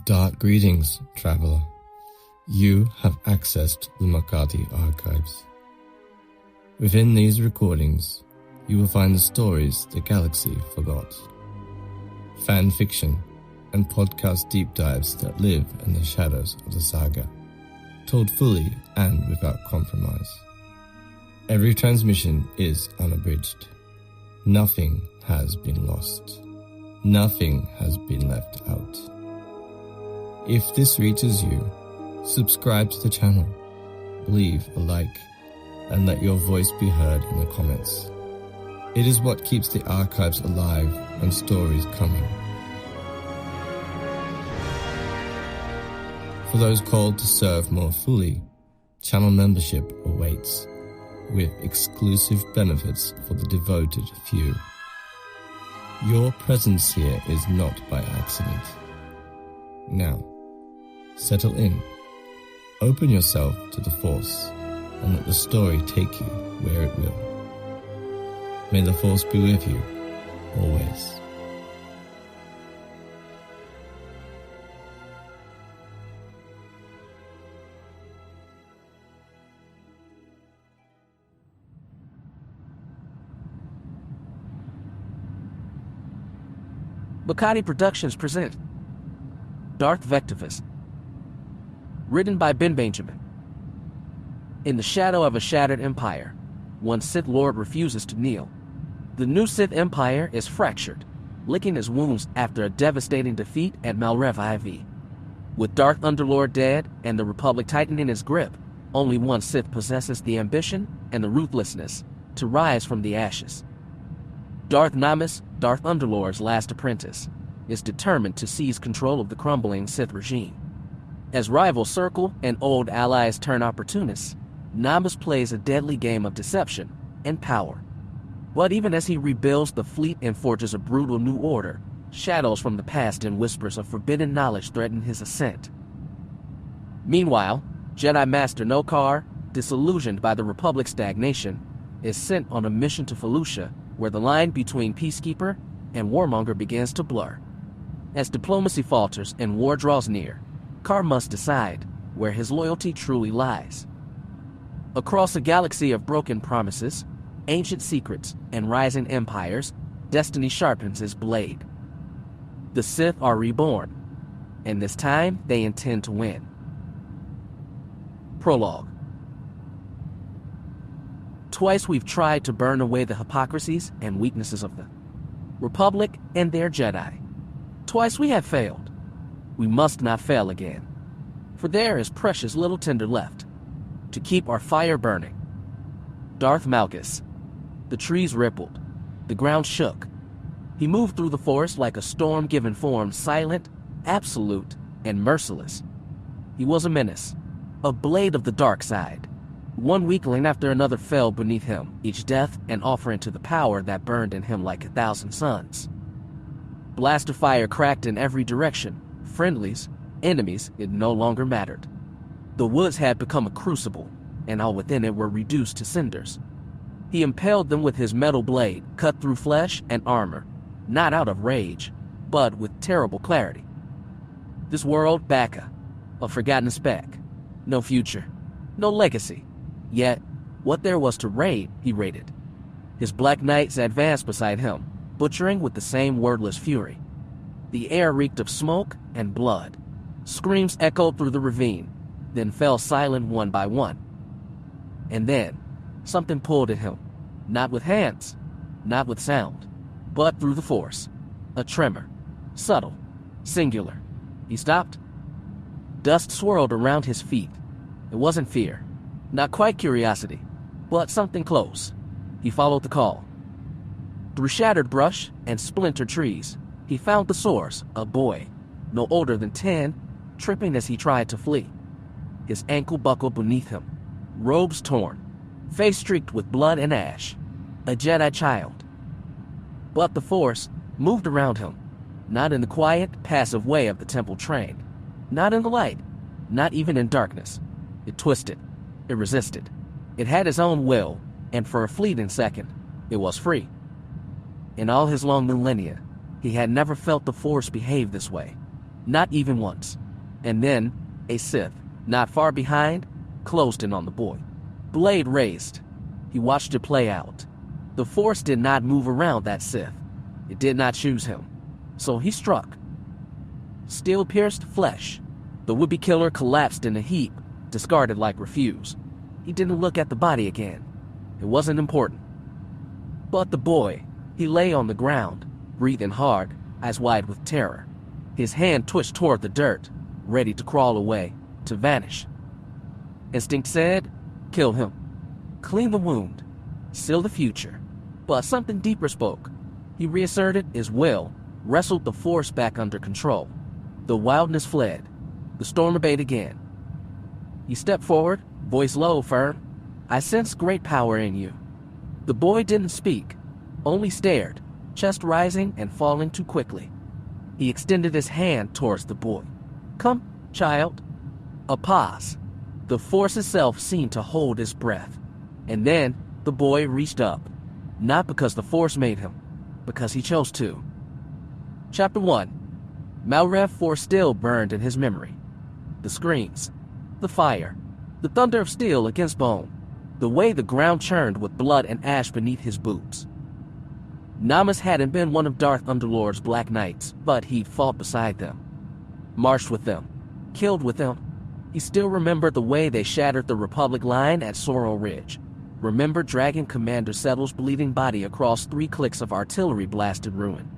Dark greetings, traveler. You have accessed the Makati archives. Within these recordings, you will find the stories the galaxy forgot. Fan fiction and podcast deep dives that live in the shadows of the saga, told fully and without compromise. Every transmission is unabridged. Nothing has been lost. Nothing has been left out. If this reaches you, subscribe to the channel, leave a like, and let your voice be heard in the comments. It is what keeps the archives alive and stories coming. For those called to serve more fully, channel membership awaits, with exclusive benefits for the devoted few. Your presence here is not by accident. Now, settle in, open yourself to the Force, and let the story take you where it will. May the Force be with you, always. Makati Productions present Darth Vectivous, written by Ben Benjamin. In the shadow of a shattered empire, one Sith Lord refuses to kneel. The new Sith Empire is fractured, licking his wounds after a devastating defeat at Malrev IV. With Darth Underlord dead and the Republic tightening his grip, only one Sith possesses the ambition and the ruthlessness to rise from the ashes. Darth Namus, Darth Underlord's last apprentice, is determined to seize control of the crumbling Sith regime. As rivals circle and old allies turn opportunists, Namus plays a deadly game of deception and power. But even as he rebuilds the fleet and forges a brutal new order, shadows from the past and whispers of forbidden knowledge threaten his ascent. Meanwhile, Jedi Master Nokar, disillusioned by the Republic's stagnation, is sent on a mission to Felucia, where the line between peacekeeper and warmonger begins to blur. As diplomacy falters and war draws near, Kar must decide where his loyalty truly lies. Across a galaxy of broken promises, ancient secrets, and rising empires, destiny sharpens his blade. The Sith are reborn, and this time they intend to win. Prologue. Twice we've tried to burn away the hypocrisies and weaknesses of the Republic and their Jedi. Twice we have failed. We must not fail again, for there is precious little tinder left to keep our fire burning. Darth Malgus. The trees rippled. The ground shook. He moved through the forest like a storm given form, silent, absolute, and merciless. He was a menace, a blade of the dark side. One weakling after another fell beneath him, each death an offering to the power that burned in him like 1,000 suns. Blaster fire cracked in every direction. Friendlies, enemies, it no longer mattered. The woods had become a crucible, and all within it were reduced to cinders. He impaled them with his metal blade, cut through flesh and armor, not out of rage, but with terrible clarity. This world, Bacca, a forgotten speck. No future, no legacy. Yet, what there was to raid, he raided. His black knights advanced beside him, butchering with the same wordless fury. The air reeked of smoke and blood. Screams echoed through the ravine, then fell silent one by one. And then, something pulled at him, not with hands, not with sound, but through the force. A tremor, subtle, singular. He stopped. Dust swirled around his feet. It wasn't fear. Not quite curiosity, but something close. He followed the call. Through shattered brush and splintered trees, he found the source, a boy, no older than 10, tripping as he tried to flee. His ankle buckled beneath him, robes torn, face streaked with blood and ash. A Jedi child. But the Force moved around him, not in the quiet, passive way of the temple trained, not in the light, not even in darkness. It twisted. It resisted. It had its own will, and for a fleeting second, it was free. In all his long millennia, he had never felt the Force behave this way. Not even once. And then, a Sith, not far behind, closed in on the boy. Blade raised. He watched it play out. The Force did not move around that Sith. It did not choose him. So he struck. Steel-pierced flesh. The would-be killer collapsed in a heap, discarded like refuse. He didn't look at the body again. It wasn't important. But the boy, he lay on the ground, breathing hard, eyes wide with terror. His hand twitched toward the dirt, ready to crawl away, to vanish. Instinct said, kill him. Clean the wound. Seal the future. But something deeper spoke. He reasserted his will, wrestled the Force back under control. The wildness fled. The storm obeyed again. He stepped forward, voice low, firm. I sense great power in you. The boy didn't speak, only stared, chest rising and falling too quickly. He extended his hand towards the boy. Come, child. A pause. The Force itself seemed to hold his breath. And then the boy reached up. Not because the Force made him, because he chose to. Chapter 1. Malrev 4 still burned in his memory. The screams, the fire, the thunder of steel against bone, the way the ground churned with blood and ash beneath his boots. Namas hadn't been one of Darth Underlord's Black Knights, but he'd fought beside them, marched with them, killed with them. He still remembered the way they shattered the Republic line at Sorrel Ridge, remembered dragging Commander Settle's bleeding body across 3 clicks of artillery-blasted ruin,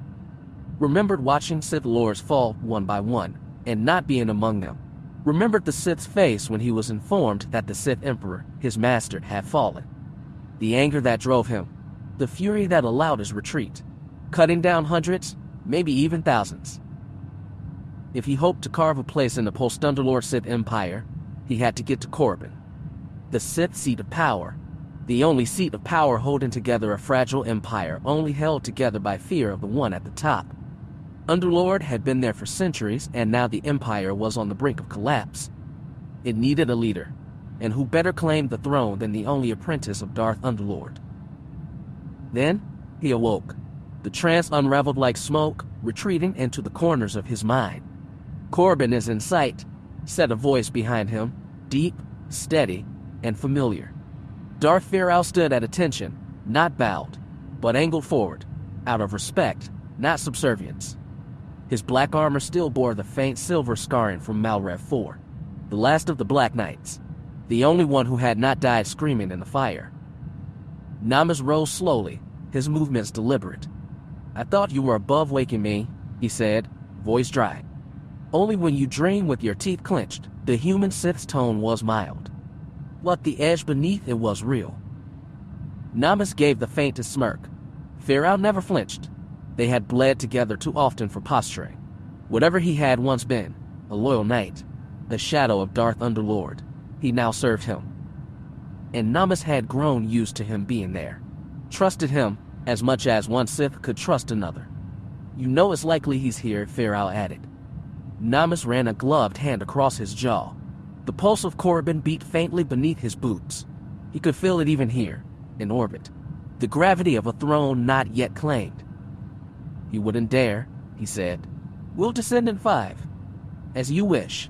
remembered watching Sith Lords fall one by one, and not being among them, remembered the Sith's face when he was informed that the Sith Emperor, his master, had fallen, the anger that drove him, the fury that allowed his retreat, cutting down hundreds, maybe even thousands. If he hoped to carve a place in the post-Underlord Sith Empire, he had to get to Korriban, the Sith seat of power, the only seat of power holding together a fragile empire only held together by fear of the one at the top. Underlord had been there for centuries, and now the Empire was on the brink of collapse. It needed a leader, and who better claimed the throne than the only apprentice of Darth Underlord? Then, he awoke. The trance unraveled like smoke, retreating into the corners of his mind. Korriban is in sight, said a voice behind him, deep, steady, and familiar. Darth Feral stood at attention, not bowed, but angled forward, out of respect, not subservience. His black armor still bore the faint silver scarring from Malrev 4, the last of the Black Knights, the only one who had not died screaming in the fire. Namas rose slowly, his movements deliberate. I thought you were above waking me, he said, voice dry. Only when you dream with your teeth clenched. The human Sith's tone was mild, but the edge beneath it was real. Namas gave the faintest smirk. Feral never flinched. They had bled together too often for posturing. Whatever he had once been, a loyal knight, the shadow of Darth Underlord, he now served him. And Namas had grown used to him being there, trusted him as much as one Sith could trust another. You know it's likely he's here, Feral added. Namas ran a gloved hand across his jaw. The pulse of Korriban beat faintly beneath his boots. He could feel it even here, in orbit. The gravity of a throne not yet claimed. You wouldn't dare, he said. We'll descend in 5. As you wish.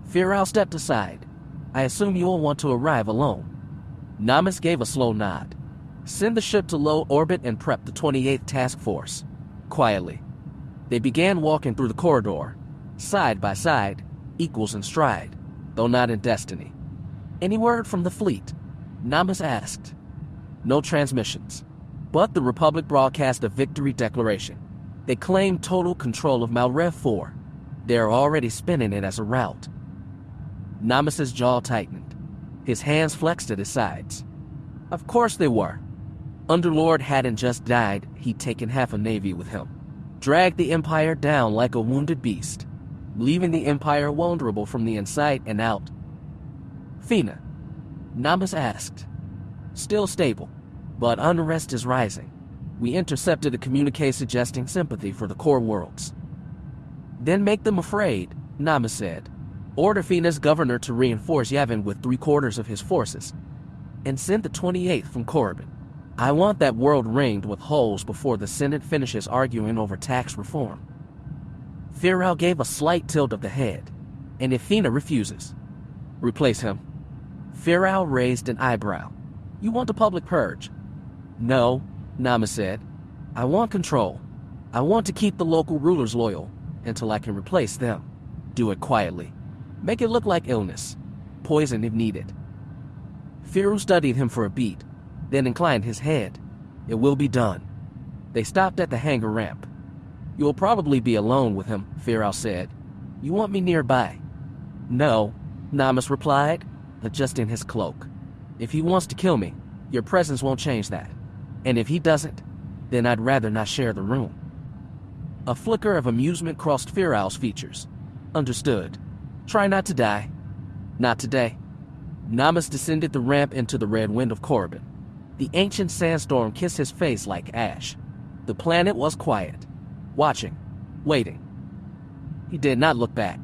Feral stepped aside. I assume you'll want to arrive alone. Namas gave a slow nod. Send the ship to low orbit and prep the 28th Task Force. Quietly. They began walking through the corridor, side by side, equals in stride, though not in destiny. Any word from the fleet? Namas asked. No transmissions. But the Republic broadcast a victory declaration. They claimed total control of Malrev 4. They're already spinning it as a route. Namas's jaw tightened. His hands flexed at his sides. Of course they were. Underlord hadn't just died, he'd taken half a navy with him. Dragged the Empire down like a wounded beast, leaving the Empire vulnerable from the inside and out. Fina, Namas asked. Still stable, but unrest is rising. We intercepted a communique suggesting sympathy for the core worlds. Then make them afraid, Namas said. Order Fina's governor to reinforce Yavin with 3/4 of his forces, and send the 28th from Korriban. I want that world ringed with holes before the Senate finishes arguing over tax reform. Firal gave a slight tilt of the head. And if Fina refuses, replace him. Firal raised an eyebrow. You want a public purge? No, Nama said. I want control. I want to keep the local rulers loyal until I can replace them. Do it quietly. Make it look like illness. Poison if needed. Firal studied him for a beat, then inclined his head. It will be done. They stopped at the hangar ramp. You'll probably be alone with him, Firal said. You want me nearby? No, Namas replied, adjusting his cloak. If he wants to kill me, your presence won't change that. And if he doesn't, then I'd rather not share the room. A flicker of amusement crossed Firal's features. Understood. Try not to die. Not today. Namas descended the ramp into the red wind of Korriban. The ancient sandstorm kissed his face like ash. The planet was quiet, watching, waiting. He did not look back.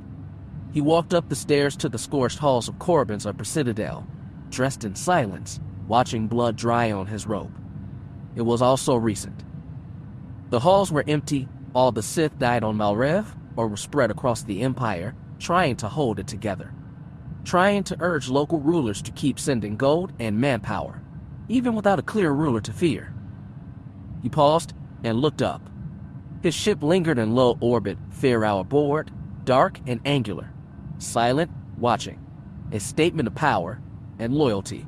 He walked up the stairs to the scorched halls of Korriban's upper citadel, dressed in silence, watching blood dry on his robe. It was all so recent. The halls were empty. All the Sith died on Malrev or were spread across the Empire, trying to hold it together. Trying to urge local rulers to keep sending gold and manpower, even without a clear ruler to fear. He paused and looked up. His ship lingered in low orbit, Firal aboard, dark and angular, silent, watching. A statement of power and loyalty.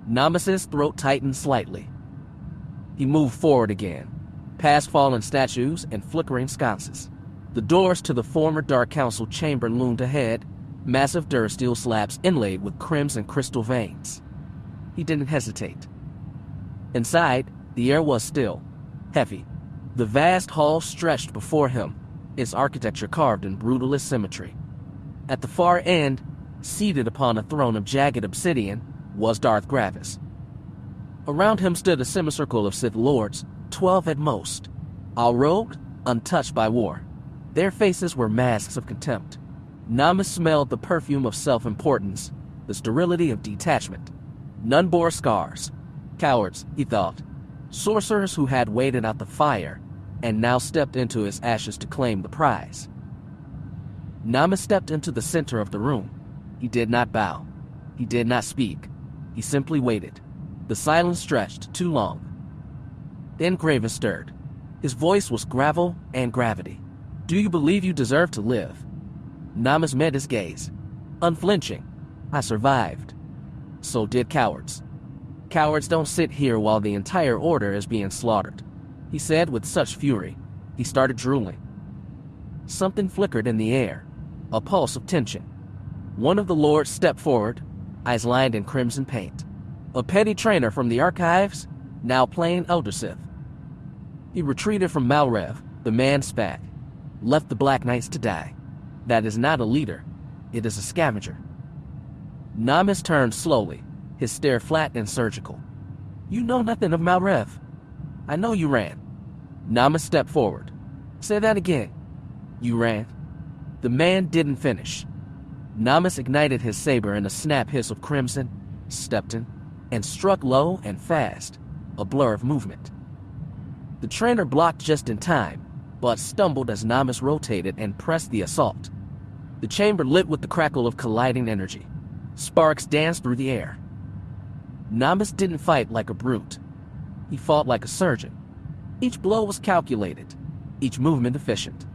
Namas's throat tightened slightly. He moved forward again, past fallen statues and flickering sconces. The doors to the former Dark Council chamber loomed ahead, massive durasteel slabs inlaid with crimson crystal veins. He didn't hesitate. Inside, the air was still, heavy. The vast hall stretched before him, its architecture carved in brutalist symmetry. At the far end, seated upon a throne of jagged obsidian, was Darth Gravis. Around him stood a semicircle of Sith lords, 12 at most, all robed, untouched by war. Their faces were masks of contempt. Namas smelled the perfume of self-importance, the sterility of detachment. None bore scars. Cowards, he thought. Sorcerers who had waited out the fire and now stepped into its ashes to claim the prize. Namas stepped into the center of the room. He did not bow. He did not speak. He simply waited. The silence stretched too long. Then Graven stirred. His voice was gravel and gravity. Do you believe you deserve to live? Namas met his gaze. Unflinching. I survived. So did cowards. Cowards don't sit here while the entire order is being slaughtered, he said with such fury. He started drooling. Something flickered in the air, a pulse of tension. One of the lords stepped forward, eyes lined in crimson paint. A petty trainer from the archives, now plain Elder Sith. He retreated from Malrev, the man spat. Left the Black Knights to die. That is not a leader. It is a scavenger. Namas turned slowly, his stare flat and surgical. You know nothing of Malrev. I know you ran. Namas stepped forward. Say that again. You ran. The man didn't finish. Namas ignited his saber in a snap hiss of crimson, stepped in, and struck low and fast, a blur of movement. The trainer blocked just in time, but stumbled as Namas rotated and pressed the assault. The chamber lit with the crackle of colliding energy. Sparks danced through the air. Namas didn't fight like a brute. He fought like a surgeon. Each blow was calculated, each movement efficient.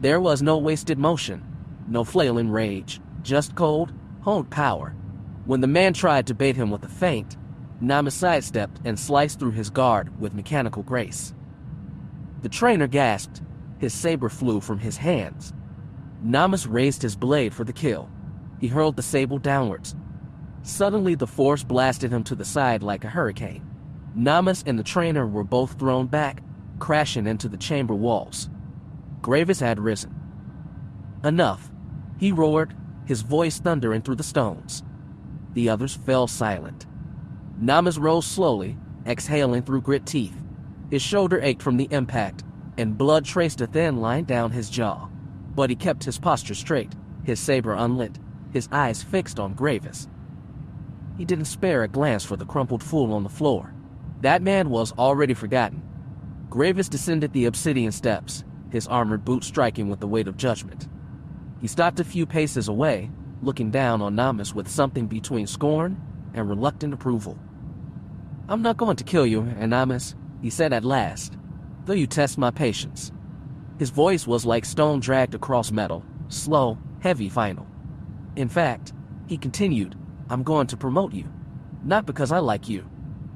There was no wasted motion, no flailing rage, just cold, honed power. When the man tried to bait him with a feint, Namas sidestepped and sliced through his guard with mechanical grace. The trainer gasped. His saber flew from his hands. Namas raised his blade for the kill. He hurled the sable downwards. Suddenly, the force blasted him to the side like a hurricane. Namas and the trainer were both thrown back, crashing into the chamber walls. Gravis had risen. Enough, he roared, his voice thundering through the stones. The others fell silent. Namas rose slowly, exhaling through grit teeth. His shoulder ached from the impact, and blood traced a thin line down his jaw. But he kept his posture straight, his saber unlit, his eyes fixed on Gravis. He didn't spare a glance for the crumpled fool on the floor. That man was already forgotten. Gravis descended the obsidian steps, his armored boots striking with the weight of judgment. He stopped a few paces away, looking down on Namas with something between scorn and reluctant approval. "I'm not going to kill you, Namas," he said at last, "though you test my patience." His voice was like stone dragged across metal, slow, heavy, final. "In fact," he continued, "I'm going to promote you. Not because I like you,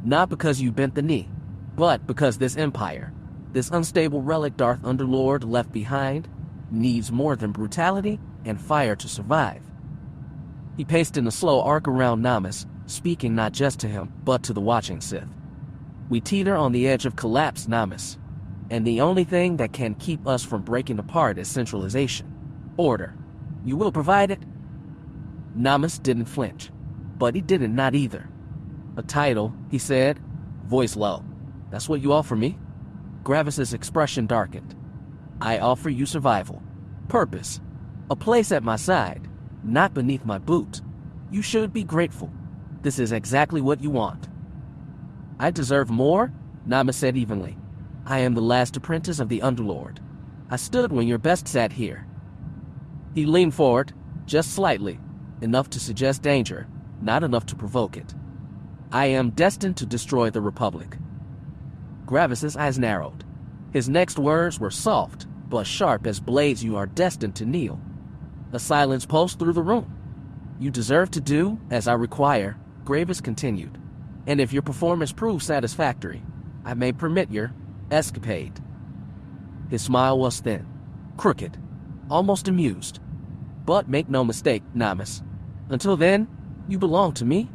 not because you bent the knee, but because this empire, this unstable relic Darth Underlord left behind, needs more than brutality and fire to survive." He paced in a slow arc around Namas, speaking not just to him, but to the watching Sith. "We teeter on the edge of collapse, Namas, and the only thing that can keep us from breaking apart is centralization. Order. You will provide it?" Namas didn't flinch, but he didn't nod either. "A title," he said, voice low. "That's what you offer me?" Gravis's expression darkened. "I offer you survival, purpose, a place at my side, not beneath my boot. You should be grateful. This is exactly what you want." "I deserve more," Namas said evenly. "I am the last apprentice of the Underlord. I stood when your best sat here." He leaned forward, just slightly, enough to suggest danger, not enough to provoke it. "I am destined to destroy the Republic." Gravis's eyes narrowed. His next words were soft, but sharp as blades. "You are destined to kneel." A silence pulsed through the room. "You deserve to do as I require," Gravis continued. "And if your performance proves satisfactory, I may permit your escapade." His smile was thin, crooked, almost amused. "But make no mistake, Namas. Until then, you belong to me."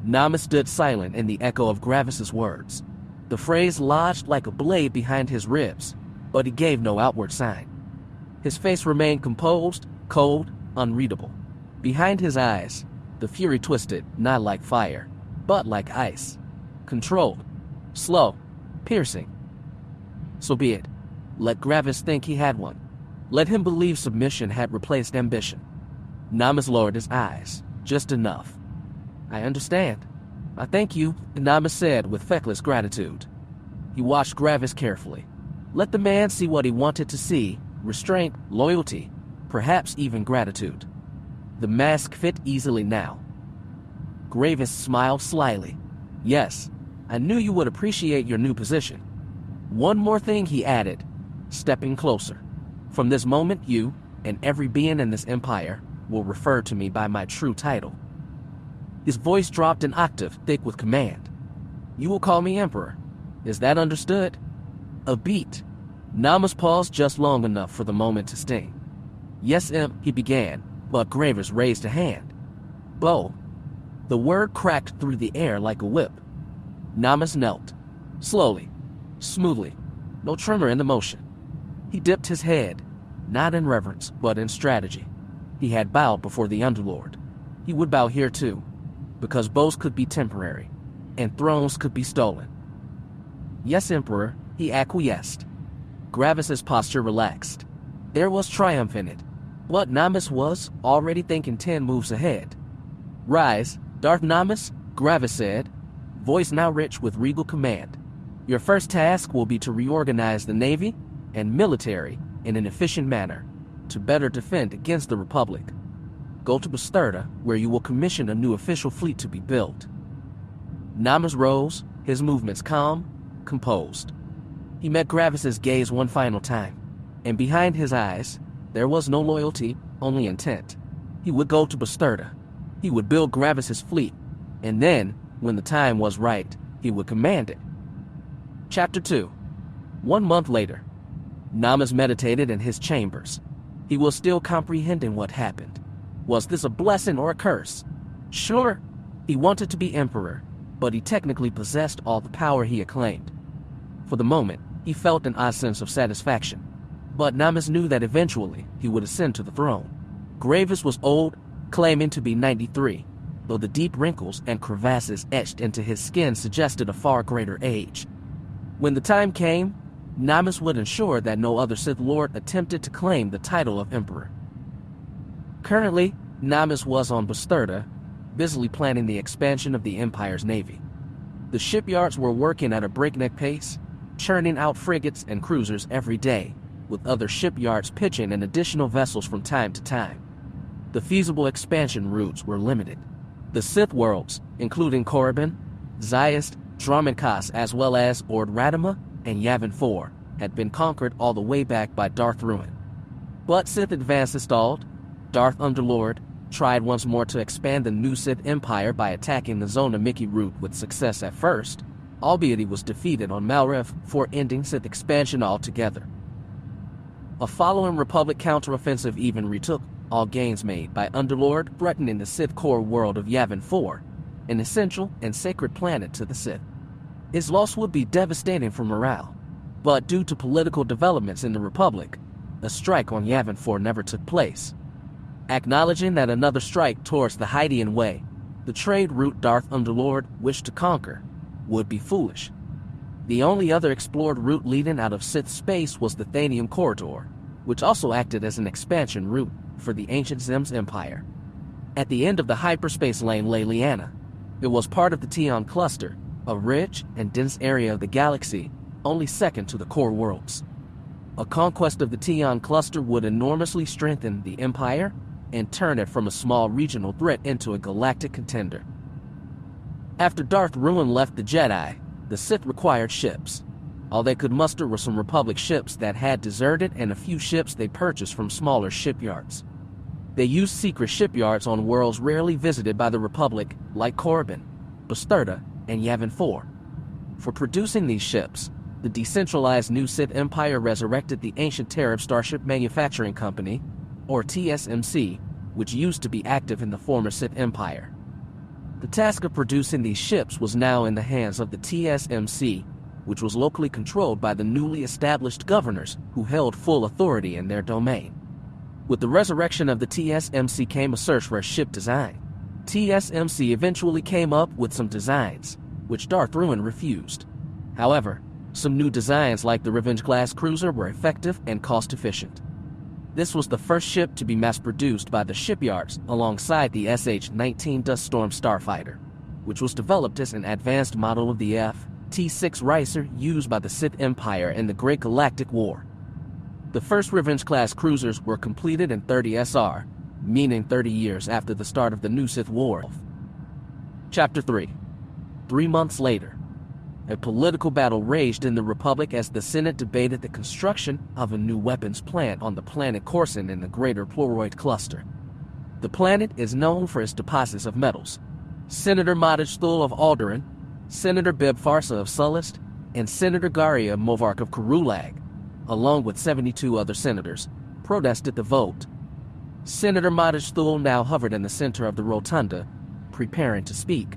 Namas stood silent in the echo of Gravis's words. The phrase lodged like a blade behind his ribs, but he gave no outward sign. His face remained composed, cold, unreadable. Behind his eyes, the fury twisted, not like fire, but like ice. Controlled, slow, piercing. So be it. Let Gravis think he had one. Let him believe submission had replaced ambition. Namas lowered his eyes, just enough. "I understand. I thank you," Namas said with feckless gratitude. He watched Gravis carefully. Let the man see what he wanted to see: restraint, loyalty, perhaps even gratitude. The mask fit easily now. Gravis smiled slyly. "Yes, I knew you would appreciate your new position. One more thing," he added, stepping closer. "From this moment, you, and every being in this empire, will refer to me by my true title." His voice dropped an octave, thick with command. "You will call me Emperor. Is that understood?" A beat. Namas paused just long enough for the moment to sting. "Yes, he began, but Gravis raised a hand. "Bo." The word cracked through the air like a whip. Namas knelt, slowly, smoothly, no tremor in the motion. He dipped his head, not in reverence, but in strategy. He had bowed before the Underlord. He would bow here too, because bows could be temporary, and thrones could be stolen. "Yes, Emperor," he acquiesced. Gravis's posture relaxed. There was triumph in it, but Namas was already thinking 10 moves ahead. "Rise, Darth Namas," Gravis said, voice now rich with regal command. "Your first task will be to reorganize the Navy and military in an efficient manner, to better defend against the Republic. Go to Bastarda, where you will commission a new official fleet to be built." Namas rose, his movements calm, composed. He met Gravis's gaze one final time, and behind his eyes, there was no loyalty, only intent. He would go to Bastarda. He would build Gravis's fleet, and then, when the time was right, he would command it. Chapter 2. 1 month later. Namas meditated in his chambers. He was still comprehending what happened. Was this a blessing or a curse? Sure, he wanted to be emperor, but he technically possessed all the power he had claimed. For the moment, he felt an odd sense of satisfaction. But Namas knew that eventually he would ascend to the throne. Gravis was old, claiming to be 93, though the deep wrinkles and crevasses etched into his skin suggested a far greater age. When the time came, Namas would ensure that no other Sith Lord attempted to claim the title of Emperor. Currently, Namas was on Bastarda, busily planning the expansion of the Empire's navy. The shipyards were working at a breakneck pace, churning out frigates and cruisers every day, with other shipyards pitching in additional vessels from time to time. The feasible expansion routes were limited. The Sith worlds, including Korriban, Zayast, Dromedkas, as well as Ord Radima and Yavin 4, had been conquered all the way back by Darth Ruin. But Sith advances stalled. Darth Underlord tried once more to expand the new Sith Empire by attacking the Zona Mickey route with success at first, albeit he was defeated on Malrev for ending Sith expansion altogether. A following Republic counteroffensive even retook all gains made by Underlord, threatening the Sith core world of Yavin 4, an essential and sacred planet to the Sith. His loss would be devastating for morale, but due to political developments in the Republic, a strike on Yavin 4 never took place. Acknowledging that another strike towards the Hydean Way, the trade route Darth Underlord wished to conquer, would be foolish. The only other explored route leading out of Sith space was the Thanium Corridor, which also acted as an expansion route for the ancient Zem's Empire. At the end of the hyperspace lane lay Liana. It was part of the Tion Cluster, a rich and dense area of the galaxy, only second to the core worlds. A conquest of the Tion Cluster would enormously strengthen the Empire and turn it from a small regional threat into a galactic contender. After Darth Ruin left the Jedi, the Sith required ships. All they could muster were some Republic ships that had deserted and a few ships they purchased from smaller shipyards. They used secret shipyards on worlds rarely visited by the Republic, like Korriban, Bastarda, and Yavin 4. For producing these ships, the decentralized new Sith Empire resurrected the ancient Terran Starship Manufacturing Company, or TSMC, which used to be active in the former Sith Empire. The task of producing these ships was now in the hands of the TSMC, which was locally controlled by the newly established governors who held full authority in their domain. With the resurrection of the TSMC came a search for a ship design. TSMC eventually came up with some designs, which Darth Ruin refused. However, some new designs like the Revenge-class cruiser were effective and cost-efficient. This was the first ship to be mass-produced by the shipyards alongside the SH-19 Duststorm starfighter, which was developed as an advanced model of the T-6 Ricer used by the Sith Empire in the Great Galactic War. The first Revenge-class cruisers were completed in 30 SR, meaning 30 years after the start of the new Sith War. Chapter 3. 3 months later, a political battle raged in the Republic as the Senate debated the construction of a new weapons plant on the planet Coruscant in the Greater Pleuroid Cluster. The planet is known for its deposits of metals. Senator Modich Thul of Alderaan, Senator Bib Farsa of Sullust, and Senator Garia Movark of Karulag, along with 72 other senators, protested the vote. Senator Modich Thul now hovered in the center of the rotunda, preparing to speak.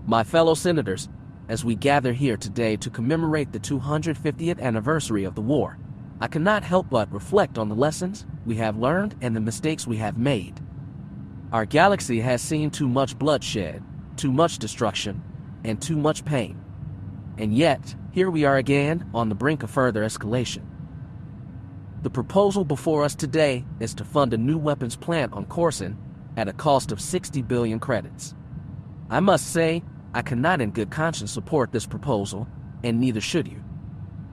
My fellow senators, as we gather here today to commemorate the 250th anniversary of the war, I cannot help but reflect on the lessons we have learned and the mistakes we have made. Our galaxy has seen too much bloodshed, too much destruction, and too much pain. And yet, here we are again on the brink of further escalation. The proposal before us today is to fund a new weapons plant on Coruscant at a cost of 60 billion credits. I must say, I cannot in good conscience support this proposal, and neither should you.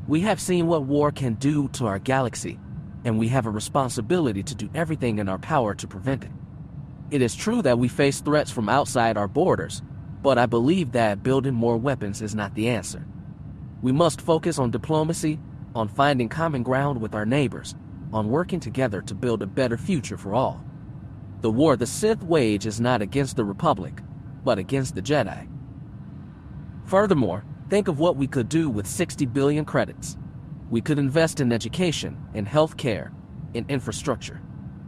We have seen what war can do to our galaxy, and we have a responsibility to do everything in our power to prevent it. It is true that we face threats from outside our borders, but I believe that building more weapons is not the answer. We must focus on diplomacy, on finding common ground with our neighbors, on working together to build a better future for all. The war the Sith wage is not against the Republic, but against the Jedi. Furthermore, think of what we could do with 60 billion credits. We could invest in education, in healthcare, in infrastructure.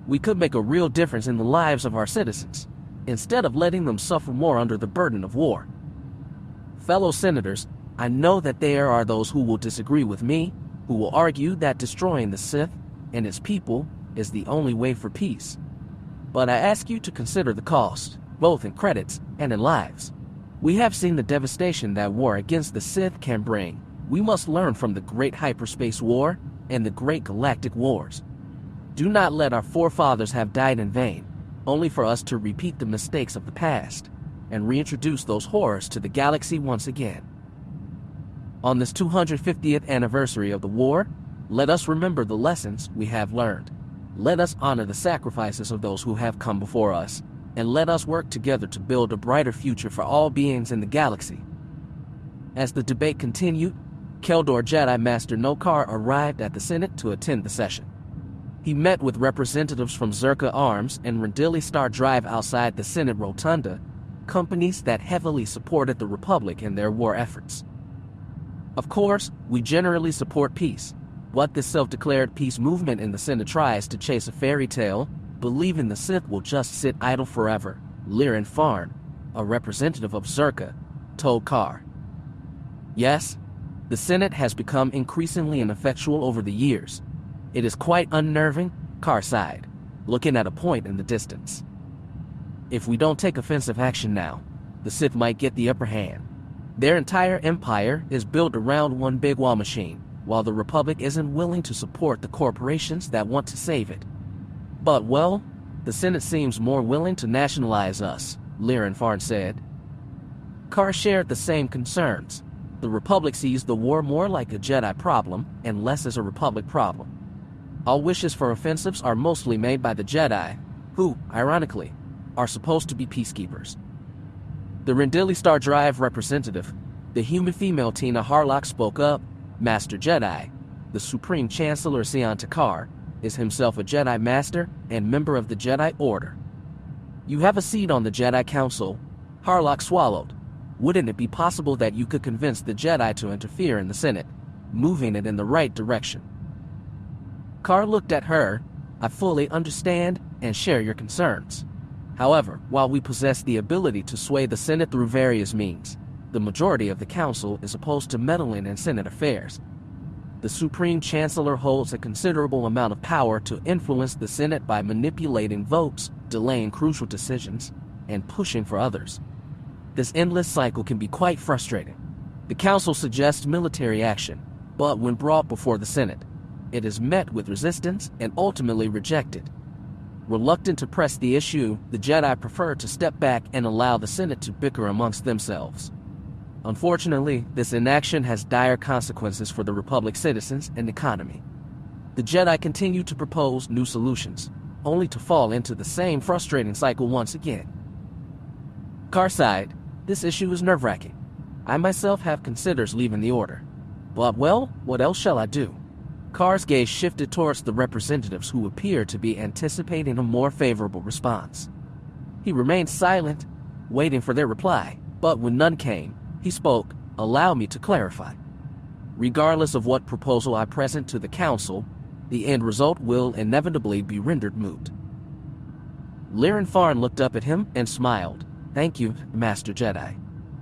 We could make a real difference in the lives of our citizens, instead of letting them suffer more under the burden of war. Fellow senators, I know that there are those who will disagree with me, who will argue that destroying the Sith and its people is the only way for peace. But I ask you to consider the cost, both in credits and in lives. We have seen the devastation that war against the Sith can bring. We must learn from the Great Hyperspace War and the Great Galactic Wars. Do not let our forefathers have died in vain, only for us to repeat the mistakes of the past and reintroduce those horrors to the galaxy once again. On this 250th anniversary of the war, Let us remember the lessons we have learned. Let us honor the sacrifices of those who have come before us, and let us work together to build a brighter future for all beings in the galaxy. As the debate continued, Keldor Jedi Master Nokar arrived at the Senate to attend the session. He met with representatives from Zerka Arms and Rendili Star Drive outside the Senate Rotunda, companies that heavily supported the Republic in their war efforts. Of course, we generally support peace. What this self-declared peace movement in the Senate tries to chase a fairy tale, believing the Sith will just sit idle forever, Liren Farn, a representative of Zerka, told Carr. Yes, the Senate has become increasingly ineffectual over the years. It is quite unnerving, Carr sighed, looking at a point in the distance. If we don't take offensive action now, the Sith might get the upper hand. Their entire empire is built around one big war machine, while the Republic isn't willing to support the corporations that want to save it. But, well, the Senate seems more willing to nationalize us, Liren Farn said. Carr shared the same concerns. The Republic sees the war more like a Jedi problem and less as a Republic problem. All wishes for offensives are mostly made by the Jedi, who, ironically, are supposed to be peacekeepers. The Rendili Star Drive representative, the human female Tina Harlock, spoke up. Master Jedi, the Supreme Chancellor Sion Takar, is himself a Jedi Master and member of the Jedi Order. You have a seat on the Jedi Council, Harlock swallowed. Wouldn't it be possible that you could convince the Jedi to interfere in the Senate, moving it in the right direction? Carr looked at her. I fully understand and share your concerns. However, while we possess the ability to sway the Senate through various means, the majority of the Council is opposed to meddling in Senate affairs. The Supreme Chancellor holds a considerable amount of power to influence the Senate by manipulating votes, delaying crucial decisions, and pushing for others. This endless cycle can be quite frustrating. The Council suggests military action, but when brought before the Senate, it is met with resistance and ultimately rejected. Reluctant to press the issue, the Jedi prefer to step back and allow the Senate to bicker amongst themselves. Unfortunately, this inaction has dire consequences for the Republic's citizens and economy. The Jedi continue to propose new solutions, only to fall into the same frustrating cycle once again. Carr sighed. This issue is nerve-wracking. I myself have considered leaving the Order. But, well, what else shall I do? Carr's gaze shifted towards the representatives who appeared to be anticipating a more favorable response. He remained silent, waiting for their reply, but when none came, he spoke. Allow me to clarify. Regardless of what proposal I present to the Council, the end result will inevitably be rendered moot. Liren Farn looked up at him and smiled. Thank you, Master Jedi.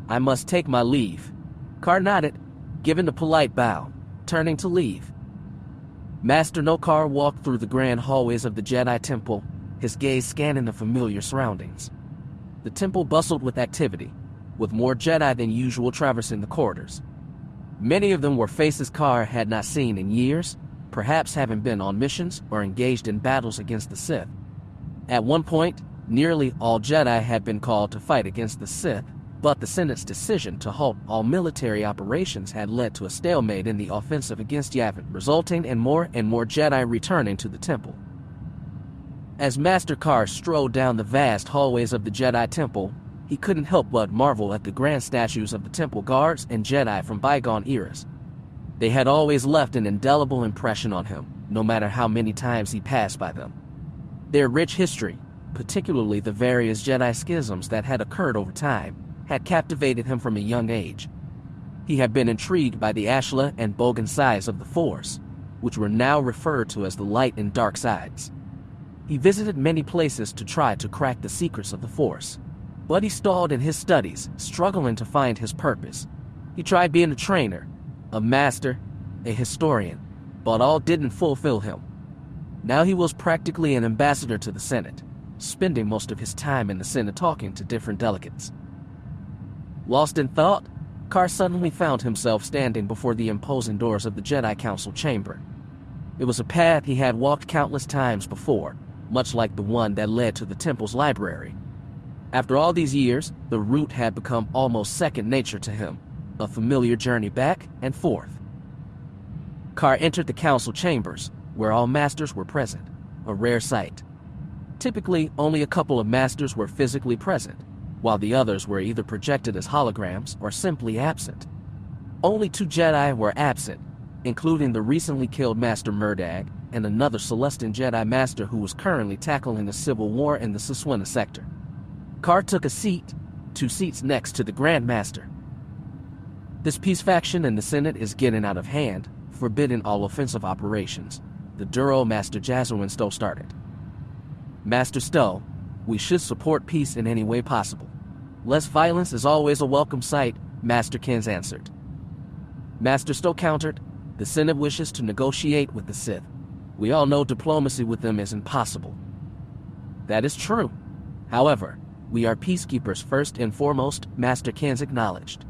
I must take my leave. Carr nodded, giving a polite bow, turning to leave. Master Nokar walked through the grand hallways of the Jedi Temple, his gaze scanning the familiar surroundings. The temple bustled with activity, with more Jedi than usual traversing the corridors. Many of them were faces Carr had not seen in years, perhaps having been on missions or engaged in battles against the Sith. At one point, nearly all Jedi had been called to fight against the Sith, but the Senate's decision to halt all military operations had led to a stalemate in the offensive against Yavin, resulting in more and more Jedi returning to the temple. As Master Carr strode down the vast hallways of the Jedi Temple, he couldn't help but marvel at the grand statues of the temple guards and Jedi from bygone eras. They had always left an indelible impression on him, no matter how many times he passed by them. Their rich history, particularly the various Jedi schisms that had occurred over time, had captivated him from a young age. He had been intrigued by the Ashla and Bogan sides of the Force, which were now referred to as the light and dark sides. He visited many places to try to crack the secrets of the Force, but he stalled in his studies, struggling to find his purpose. He tried being a trainer, a master, a historian, but all didn't fulfill him. Now he was practically an ambassador to the Senate, spending most of his time in the Senate talking to different delegates. Lost in thought, Carr suddenly found himself standing before the imposing doors of the Jedi Council chamber. It was a path he had walked countless times before, much like the one that led to the temple's library. After all these years, the route had become almost second nature to him, a familiar journey back and forth. Carr entered the council chambers, where all masters were present, a rare sight. Typically, only a couple of masters were physically present, while the others were either projected as holograms or simply absent. Only 2 Jedi were absent, including the recently killed Master Murdag and another Celestian Jedi Master who was currently tackling a civil war in the Siswina sector. Carr took a seat, 2 seats next to the Grand Master. This peace faction in the Senate is getting out of hand, forbidding all offensive operations, the Duro Master Jazerwin Stowe started. Master Stowe, we should support peace in any way possible. Less violence is always a welcome sight, Master Kins answered. Master Stowe countered, the Senate wishes to negotiate with the Sith. We all know diplomacy with them is impossible. That is true. However, we are peacekeepers first and foremost, Master Kins acknowledged.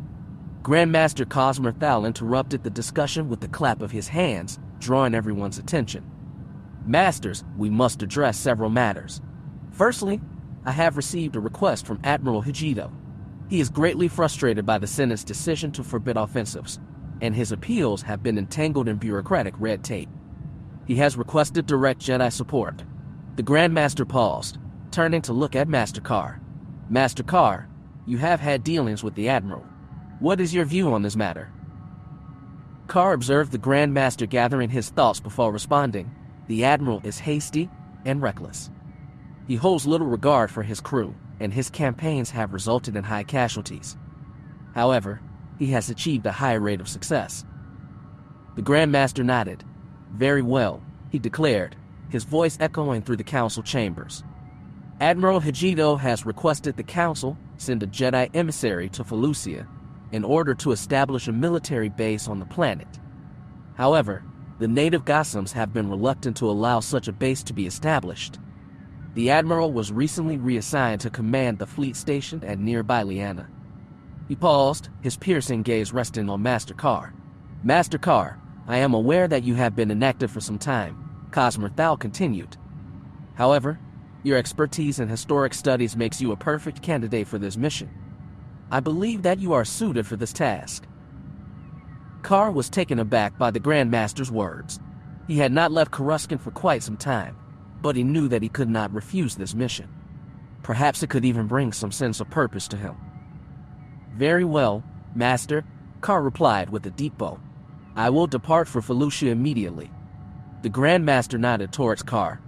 Grandmaster Cosmer Thal interrupted the discussion with the clap of his hands, drawing everyone's attention. Masters, we must address several matters. Firstly, I have received a request from Admiral Hijito. He is greatly frustrated by the Senate's decision to forbid offensives, and his appeals have been entangled in bureaucratic red tape. He has requested direct Jedi support. The Grandmaster paused, turning to look at Master Carr. Master Carr, you have had dealings with the Admiral. What is your view on this matter? Carr observed the Grandmaster gathering his thoughts before responding. The Admiral is hasty and reckless. He holds little regard for his crew, and his campaigns have resulted in high casualties. However, he has achieved a high rate of success. The Grandmaster nodded. Very well, he declared, his voice echoing through the council chambers. Admiral Hijito has requested the council send a Jedi emissary to Felucia in order to establish a military base on the planet. However, the native Gossams have been reluctant to allow such a base to be established. The Admiral was recently reassigned to command the fleet stationed at nearby Liana. He paused, his piercing gaze resting on Master Carr. Master Carr, I am aware that you have been inactive for some time, Cosmer Thal continued. However, your expertise in historic studies makes you a perfect candidate for this mission. I believe that you are suited for this task. Carr was taken aback by the Grandmaster's words. He had not left Coruscant for quite some time, but he knew that he could not refuse this mission. Perhaps it could even bring some sense of purpose to him. Very well, Master, Carr replied with a deep bow. I will depart for Felucia immediately. The Grandmaster nodded towards Carr.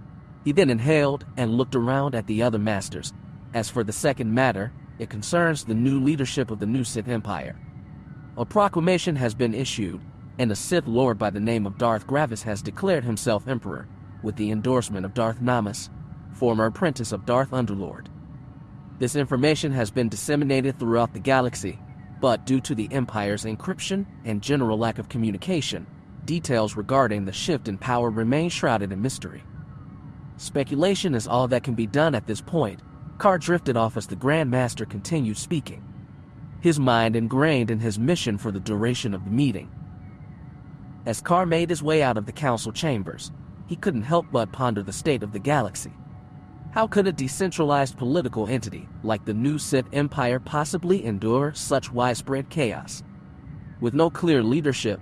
He then inhaled and looked around at the other masters. As for the second matter, it concerns the new leadership of the new Sith Empire. A proclamation has been issued, and a Sith Lord by the name of Darth Gravis has declared himself Emperor, with the endorsement of Darth Namas, former apprentice of Darth Underlord. This information has been disseminated throughout the galaxy, but due to the Empire's encryption and general lack of communication, details regarding the shift in power remain shrouded in mystery. Speculation is all that can be done at this point. Carr drifted off as the Grand Master continued speaking, his mind ingrained in his mission for the duration of the meeting. As Carr made his way out of the council chambers, he couldn't help but ponder the state of the galaxy. How could a decentralized political entity like the new Sith Empire possibly endure such widespread chaos? With no clear leadership,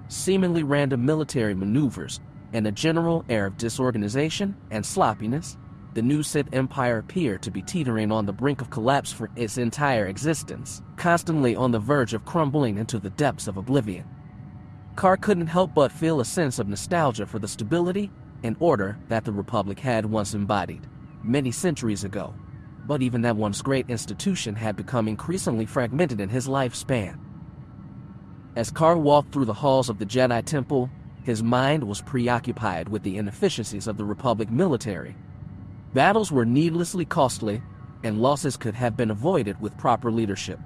seemingly random military maneuvers, and a general air of disorganization and sloppiness, the new Sith Empire appeared to be teetering on the brink of collapse for its entire existence, constantly on the verge of crumbling into the depths of oblivion. Carr couldn't help but feel a sense of nostalgia for the stability and order that the Republic had once embodied, many centuries ago. But even that once great institution had become increasingly fragmented in his lifespan. As Carr walked through the halls of the Jedi Temple, his mind was preoccupied with the inefficiencies of the Republic military. Battles were needlessly costly, and losses could have been avoided with proper leadership.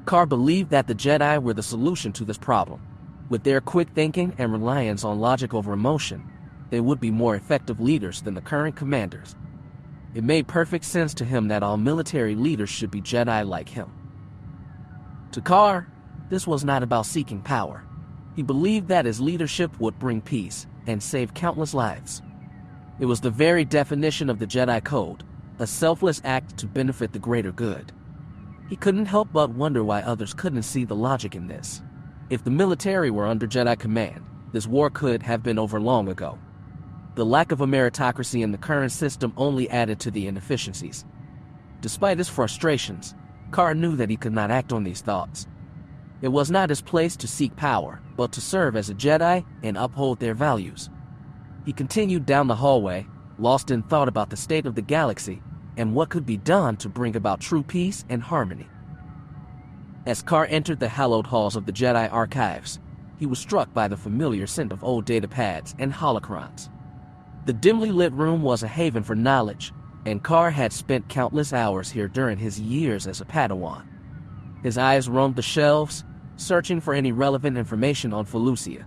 Carr believed that the Jedi were the solution to this problem. With their quick thinking and reliance on logic over emotion, they would be more effective leaders than the current commanders. It made perfect sense to him that all military leaders should be Jedi like him. To Carr, this was not about seeking power. He believed that his leadership would bring peace and save countless lives. It was the very definition of the Jedi Code, a selfless act to benefit the greater good. He couldn't help but wonder why others couldn't see the logic in this. If the military were under Jedi command, this war could have been over long ago. The lack of a meritocracy in the current system only added to the inefficiencies. Despite his frustrations, Carr knew that he could not act on these thoughts. It was not his place to seek power, but to serve as a Jedi and uphold their values. He continued down the hallway, lost in thought about the state of the galaxy and what could be done to bring about true peace and harmony. As Carr entered the hallowed halls of the Jedi archives, he was struck by the familiar scent of old data pads and holocrons. The dimly lit room was a haven for knowledge, and Carr had spent countless hours here during his years as a Padawan. His eyes roamed the shelves, searching for any relevant information on Felucia.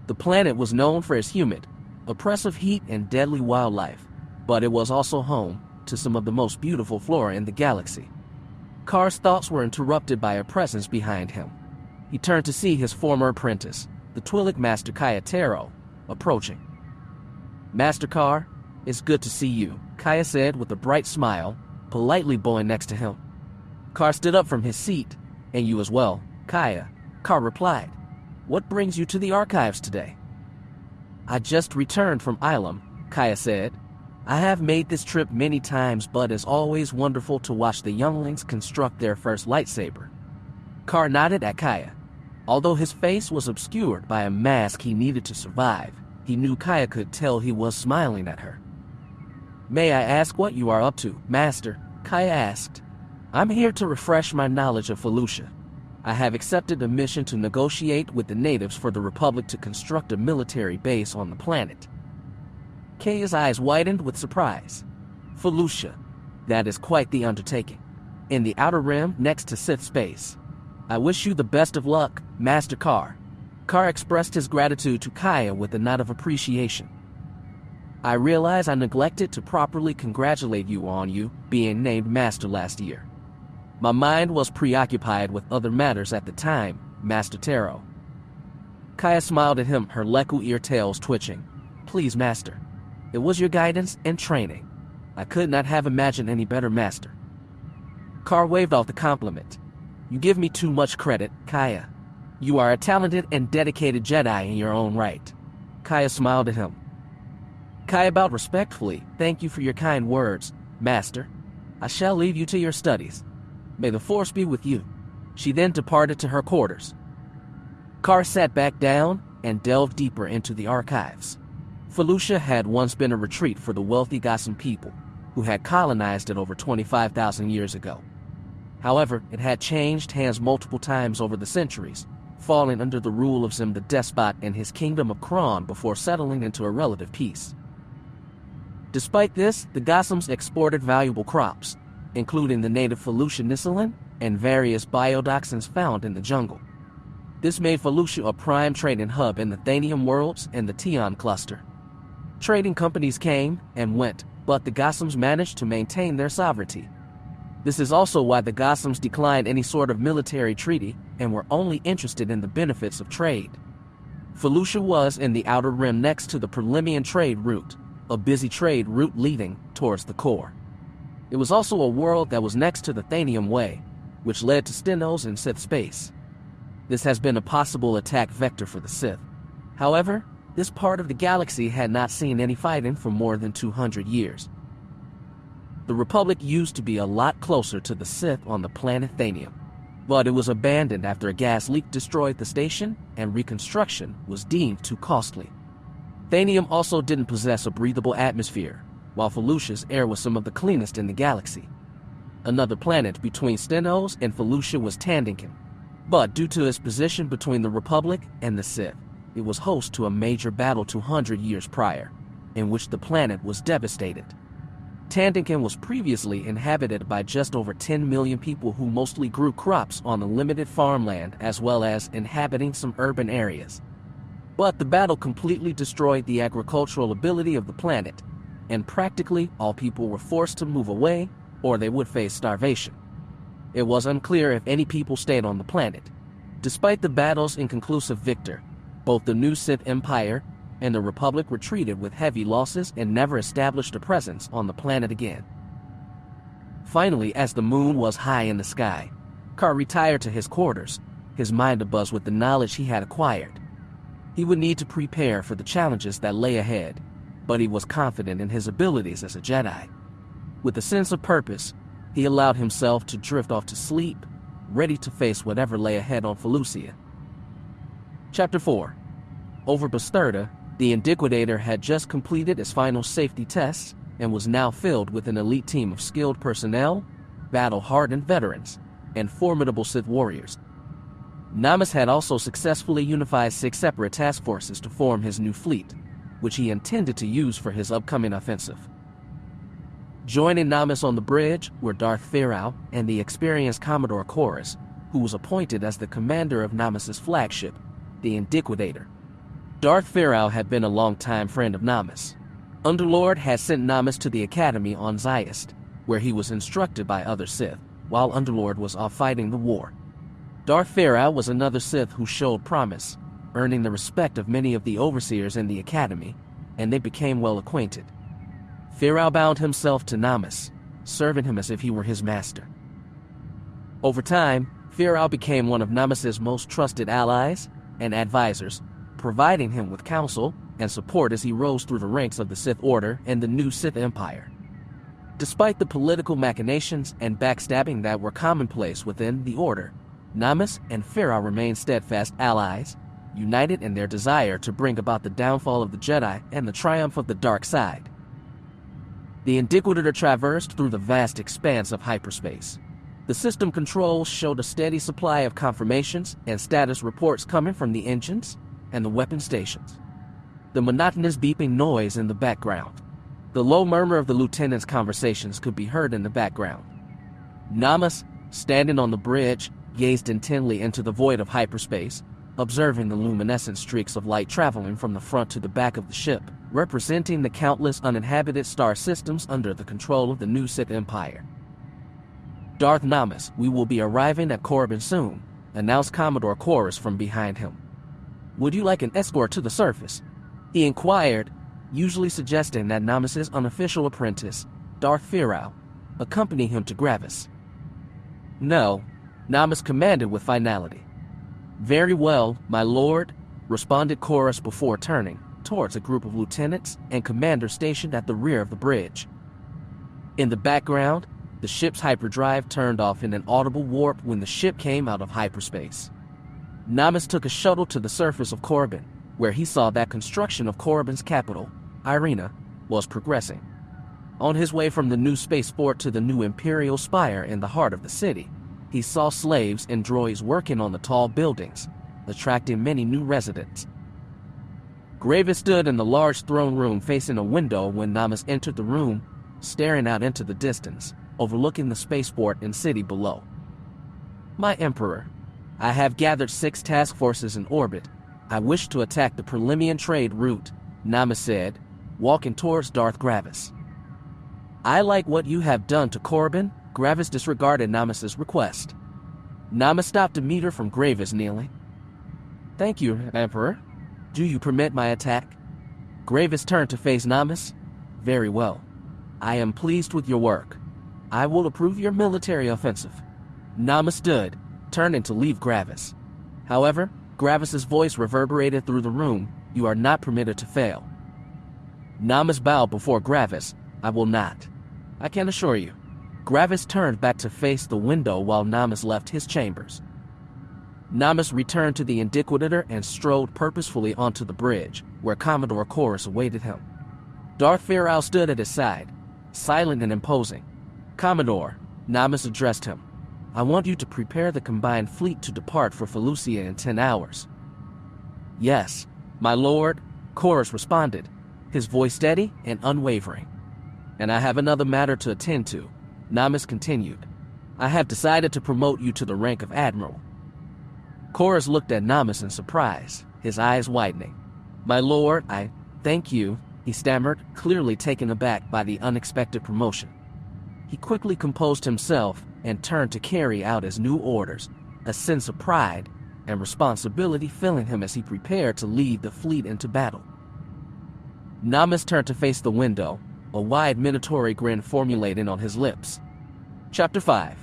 The planet was known for its humid, oppressive heat and deadly wildlife, but it was also home to some of the most beautiful flora in the galaxy. Carr's thoughts were interrupted by a presence behind him. He turned to see his former apprentice, the Twi'lek Master Kaya Taro, approaching. "Master Carr, it's good to see you," Kaya said with a bright smile, politely bowing next to him. Carr stood up from his seat. "And you as well, Kaya," Carr replied. "What brings you to the archives today?" "I just returned from Ilum," Kaya said. "I have made this trip many times, but it's always wonderful to watch the younglings construct their first lightsaber." Carr nodded at Kaya. Although his face was obscured by a mask he needed to survive, he knew Kaya could tell he was smiling at her. "May I ask what you are up to, Master?" Kaya asked. "I'm here to refresh my knowledge of Felucia. I have accepted a mission to negotiate with the natives for the Republic to construct a military base on the planet." Kaya's eyes widened with surprise. "Felucia, that is quite the undertaking. In the Outer Rim next to Sith space. I wish you the best of luck, Master Carr." Carr expressed his gratitude to Kaya with a nod of appreciation. "I realize I neglected to properly congratulate you on you being named Master last year. My mind was preoccupied with other matters at the time, Master Taro." Kaya smiled at him, her Leku ear tails twitching. "Please, Master. It was your guidance and training. I could not have imagined any better master." Carr waved off the compliment. "You give me too much credit, Kaya. You are a talented and dedicated Jedi in your own right." Kaya smiled at him. Kaya bowed respectfully. "Thank you for your kind words, Master. I shall leave you to your studies. May the Force be with you." She then departed to her quarters. Carr sat back down and delved deeper into the archives. Felucia had once been a retreat for the wealthy Gossam people, who had colonized it over 25,000 years ago. However, it had changed hands multiple times over the centuries, falling under the rule of Zim the Despot and his kingdom of Kron before settling into a relative peace. Despite this, the Gossams exported valuable crops, including the native Felucia Nissalin and various biotoxins found in the jungle. This made Felucia a prime trading hub in the Thanium worlds and the Tion cluster. Trading companies came and went, but the Gossams managed to maintain their sovereignty. This is also why the Gossams declined any sort of military treaty and were only interested in the benefits of trade. Felucia was in the Outer Rim next to the Prelimian trade route, a busy trade route leading towards the core. It was also a world that was next to the Thanium Way, which led to Stenos in Sith space. This has been a possible attack vector for the Sith. However, this part of the galaxy had not seen any fighting for more than 200 years. The Republic used to be a lot closer to the Sith on the planet Thanium, but it was abandoned after a gas leak destroyed the station and reconstruction was deemed too costly. Thanium also didn't possess a breathable atmosphere, while Felucia's air was some of the cleanest in the galaxy. Another planet between Stenos and Felucia was Tandinkin, but due to its position between the Republic and the Sith, it was host to a major battle 200 years prior, in which the planet was devastated. Tandinkin was previously inhabited by just over 10 million people who mostly grew crops on the limited farmland as well as inhabiting some urban areas. But the battle completely destroyed the agricultural ability of the planet, and practically all people were forced to move away or they would face starvation. It was unclear if any people stayed on the planet. Despite the battle's inconclusive victor, both the new Sith Empire and the Republic retreated with heavy losses and never established a presence on the planet again. Finally, as the moon was high in the sky, Carr retired to his quarters, his mind abuzz with the knowledge he had acquired. He would need to prepare for the challenges that lay ahead, but he was confident in his abilities as a Jedi. With a sense of purpose, he allowed himself to drift off to sleep, ready to face whatever lay ahead on Felucia. Chapter 4. Over Bastarda, the Indiquidator had just completed its final safety tests and was now filled with an elite team of skilled personnel, battle-hardened veterans, and formidable Sith warriors. Namus had also successfully unified 6 separate task forces to form his new fleet, which he intended to use for his upcoming offensive. Joining Namus on the bridge were Darth Pharaoh and the experienced Commodore Chorus, who was appointed as the commander of Namus's flagship, the Indiquidator. Darth Pharaoh had been a longtime friend of Namus. Underlord had sent Namus to the academy on Zyast, where he was instructed by other Sith, while Underlord was off fighting the war. Darth Pharaoh was another Sith who showed promise, earning the respect of many of the overseers in the academy, and they became well acquainted. Pharaoh bound himself to Namus, serving him as if he were his master. Over time, Pharaoh became one of Namus's most trusted allies and advisors, providing him with counsel and support as he rose through the ranks of the Sith Order and the new Sith Empire. Despite the political machinations and backstabbing that were commonplace within the Order, Namus and Pharaoh remained steadfast allies, united in their desire to bring about the downfall of the Jedi and the triumph of the dark side. The Indiquidator traversed through the vast expanse of hyperspace. The system controls showed a steady supply of confirmations and status reports coming from the engines and the weapon stations. The monotonous beeping noise in the background. The low murmur of the lieutenant's conversations could be heard in the background. Namus, standing on the bridge, gazed intently into the void of hyperspace, observing the luminescent streaks of light traveling from the front to the back of the ship, representing the countless uninhabited star systems under the control of the new Sith Empire. Darth Namus, we will be arriving at Korriban soon, announced Commodore Chorus from behind him. Would you like an escort to the surface? He inquired, usually suggesting that Namus's unofficial apprentice, Darth Pharaoh, accompany him to Gravis. No, Namus commanded with finality. Very well, my lord, responded Chorus before turning towards a group of lieutenants and commanders stationed at the rear of the bridge. In the background, the ship's hyperdrive turned off in an audible warp when the ship came out of hyperspace. Namus took a shuttle to the surface of Korriban, where he saw that construction of Korriban's capital, Irina, was progressing. On his way from the new spaceport to the new Imperial Spire in the heart of the city, he saw slaves and droids working on the tall buildings, attracting many new residents. Gravis stood in the large throne room facing a window when Namus entered the room, staring out into the distance, overlooking the spaceport and city below. My Emperor, I have gathered 6 task forces in orbit. I wish to attack the Perlemian trade route, Namus said, walking towards Darth Gravis. I like what you have done to Korriban. Gravis disregarded Namus's request. Namus stopped a meter from Gravis kneeling. Thank you, Emperor. Do you permit my attack? Gravis turned to face Namus. Very well. I am pleased with your work. I will approve your military offensive. Namus stood, turning to leave Gravis. However, Gravis's voice reverberated through the room. You are not permitted to fail. Namus bowed before Gravis. I will not. I can assure you. Gravis turned back to face the window while Namus left his chambers. Namus returned to the Indiquidator and strode purposefully onto the bridge, where Commodore Chorus awaited him. Darth Pharaoh stood at his side, silent and imposing. Commodore, Namus addressed him. I want you to prepare the combined fleet to depart for Felucia in 10 hours. Yes, my lord, Chorus responded, his voice steady and unwavering. And I have another matter to attend to, Namus continued. I have decided to promote you to the rank of Admiral. Chorus looked at Namus in surprise, his eyes widening. My lord, I thank you, he stammered, clearly taken aback by the unexpected promotion. He quickly composed himself and turned to carry out his new orders, a sense of pride and responsibility filling him as he prepared to lead the fleet into battle. Namus turned to face the window, a wide minatory grin formulating on his lips. Chapter 5.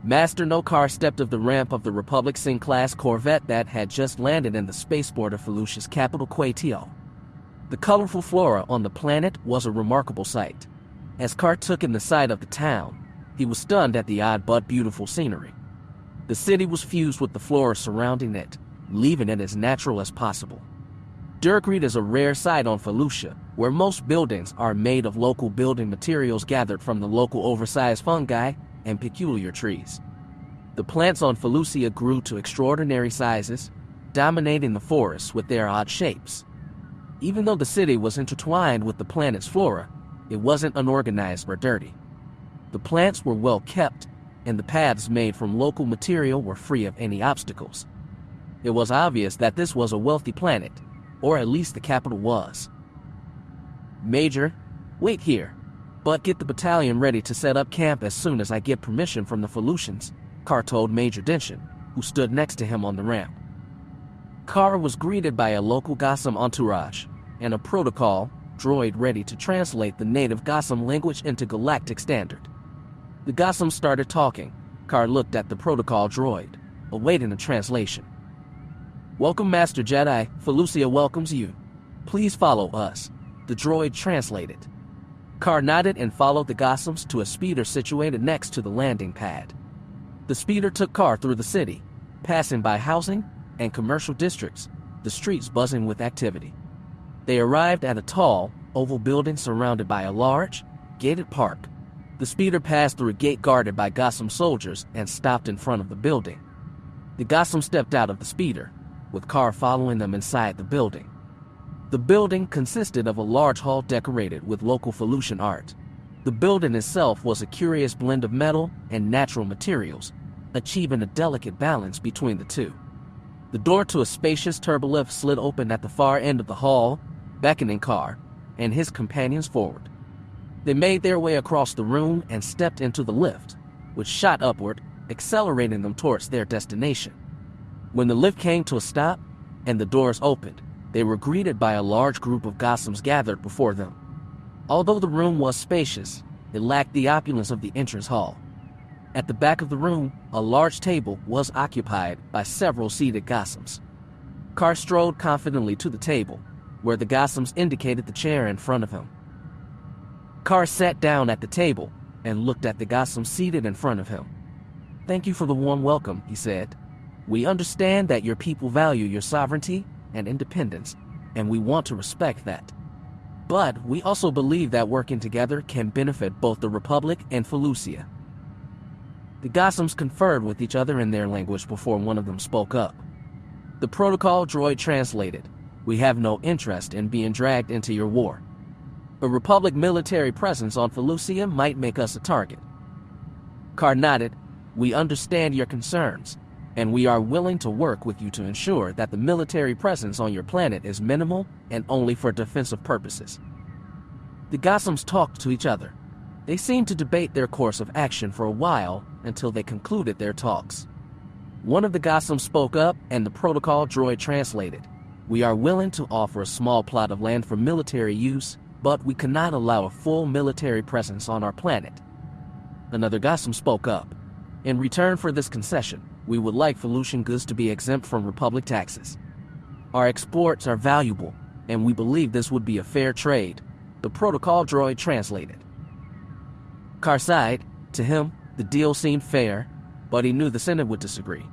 Master Nokar stepped off the ramp of the Republic Sin-class corvette that had just landed in the spaceport of Felucia's capital, Quatio. The colorful flora on the planet was a remarkable sight. As Car took in the sight of the town, he was stunned at the odd but beautiful scenery. The city was fused with the flora surrounding it, leaving it as natural as possible. Dirkreed is a rare sight on Felucia, where most buildings are made of local building materials gathered from the local oversized fungi and peculiar trees. The plants on Felucia grew to extraordinary sizes, dominating the forests with their odd shapes. Even though the city was intertwined with the planet's flora, it wasn't unorganized or dirty. The plants were well kept, and the paths made from local material were free of any obstacles. It was obvious that this was a wealthy planet, or at least the capital was. Major, wait here, but get the battalion ready to set up camp as soon as I get permission from the Felucians, Car told Major Denshin, who stood next to him on the ramp. Car was greeted by a local Gossam entourage and a protocol droid ready to translate the native Gossam language into Galactic Standard. The Gossam started talking. Car looked at the protocol droid, awaiting a translation. "Welcome, Master Jedi. Felucia welcomes you. Please follow us," the droid translated. Car nodded and followed the Gossams to a speeder situated next to the landing pad. The speeder took Car through the city, passing by housing and commercial districts, the streets buzzing with activity. They arrived at a tall, oval building surrounded by a large, gated park. The speeder passed through a gate guarded by Gossam soldiers and stopped in front of the building. The Gossam stepped out of the speeder, with Car following them inside the building. The building consisted of a large hall decorated with local Felucian art. The building itself was a curious blend of metal and natural materials, achieving a delicate balance between the two. The door to a spacious turbolift slid open at the far end of the hall, beckoning Car and his companions forward. They made their way across the room and stepped into the lift, which shot upward, accelerating them towards their destination. When the lift came to a stop and the doors opened, they were greeted by a large group of Gossams gathered before them. Although the room was spacious, it lacked the opulence of the entrance hall. At the back of the room, a large table was occupied by several seated Gossams. Car strode confidently to the table, where the Gossams indicated the chair in front of him. Car sat down at the table and looked at the Gossams seated in front of him. "Thank you for the warm welcome," he said. "We understand that your people value your sovereignty and independence, and we want to respect that. But we also believe that working together can benefit both the Republic and Felucia." The Gossams conferred with each other in their language before one of them spoke up. The protocol droid translated, "We have no interest in being dragged into your war. A Republic military presence on Felucia might make us a target." Car nodded. "We understand your concerns, and we are willing to work with you to ensure that the military presence on your planet is minimal and only for defensive purposes." The Gossams talked to each other. They seemed to debate their course of action for a while until they concluded their talks. One of the Gossams spoke up and the protocol droid translated, "We are willing to offer a small plot of land for military use, but we cannot allow a full military presence on our planet." Another Gossam spoke up, "In return for this concession, we would like Felucian goods to be exempt from Republic taxes. Our exports are valuable, and we believe this would be a fair trade," the protocol droid translated. Car sighed. To him, the deal seemed fair, but he knew the Senate would disagree.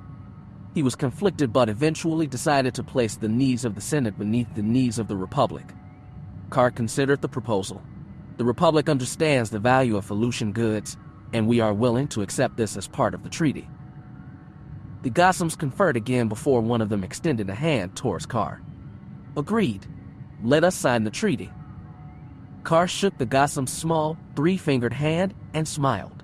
He was conflicted but eventually decided to place the needs of the Senate beneath the needs of the Republic. Car considered the proposal. "The Republic understands the value of Felucian goods, and we are willing to accept this as part of the treaty." The Gossams conferred again before one of them extended a hand towards Car. "Agreed. Let us sign the treaty." Car shook the Gossam's small, three-fingered hand and smiled.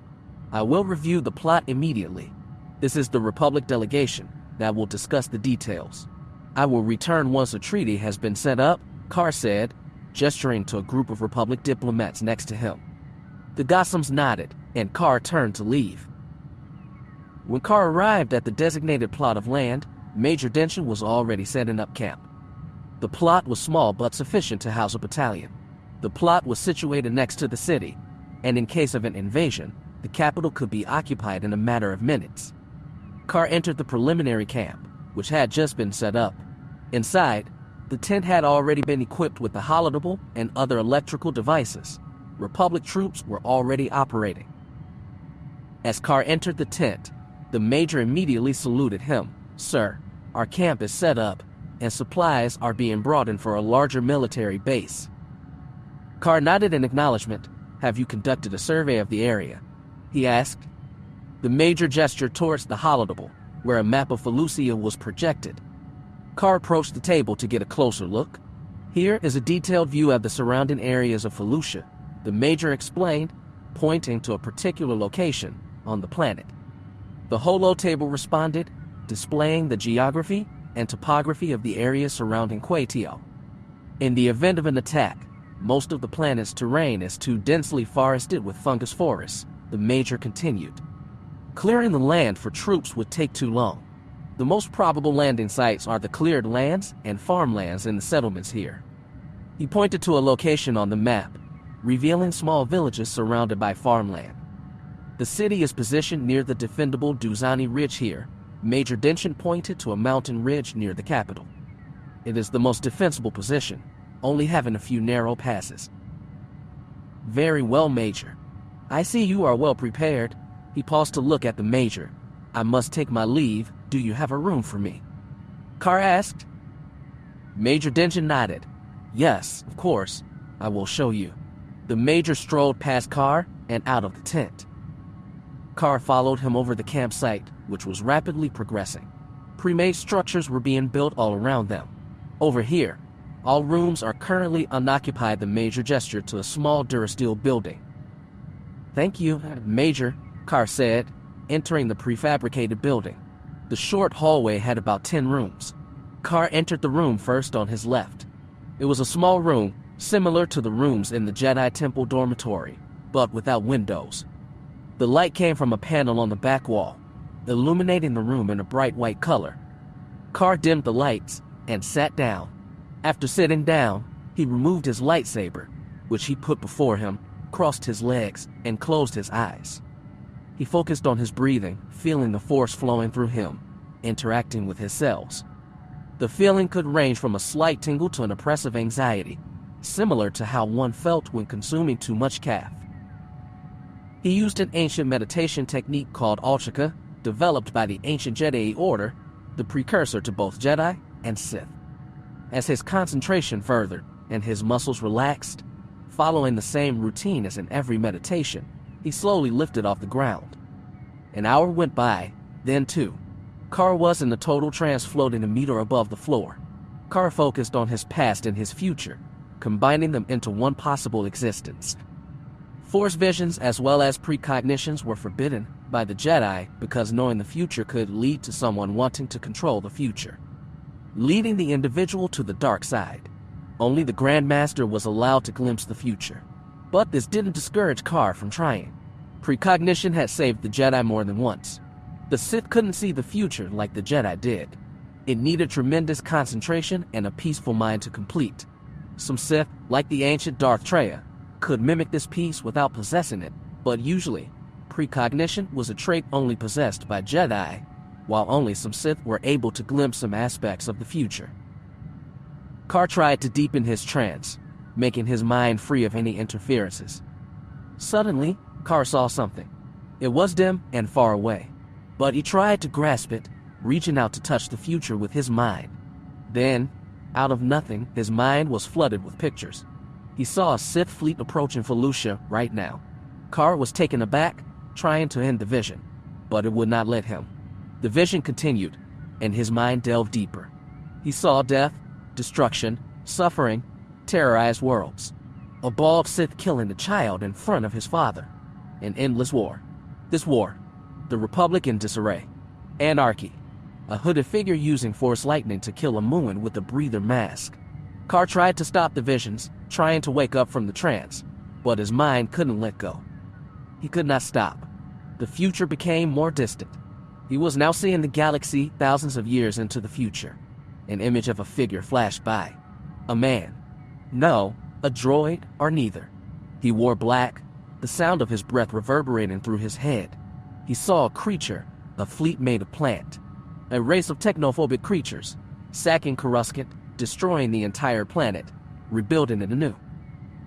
"I will review the plot immediately. This is the Republic delegation that will discuss the details. I will return once a treaty has been set up," Car said, gesturing to a group of Republic diplomats next to him. The Gossams nodded, and Car turned to leave. When Car arrived at the designated plot of land, Major Denshin was already setting up camp. The plot was small but sufficient to house a battalion. The plot was situated next to the city, and in case of an invasion, the capital could be occupied in a matter of minutes. Carr entered the preliminary camp, which had just been set up. Inside, the tent had already been equipped with the holodeck and other electrical devices. Republic troops were already operating. As Carr entered the tent, the major immediately saluted him. "Sir, our camp is set up, and supplies are being brought in for a larger military base." Carr nodded in acknowledgement. "Have you conducted a survey of the area?" he asked. The major gestured towards the holodeck, where a map of Felucia was projected. Carr approached the table to get a closer look. "Here is a detailed view of the surrounding areas of Felucia," the major explained, pointing to a particular location on the planet. The holo table responded, displaying the geography and topography of the areas surrounding Quatio. In the event of an attack, most of the planet's terrain is too densely forested with fungus forests, the major continued. Clearing the land for troops would take too long. The most probable landing sites are the cleared lands and farmlands in the settlements here. He pointed to a location on the map, revealing small villages surrounded by farmland. The city is positioned near the defendable Duzani Ridge here. Major Denshin pointed to a mountain ridge near the capital. It is the most defensible position, only having a few narrow passes. "Very well, Major. I see you are well prepared." He paused to look at the Major. "I must take my leave. Do you have a room for me?" Carr asked. Major Denshin nodded. "Yes, of course. I will show you." The Major strolled past Carr and out of the tent. Carr followed him over the campsite, which was rapidly progressing. Pre-made structures were being built all around them. "Over here, all rooms are currently unoccupied." The Major gestured to a small Durasteel building. "Thank you, Major," Carr said, entering the prefabricated building. The short hallway had about 10 rooms. Carr entered the room first on his left. It was a small room, similar to the rooms in the Jedi Temple dormitory, but without windows. The light came from a panel on the back wall, illuminating the room in a bright white color. Carr dimmed the lights and sat down. After sitting down, he removed his lightsaber, which he put before him, crossed his legs, and closed his eyes. He focused on his breathing, feeling the force flowing through him, interacting with his cells. The feeling could range from a slight tingle to an oppressive anxiety, similar to how one felt when consuming too much kaf. He used an ancient meditation technique called Ultrika, developed by the ancient Jedi Order, the precursor to both Jedi and Sith. As his concentration furthered and his muscles relaxed, following the same routine as in every meditation, he slowly lifted off the ground. An hour went by, then 2. Carr was in a total trance, floating a meter above the floor. Carr focused on his past and his future, combining them into one possible existence. Force visions as well as precognitions were forbidden by the Jedi because knowing the future could lead to someone wanting to control the future, leading the individual to the dark side. Only the Grand Master was allowed to glimpse the future. But this didn't discourage Carr from trying. Precognition had saved the Jedi more than once. The Sith couldn't see the future like the Jedi did. It needed tremendous concentration and a peaceful mind to complete. Some Sith, like the ancient Darth Treya, could mimic this peace without possessing it, but usually, precognition was a trait only possessed by Jedi, while only some Sith were able to glimpse some aspects of the future. Carr tried to deepen his trance, making his mind free of any interferences. Suddenly, Carr saw something. It was dim and far away, but he tried to grasp it, reaching out to touch the future with his mind. Then, out of nothing, his mind was flooded with pictures. He saw a Sith fleet approaching Felucia right now. Carr was taken aback, trying to end the vision, but it would not let him. The vision continued, and his mind delved deeper. He saw death, destruction, suffering, terrorized worlds. A bald Sith killing a child in front of his father. An endless war. This war, the Republic in disarray. Anarchy. A hooded figure using force lightning to kill a Muin with a breather mask. Carr tried to stop the visions, trying to wake up from the trance, but his mind couldn't let go. He could not stop. The future became more distant. He was now seeing the galaxy thousands of years into the future. An image of a figure flashed by. A man. No, a droid or neither. He wore black, the sound of his breath reverberating through his head. He saw a creature, a fleet made of plant, a race of technophobic creatures, sacking Coruscant, destroying the entire planet, rebuilding it anew.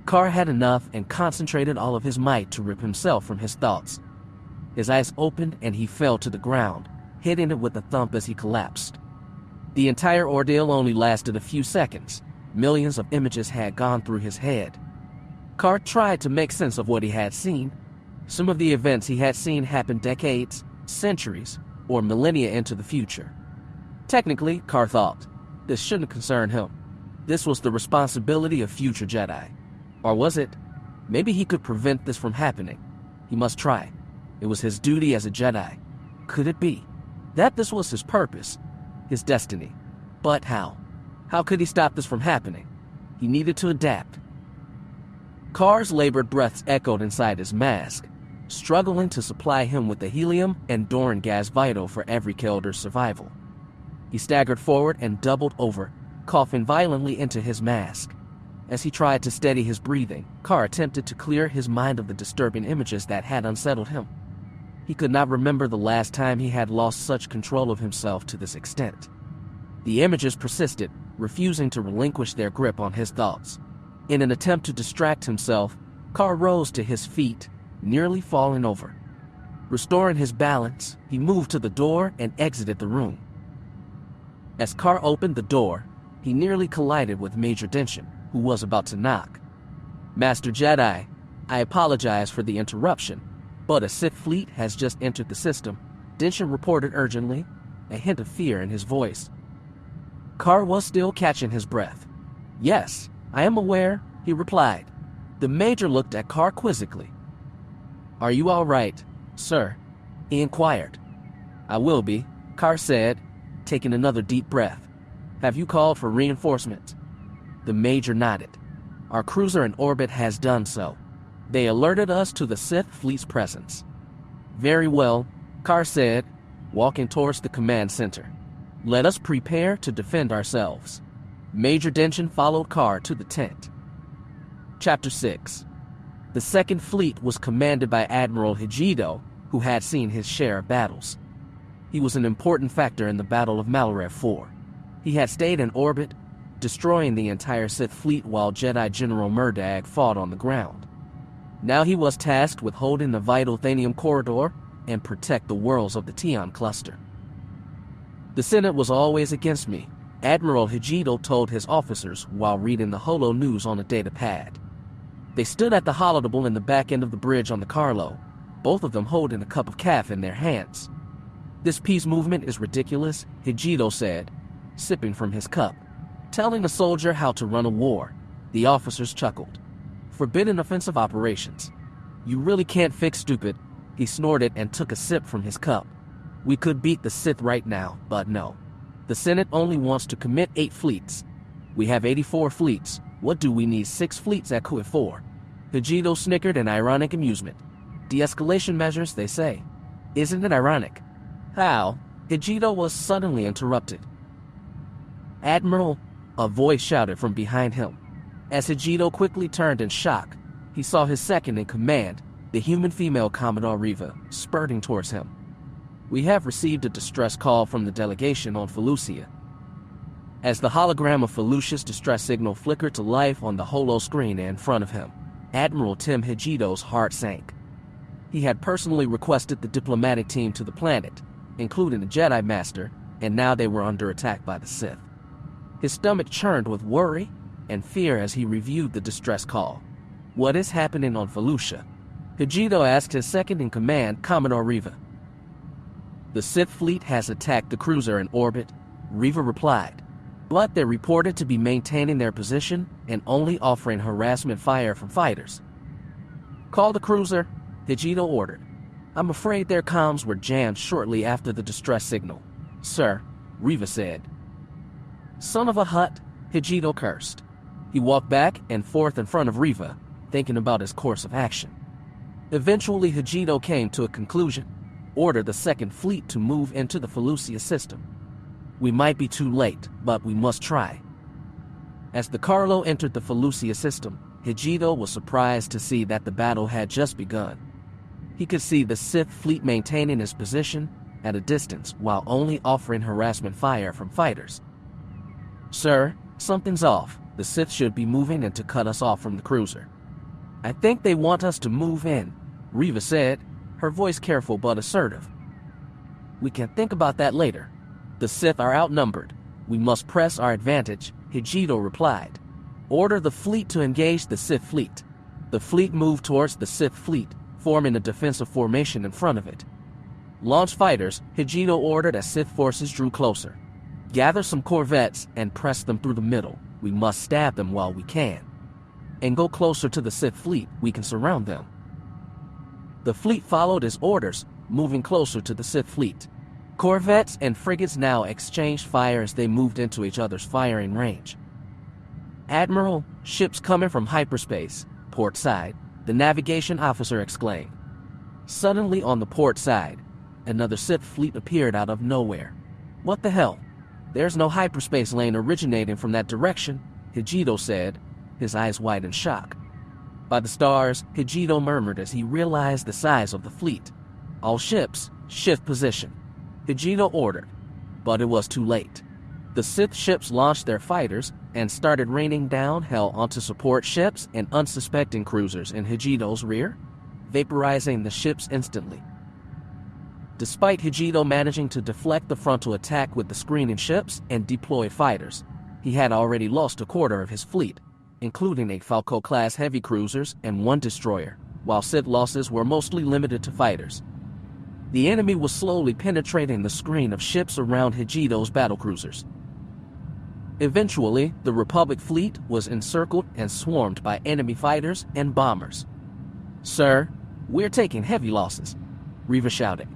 Carr had enough and concentrated all of his might to rip himself from his thoughts. His eyes opened and he fell to the ground, hitting it with a thump as he collapsed. The entire ordeal only lasted a few seconds. Millions of images had gone through his head. Carr tried to make sense of what he had seen. Some of the events he had seen happened decades, centuries, or millennia into the future. Technically, Carr thought, this shouldn't concern him. This was the responsibility of future Jedi. Or was it? Maybe he could prevent this from happening. He must try. It was his duty as a Jedi. Could it be that this was his purpose, his destiny? But how? How could he stop this from happening? He needed to adapt. Carr's labored breaths echoed inside his mask, struggling to supply him with the helium and Doran gas vital for every Kelder's survival. He staggered forward and doubled over, coughing violently into his mask. As he tried to steady his breathing, Carr attempted to clear his mind of the disturbing images that had unsettled him. He could not remember the last time he had lost such control of himself to this extent. The images persisted, refusing to relinquish their grip on his thoughts. In an attempt to distract himself, Carr rose to his feet, nearly falling over. Restoring his balance, he moved to the door and exited the room. As Carr opened the door, he nearly collided with Major Denshin, who was about to knock. "Master Jedi, I apologize for the interruption, but a Sith fleet has just entered the system," Denshin reported urgently, a hint of fear in his voice. Carr was still catching his breath. "Yes, I am aware," he replied. The Major looked at Carr quizzically. "Are you all right, sir?" he inquired. "I will be," Carr said, taking another deep breath. "Have you called for reinforcements?" The Major nodded. "Our cruiser in orbit has done so. They alerted us to the Sith fleet's presence." "Very well," Carr said, walking towards the command center. "Let us prepare to defend ourselves." Major Denshin followed Carr to the tent. Chapter 6. The Second Fleet was commanded by Admiral Hijido, who had seen his share of battles. He was an important factor in the Battle of Maloref 4. He had stayed in orbit, destroying the entire Sith fleet while Jedi General Murdag fought on the ground. Now he was tasked with holding the vital Thanium corridor and protect the worlds of the Tion cluster. "The Senate was always against me," Admiral Hijido told his officers while reading the holo news on a data pad. They stood at the holodable in the back end of the bridge on the Carlo, both of them holding a cup of caf in their hands. "This peace movement is ridiculous," Hijido said, sipping from his cup. "Telling a soldier how to run a war." The officers chuckled. "Forbidden offensive operations. You really can't fix stupid," he snorted and took a sip from his cup. "We could beat the Sith right now, but no. The Senate only wants to commit 8 fleets. We have 84 fleets. What do we need 6 fleets at Kuat for?" Hijido snickered in ironic amusement. "De-escalation measures, they say. Isn't it ironic?" "How?" Hijido was suddenly interrupted. "Admiral," a voice shouted from behind him. As Hijido quickly turned in shock, he saw his second in command, the human female Commodore Reva, spurting towards him. "We have received a distress call from the delegation on Felucia." As the hologram of Felucia's distress signal flickered to life on the holo screen in front of him, Admiral Tim Hijido's heart sank. He had personally requested the diplomatic team to the planet, including the Jedi Master, and now they were under attack by the Sith. His stomach churned with worry and fear as he reviewed the distress call. "What is happening on Felucia?" Hijido asked his second-in-command, Commodore Reva. "The Sith fleet has attacked the cruiser in orbit," Reva replied. "But they're reported to be maintaining their position and only offering harassment fire from fighters." "Call the cruiser," Hijido ordered. "I'm afraid their comms were jammed shortly after the distress signal." "Sir," Reva said. "Son of a hut," Hijido cursed. He walked back and forth in front of Reva, thinking about his course of action. Eventually, Hijido came to a conclusion. Ordered the Second Fleet to move into the Felucia system. "We might be too late, but we must try." As the Carlo entered the Felucia system, Hijito was surprised to see that the battle had just begun. He could see the Sith fleet maintaining its position at a distance while only offering harassment fire from fighters. "Sir, something's off. The Sith should be moving in to cut us off from the cruiser." "I think they want us to move in," Reva said, her voice careful but assertive. "We can think about that later. The Sith are outnumbered. We must press our advantage," Hijito replied. "Order the fleet to engage the Sith fleet." The fleet moved towards the Sith fleet, forming a defensive formation in front of it. "Launch fighters," Hijito ordered as Sith forces drew closer. "Gather some corvettes and press them through the middle. We must stab them while we can. And go closer to the Sith fleet. We can surround them." The fleet followed his orders, moving closer to the Sith fleet. Corvettes and frigates now exchanged fire as they moved into each other's firing range. "Admiral, ships coming from hyperspace, port side," the navigation officer exclaimed. Suddenly on the port side, another Sith fleet appeared out of nowhere. "What the hell? There's no hyperspace lane originating from that direction," Hijito said, his eyes wide in shock. "By the stars," Hijito murmured as he realized the size of the fleet. "All ships, shift position," Hijito ordered, but it was too late. The Sith ships launched their fighters and started raining down hell onto support ships and unsuspecting cruisers in Hijito's rear, vaporizing the ships instantly. Despite Hijito managing to deflect the frontal attack with the screening ships and deploy fighters, he had already lost a quarter of his fleet, including 8 Falco-class heavy cruisers and 1 destroyer, while Sith losses were mostly limited to fighters. The enemy was slowly penetrating the screen of ships around Hijito's battlecruisers. Eventually, the Republic fleet was encircled and swarmed by enemy fighters and bombers. "Sir, we're taking heavy losses," Reva shouted.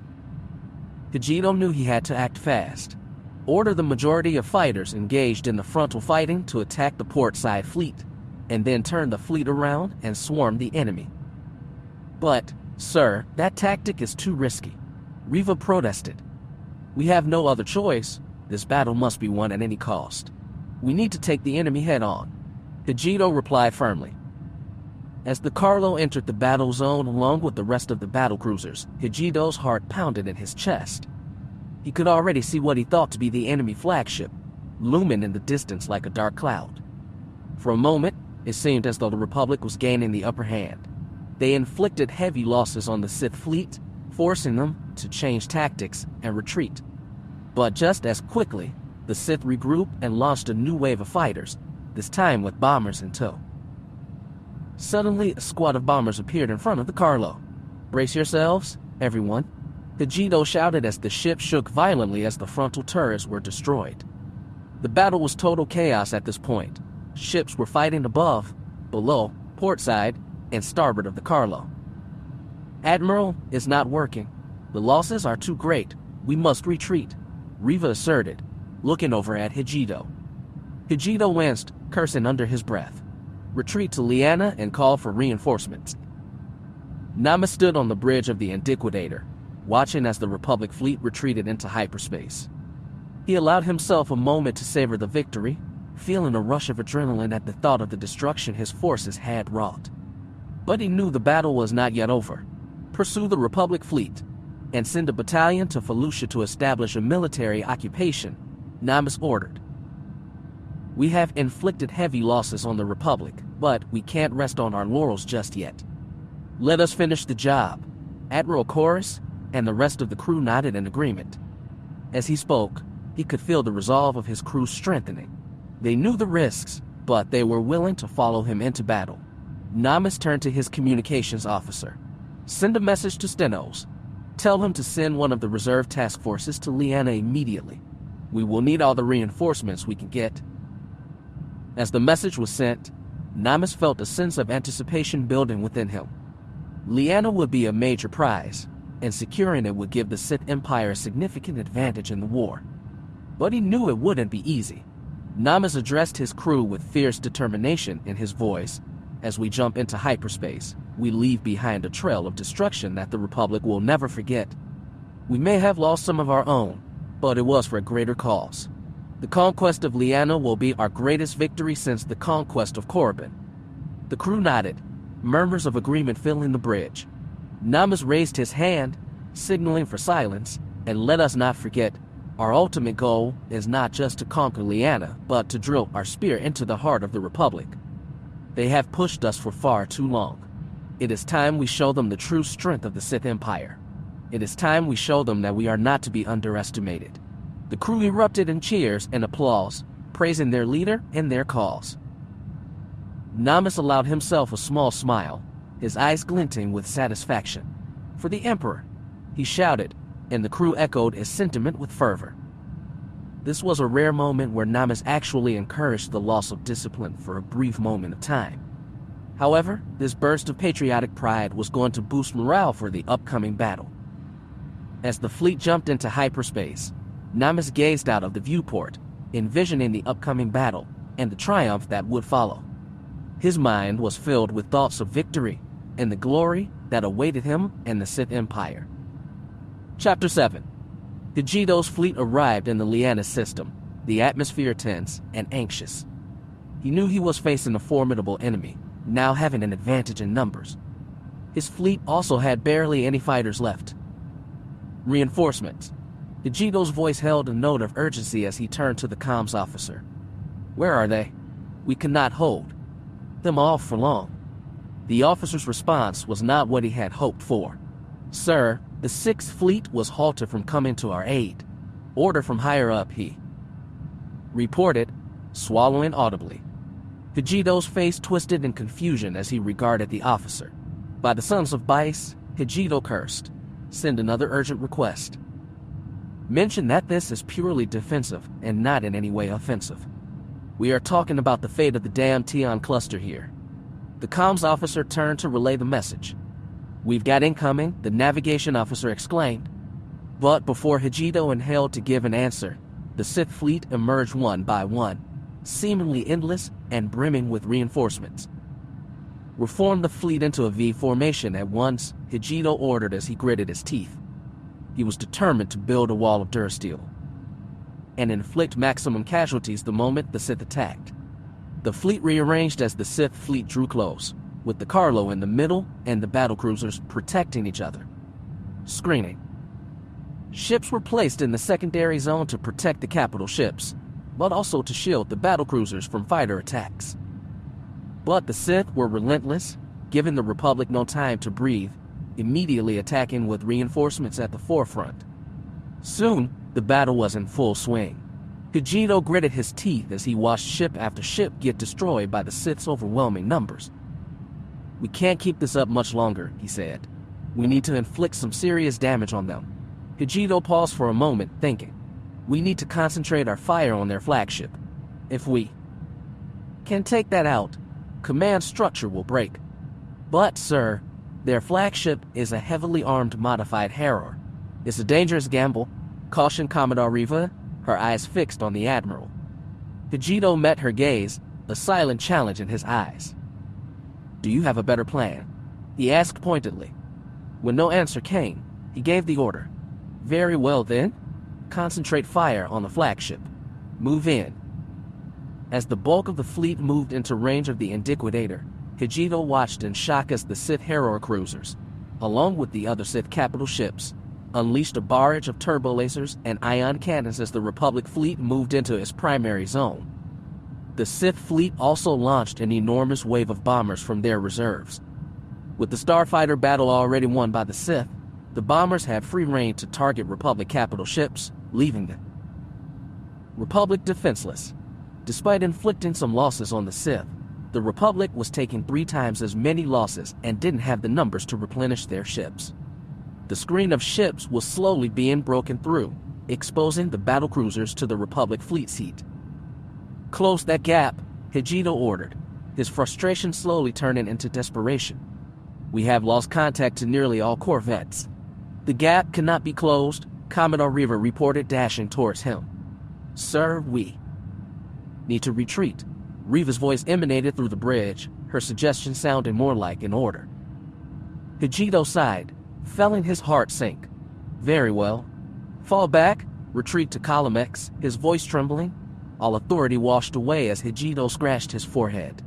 Hijito knew he had to act fast. Order the majority of fighters engaged in the frontal fighting to attack the port-side fleet, and then turn the fleet around and swarm the enemy. "But, sir, that tactic is too risky," Reva protested. "We have no other choice. This battle must be won at any cost. We need to take the enemy head-on," Hijito replied firmly. As the Carlo entered the battle zone along with the rest of the battlecruisers, Hijito's heart pounded in his chest. He could already see what he thought to be the enemy flagship, looming in the distance like a dark cloud. For a moment, it seemed as though the Republic was gaining the upper hand. They inflicted heavy losses on the Sith fleet, forcing them to change tactics and retreat. But just as quickly, the Sith regrouped and launched a new wave of fighters, this time with bombers in tow. Suddenly, a squad of bombers appeared in front of the Carlo. "Brace yourselves, everyone," Hijito shouted as the ship shook violently as the frontal turrets were destroyed. The battle was total chaos at this point. Ships were fighting above, below, portside, and starboard of the Carlo. "Admiral, it's not working. The losses are too great. We must retreat," Reva asserted, looking over at Hijito. Hijito winced, cursing under his breath. "Retreat to Liana and call for reinforcements." Nama stood on the bridge of the Indiquidator, watching as the Republic fleet retreated into hyperspace. He allowed himself a moment to savor the victory, feeling a rush of adrenaline at the thought of the destruction his forces had wrought. But he knew the battle was not yet over. Pursue the Republic fleet, and send a battalion to Felucia to establish a military occupation, Namas ordered. "We have inflicted heavy losses on the Republic, but we can't rest on our laurels just yet. Let us finish the job." Admiral Chorus and the rest of the crew nodded in agreement. As he spoke, he could feel the resolve of his crew strengthening. They knew the risks, but they were willing to follow him into battle. Namas turned to his communications officer. "Send a message to Stenos. Tell him to send one of the reserve task forces to Liana immediately. We will need all the reinforcements we can get." As the message was sent, Namas felt a sense of anticipation building within him. Liana would be a major prize, and securing it would give the Sith Empire a significant advantage in the war. But he knew it wouldn't be easy. Namas addressed his crew with fierce determination in his voice. "As we jump into hyperspace, we leave behind a trail of destruction that the Republic will never forget. We may have lost some of our own, but it was for a greater cause. The conquest of Liana will be our greatest victory since the conquest of Korriban." The crew nodded, murmurs of agreement filling the bridge. Namas raised his hand, signaling for silence, and let us not forget, our ultimate goal is not just to conquer Liana, but to drill our spear into the heart of the Republic. They have pushed us for far too long. It is time we show them the true strength of the Sith Empire. It is time we show them that we are not to be underestimated. The crew erupted in cheers and applause, praising their leader and their cause. Namas allowed himself a small smile, his eyes glinting with satisfaction. For the Emperor, he shouted, and the crew echoed his sentiment with fervor. This was a rare moment where Namas actually encouraged the loss of discipline for a brief moment of time. However, this burst of patriotic pride was going to boost morale for the upcoming battle. As the fleet jumped into hyperspace, Namas gazed out of the viewport, envisioning the upcoming battle and the triumph that would follow. His mind was filled with thoughts of victory and the glory that awaited him and the Sith Empire. Chapter 7. Hijito's fleet arrived in the Liana system, the atmosphere tense and anxious. He knew he was facing a formidable enemy, now having an advantage in numbers. His fleet also had barely any fighters left. Reinforcements. Hijito's voice held a note of urgency as he turned to the comms officer. Where are they? We cannot hold them off for long. The officer's response was not what he had hoped for. Sir, the 6th Fleet was halted from coming to our aid. Order from higher up, he reported, swallowing audibly. Hijito's face twisted in confusion as he regarded the officer. By the sons of Bice, Hijito cursed. Send another urgent request. Mention that this is purely defensive and not in any way offensive. We are talking about the fate of the damn Tion cluster here. The comms officer turned to relay the message. We've got incoming, the navigation officer exclaimed. But before Hijito inhaled to give an answer, the Sith fleet emerged one by one, seemingly endless and brimming with reinforcements. Reform the fleet into a V formation at once, Hijito ordered as he gritted his teeth. He was determined to build a wall of durasteel and inflict maximum casualties the moment the Sith attacked. The fleet rearranged as the Sith fleet drew close, with the Carlo in the middle and the battlecruisers protecting each other. Screening. Ships were placed in the secondary zone to protect the capital ships, but also to shield the battlecruisers from fighter attacks. But the Sith were relentless, giving the Republic no time to breathe, immediately attacking with reinforcements at the forefront. Soon, the battle was in full swing. Hijito gritted his teeth as he watched ship after ship get destroyed by the Sith's overwhelming numbers. We can't keep this up much longer, he said. We need to inflict some serious damage on them. Hijito paused for a moment, thinking. We need to concentrate our fire on their flagship. If we can take that out, command structure will break. But, sir, their flagship is a heavily armed modified Harrower. It's a dangerous gamble, cautioned Commodore Riva, her eyes fixed on the Admiral. Hijito met her gaze, a silent challenge in his eyes. Do you have a better plan? He asked pointedly. When no answer came, he gave the order. Very well then. Concentrate fire on the flagship. Move in. As the bulk of the fleet moved into range of the Indiquidator, Hijito watched in shock as the Sith Harrower cruisers, along with the other Sith capital ships, unleashed a barrage of turbolasers and ion cannons as the Republic fleet moved into its primary zone. The Sith fleet also launched an enormous wave of bombers from their reserves. With the starfighter battle already won by the Sith, the bombers had free rein to target Republic capital ships, leaving the Republic defenseless. Despite inflicting some losses on the Sith, the Republic was taking 3 times as many losses and didn't have the numbers to replenish their ships. The screen of ships was slowly being broken through, exposing the battlecruisers to the Republic fleet seat. Close that gap, Hijito ordered, his frustration slowly turning into desperation. We have lost contact to nearly all corvettes. The gap cannot be closed, Commodore Riva reported, dashing towards him. Sir, we need to retreat. Riva's voice emanated through the bridge, her suggestion sounding more like an order. Hijito sighed, feeling his heart sink. Very well. Fall back, retreat to column X, his voice trembling. All authority washed away as Hijito scratched his forehead.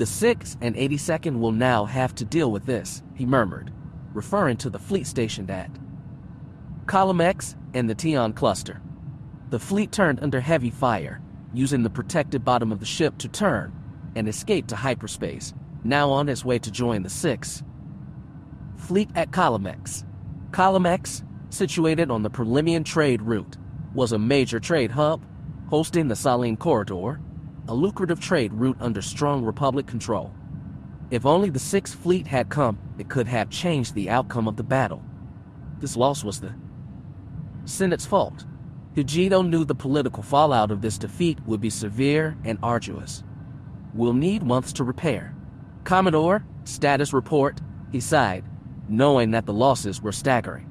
The 6th and 82nd will now have to deal with this, he murmured, referring to the fleet stationed at Column X and the Tion cluster. The fleet turned under heavy fire, using the protected bottom of the ship to turn and escape to hyperspace, now on its way to join the 6th Fleet at Column X. Column X, situated on the Perlimian trade route, was a major trade hub, hosting the Saline Corridor, a lucrative trade route under strong Republic control. If only the 6th Fleet had come, it could have changed the outcome of the battle. This loss was the Senate's fault. Hijito knew the political fallout of this defeat would be severe and arduous. We'll need months to repair. Commodore, status report, he sighed, knowing that the losses were staggering.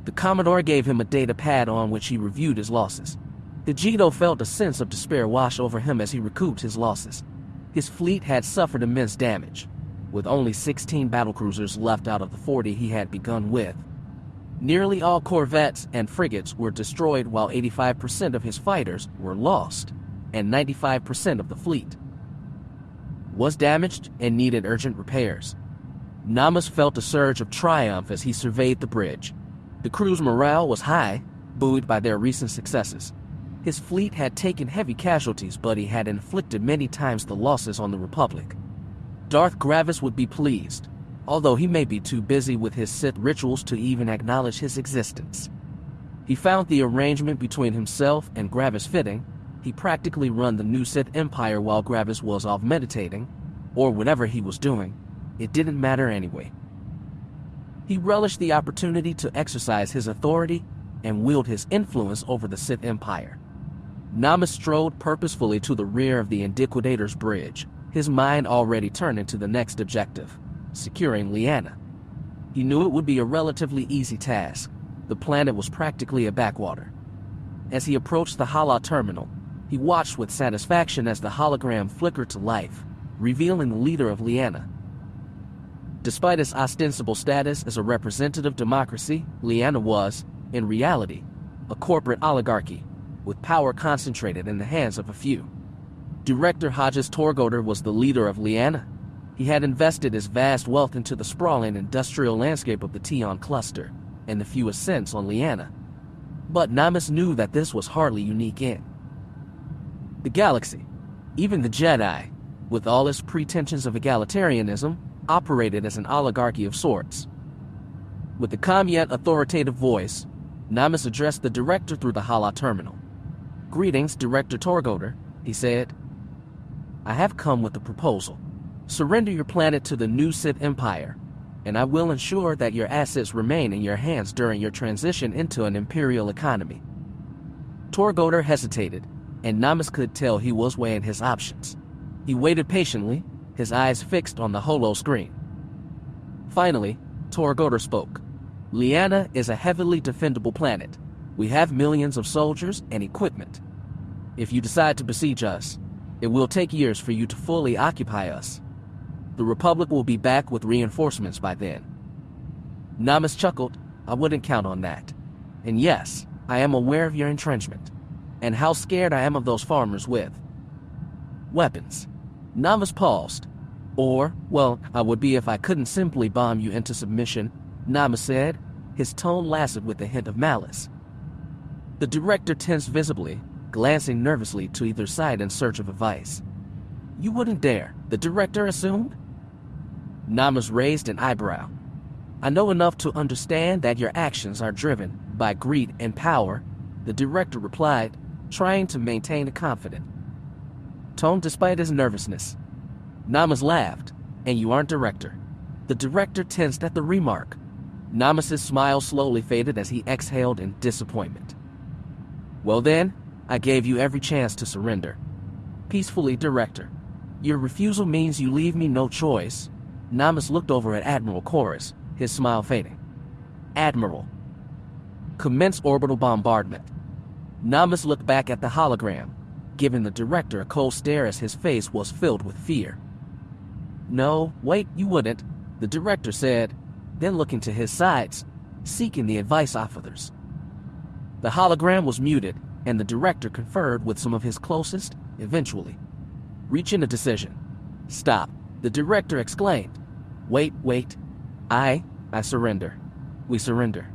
The Commodore gave him a data pad on which he reviewed his losses. Hijito felt a sense of despair wash over him as he recouped his losses. His fleet had suffered immense damage, with only 16 battlecruisers left out of the 40 he had begun with. Nearly all corvettes and frigates were destroyed, while 85% of his fighters were lost, and 95% of the fleet was damaged and needed urgent repairs. Namas felt a surge of triumph as he surveyed the bridge. The crew's morale was high, buoyed by their recent successes. His fleet had taken heavy casualties, but he had inflicted many times the losses on the Republic. Darth Gravis would be pleased, although he may be too busy with his Sith rituals to even acknowledge his existence. He found the arrangement between himself and Gravis fitting. He practically run the new Sith Empire while Gravis was off meditating, or whatever he was doing. It didn't matter anyway. He relished the opportunity to exercise his authority and wield his influence over the Sith Empire. Namas strode purposefully to the rear of the Indiquidator's bridge, his mind already turning to the next objective, securing Liana. He knew it would be a relatively easy task. The planet was practically a backwater. As he approached the Hala terminal, he watched with satisfaction as the hologram flickered to life, revealing the leader of Liana. Despite its ostensible status as a representative democracy, Liana was, in reality, a corporate oligarchy, with power concentrated in the hands of a few. Director Hodges Torgoder was the leader of Liana. He had invested his vast wealth into the sprawling industrial landscape of the Tion cluster and the few ascents on Liana. But Namas knew that this was hardly unique in the galaxy. Even the Jedi, with all its pretensions of egalitarianism, operated as an oligarchy of sorts. With the calm yet authoritative voice, Namas addressed the director through the Hala terminal. "Greetings, Director Torgoder," he said. "I have come with a proposal. Surrender your planet to the new Sith Empire, and I will ensure that your assets remain in your hands during your transition into an imperial economy." Torgoder hesitated, and Namas could tell he was weighing his options. He waited patiently, his eyes fixed on the holo screen. Finally, Torgoder spoke. "Liana is a heavily defendable planet. We have millions of soldiers and equipment. If you decide to besiege us, it will take years for you to fully occupy us. The Republic will be back with reinforcements by then." Namas chuckled. "I wouldn't count on that. And yes, I am aware of your entrenchment, and how scared I am of those farmers with weapons." Namas paused. Well, I would be if I couldn't simply bomb you into submission," Namas said, his tone lasted with a hint of malice. The director tensed visibly, glancing nervously to either side in search of advice. "You wouldn't dare," the director assumed. Namas raised an eyebrow. "I know enough to understand that your actions are driven by greed and power," the director replied, trying to maintain a confident tone despite his nervousness. Namas laughed. "And you aren't director." The director tensed at the remark. Namas's smile slowly faded as he exhaled in disappointment. "Well then, I gave you every chance to surrender." "Peacefully, Director. Your refusal means you leave me no choice." Namas looked over at Admiral Chorus, his smile fading. "Admiral, commence orbital bombardment." Namas looked back at the hologram, giving the director a cold stare as his face was filled with fear. "No, wait, you wouldn't," the director said, then looking to his sides, seeking the advice of others. The hologram was muted, and the director conferred with some of his closest, eventually reaching a decision. Stop, the director exclaimed. Wait. I surrender. We surrender.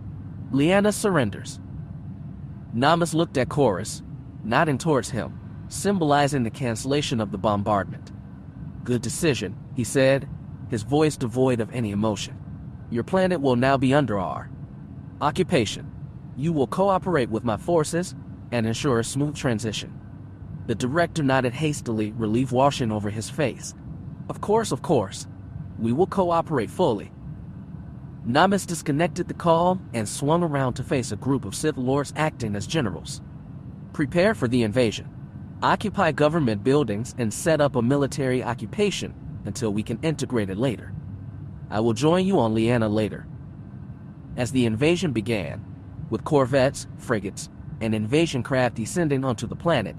Liana surrenders. Namas looked at Chorus, nodding towards him, symbolizing the cancellation of the bombardment. Good decision, he said, his voice devoid of any emotion. Your planet will now be under our occupation. You will cooperate with my forces and ensure a smooth transition. The director nodded hastily, relief washing over his face. Of course. We will cooperate fully. Namas disconnected the call and swung around to face a group of Sith Lords acting as generals. Prepare for the invasion. Occupy government buildings and set up a military occupation until we can integrate it later. I will join you on Liana later. As the invasion began, with corvettes, frigates, and invasion craft descending onto the planet,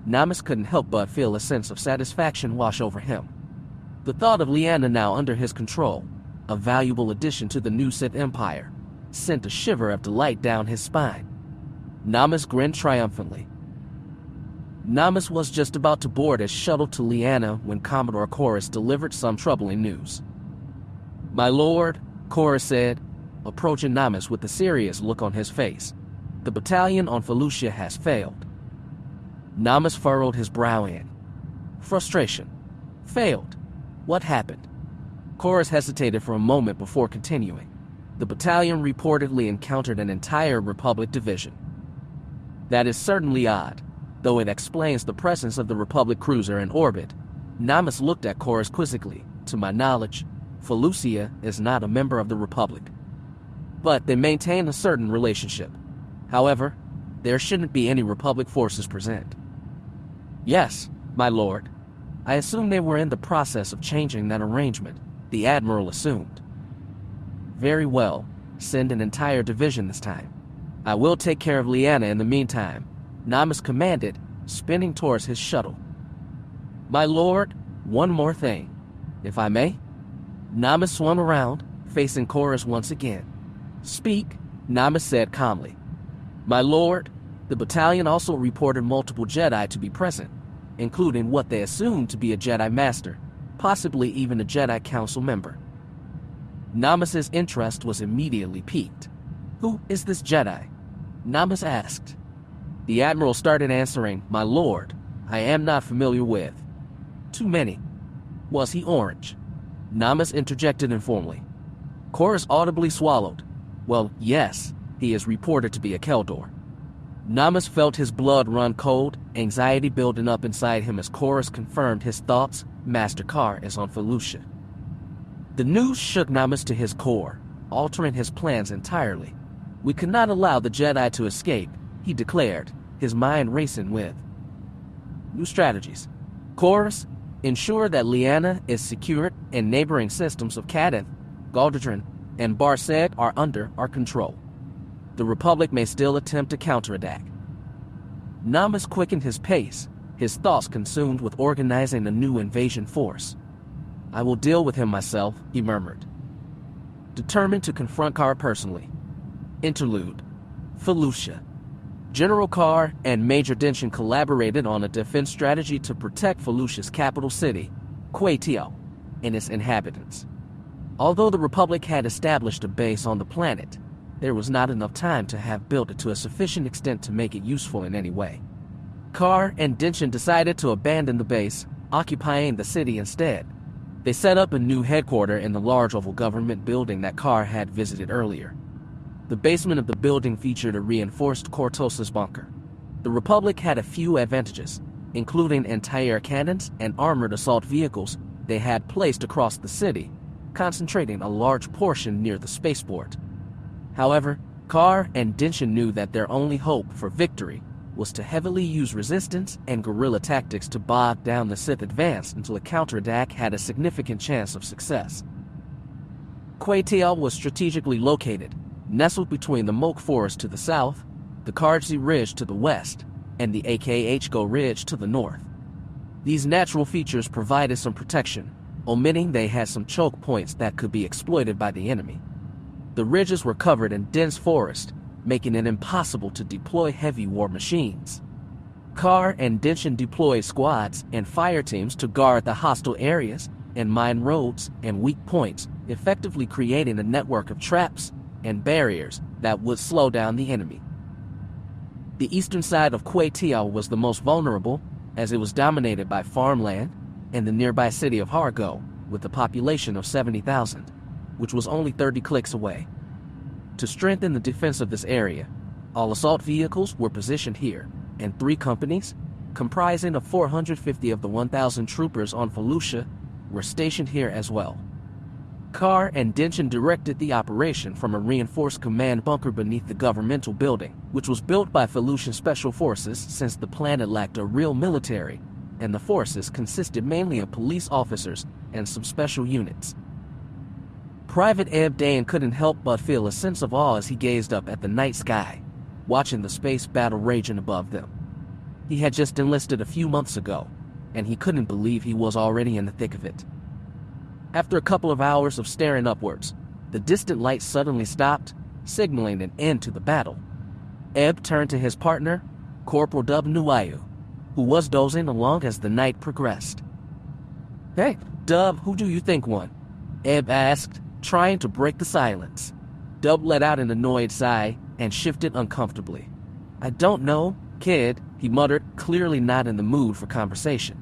Namas couldn't help but feel a sense of satisfaction wash over him. The thought of Liana now under his control, a valuable addition to the new Sith Empire, sent a shiver of delight down his spine. Namas grinned triumphantly. Namas was just about to board his shuttle to Liana when Commodore Chorus delivered some troubling news. My lord, Chorus said, approaching Namas with a serious look on his face. The battalion on Felucia has failed. Namas furrowed his brow in frustration. Failed? What happened? Chorus hesitated for a moment before continuing. The battalion reportedly encountered an entire Republic division. That is certainly odd, though it explains the presence of the Republic cruiser in orbit. Namas looked at Chorus quizzically. To my knowledge, Felucia is not a member of the Republic. But they maintain a certain relationship. However, there shouldn't be any Republic forces present. Yes, my lord. I assume they were in the process of changing that arrangement, the Admiral assumed. Very well, send an entire division this time. I will take care of Liana in the meantime, Namas commanded, spinning towards his shuttle. My lord, one more thing, if I may. Namas swung around, facing Chorus once again. Speak, Namas said calmly. My lord, the battalion also reported multiple Jedi to be present, including what they assumed to be a Jedi Master, possibly even a Jedi Council member. Namas's interest was immediately piqued. Who is this Jedi? Namas asked. The Admiral started answering, My lord, I am not familiar with. Too many. Was he orange? Namas interjected informally. Chorus audibly swallowed. Well, yes, he is reported to be a Keldor. Namas felt his blood run cold, anxiety building up inside him as Chorus confirmed his thoughts. Master Kar is on Felucia. The news shook Namas to his core, altering his plans entirely. We could not allow the Jedi to escape, he declared, his mind racing with new strategies. Chorus, ensure that Liana is secured and neighboring systems of Cadiz, Galdadrin, and Barseg are under our control. The Republic may still attempt to counterattack. Namas quickened his pace, his thoughts consumed with organizing a new invasion force. I will deal with him myself, he murmured, determined to confront Kar personally. Interlude. Felucia. General Kar and Major Denshin collaborated on a defense strategy to protect Felucia's capital city, Quaitio, and its inhabitants. Although the Republic had established a base on the planet, there was not enough time to have built it to a sufficient extent to make it useful in any way. Kar and Denshin decided to abandon the base, occupying the city instead. They set up a new headquarters in the large oval government building that Kar had visited earlier. The basement of the building featured a reinforced Cortosis bunker. The Republic had a few advantages, including entire cannons and armored assault vehicles they had placed across the city, concentrating a large portion near the spaceport. However, Kar and Denshin knew that their only hope for victory was to heavily use resistance and guerrilla tactics to bog down the Sith advance until a counterattack had a significant chance of success. Quaitio was strategically located, nestled between the Moke Forest to the south, the Kardzi Ridge to the west, and the Akhgo Ridge to the north. These natural features provided some protection, omitting they had some choke points that could be exploited by the enemy. The ridges were covered in dense forest, making it impossible to deploy heavy war machines. Carr and Denshin deployed squads and fire teams to guard the hostile areas and mine roads and weak points, effectively creating a network of traps and barriers that would slow down the enemy. The eastern side of Quetiao was the most vulnerable, as it was dominated by farmland and the nearby city of Hargo, with a population of 70,000, which was only 30 clicks away. To strengthen the defense of this area, all assault vehicles were positioned here, and 3 companies, comprising of 450 of the 1,000 troopers on Felucia, were stationed here as well. Carr and Denshin directed the operation from a reinforced command bunker beneath the governmental building, which was built by Felucian special forces since the planet lacked a real military, and the forces consisted mainly of police officers and some special units. Private Eb Dain couldn't help but feel a sense of awe as he gazed up at the night sky, watching the space battle raging above them. He had just enlisted a few months ago, and he couldn't believe he was already in the thick of it. After a couple of hours of staring upwards, the distant light suddenly stopped, signaling an end to the battle. Eb turned to his partner, Corporal Dub Nuayu, who was dozing along as the night progressed. "Hey, Dub, who do you think won?" Eb asked, trying to break the silence. Dub let out an annoyed sigh and shifted uncomfortably. "I don't know, kid," he muttered, clearly not in the mood for conversation.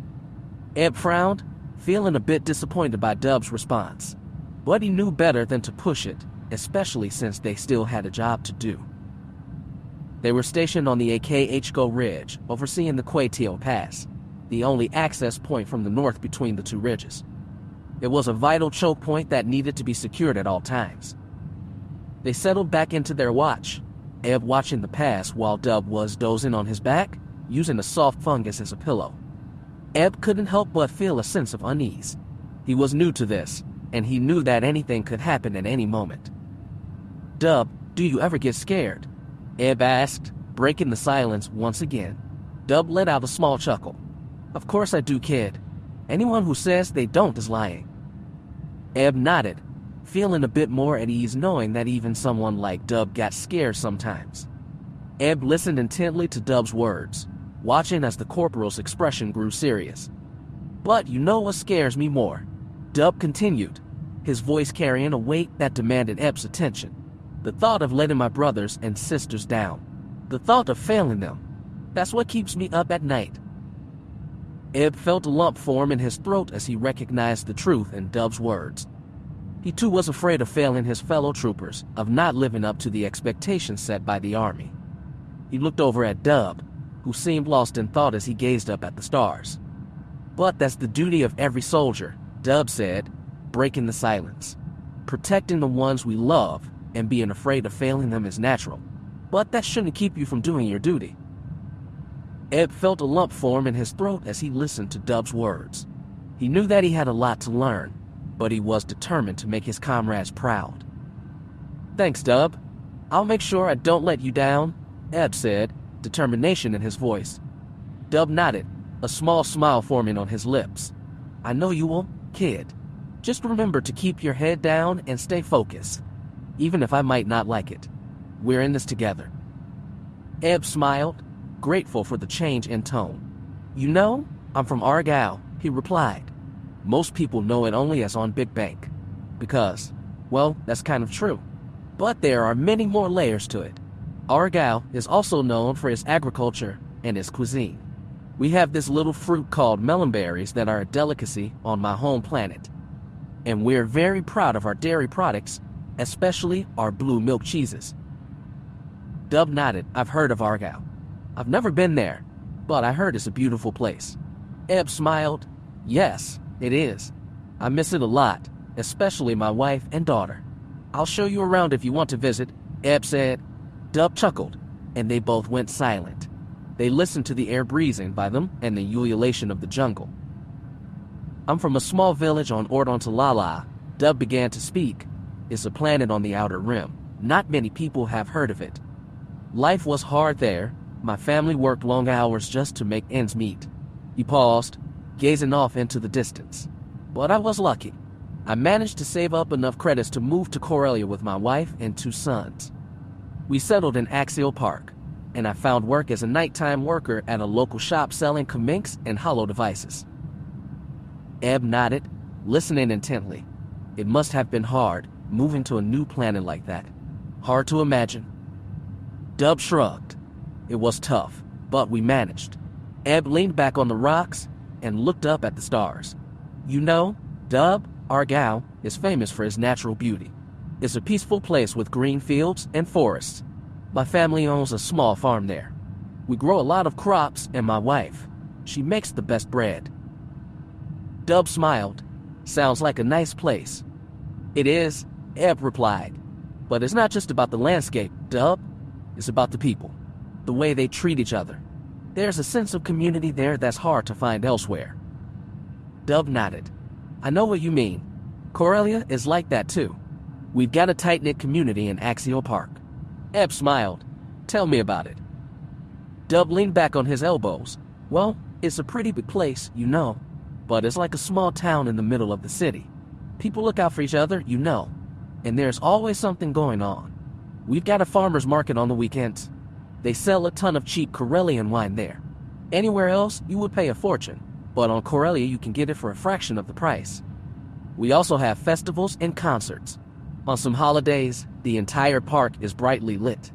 Eb frowned, feeling a bit disappointed by Dub's response. But he knew better than to push it, especially since they still had a job to do. They were stationed on the AKHGO Ridge, overseeing the Quetiao Pass, the only access point from the north between the 2 ridges. It was a vital choke point that needed to be secured at all times. They settled back into their watch, Eb watching the pass while Dub was dozing on his back, using a soft fungus as a pillow. Eb couldn't help but feel a sense of unease. He was new to this, and he knew that anything could happen at any moment. "Dub, do you ever get scared?" Eb asked, breaking the silence once again. Dub let out a small chuckle. "Of course I do, kid. Anyone who says they don't is lying." Eb nodded, feeling a bit more at ease knowing that even someone like Dub got scared sometimes. Eb listened intently to Dub's words, watching as the corporal's expression grew serious. "But you know what scares me more?" Dub continued, his voice carrying a weight that demanded Eb's attention. "The thought of letting my brothers and sisters down. The thought of failing them. That's what keeps me up at night." Eb felt a lump form in his throat as he recognized the truth in Dub's words. He too was afraid of failing his fellow troopers, of not living up to the expectations set by the army. He looked over at Dub, who seemed lost in thought as he gazed up at the stars. "But that's the duty of every soldier," Dub said, breaking the silence. "Protecting the ones we love and being afraid of failing them is natural, but that shouldn't keep you from doing your duty." Eb felt a lump form in his throat as he listened to Dub's words. He knew that he had a lot to learn, but he was determined to make his comrades proud. "Thanks, Dub. I'll make sure I don't let you down," Eb said, determination in his voice. Dub nodded, a small smile forming on his lips. "I know you will, kid. Just remember to keep your head down and stay focused, even if I might not like it. We're in this together." Eb smiled, grateful for the change in tone. "You know, I'm from Argyle," he replied. "Most people know it only as on Big Bank. Because, well, that's kind of true. But there are many more layers to it. Argyle is also known for its agriculture and its cuisine. We have this little fruit called melonberries that are a delicacy on my home planet. And we're very proud of our dairy products, especially our blue milk cheeses." Dub nodded. "I've heard of Argyle. I've never been there, but I heard it's a beautiful place." Eb smiled. "Yes, it is. I miss it a lot, especially my wife and daughter. I'll show you around if you want to visit," Eb said. Dub chuckled, and they both went silent. They listened to the air breezing by them and the ululation of the jungle. "I'm from a small village on Ordontalala," Dub began to speak. "It's a planet on the outer rim. Not many people have heard of it. Life was hard there. My family worked long hours just to make ends meet." He paused, gazing off into the distance. "But I was lucky. I managed to save up enough credits to move to Corellia with my wife and 2 sons. We settled in Axial Park, and I found work as a nighttime worker at a local shop selling cominks and hollow devices. Ebb nodded, listening intently. It must have been hard, moving to a new planet like that. Hard to imagine. Dub shrugged. It was tough, but we managed. Ebb leaned back on the rocks and looked up at the stars. You know, Dub, Argyle, is famous for its natural beauty. It's a peaceful place with green fields and forests. My family owns a small farm there. We grow a lot of crops, and my wife, she makes the best bread. Dub smiled. Sounds like a nice place. It is, Ebb replied. But it's not just about the landscape, Dub. It's about the people. The way they treat each other. There's a sense of community there that's hard to find elsewhere. Dub nodded. I know what you mean. Corellia is like that too. We've got a tight-knit community in Axial Park. Ebb smiled. Tell me about it. Dub leaned back on his elbows. Well, it's a pretty big place, you know. But it's like a small town in the middle of the city. People look out for each other, you know. And there's always something going on. We've got a farmer's market on the weekends. They sell a ton of cheap Corellian wine there. Anywhere else, you would pay a fortune. But on Corellia, you can get it for a fraction of the price. We also have festivals and concerts. On some holidays, the entire park is brightly lit.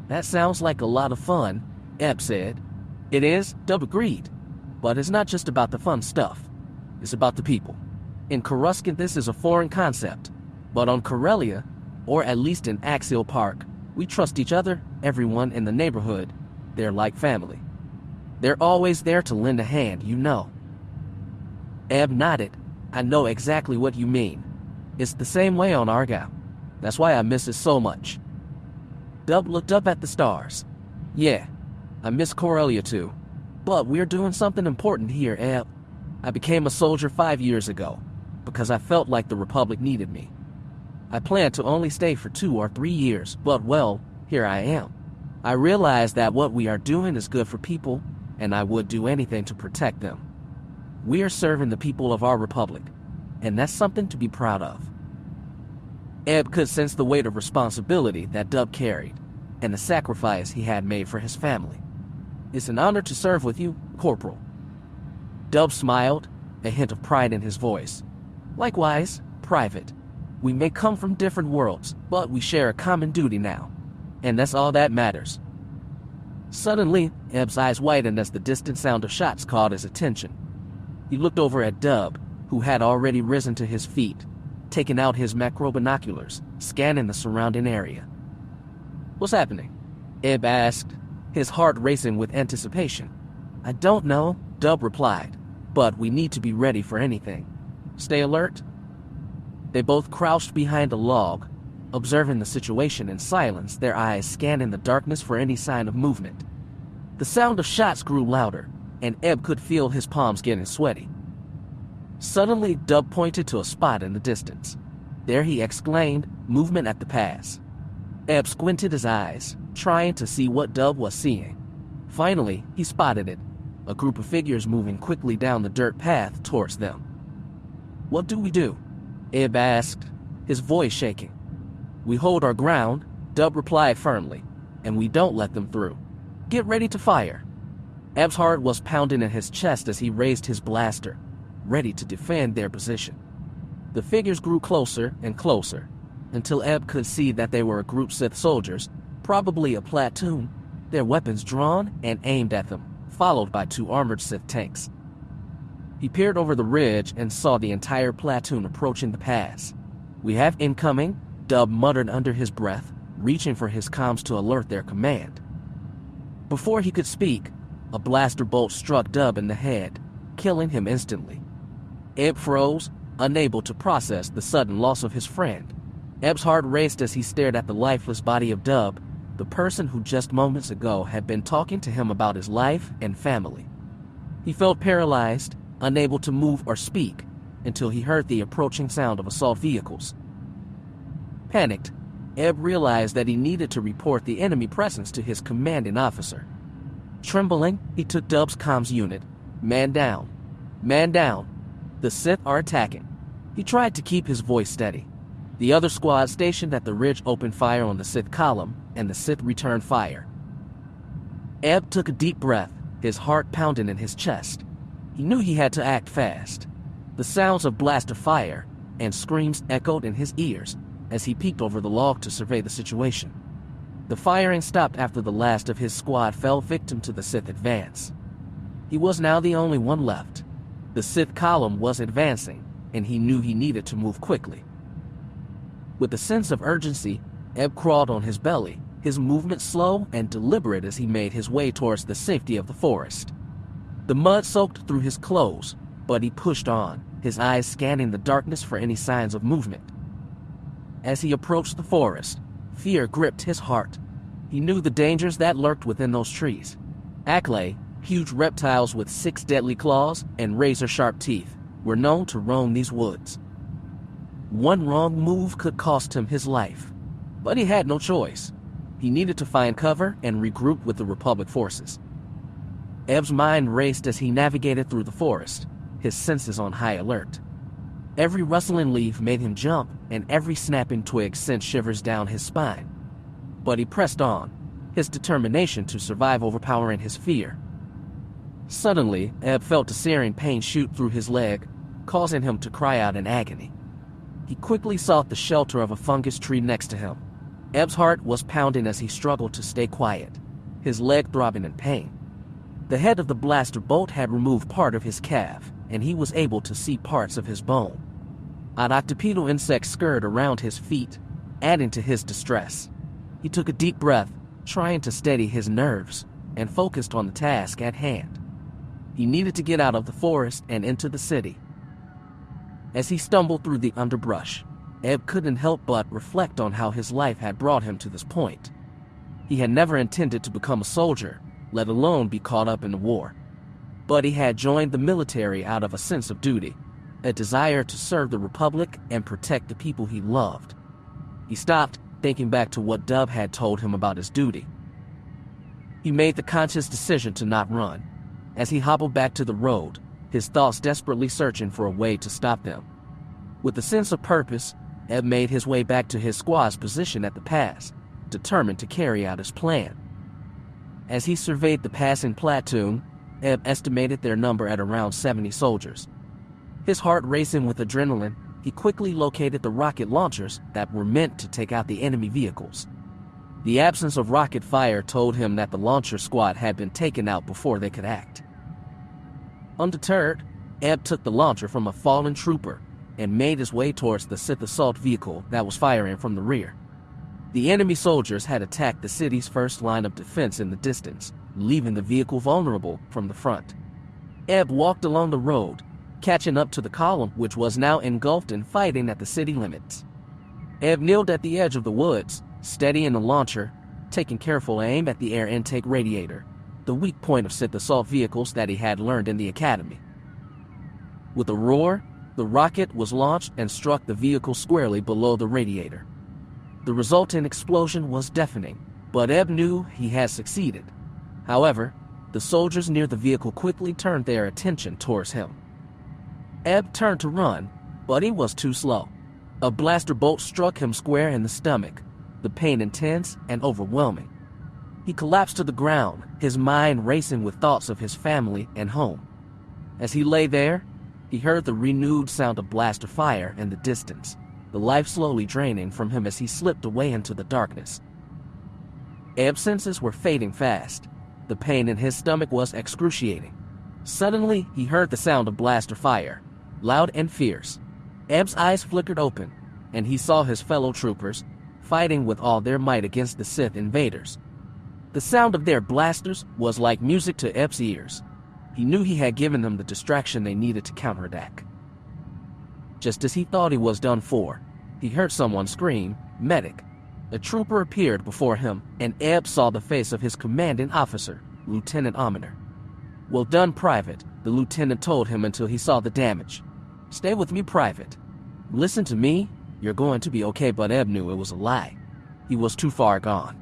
That sounds like a lot of fun, Ebb said. It is, Dub agreed. But it's not just about the fun stuff. It's about the people. In Coruscant, this is a foreign concept. But on Corellia, or at least in Axial Park, we trust each other, everyone in the neighborhood. They're like family. They're always there to lend a hand, you know. Ebb nodded. I know exactly what you mean. It's the same way on Argyle. That's why I miss it so much. Dub looked up at the stars. Yeah, I miss Corellia too. But we're doing something important here, Ebb. I became a soldier 5 years ago, because I felt like the Republic needed me. I planned to only stay for 2 or 3 years, but well, here I am. I realized that what we are doing is good for people, and I would do anything to protect them. We are serving the people of our Republic, and that's something to be proud of. Ebb could sense the weight of responsibility that Dub carried, and the sacrifice he had made for his family. It's an honor to serve with you, Corporal. Dub smiled, a hint of pride in his voice. Likewise, Private. We may come from different worlds, but we share a common duty now. And that's all that matters. Suddenly, Ebb's eyes widened as the distant sound of shots caught his attention. He looked over at Dub, who had already risen to his feet, taking out his macro binoculars, scanning the surrounding area. What's happening? Ebb asked, his heart racing with anticipation. I don't know, Dub replied, but we need to be ready for anything. Stay alert. They both crouched behind a log, observing the situation in silence, their eyes scanning the darkness for any sign of movement. The sound of shots grew louder, and Ebb could feel his palms getting sweaty. Suddenly, Dub pointed to a spot in the distance. There, he exclaimed, movement at the pass. Ebb squinted his eyes, trying to see what Dub was seeing. Finally, he spotted it, a group of figures moving quickly down the dirt path towards them. What do we do? Ebb asked, his voice shaking. We hold our ground, Dub replied firmly, and we don't let them through. Get ready to fire. Ebb's heart was pounding in his chest as he raised his blaster, ready to defend their position. The figures grew closer and closer, until Ebb could see that they were a group Sith soldiers, probably a platoon, their weapons drawn and aimed at them, followed by 2 armored Sith tanks. He peered over the ridge and saw the entire platoon approaching the pass. We have incoming, Dub muttered under his breath, reaching for his comms to alert their command. Before he could speak, a blaster bolt struck Dub in the head, killing him instantly. Ebb froze, unable to process the sudden loss of his friend. Ebb's heart raced as he stared at the lifeless body of Dub, the person who just moments ago had been talking to him about his life and family. He felt paralyzed, unable to move or speak, until he heard the approaching sound of assault vehicles. Panicked, Ebb realized that he needed to report the enemy presence to his commanding officer. Trembling, he took Dub's comms unit. Man down. Man down. The Sith are attacking. He tried to keep his voice steady. The other squad stationed at the ridge opened fire on the Sith column, and the Sith returned fire. Ebb took a deep breath, his heart pounding in his chest. He knew he had to act fast. The sounds of blaster fire and screams echoed in his ears as he peeked over the log to survey the situation. The firing stopped after the last of his squad fell victim to the Sith advance. He was now the only one left. The Sith column was advancing, and he knew he needed to move quickly. With a sense of urgency, Ebb crawled on his belly, his movement slow and deliberate as he made his way towards the safety of the forest. The mud soaked through his clothes, but he pushed on, his eyes scanning the darkness for any signs of movement. As he approached the forest, fear gripped his heart. He knew the dangers that lurked within those trees. Acklay, huge reptiles with 6 deadly claws and razor-sharp teeth, were known to roam these woods. One wrong move could cost him his life, but he had no choice. He needed to find cover and regroup with the Republic forces. Ebb's mind raced as he navigated through the forest, his senses on high alert. Every rustling leaf made him jump, and every snapping twig sent shivers down his spine. But he pressed on, his determination to survive overpowering his fear. Suddenly, Ebb felt a searing pain shoot through his leg, causing him to cry out in agony. He quickly sought the shelter of a fungus tree next to him. Ebb's heart was pounding as he struggled to stay quiet, his leg throbbing in pain. The head of the blaster bolt had removed part of his calf, and he was able to see parts of his bone. An octopedal insect scurried around his feet, adding to his distress. He took a deep breath, trying to steady his nerves, and focused on the task at hand. He needed to get out of the forest and into the city. As he stumbled through the underbrush, Ebb couldn't help but reflect on how his life had brought him to this point. He had never intended to become a soldier, let alone be caught up in the war. But he had joined the military out of a sense of duty, a desire to serve the Republic and protect the people he loved. He stopped, thinking back to what Dub had told him about his duty. He made the conscious decision to not run. As he hobbled back to the road, his thoughts desperately searching for a way to stop them. With a sense of purpose, Ebb made his way back to his squad's position at the pass, determined to carry out his plan. As he surveyed the passing platoon, Ebb estimated their number at around 70 soldiers. His heart racing with adrenaline, he quickly located the rocket launchers that were meant to take out the enemy vehicles. The absence of rocket fire told him that the launcher squad had been taken out before they could act. Undeterred, Ebb took the launcher from a fallen trooper and made his way towards the Sith assault vehicle that was firing from the rear. The enemy soldiers had attacked the city's first line of defense in the distance, leaving the vehicle vulnerable from the front. Ebb walked along the road, catching up to the column which was now engulfed in fighting at the city limits. Ebb kneeled at the edge of the woods, steadying the launcher, taking careful aim at the air intake radiator, the weak point of Sith assault vehicles that he had learned in the academy. With a roar, the rocket was launched and struck the vehicle squarely below the radiator. The resulting explosion was deafening, but Ebb knew he had succeeded. However, the soldiers near the vehicle quickly turned their attention towards him. Ebb turned to run, but he was too slow. A blaster bolt struck him square in the stomach, the pain intense and overwhelming. He collapsed to the ground, his mind racing with thoughts of his family and home. As he lay there, he heard the renewed sound of blaster fire in the distance, the life slowly draining from him as he slipped away into the darkness. Ebb's senses were fading fast. The pain in his stomach was excruciating. Suddenly, he heard the sound of blaster fire, loud and fierce. Ebb's eyes flickered open, and he saw his fellow troopers fighting with all their might against the Sith invaders. The sound of their blasters was like music to Ebb's ears. He knew he had given them the distraction they needed to counterattack. Just as he thought he was done for, he heard someone scream, "Medic!" A trooper appeared before him, and Ebb saw the face of his commanding officer, Lieutenant Aminer. "Well done, Private," the lieutenant told him until he saw the damage. "Stay with me, Private. Listen to me, you're going to be okay," but Ebb knew it was a lie. He was too far gone.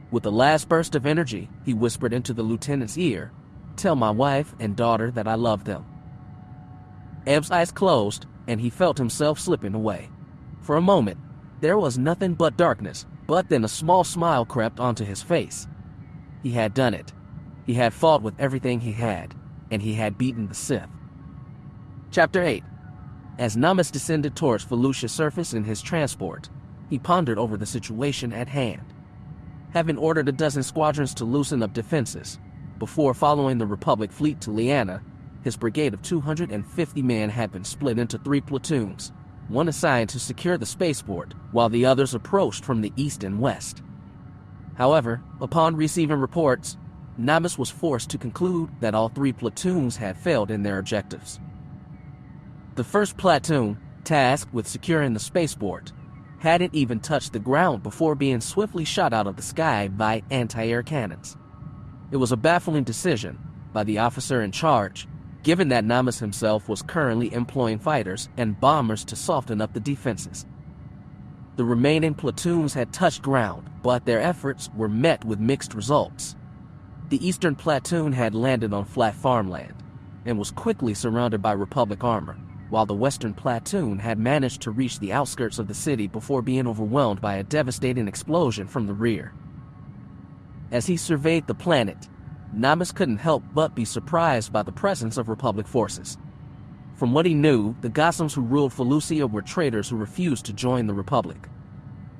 With the last burst of energy, he whispered into the lieutenant's ear, "Tell my wife and daughter that I love them." Ebb's eyes closed, and he felt himself slipping away. For a moment, there was nothing but darkness, but then a small smile crept onto his face. He had done it. He had fought with everything he had, and he had beaten the Sith. Chapter 8. As Namus descended towards Felucia's surface in his transport, he pondered over the situation at hand. Having ordered a dozen squadrons to loosen up defenses, before following the Republic fleet to Liana, his brigade of 250 men had been split into 3 platoons, one assigned to secure the spaceport, while the others approached from the east and west. However, upon receiving reports, Namus was forced to conclude that all 3 platoons had failed in their objectives. The first platoon, tasked with securing the spaceport, hadn't even touched the ground before being swiftly shot out of the sky by anti-air cannons. It was a baffling decision by the officer in charge, given that Namus himself was currently employing fighters and bombers to soften up the defenses. The remaining platoons had touched ground, but their efforts were met with mixed results. The eastern platoon had landed on flat farmland and was quickly surrounded by Republic armor, while the western platoon had managed to reach the outskirts of the city before being overwhelmed by a devastating explosion from the rear. As he surveyed the planet, Namus couldn't help but be surprised by the presence of Republic forces. From what he knew, the Gossams who ruled Felucia were traitors who refused to join the Republic.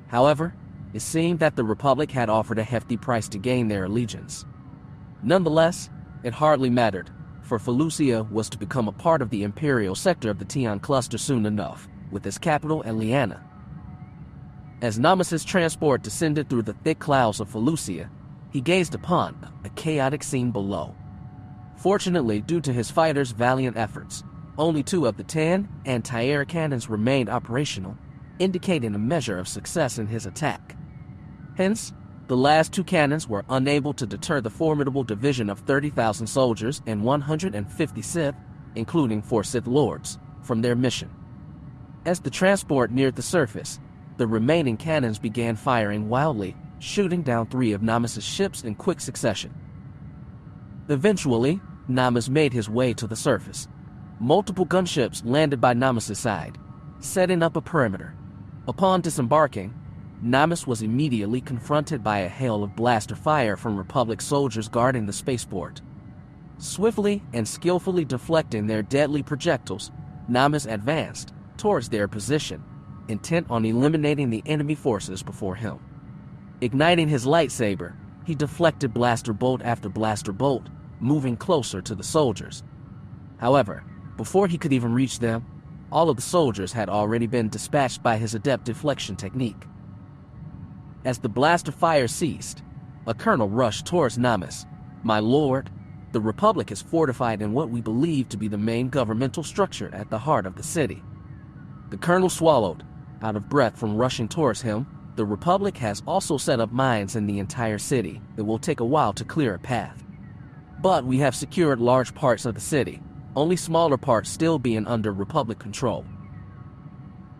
However, it seemed that the Republic had offered a hefty price to gain their allegiance. Nonetheless, it hardly mattered, for Felucia was to become a part of the Imperial sector of the Tion cluster soon enough, with its capital at Liana. As Namus's transport descended through the thick clouds of Felucia, he gazed upon a chaotic scene below. Fortunately, due to his fighters' valiant efforts, only 2 of the 10 anti-air cannons remained operational, indicating a measure of success in his attack. Hence, the last 2 cannons were unable to deter the formidable division of 30,000 soldiers and 150 Sith, including 4 Sith Lords, from their mission. As the transport neared the surface, the remaining cannons began firing wildly, shooting down 3 of Namus's ships in quick succession. Eventually, Namus made his way to the surface. Multiple gunships landed by Namus's side, setting up a perimeter. Upon disembarking, Namus was immediately confronted by a hail of blaster fire from Republic soldiers guarding the spaceport. Swiftly and skillfully deflecting their deadly projectiles, Namus advanced towards their position, intent on eliminating the enemy forces before him. Igniting his lightsaber, he deflected blaster bolt after blaster bolt, moving closer to the soldiers. However, before he could even reach them, all of the soldiers had already been dispatched by his adept deflection technique. As the blaster fire ceased, a colonel rushed towards Namus. "My lord, the Republic is fortified in what we believe to be the main governmental structure at the heart of the city." The colonel swallowed, out of breath from rushing towards him. "The Republic has also set up mines in the entire city. It will take a while to clear a path. But we have secured large parts of the city, only smaller parts still being under Republic control."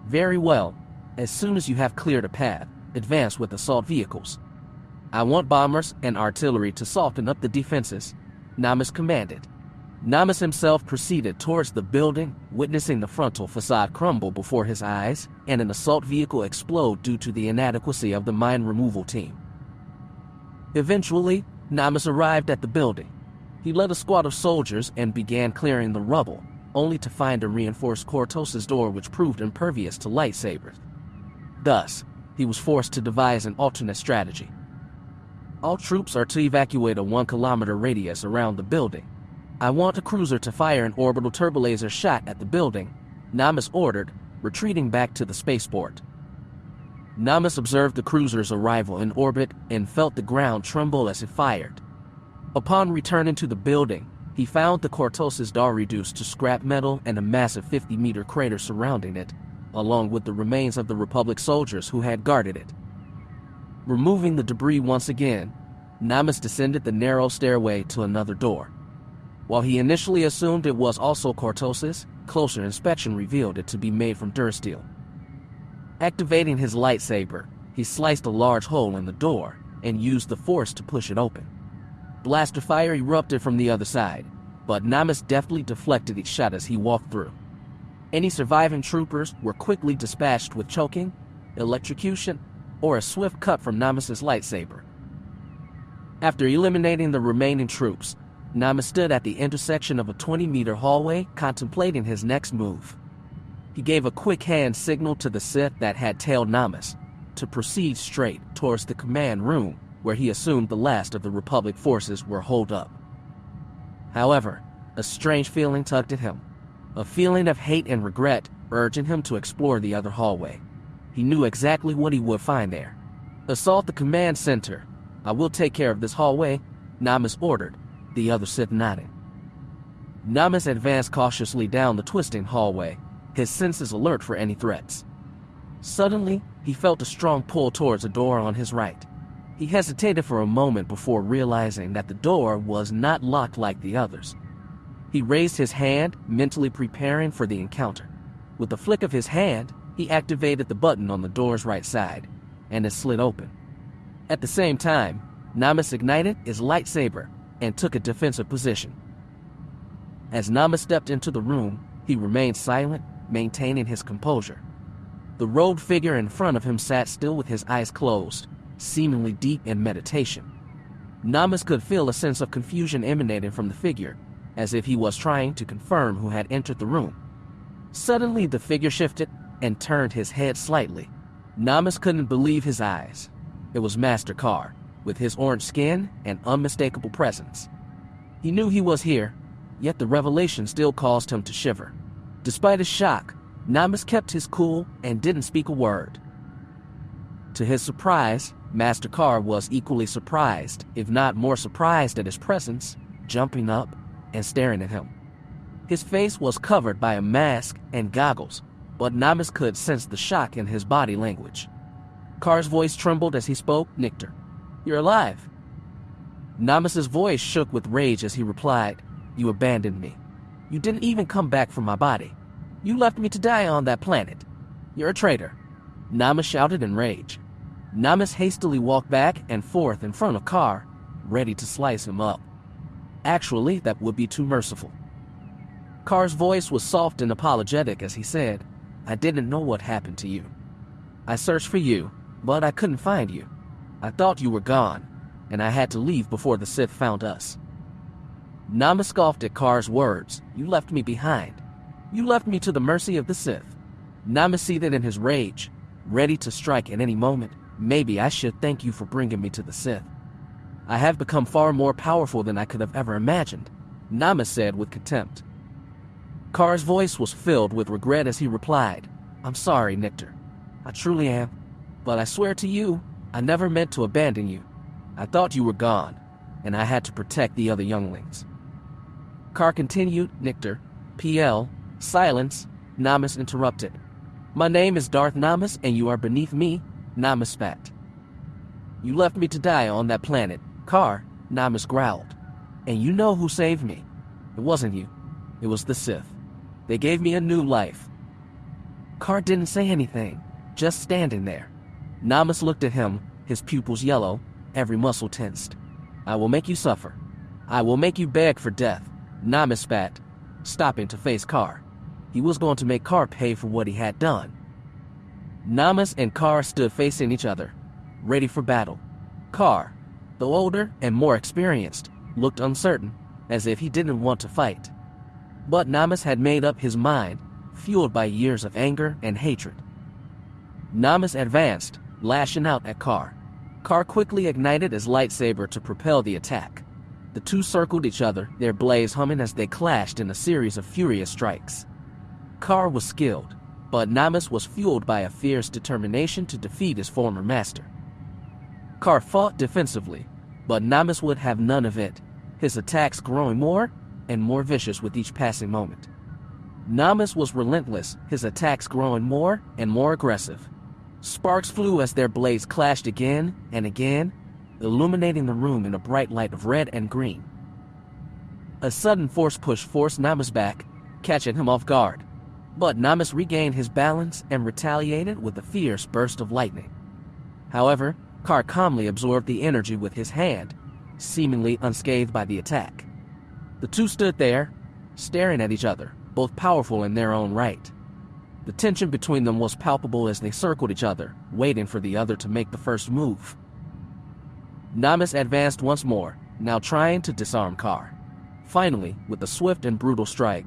"Very well. As soon as you have cleared a path, advance with assault vehicles. I want bombers and artillery to soften up the defenses," Namus commanded. Namus himself proceeded towards the building, witnessing the frontal facade crumble before his eyes and an assault vehicle explode due to the inadequacy of the mine removal team. Eventually, Namus arrived at the building. He led a squad of soldiers and began clearing the rubble, only to find a reinforced Cortos's door which proved impervious to lightsabers. Thus, he was forced to devise an alternate strategy. "All troops are to evacuate a 1-kilometer radius around the building. I want a cruiser to fire an orbital turbolaser shot at the building," Namus ordered, retreating back to the spaceport. Namus observed the cruiser's arrival in orbit and felt the ground tremble as it fired. Upon returning to the building, he found the Cortos's door reduced to scrap metal and a massive 50-meter crater surrounding it, along with the remains of the Republic soldiers who had guarded it. Removing the debris once again, Namus descended the narrow stairway to another door. While he initially assumed it was also Cortos's, closer inspection revealed it to be made from durasteel. Activating his lightsaber, he sliced a large hole in the door and used the force to push it open. Blaster fire erupted from the other side, but Namus deftly deflected each shot as he walked through. Any surviving troopers were quickly dispatched with choking, electrocution, or a swift cut from Namus's lightsaber. After eliminating the remaining troops, Namas stood at the intersection of a 20-meter hallway, contemplating his next move. He gave a quick hand signal to the Sith that had tailed Namas to proceed straight towards the command room, where he assumed the last of the Republic forces were holed up. However, a strange feeling tugged at him, a feeling of hate and regret urging him to explore the other hallway. He knew exactly what he would find there. "Assault the command center. I will take care of this hallway," Namas ordered, the other Sith nodding. Namas advanced cautiously down the twisting hallway, his senses alert for any threats. Suddenly, he felt a strong pull towards a door on his right. He hesitated for a moment before realizing that the door was not locked like the others. He raised his hand, mentally preparing for the encounter. With a flick of his hand, he activated the button on the door's right side, and it slid open. At the same time, Namas ignited his lightsaber and took a defensive position. As Namas stepped into the room, he remained silent, maintaining his composure. The robed figure in front of him sat still with his eyes closed, seemingly deep in meditation. Namas could feel a sense of confusion emanating from the figure, as if he was trying to confirm who had entered the room. Suddenly, the figure shifted and turned his head slightly. Namas couldn't believe his eyes. It was Master Carr, with his orange skin and unmistakable presence. He knew he was here, yet the revelation still caused him to shiver. Despite his shock, Namas kept his cool and didn't speak a word. To his surprise, Master Carr was equally surprised, if not more surprised at his presence, jumping up and staring at him. His face was covered by a mask and goggles, but Namas could sense the shock in his body language. Carr's voice trembled as he spoke. "Nictor, you're alive." Namas's voice shook with rage as he replied, "You abandoned me. You didn't even come back for my body. You left me to die on that planet. You're a traitor." Namas shouted in rage. Namas hastily walked back and forth in front of Carr, ready to slice him up. Actually, that would be too merciful. Carr's voice was soft and apologetic as he said, "I didn't know what happened to you. I searched for you, but I couldn't find you. I thought you were gone, and I had to leave before the Sith found us." Namas scoffed at Carr's words. "You left me behind. You left me to the mercy of the Sith." Namas seethed in his rage, ready to strike at any moment. "Maybe I should thank you for bringing me to the Sith. I have become far more powerful than I could have ever imagined," Namas said with contempt. Carr's voice was filled with regret as he replied, "I'm sorry, Nictor. I truly am. But I swear to you, I never meant to abandon you. I thought you were gone, and I had to protect the other younglings." Carr continued. "Nictor, PL, silence," Namas interrupted. "My name is Darth Namas, and you are beneath me," Namas spat. "You left me to die on that planet, Carr," Namas growled. "And you know who saved me. It wasn't you. It was the Sith. They gave me a new life." Carr didn't say anything, just standing there. Namas looked at him, his pupils yellow, every muscle tensed. "I will make you suffer. I will make you beg for death," Namas spat, stopping to face Carr. He was going to make Carr pay for what he had done. Namas and Carr stood facing each other, ready for battle. Carr, though older and more experienced, looked uncertain, as if he didn't want to fight. But Namas had made up his mind, fueled by years of anger and hatred. Namas advanced, lashing out at Carr. Carr quickly ignited his lightsaber to propel the attack. The two circled each other, their blades humming as they clashed in a series of furious strikes. Carr was skilled, but Namas was fueled by a fierce determination to defeat his former master. Carr fought defensively, but Namas would have none of it, his attacks growing more and more vicious with each passing moment. Namas was relentless, his attacks growing more and more aggressive. Sparks flew as their blades clashed again and again, illuminating the room in a bright light of red and green. A sudden force push forced Namas back, catching him off guard. But Namas regained his balance and retaliated with a fierce burst of lightning. However, Carr calmly absorbed the energy with his hand, seemingly unscathed by the attack. The two stood there, staring at each other, both powerful in their own right. The tension between them was palpable as they circled each other, waiting for the other to make the first move. Namus advanced once more, now trying to disarm Car. Finally, with a swift and brutal strike,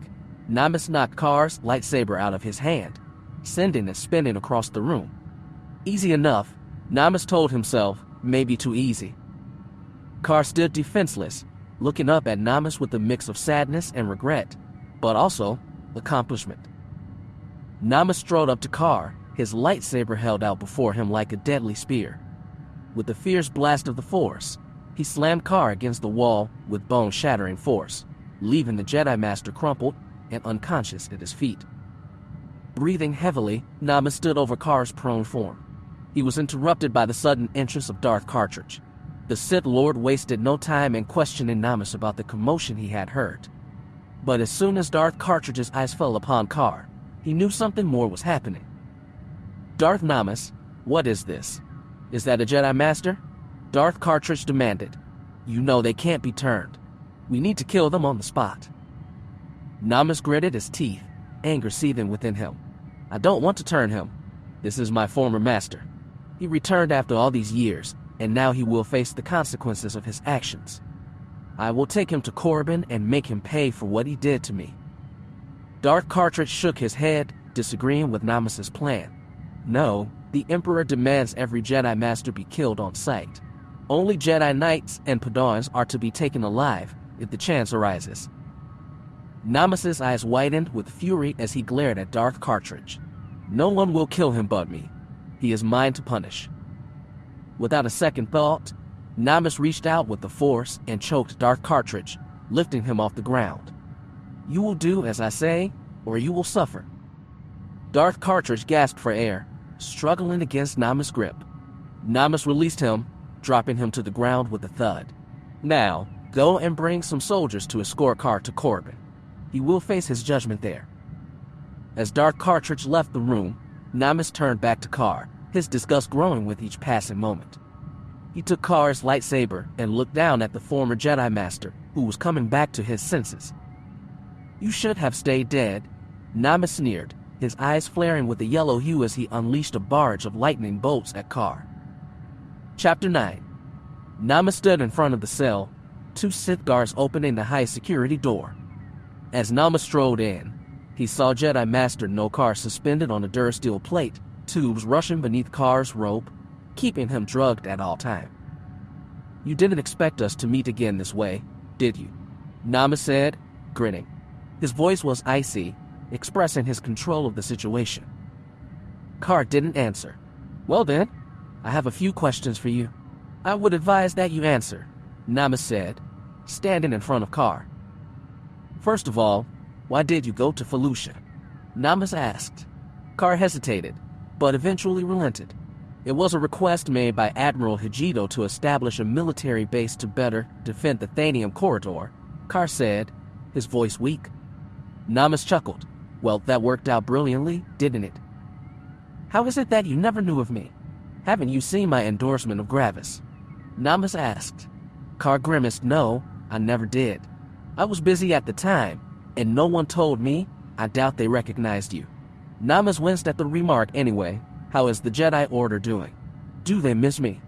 Namus knocked Car's lightsaber out of his hand, sending it spinning across the room. Easy enough, Namus told himself, maybe too easy. Car stood defenseless, looking up at Namus with a mix of sadness and regret, but also accomplishment. Namus strode up to Car, his lightsaber held out before him like a deadly spear. With a fierce blast of the Force, he slammed Car against the wall with bone-shattering force, leaving the Jedi Master crumpled and unconscious at his feet. Breathing heavily, Namus stood over Car's prone form. He was interrupted by the sudden entrance of Darth Cartridge. The Sith Lord wasted no time in questioning Namus about the commotion he had heard. But as soon as Darth Cartridge's eyes fell upon Car, he knew something more was happening. "Darth Namus, what is this? Is that a Jedi Master?" Darth Cartridge demanded. "You know they can't be turned. We need to kill them on the spot." Namus gritted his teeth, anger seething within him. "I don't want to turn him. This is my former master. He returned after all these years, and now he will face the consequences of his actions. I will take him to Corbin and make him pay for what he did to me." Darth Cartridge shook his head, disagreeing with Namus's plan. "No, the Emperor demands every Jedi Master be killed on sight. Only Jedi Knights and Padawans are to be taken alive if the chance arises." Namus's eyes widened with fury as he glared at Darth Cartridge. "No one will kill him but me. He is mine to punish." Without a second thought, Namus reached out with the Force and choked Darth Cartridge, lifting him off the ground. "You will do as I say, or you will suffer." Darth Cartridge gasped for air, struggling against Namus' grip. Namus released him, dropping him to the ground with a thud. "Now, go and bring some soldiers to escort Car to Corbin. He will face his judgment there." As Darth Cartridge left the room, Namus turned back to Car, his disgust growing with each passing moment. He took Car's lightsaber and looked down at the former Jedi Master, who was coming back to his senses. "You should have stayed dead," Namus sneered, his eyes flaring with a yellow hue as he unleashed a barrage of lightning bolts at Car. Chapter 9. Namus stood in front of the cell, two Sith guards opening the high-security door. As Namus strode in, he saw Jedi Master Nokar suspended on a durasteel plate, tubes rushing beneath Car's rope, keeping him drugged at all time. "You didn't expect us to meet again this way, did you?" Namus said, grinning. His voice was icy, expressing his control of the situation. Car didn't answer. "Well then, I have a few questions for you. I would advise that you answer," Namus said, standing in front of Car. "First of all, why did you go to Felucia?" Namus asked. Car hesitated, but eventually relented. It was a request made by Admiral Hijito to establish a military base to better defend the Thanium Corridor, Car said, his voice weak. Namus chuckled. "Well, that worked out brilliantly, didn't it? How is it that you never knew of me? Haven't you seen my endorsement of Gravis?" Namus asked. Car grimaced. "No, I never did. I was busy at the time, and no one told me. I doubt they recognized you." Namus winced at the remark anyway. "How is the Jedi Order doing? Do they miss me?"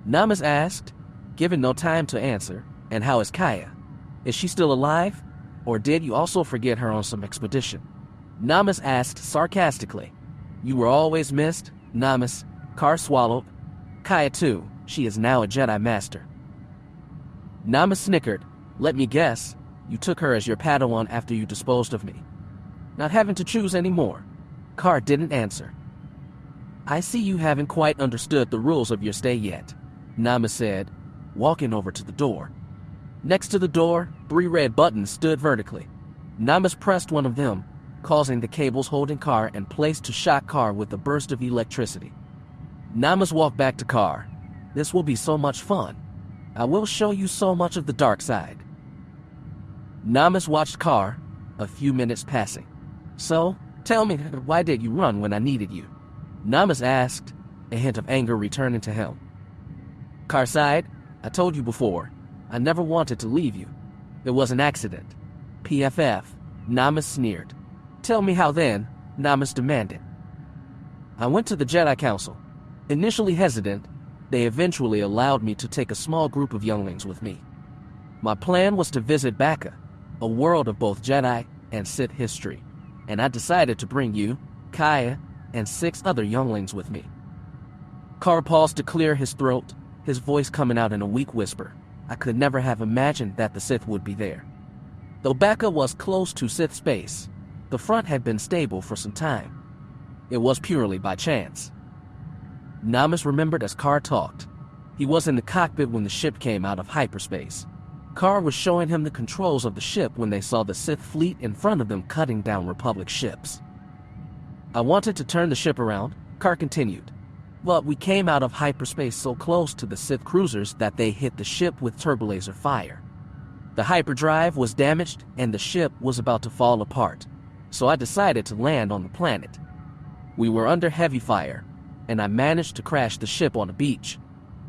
Namus asked, given no time to answer. "And how is Kaya? Is she still alive? Or did you also forget her on some expedition?" Namus asked sarcastically. "You were always missed, Namus." Car swallowed. "Kaya too. She is now a Jedi Master." Namus snickered. "Let me guess, you took her as your Padawan after you disposed of me. Not having to choose anymore." Car didn't answer. "I see you haven't quite understood the rules of your stay yet," Namus said, walking over to the door. Next to the door, 3 red buttons stood vertically. Namus pressed one of them, causing the cables holding Car in place to shock Car with a burst of electricity. Namus walked back to Car. "This will be so much fun. I will show you so much of the dark side." Namus watched Car, a few minutes passing. "So, tell me, why did you run when I needed you?" Namus asked, a hint of anger returning to him. Car sighed. "I told you before, I never wanted to leave you. It was an accident." "PFF," Namus sneered. "Tell me how then," Namus demanded. "I went to the Jedi Council." Initially hesitant, they eventually allowed me to take a small group of younglings with me. My plan was to visit Bacca, a world of both Jedi and Sith history, and I decided to bring you, Kaya, and 6 other younglings with me. Carr paused to clear his throat, his voice coming out in a weak whisper. I could never have imagined that the Sith would be there. Though Bacca was close to Sith space, the front had been stable for some time. It was purely by chance. Namas remembered as Carr talked. He was in the cockpit when the ship came out of hyperspace. Carr was showing him the controls of the ship when they saw the Sith fleet in front of them cutting down Republic ships. I wanted to turn the ship around, Carr continued, but we came out of hyperspace so close to the Sith cruisers that they hit the ship with turbolaser fire. The hyperdrive was damaged and the ship was about to fall apart, so I decided to land on the planet. We were under heavy fire, and I managed to crash the ship on a beach.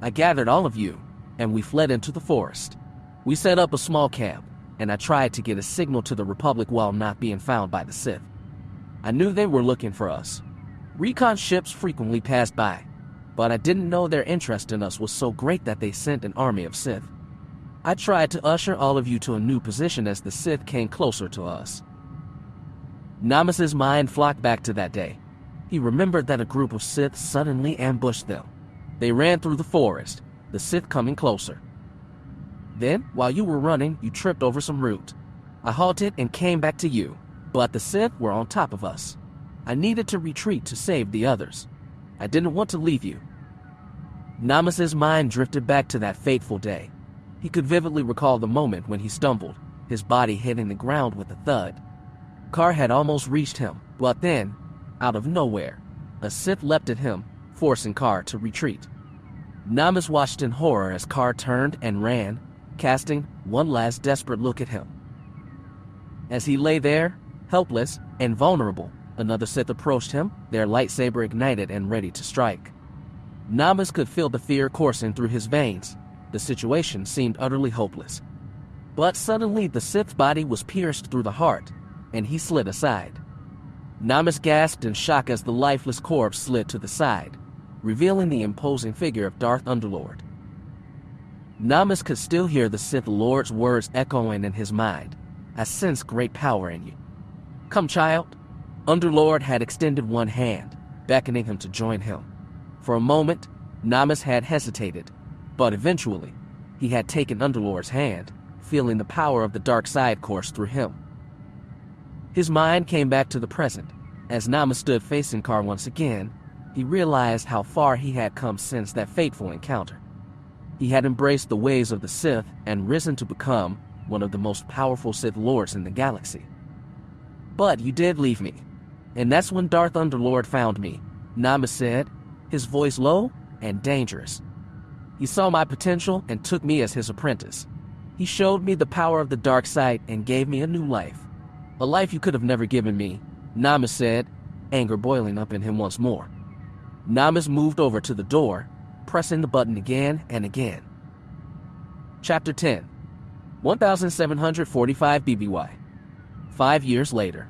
I gathered all of you, and we fled into the forest. We set up a small camp, and I tried to get a signal to the Republic while not being found by the Sith. I knew they were looking for us. Recon ships frequently passed by, but I didn't know their interest in us was so great that they sent an army of Sith. I tried to usher all of you to a new position as the Sith came closer to us. Namas's mind flocked back to that day. He remembered that a group of Sith suddenly ambushed them. They ran through the forest, the Sith coming closer. Then, while you were running, you tripped over some root. I halted and came back to you, but the Sith were on top of us. I needed to retreat to save the others. I didn't want to leave you. Namas's mind drifted back to that fateful day. He could vividly recall the moment when he stumbled, his body hitting the ground with a thud. Carr had almost reached him, but then, out of nowhere, a Sith leapt at him, forcing Carr to retreat. Namas watched in horror as Carr turned and ran, casting one last desperate look at him. As he lay there, helpless and vulnerable, another Sith approached him, their lightsaber ignited and ready to strike. Namas could feel the fear coursing through his veins. The situation seemed utterly hopeless. But suddenly the Sith's body was pierced through the heart, and he slid aside. Namas gasped in shock as the lifeless corpse slid to the side, revealing the imposing figure of Darth Underlord. Namas could still hear the Sith Lord's words echoing in his mind. I sense great power in you. Come, child. Underlord had extended one hand, beckoning him to join him. For a moment, Namas had hesitated, but eventually, he had taken Underlord's hand, feeling the power of the dark side course through him. His mind came back to the present. As Namas stood facing Carr once again, he realized how far he had come since that fateful encounter. He had embraced the ways of the Sith and risen to become one of the most powerful Sith Lords in the galaxy. But you did leave me, and that's when Darth Underlord found me, Namas said, his voice low and dangerous. He saw my potential and took me as his apprentice. He showed me the power of the dark side and gave me a new life. A life you could have never given me, Namas said, anger boiling up in him once more. Namas moved over to the door, pressing the button again and again. Chapter 10, 1745 BBY. 5 years later.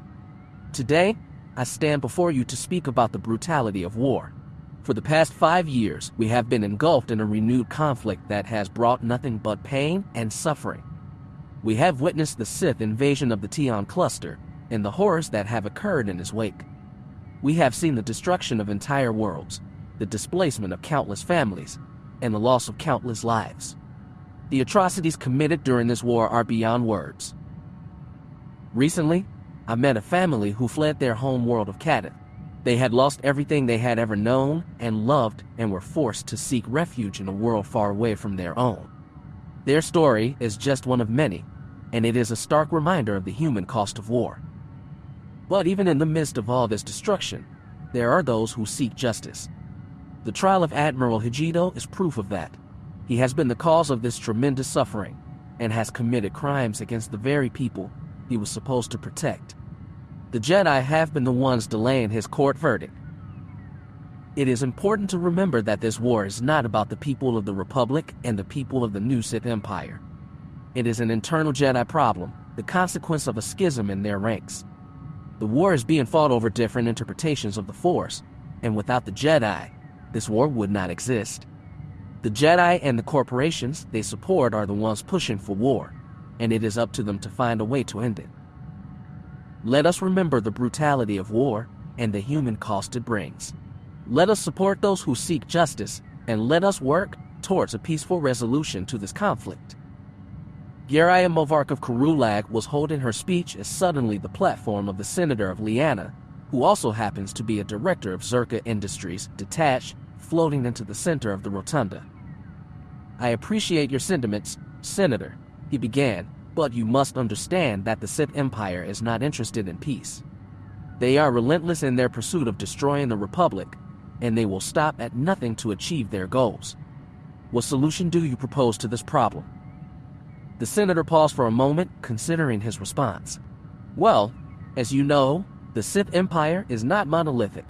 Today, I stand before you to speak about the brutality of war. For the past 5 years, we have been engulfed in a renewed conflict that has brought nothing but pain and suffering. We have witnessed the Sith invasion of the Tion cluster and the horrors that have occurred in its wake. We have seen the destruction of entire worlds, the displacement of countless families, and the loss of countless lives. The atrocities committed during this war are beyond words. Recently, I met a family who fled their home world of Katath. They had lost everything they had ever known and loved and were forced to seek refuge in a world far away from their own. Their story is just one of many, and it is a stark reminder of the human cost of war. But even in the midst of all this destruction, there are those who seek justice. The trial of Admiral Hijito is proof of that. He has been the cause of this tremendous suffering, and has committed crimes against the very people he was supposed to protect. The Jedi have been the ones delaying his court verdict. It is important to remember that this war is not about the people of the Republic and the people of the new Sith Empire. It is an internal Jedi problem, the consequence of a schism in their ranks. The war is being fought over different interpretations of the Force, and without the Jedi, this war would not exist. The Jedi and the corporations they support are the ones pushing for war, and it is up to them to find a way to end it. Let us remember the brutality of war and the human cost it brings. Let us support those who seek justice, and let us work towards a peaceful resolution to this conflict. Gariah Movark of Karulag was holding her speech as suddenly the platform of the Senator of Liana, who also happens to be a director of Zerka Industries, detached, floating into the center of the rotunda. I appreciate your sentiments, Senator, he began, but you must understand that the Sith Empire is not interested in peace. They are relentless in their pursuit of destroying the Republic, and they will stop at nothing to achieve their goals. What solution do you propose to this problem? The senator paused for a moment, considering his response. Well, as you know, the Sith Empire is not monolithic.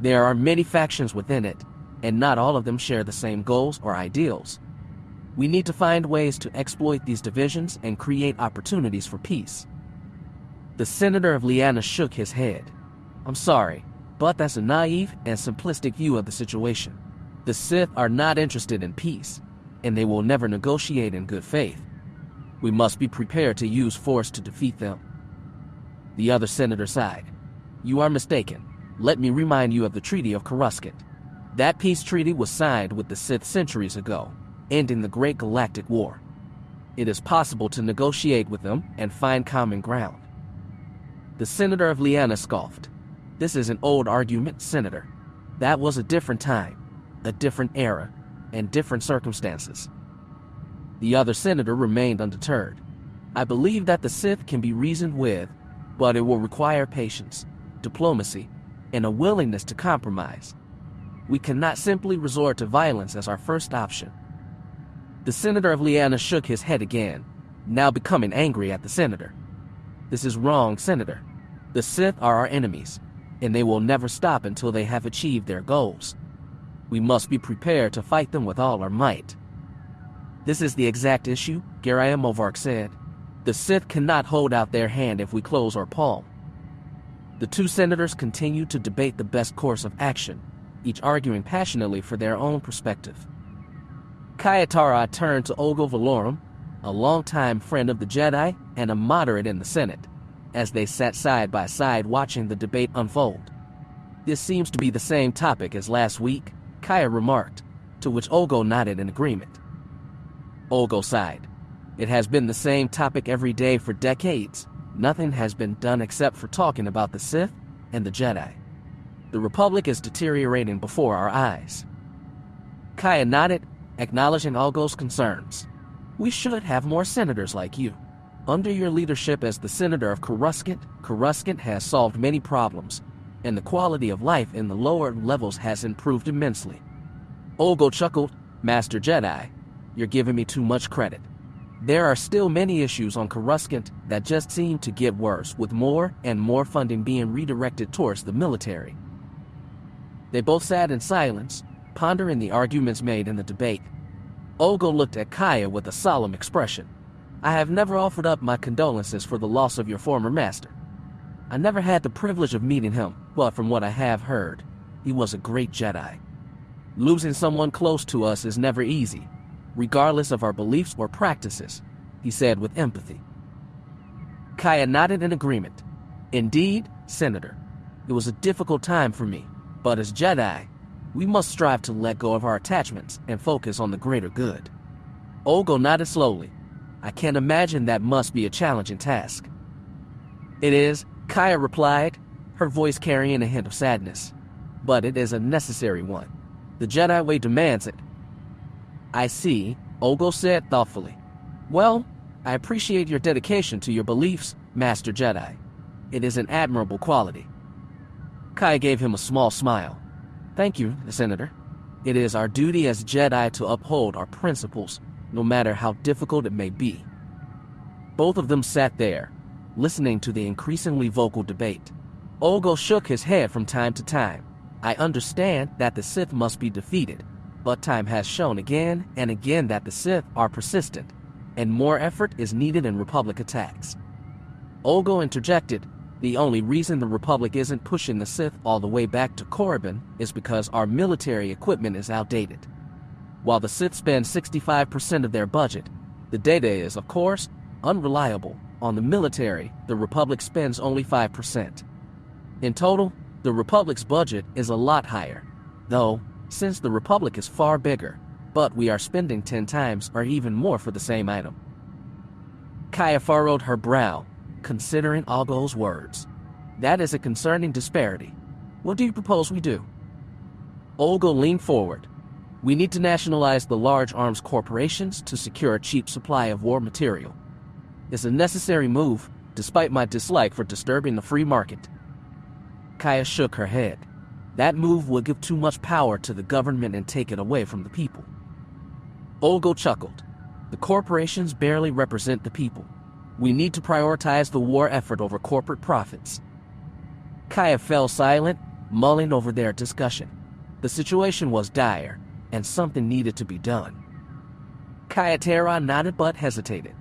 There are many factions within it, and not all of them share the same goals or ideals. We need to find ways to exploit these divisions and create opportunities for peace. The senator of Liana shook his head. I'm sorry, but that's a naive and simplistic view of the situation. The Sith are not interested in peace, and they will never negotiate in good faith. We must be prepared to use force to defeat them. The other senator sighed. You are mistaken. Let me remind you of the Treaty of Coruscant. That peace treaty was signed with the Sith centuries ago, ending the Great Galactic War. It is possible to negotiate with them and find common ground. The senator of Liana scoffed. This is an old argument, Senator. That was a different time, a different era, and different circumstances. The other senator remained undeterred. I believe that the Sith can be reasoned with, but it will require patience, diplomacy, and a willingness to compromise. We cannot simply resort to violence as our first option. The senator of Liana shook his head again, now becoming angry at the senator. This is wrong, Senator. The Sith are our enemies, and they will never stop until they have achieved their goals. We must be prepared to fight them with all our might. This is the exact issue, Gariah Movark said. The Sith cannot hold out their hand if we close our palm. The two senators continued to debate the best course of action, each arguing passionately for their own perspective. Kayatara turned to Olgo Valorum, a longtime friend of the Jedi and a moderate in the Senate, as they sat side by side watching the debate unfold. This seems to be the same topic as last week, Kaya remarked, to which Olgo nodded in agreement. Olgo sighed. It has been the same topic every day for decades. Nothing has been done except for talking about the Sith and the Jedi. The Republic is deteriorating before our eyes. Kaya nodded, acknowledging Olgo's concerns. We should have more senators like you. Under your leadership as the senator of Coruscant, Coruscant has solved many problems, and the quality of life in the lower levels has improved immensely. Olgo chuckled. Master Jedi, you're giving me too much credit. There are still many issues on Coruscant that just seem to get worse, with more and more funding being redirected towards the military. They both sat in silence, pondering the arguments made in the debate. Olgo looked at Kaya with a solemn expression. I have never offered up my condolences for the loss of your former master. I never had the privilege of meeting him, but from what I have heard, he was a great Jedi. Losing someone close to us is never easy, regardless of our beliefs or practices, he said with empathy. Kaya nodded in agreement. Indeed, Senator, it was a difficult time for me, but as Jedi, we must strive to let go of our attachments and focus on the greater good. Olgo nodded slowly. I can't imagine that must be a challenging task. It is, Kaya replied, her voice carrying a hint of sadness. But it is a necessary one. The Jedi way demands it. I see, Olgo said thoughtfully. Well, I appreciate your dedication to your beliefs, Master Jedi. It is an admirable quality. Kaya gave him a small smile. Thank you, Senator. It is our duty as Jedi to uphold our principles, no matter how difficult it may be. Both of them sat there, listening to the increasingly vocal debate. Olgo shook his head from time to time. I understand that the Sith must be defeated, but time has shown again and again that the Sith are persistent, and more effort is needed in Republic attacks. Olgo interjected, the only reason the Republic isn't pushing the Sith all the way back to Korriban is because our military equipment is outdated. While the Sith spend 65% of their budget, the data is, of course, unreliable. On the military, the Republic spends only 5%. In total, the Republic's budget is a lot higher, though, since the Republic is far bigger, but we are spending 10 times or even more for the same item. Kaya furrowed her brow, considering Olgo's words. That is a concerning disparity. What do you propose we do? Olgo leaned forward. We need to nationalize the large arms corporations to secure a cheap supply of war material. It's a necessary move, despite my dislike for disturbing the free market. Kaya shook her head. That move would give too much power to the government and take it away from the people. Olgo chuckled. The corporations barely represent the people. We need to prioritize the war effort over corporate profits. Kaya fell silent, mulling over their discussion. The situation was dire, and something needed to be done. Kaya Terra nodded but hesitated.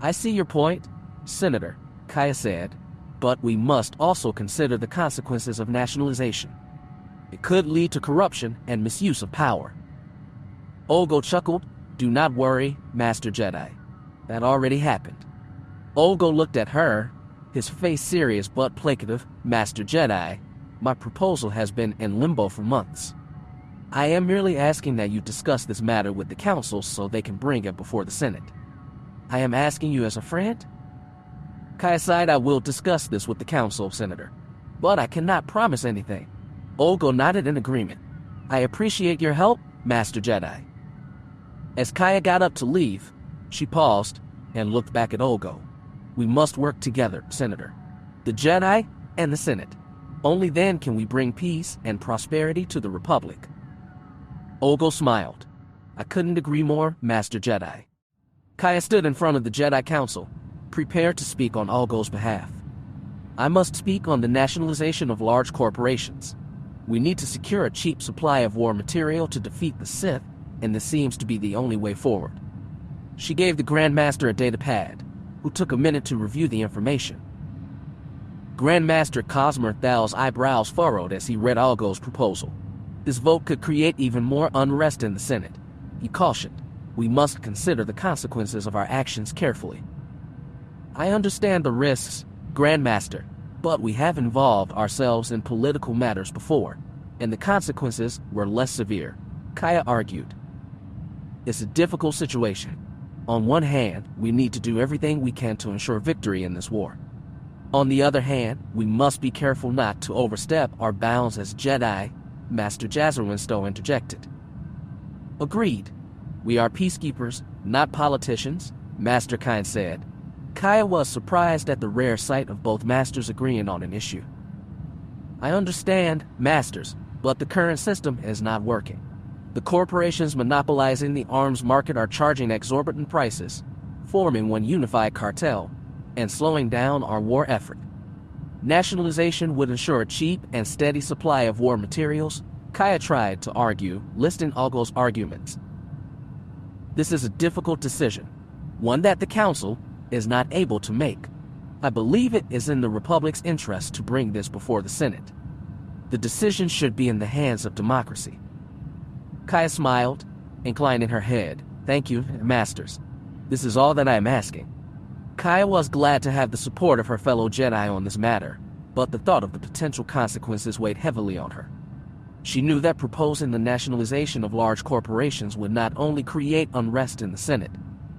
I see your point, Senator, Kaya said, but we must also consider the consequences of nationalization. It could lead to corruption and misuse of power. Olgo chuckled. Do not worry, Master Jedi. That already happened. Olgo looked at her, his face serious but placative. Master Jedi, my proposal has been in limbo for months. I am merely asking that you discuss this matter with the Council so they can bring it before the Senate. I am asking you as a friend? Kaya sighed. I will discuss this with the Council, Senator, but I cannot promise anything. Olgo nodded in agreement. I appreciate your help, Master Jedi. As Kaya got up to leave, she paused and looked back at Olgo. We must work together, Senator. The Jedi and the Senate. Only then can we bring peace and prosperity to the Republic. Olgo smiled. I couldn't agree more, Master Jedi. Kaya stood in front of the Jedi Council, prepared to speak on Olgo's behalf. I must speak on the nationalization of large corporations. We need to secure a cheap supply of war material to defeat the Sith, and this seems to be the only way forward. She gave the Grandmaster a data pad, who took a minute to review the information. Grandmaster Cosmer Thal's eyebrows furrowed as he read Olgo's proposal. This vote could create even more unrest in the Senate. He cautioned, we must consider the consequences of our actions carefully. I understand the risks, Grandmaster, but we have involved ourselves in political matters before, and the consequences were less severe, Kaya argued. It's a difficult situation. On one hand, we need to do everything we can to ensure victory in this war. On the other hand, we must be careful not to overstep our bounds as Jedi, Master Jazerwinstow interjected. Agreed. We are peacekeepers, not politicians, Master Kine said. Kaya was surprised at the rare sight of both masters agreeing on an issue. I understand, Masters, but the current system is not working. The corporations monopolizing the arms market are charging exorbitant prices, forming one unified cartel, and slowing down our war effort. Nationalization would ensure a cheap and steady supply of war materials, Kaya tried to argue, listing Olgo's arguments. This is a difficult decision, one that the Council is not able to make. I believe it is in the Republic's interest to bring this before the Senate. The decision should be in the hands of democracy. Kaya smiled, inclining her head. Thank you, Masters. This is all that I am asking. Kaya was glad to have the support of her fellow Jedi on this matter, but the thought of the potential consequences weighed heavily on her. She knew that proposing the nationalization of large corporations would not only create unrest in the Senate,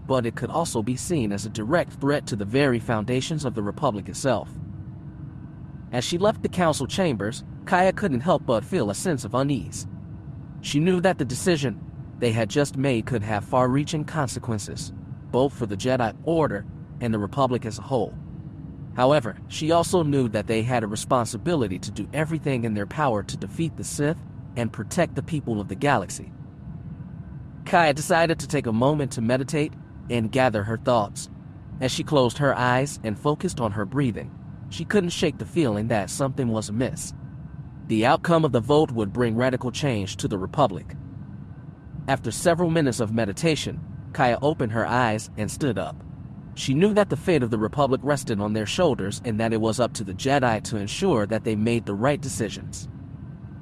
but it could also be seen as a direct threat to the very foundations of the Republic itself. As she left the council chambers, Kaya couldn't help but feel a sense of unease. She knew that the decision they had just made could have far-reaching consequences, both for the Jedi Order and the Republic as a whole. However, she also knew that they had a responsibility to do everything in their power to defeat the Sith and protect the people of the galaxy. Kaya decided to take a moment to meditate and gather her thoughts. As she closed her eyes and focused on her breathing, she couldn't shake the feeling that something was amiss. The outcome of the vote would bring radical change to the Republic. After several minutes of meditation, Kaya opened her eyes and stood up. She knew that the fate of the Republic rested on their shoulders and that it was up to the Jedi to ensure that they made the right decisions.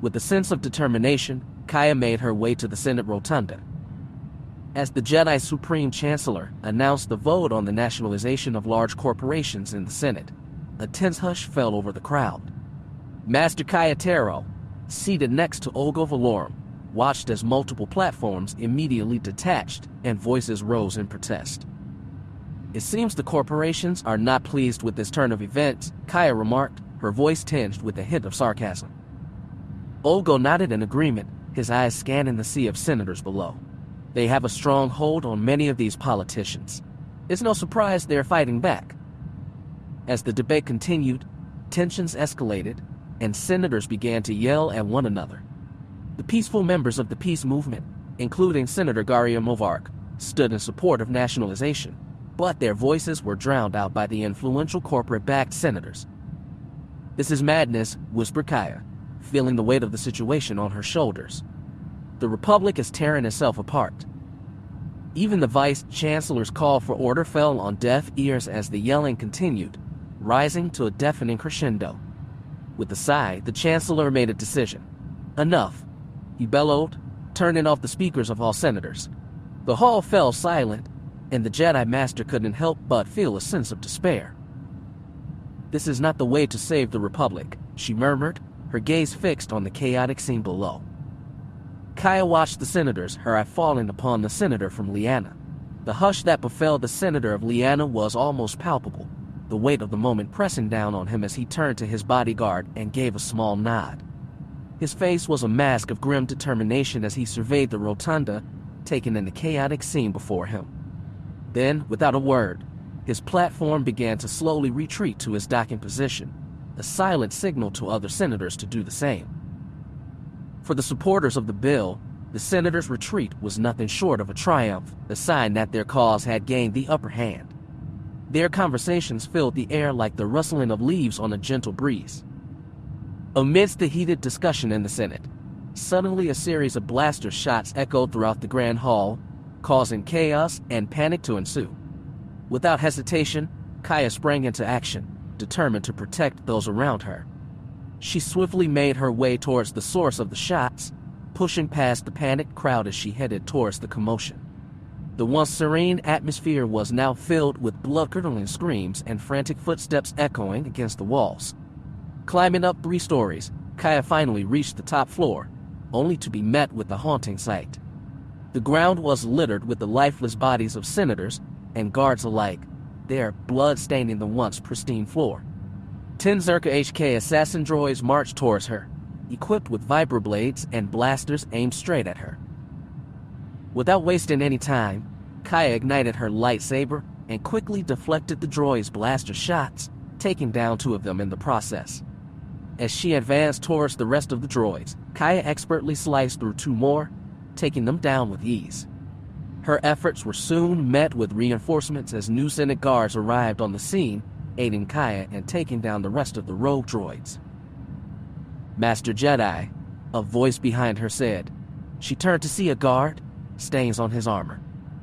With a sense of determination, Kaya made her way to the Senate Rotunda. As the Jedi Supreme Chancellor announced the vote on the nationalization of large corporations in the Senate, a tense hush fell over the crowd. Master Kaya Taro, seated next to Olgo Valorum, watched as multiple platforms immediately detached and voices rose in protest. "It seems the corporations are not pleased with this turn of events," Kaya remarked, her voice tinged with a hint of sarcasm. Olgo nodded in agreement, his eyes scanning the sea of senators below. "They have a strong hold on many of these politicians. It's no surprise they're fighting back." As the debate continued, tensions escalated, and senators began to yell at one another. The peaceful members of the peace movement, including Senator Garia Movark, stood in support of nationalization, but their voices were drowned out by the influential corporate-backed senators. "This is madness," whispered Kaya, feeling the weight of the situation on her shoulders. "The Republic is tearing itself apart." Even the Vice-Chancellor's call for order fell on deaf ears as the yelling continued, rising to a deafening crescendo. With a sigh, the Chancellor made a decision. "Enough," he bellowed, turning off the speakers of all senators. The hall fell silent, and the Jedi Master couldn't help but feel a sense of despair. "This is not the way to save the Republic," she murmured, her gaze fixed on the chaotic scene below. Kaya watched the senators, her eye falling upon the senator from Liana. The hush that befell the senator of Liana was almost palpable, the weight of the moment pressing down on him as he turned to his bodyguard and gave a small nod. His face was a mask of grim determination as he surveyed the rotunda, taking in the chaotic scene before him. Then, without a word, his platform began to slowly retreat to his docking position, a silent signal to other senators to do the same. For the supporters of the bill, the senators' retreat was nothing short of a triumph, a sign that their cause had gained the upper hand. Their conversations filled the air like the rustling of leaves on a gentle breeze. Amidst the heated discussion in the Senate, suddenly a series of blaster shots echoed throughout the Grand Hall, causing chaos and panic to ensue. Without hesitation, Kaya sprang into action, determined to protect those around her. She swiftly made her way towards the source of the shots, pushing past the panicked crowd as she headed towards the commotion. The once serene atmosphere was now filled with blood-curdling screams and frantic footsteps echoing against the walls. Climbing up 3 stories, Kaya finally reached the top floor, only to be met with a haunting sight. The ground was littered with the lifeless bodies of senators and guards alike, their blood staining the once pristine floor. 10 Zerka HK assassin droids marched towards her, equipped with vibroblades and blasters aimed straight at her. Without wasting any time, Kaya ignited her lightsaber and quickly deflected the droids' blaster shots, taking down 2 of them in the process. As she advanced towards the rest of the droids, Kaya expertly sliced through 2 more, taking them down with ease. Her efforts were soon met with reinforcements as new Senate guards arrived on the scene, aiding Kaya and taking down the rest of the rogue droids. "Master Jedi," a voice behind her said. She turned to see a guard, stains on his armor.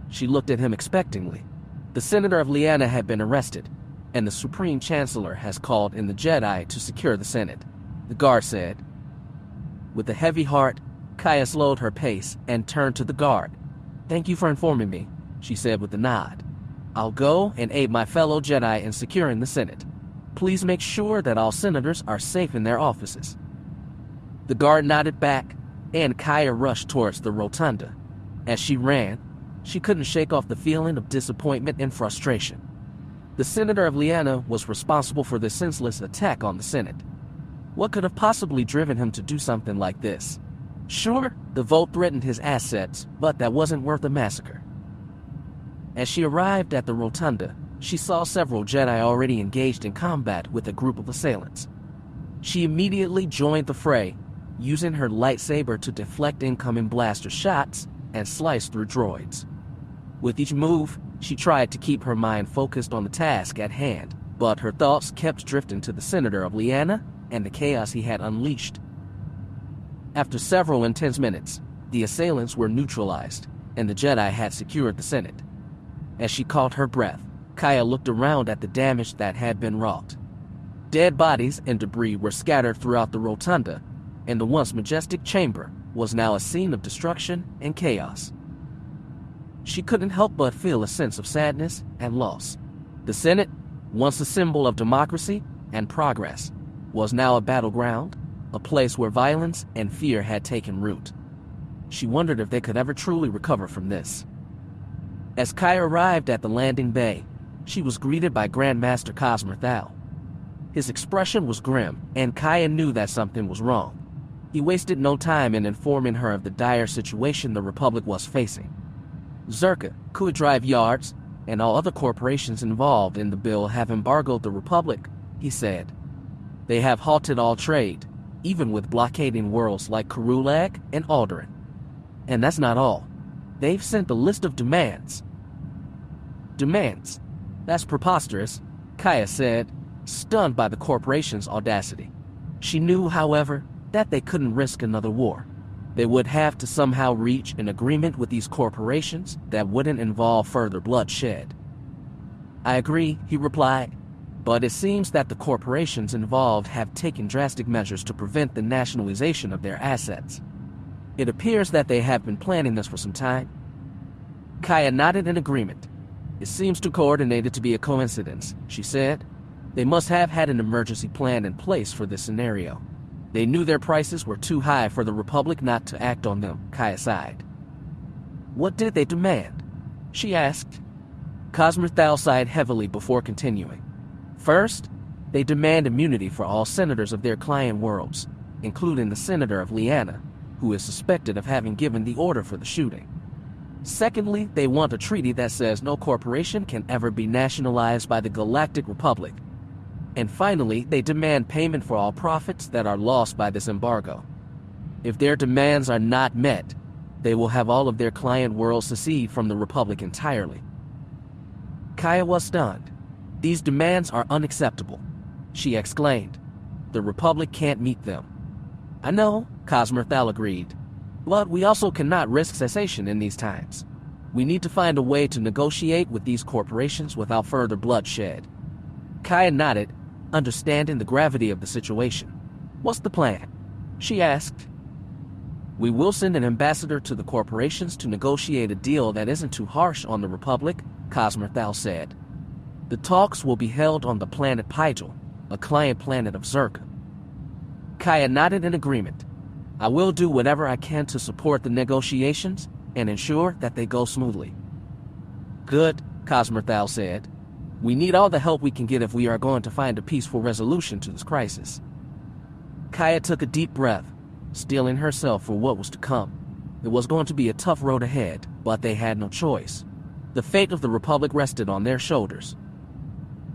She looked at him expectantly. The Senator of Liana had been arrested, and the Supreme Chancellor has called in the Jedi to secure the Senate, the guard said. With a heavy heart, Kaya slowed her pace and turned to the guard. "Thank you for informing me," she said with a nod. "I'll go and aid my fellow Jedi in securing the Senate. Please make sure that all senators are safe in their offices." The guard nodded back, and Kaya rushed towards the rotunda. As she ran, she couldn't shake off the feeling of disappointment and frustration. The Senator of Liana was responsible for the senseless attack on the Senate. What could have possibly driven him to do something like this? Sure, the vote threatened his assets, but that wasn't worth a massacre. As she arrived at the rotunda, she saw several Jedi already engaged in combat with a group of assailants. She immediately joined the fray, using her lightsaber to deflect incoming blaster shots and slice through droids. With each move, she tried to keep her mind focused on the task at hand, but her thoughts kept drifting to the Senator of Liana and the chaos he had unleashed. After several intense minutes, the assailants were neutralized, and the Jedi had secured the Senate. As she caught her breath, Kaya looked around at the damage that had been wrought. Dead bodies and debris were scattered throughout the rotunda, and the once majestic chamber was now a scene of destruction and chaos. She couldn't help but feel a sense of sadness and loss. The Senate, once a symbol of democracy and progress, was now a battleground, a place where violence and fear had taken root. She wondered if they could ever truly recover from this. As Kaya arrived at the landing bay, she was greeted by Grandmaster Cosmer Thal. His expression was grim, and Kaya knew that something was wrong. He wasted no time in informing her of the dire situation the Republic was facing. Zerka, Kuadrive Yards, and all other corporations involved in the bill have embargoed the Republic, he said. They have halted all trade, even with blockading worlds like Karulag and Alderaan. And that's not all. They've sent a list of demands. Demands? That's preposterous, Kaya said, stunned by the corporation's audacity. She knew, however, that they couldn't risk another war. They would have to somehow reach an agreement with these corporations that wouldn't involve further bloodshed. I agree, he replied, but it seems that the corporations involved have taken drastic measures to prevent the nationalization of their assets. It appears that they have been planning this for some time. Kaya nodded in agreement. It seems too coordinated to be a coincidence, she said. They must have had an emergency plan in place for this scenario. They knew their prices were too high for the Republic not to act on them, Kaya sighed. What did they demand? She asked. Cosmer Thal sighed heavily before continuing. First, they demand immunity for all senators of their client worlds, including the senator of Liana, who is suspected of having given the order for the shooting. Secondly, they want a treaty that says no corporation can ever be nationalized by the Galactic Republic. And finally, they demand payment for all profits that are lost by this embargo. If their demands are not met, they will have all of their client worlds secede from the Republic entirely. Kaya was stunned. These demands are unacceptable, she exclaimed. The Republic can't meet them. I know, Cosmer Thal agreed. But we also cannot risk cessation in these times. We need to find a way to negotiate with these corporations without further bloodshed. Kaya nodded, understanding the gravity of the situation. What's the plan? She asked. We will send an ambassador to the corporations to negotiate a deal that isn't too harsh on the Republic, Cosmer Thal said. The talks will be held on the planet Pygel, a client planet of Zerka. Kaya nodded in agreement. I will do whatever I can to support the negotiations and ensure that they go smoothly. Good, Cosmer Thal said. We need all the help we can get if we are going to find a peaceful resolution to this crisis. Kaya took a deep breath, steeling herself for what was to come. It was going to be a tough road ahead, but they had no choice. The fate of the Republic rested on their shoulders.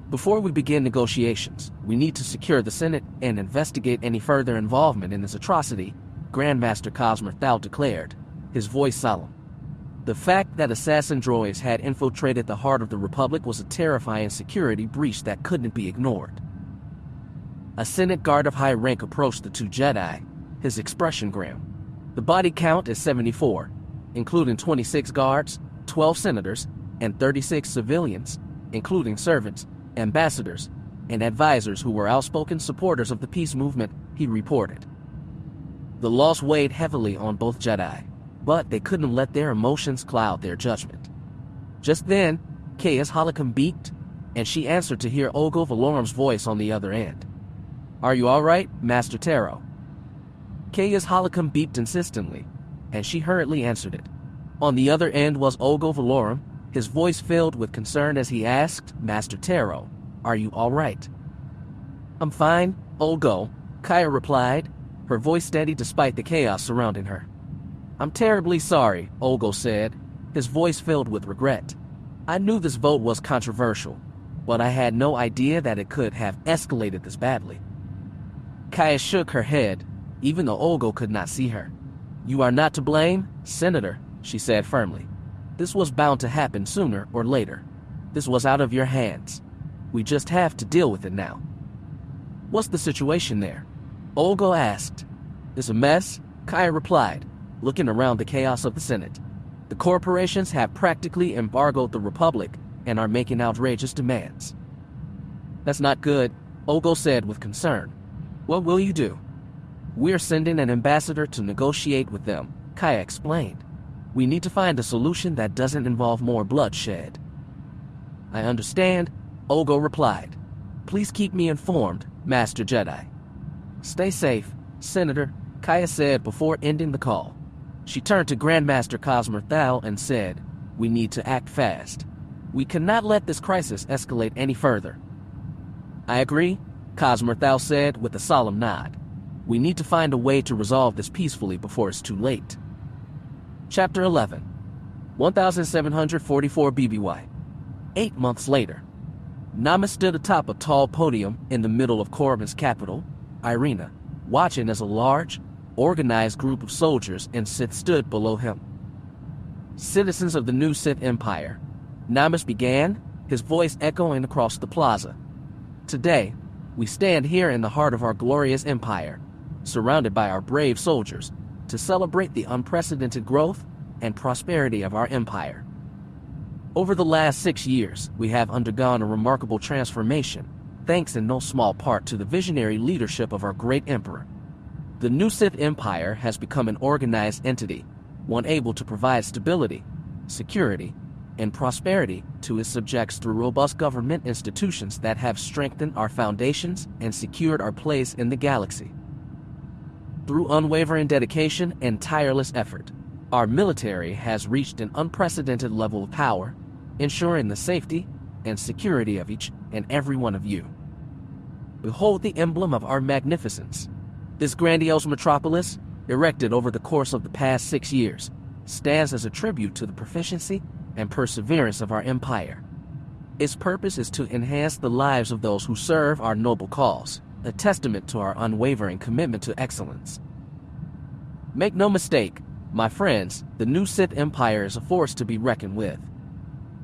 Before we begin negotiations, we need to secure the Senate and investigate any further involvement in this atrocity, Grandmaster Cosmer Thal declared, his voice solemn. The fact that assassin droids had infiltrated the heart of the Republic was a terrifying security breach that couldn't be ignored. A Senate guard of high rank approached the two Jedi, his expression grim. The body count is 74, including 26 guards, 12 senators, and 36 civilians, including servants, ambassadors, and advisors who were outspoken supporters of the peace movement, he reported. The loss weighed heavily on both Jedi, but they couldn't let their emotions cloud their judgment. Just then, Kaya's holocom beeped, and she answered to hear Ogo Valorum's voice on the other end. Are you all right, Master Taro? Kaya's holocom beeped insistently, and she hurriedly answered it. On the other end was Ogo Valorum, his voice filled with concern as he asked, Master Taro, are you all right? I'm fine, Ogo, Kaya replied, her voice steady despite the chaos surrounding her. I'm terribly sorry, Ogo said, his voice filled with regret. I knew this vote was controversial, but I had no idea that it could have escalated this badly. Kaya shook her head, even though Ogo could not see her. You are not to blame, Senator, she said firmly. This was bound to happen sooner or later. This was out of your hands. We just have to deal with it now. What's the situation there? Ogo asked. It's a mess, Kaya replied, looking around the chaos of the Senate. The corporations have practically embargoed the Republic and are making outrageous demands. That's not good, Ogo said with concern. What will you do? We're sending an ambassador to negotiate with them, Kaya explained. We need to find a solution that doesn't involve more bloodshed. I understand, Ogo replied. Please keep me informed, Master Jedi. Stay safe, Senator, Kaya said before ending the call. She turned to Grandmaster Cosmer Thal and said, we need to act fast. We cannot let this crisis escalate any further. I agree, Cosmer Thal said with a solemn nod. We need to find a way to resolve this peacefully before it's too late. Chapter 11, 1744 BBY. 8 months later, Namis stood atop a tall podium in the middle of Korriban's capital, Irina, watching as a large, organized group of soldiers and Sith stood below him. Citizens of the new Sith Empire, Namis began, his voice echoing across the plaza. Today, we stand here in the heart of our glorious empire, surrounded by our brave soldiers, to celebrate the unprecedented growth and prosperity of our empire. Over the last 6 years, we have undergone a remarkable transformation, thanks in no small part to the visionary leadership of our great emperor. The new Sith Empire has become an organized entity, one able to provide stability, security, and prosperity to its subjects through robust government institutions that have strengthened our foundations and secured our place in the galaxy. Through unwavering dedication and tireless effort, our military has reached an unprecedented level of power, ensuring the safety and security of each and every one of you. Behold the emblem of our magnificence. This grandiose metropolis, erected over the course of the past 6 years, stands as a tribute to the proficiency and perseverance of our empire. Its purpose is to enhance the lives of those who serve our noble cause, a testament to our unwavering commitment to excellence. Make no mistake, my friends, the new Sith Empire is a force to be reckoned with.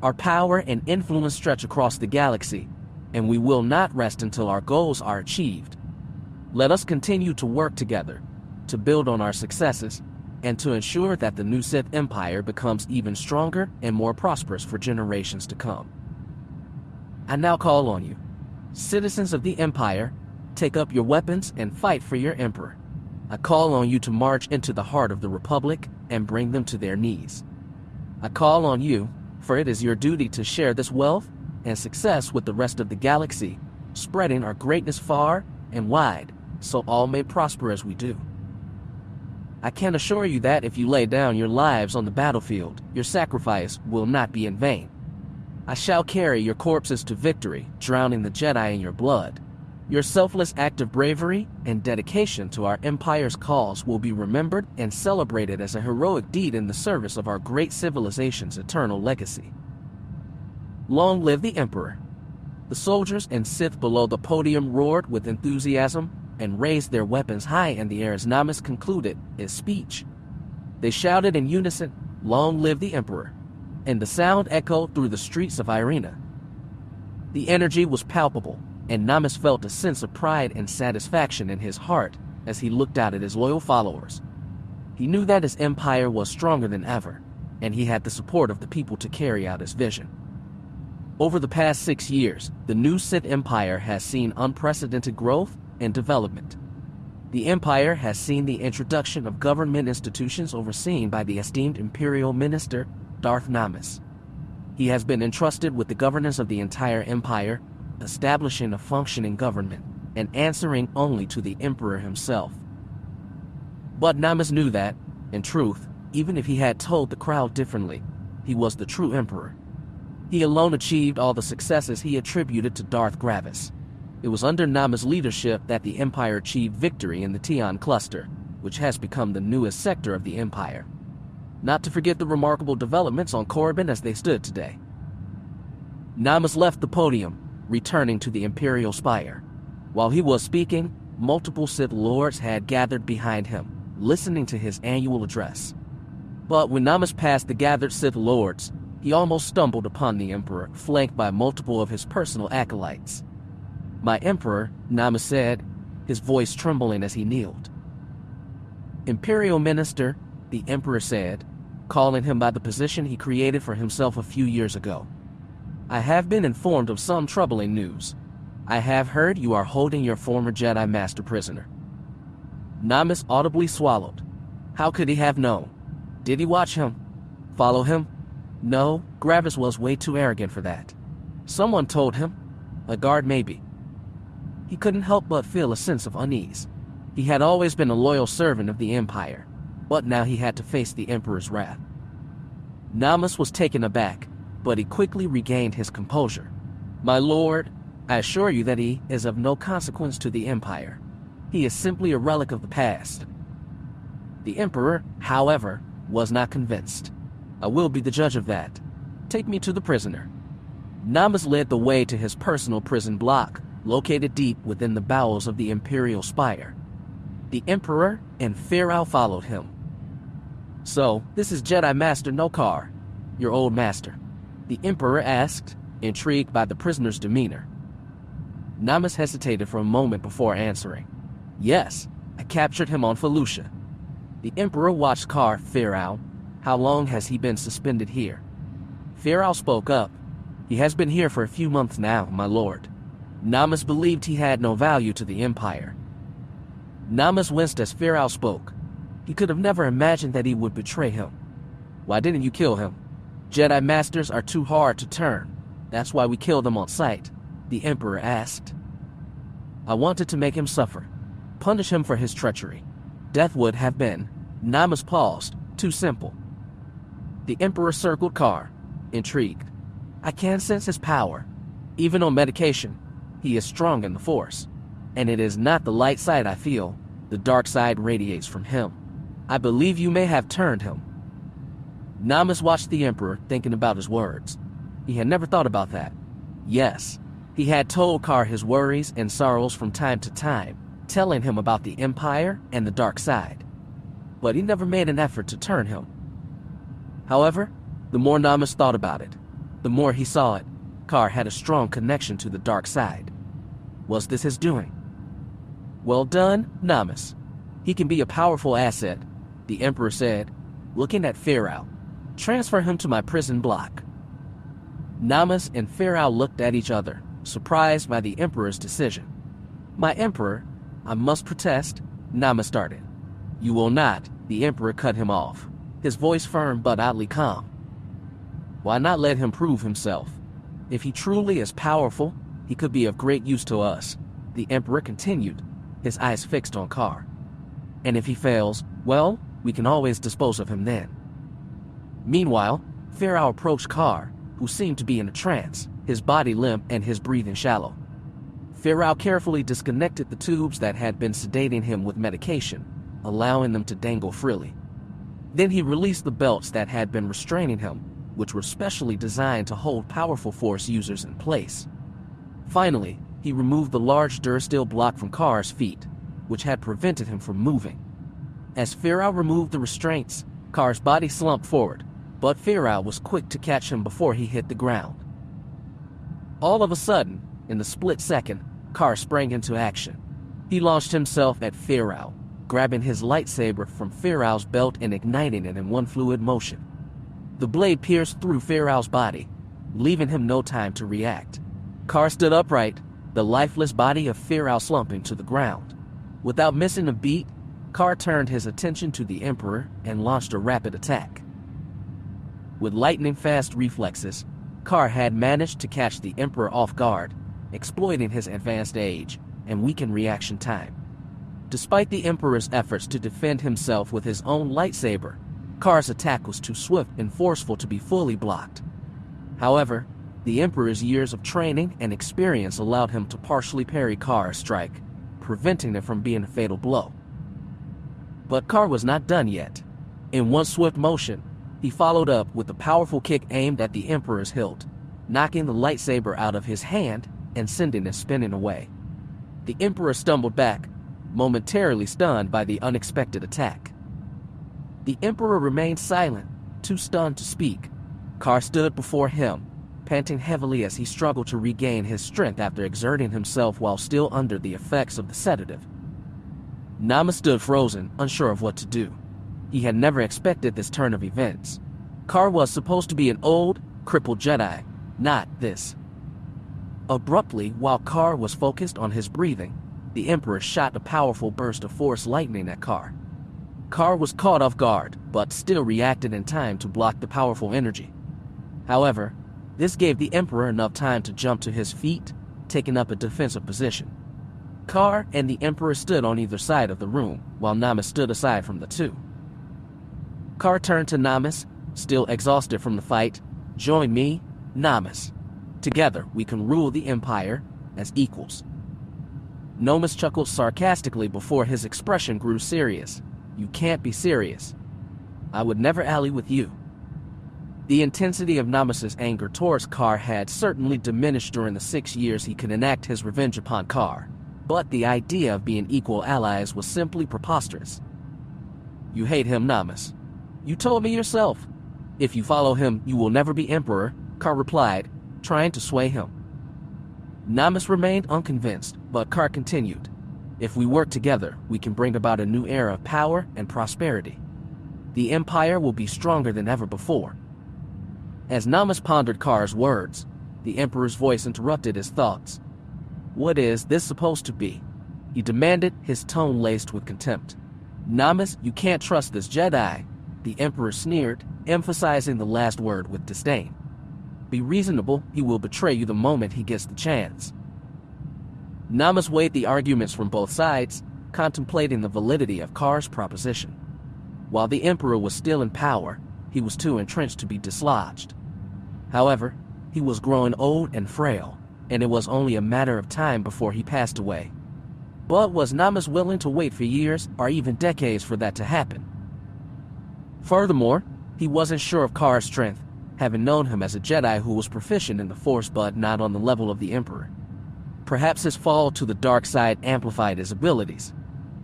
Our power and influence stretch across the galaxy, and we will not rest until our goals are achieved. Let us continue to work together, to build on our successes, and to ensure that the new Sith Empire becomes even stronger and more prosperous for generations to come. I now call on you, citizens of the Empire, take up your weapons and fight for your Emperor. I call on you to march into the heart of the Republic and bring them to their knees. I call on you, for it is your duty to share this wealth and success with the rest of the galaxy, spreading our greatness far and wide, so all may prosper as we do. I can assure you that if you lay down your lives on the battlefield, your sacrifice will not be in vain. I shall carry your corpses to victory, drowning the Jedi in your blood. Your selfless act of bravery and dedication to our empire's cause will be remembered and celebrated as a heroic deed in the service of our great civilization's eternal legacy. Long live the Emperor! The soldiers and Sith below the podium roared with enthusiasm and raised their weapons high in the air as Namis concluded his speech. They shouted in unison, "Long live the Emperor!" and the sound echoed through the streets of Irina. The energy was palpable, and Namis felt a sense of pride and satisfaction in his heart as he looked out at his loyal followers. He knew that his empire was stronger than ever, and he had the support of the people to carry out his vision. Over the past 6 years, the new Sith Empire has seen unprecedented growth and development. The Empire has seen the introduction of government institutions overseen by the esteemed Imperial Minister, Darth Namis. He has been entrusted with the governance of the entire Empire, establishing a functioning government, and answering only to the Emperor himself. But Namis knew that, in truth, even if he had told the crowd differently, he was the true Emperor. He alone achieved all the successes he attributed to Darth Gravis. It was under Namis' leadership that the Empire achieved victory in the Tion Cluster, which has become the newest sector of the Empire. Not to forget the remarkable developments on Korriban as they stood today. Namis left the podium, returning to the Imperial Spire. While he was speaking, multiple Sith Lords had gathered behind him, listening to his annual address. But when Namis passed the gathered Sith Lords, he almost stumbled upon the Emperor, flanked by multiple of his personal acolytes. "My Emperor," Namis said, his voice trembling as he kneeled. "Imperial Minister," the Emperor said, calling him by the position he created for himself a few years ago. "I have been informed of some troubling news. I have heard you are holding your former Jedi Master prisoner." Namis audibly swallowed. How could he have known? Did he watch him? Follow him? No, Gravis was way too arrogant for that. Someone told him. A guard maybe. He couldn't help but feel a sense of unease. He had always been a loyal servant of the Empire, but now he had to face the Emperor's wrath. Namas was taken aback, but he quickly regained his composure. My lord, I assure you that he is of no consequence to the Empire. He is simply a relic of the past. The Emperor, however, was not convinced. I will be the judge of that. Take me to the prisoner. Namas led the way to his personal prison block, located deep within the bowels of the Imperial Spire. The Emperor and Pharaoh followed him. So, this is Jedi Master Nokar, your old master? The Emperor asked, intrigued by the prisoner's demeanor. Namas hesitated for a moment before answering. Yes, I captured him on Felucia. The Emperor watched Kar Pharaoh. How long has he been suspended here? Pharaoh spoke up. He has been here for a few months now, my lord. Namas believed he had no value to the Empire. Namas winced as Pharaoh spoke. He could have never imagined that he would betray him. Why didn't you kill him? Jedi Masters are too hard to turn. That's why we killed him on sight, the Emperor asked. I wanted to make him suffer. Punish him for his treachery. Death would have been. Namas paused. Too simple. The Emperor circled Kar, intrigued. I can sense his power. Even on medication, he is strong in the Force. And it is not the light side I feel. The dark side radiates from him. I believe you may have turned him. Namas watched the Emperor, thinking about his words. He had never thought about that. Yes, he had told Kar his worries and sorrows from time to time, telling him about the Empire and the dark side. But he never made an effort to turn him. However, the more Namas thought about it, the more he saw it. Kar had a strong connection to the dark side. Was this his doing? Well done, Namas. He can be a powerful asset, the Emperor said, looking at Pharaoh. Transfer him to my prison block. Namas and Pharaoh looked at each other, surprised by the Emperor's decision. My Emperor, I must protest, Namas started. You will not, the Emperor cut him off, his voice firm but oddly calm. Why not let him prove himself? If he truly is powerful, he could be of great use to us, the Emperor continued, his eyes fixed on Kar. And if he fails, well, we can always dispose of him then. Meanwhile, Pharaoh approached Kar, who seemed to be in a trance, his body limp and his breathing shallow. Pharaoh carefully disconnected the tubes that had been sedating him with medication, allowing them to dangle freely. Then he released the belts that had been restraining him, which were specially designed to hold powerful Force users in place. Finally, he removed the large durasteel block from Kar's feet, which had prevented him from moving. As Pharaoh removed the restraints, Kar's body slumped forward, but Pharaoh was quick to catch him before he hit the ground. All of a sudden, in the split second, Kar sprang into action. He launched himself at Pharaoh, grabbing his lightsaber from Pharaoh's belt and igniting it in one fluid motion. The blade pierced through Pharaoh's body, leaving him no time to react. Kar stood upright, the lifeless body of Pharaoh slumping to the ground. Without missing a beat, Kar turned his attention to the Emperor and launched a rapid attack. With lightning-fast reflexes, Kar had managed to catch the Emperor off guard, exploiting his advanced age and weakened reaction time. Despite the Emperor's efforts to defend himself with his own lightsaber, Kar's attack was too swift and forceful to be fully blocked. However, the Emperor's years of training and experience allowed him to partially parry Kar's strike, preventing it from being a fatal blow. But Kar was not done yet. In one swift motion, he followed up with a powerful kick aimed at the Emperor's hilt, knocking the lightsaber out of his hand and sending it spinning away. The Emperor stumbled back, momentarily stunned by the unexpected attack. The Emperor remained silent, too stunned to speak. Kar stood before him, panting heavily as he struggled to regain his strength after exerting himself while still under the effects of the sedative. Namas stood frozen, unsure of what to do. He had never expected this turn of events. Kar was supposed to be an old, crippled Jedi, not this. Abruptly, while Kar was focused on his breathing, the Emperor shot a powerful burst of Force lightning at Kar. Kar was caught off guard, but still reacted in time to block the powerful energy. However, this gave the Emperor enough time to jump to his feet, taking up a defensive position. Kar and the Emperor stood on either side of the room, while Namas stood aside from the two. Kar turned to Namas, still exhausted from the fight. "Join me, Namas. Together we can rule the Empire as equals." Namas chuckled sarcastically before his expression grew serious. "You can't be serious. I would never ally with you." The intensity of Namas's anger towards Kar had certainly diminished during the 6 years he could enact his revenge upon Kar, but the idea of being equal allies was simply preposterous. "You hate him, Namas. You told me yourself. If you follow him, you will never be emperor," Kar replied, trying to sway him. Namas remained unconvinced, but Kar continued, "If we work together, we can bring about a new era of power and prosperity. The Empire will be stronger than ever before." As Namas pondered Kar's words, the Emperor's voice interrupted his thoughts. "What is this supposed to be?" he demanded, his tone laced with contempt. "Namas, you can't trust this Jedi," the Emperor sneered, emphasizing the last word with disdain. "Be reasonable, he will betray you the moment he gets the chance." Namas weighed the arguments from both sides, contemplating the validity of Kar's proposition. While the Emperor was still in power, he was too entrenched to be dislodged. However, he was growing old and frail, and it was only a matter of time before he passed away. But was Namas willing to wait for years or even decades for that to happen? Furthermore, he wasn't sure of Kar's strength, having known him as a Jedi who was proficient in the Force but not on the level of the Emperor. Perhaps his fall to the dark side amplified his abilities.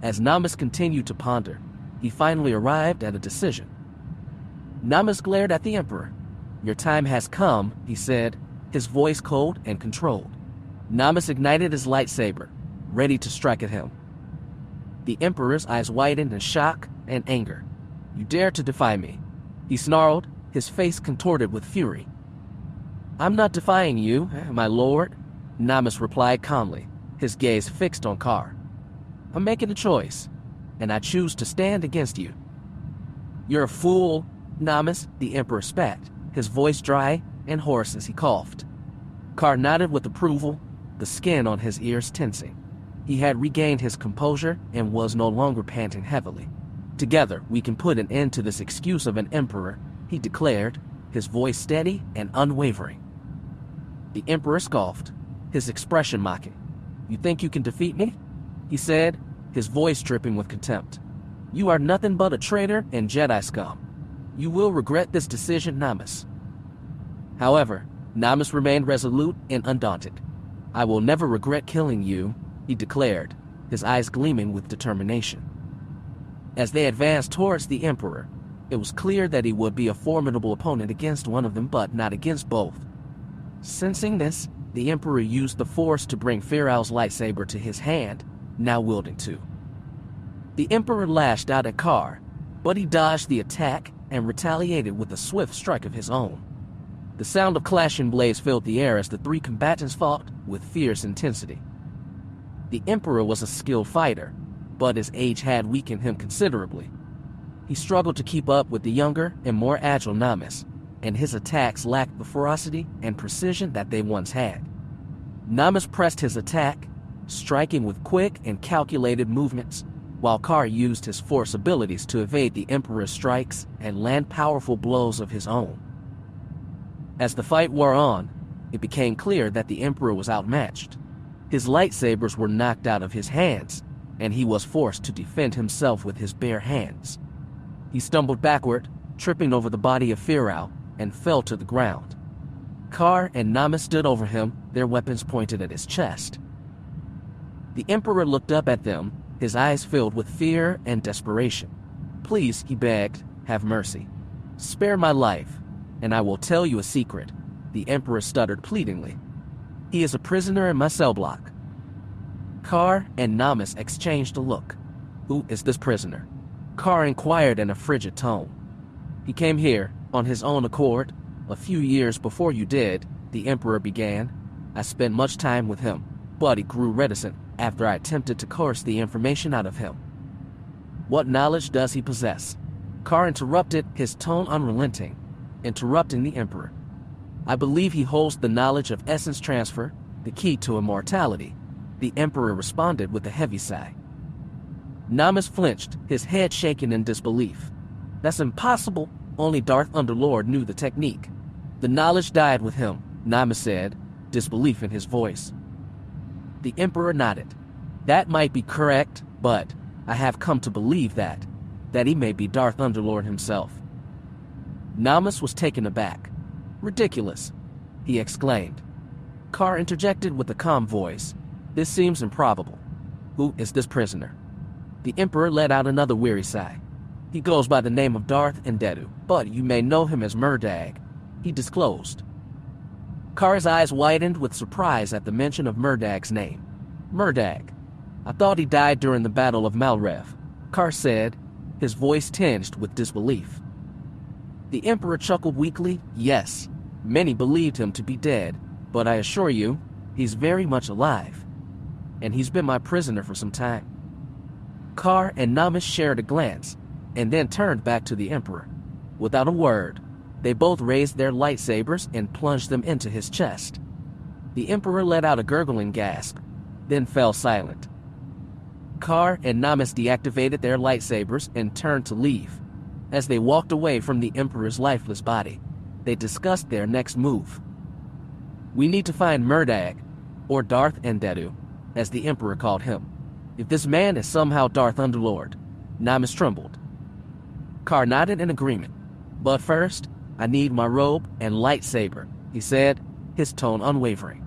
As Namas continued to ponder, he finally arrived at a decision. Namas glared at the Emperor. "Your time has come," he said, his voice cold and controlled. Namas ignited his lightsaber, ready to strike at him. The Emperor's eyes widened in shock and anger. "You dare to defy me," he snarled, his face contorted with fury. "I'm not defying you, my lord," Namas replied calmly, his gaze fixed on Kar. "I'm making a choice, and I choose to stand against you." "You're a fool, Namas," the Emperor spat, his voice dry and hoarse as he coughed. Kar nodded with approval, the skin on his ears tensing. He had regained his composure and was no longer panting heavily. "Together, we can put an end to this excuse of an emperor," he declared, his voice steady and unwavering. The Emperor scoffed, his expression mocking. "You think you can defeat me?" he said, his voice dripping with contempt. "You are nothing but a traitor and Jedi scum. You will regret this decision, Namas." However, Namas remained resolute and undaunted. "I will never regret killing you," he declared, his eyes gleaming with determination. As they advanced towards the Emperor, it was clear that he would be a formidable opponent against one of them but not against both. Sensing this, the Emperor used the Force to bring Firal's lightsaber to his hand, now wielding two. The Emperor lashed out at Kar, but he dodged the attack and retaliated with a swift strike of his own. The sound of clashing blades filled the air as the three combatants fought with fierce intensity. The Emperor was a skilled fighter, but his age had weakened him considerably. He struggled to keep up with the younger and more agile Namas, and his attacks lacked the ferocity and precision that they once had. Namas pressed his attack, striking with quick and calculated movements, while Kar used his Force abilities to evade the Emperor's strikes and land powerful blows of his own. As the fight wore on, it became clear that the Emperor was outmatched. His lightsabers were knocked out of his hands, and he was forced to defend himself with his bare hands. He stumbled backward, tripping over the body of Firal, and fell to the ground. Kar and Namas stood over him, their weapons pointed at his chest. The Emperor looked up at them, his eyes filled with fear and desperation. "Please," he begged, "have mercy. Spare my life, and I will tell you a secret," the Emperor stuttered pleadingly. "He is a prisoner in my cell block." Kar and Namas exchanged a look. "Who is this prisoner?" Kar inquired in a frigid tone. "He came here, on his own accord, a few years before you did," the Emperor began. "I spent much time with him, but he grew reticent after I attempted to coerce the information out of him." What knowledge does he possess? Carr interrupted, his tone unrelenting, interrupting the Emperor. I believe he holds the knowledge of essence transfer, the key to immortality. The Emperor responded with a heavy sigh. Namas flinched, his head shaking in disbelief. That's impossible. Only Darth Underlord knew the technique. The knowledge died with him, Namas said, disbelief in his voice. The Emperor nodded. That might be correct, but I have come to believe that he may be Darth Underlord himself. Namas was taken aback. Ridiculous, he exclaimed. Carr interjected with a calm voice. This seems improbable. Who is this prisoner? The Emperor let out another weary sigh. He goes by the name of Darth Endedu, but you may know him as Murdag, he disclosed. Carr's eyes widened with surprise at the mention of Murdag's name. Murdag. I thought he died during the Battle of Malrev, Carr said, his voice tinged with disbelief. The Emperor chuckled weakly. Yes, many believed him to be dead, but I assure you, he's very much alive. And he's been my prisoner for some time. Carr and Namas shared a glance, and then turned back to the Emperor. Without a word, they both raised their lightsabers and plunged them into his chest. The Emperor let out a gurgling gasp, then fell silent. Carr and Namas deactivated their lightsabers and turned to leave. As they walked away from the Emperor's lifeless body, they discussed their next move. We need to find Murdag, or Darth Endedu, as the Emperor called him. If this man is somehow Darth Underlord, Namas trembled. Carr nodded in agreement. But first, I need my robe and lightsaber, he said, his tone unwavering.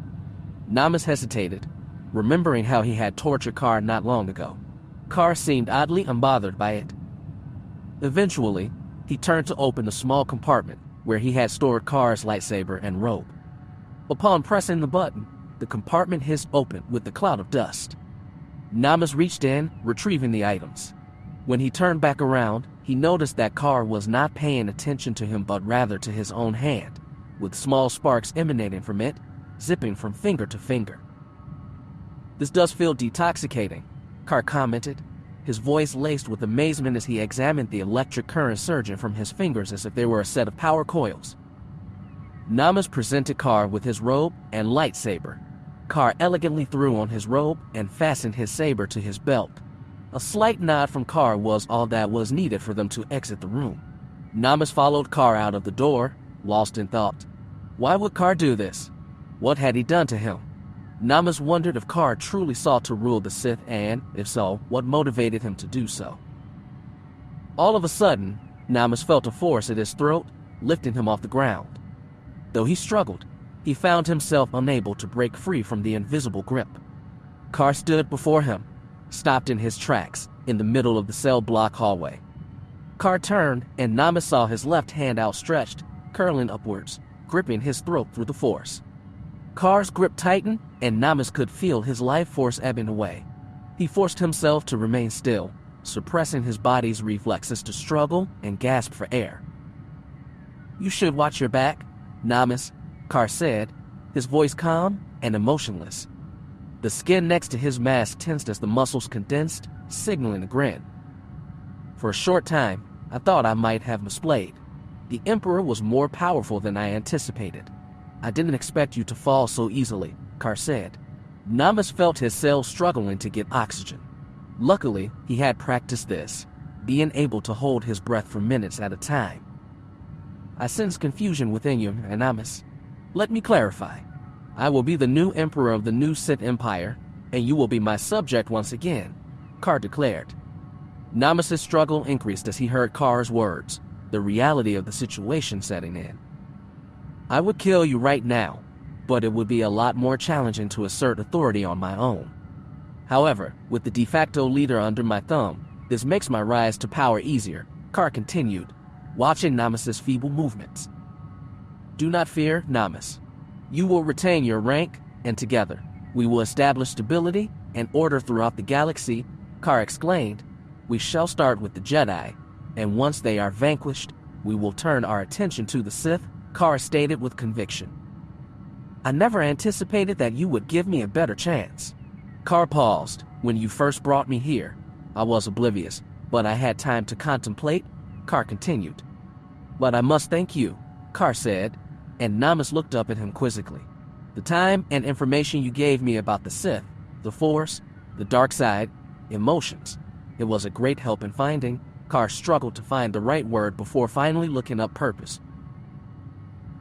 Namas hesitated, remembering how he had tortured Carr not long ago. Carr seemed oddly unbothered by it. Eventually, he turned to open a small compartment where he had stored Carr's lightsaber and robe. Upon pressing the button, the compartment hissed open with a cloud of dust. Namas reached in, retrieving the items. When he turned back around, he noticed that Carr was not paying attention to him but rather to his own hand, with small sparks emanating from it, zipping from finger to finger. This does feel detoxicating, Carr commented, his voice laced with amazement as he examined the electric current surging from his fingers as if they were a set of power coils. Namas presented Carr with his robe and lightsaber. Carr elegantly threw on his robe and fastened his saber to his belt. A slight nod from Carr was all that was needed for them to exit the room. Namas followed Carr out of the door, lost in thought. Why would Carr do this? What had he done to him? Namas wondered if Carr truly sought to rule the Sith and, if so, what motivated him to do so. All of a sudden, Namas felt a force at his throat, lifting him off the ground. Though he struggled, he found himself unable to break free from the invisible grip. Carr stood before him, stopped in his tracks, in the middle of the cell block hallway. Carr turned, and Namas saw his left hand outstretched, curling upwards, gripping his throat through the force. Carr's grip tightened, and Namas could feel his life force ebbing away. He forced himself to remain still, suppressing his body's reflexes to struggle and gasp for air. You should watch your back, Namas, Carr said, his voice calm and emotionless. The skin next to his mask tensed as the muscles condensed, signaling a grin. For a short time, I thought I might have misplayed. The Emperor was more powerful than I anticipated. I didn't expect you to fall so easily, Carr said. Namas felt his cells struggling to get oxygen. Luckily, he had practiced this, being able to hold his breath for minutes at a time. I sense confusion within you, Namas. Let me clarify. I will be the new Emperor of the new Sith Empire, and you will be my subject once again, Carr declared. Namas's struggle increased as he heard Carr's words, the reality of the situation setting in. I would kill you right now, but it would be a lot more challenging to assert authority on my own. However, with the de facto leader under my thumb, this makes my rise to power easier, Carr continued, watching Namas's feeble movements. Do not fear, Namas. You will retain your rank, and together, we will establish stability and order throughout the galaxy, Carr exclaimed. We shall start with the Jedi, and once they are vanquished, we will turn our attention to the Sith, Carr stated with conviction. I never anticipated that you would give me a better chance. Carr paused. When you first brought me here, I was oblivious, but I had time to contemplate, Car continued. But I must thank you, Car said, and Namas looked up at him quizzically. The time and information you gave me about the Sith, the Force, the dark side, emotions. It was a great help in finding. Car struggled to find the right word before finally looking up purpose.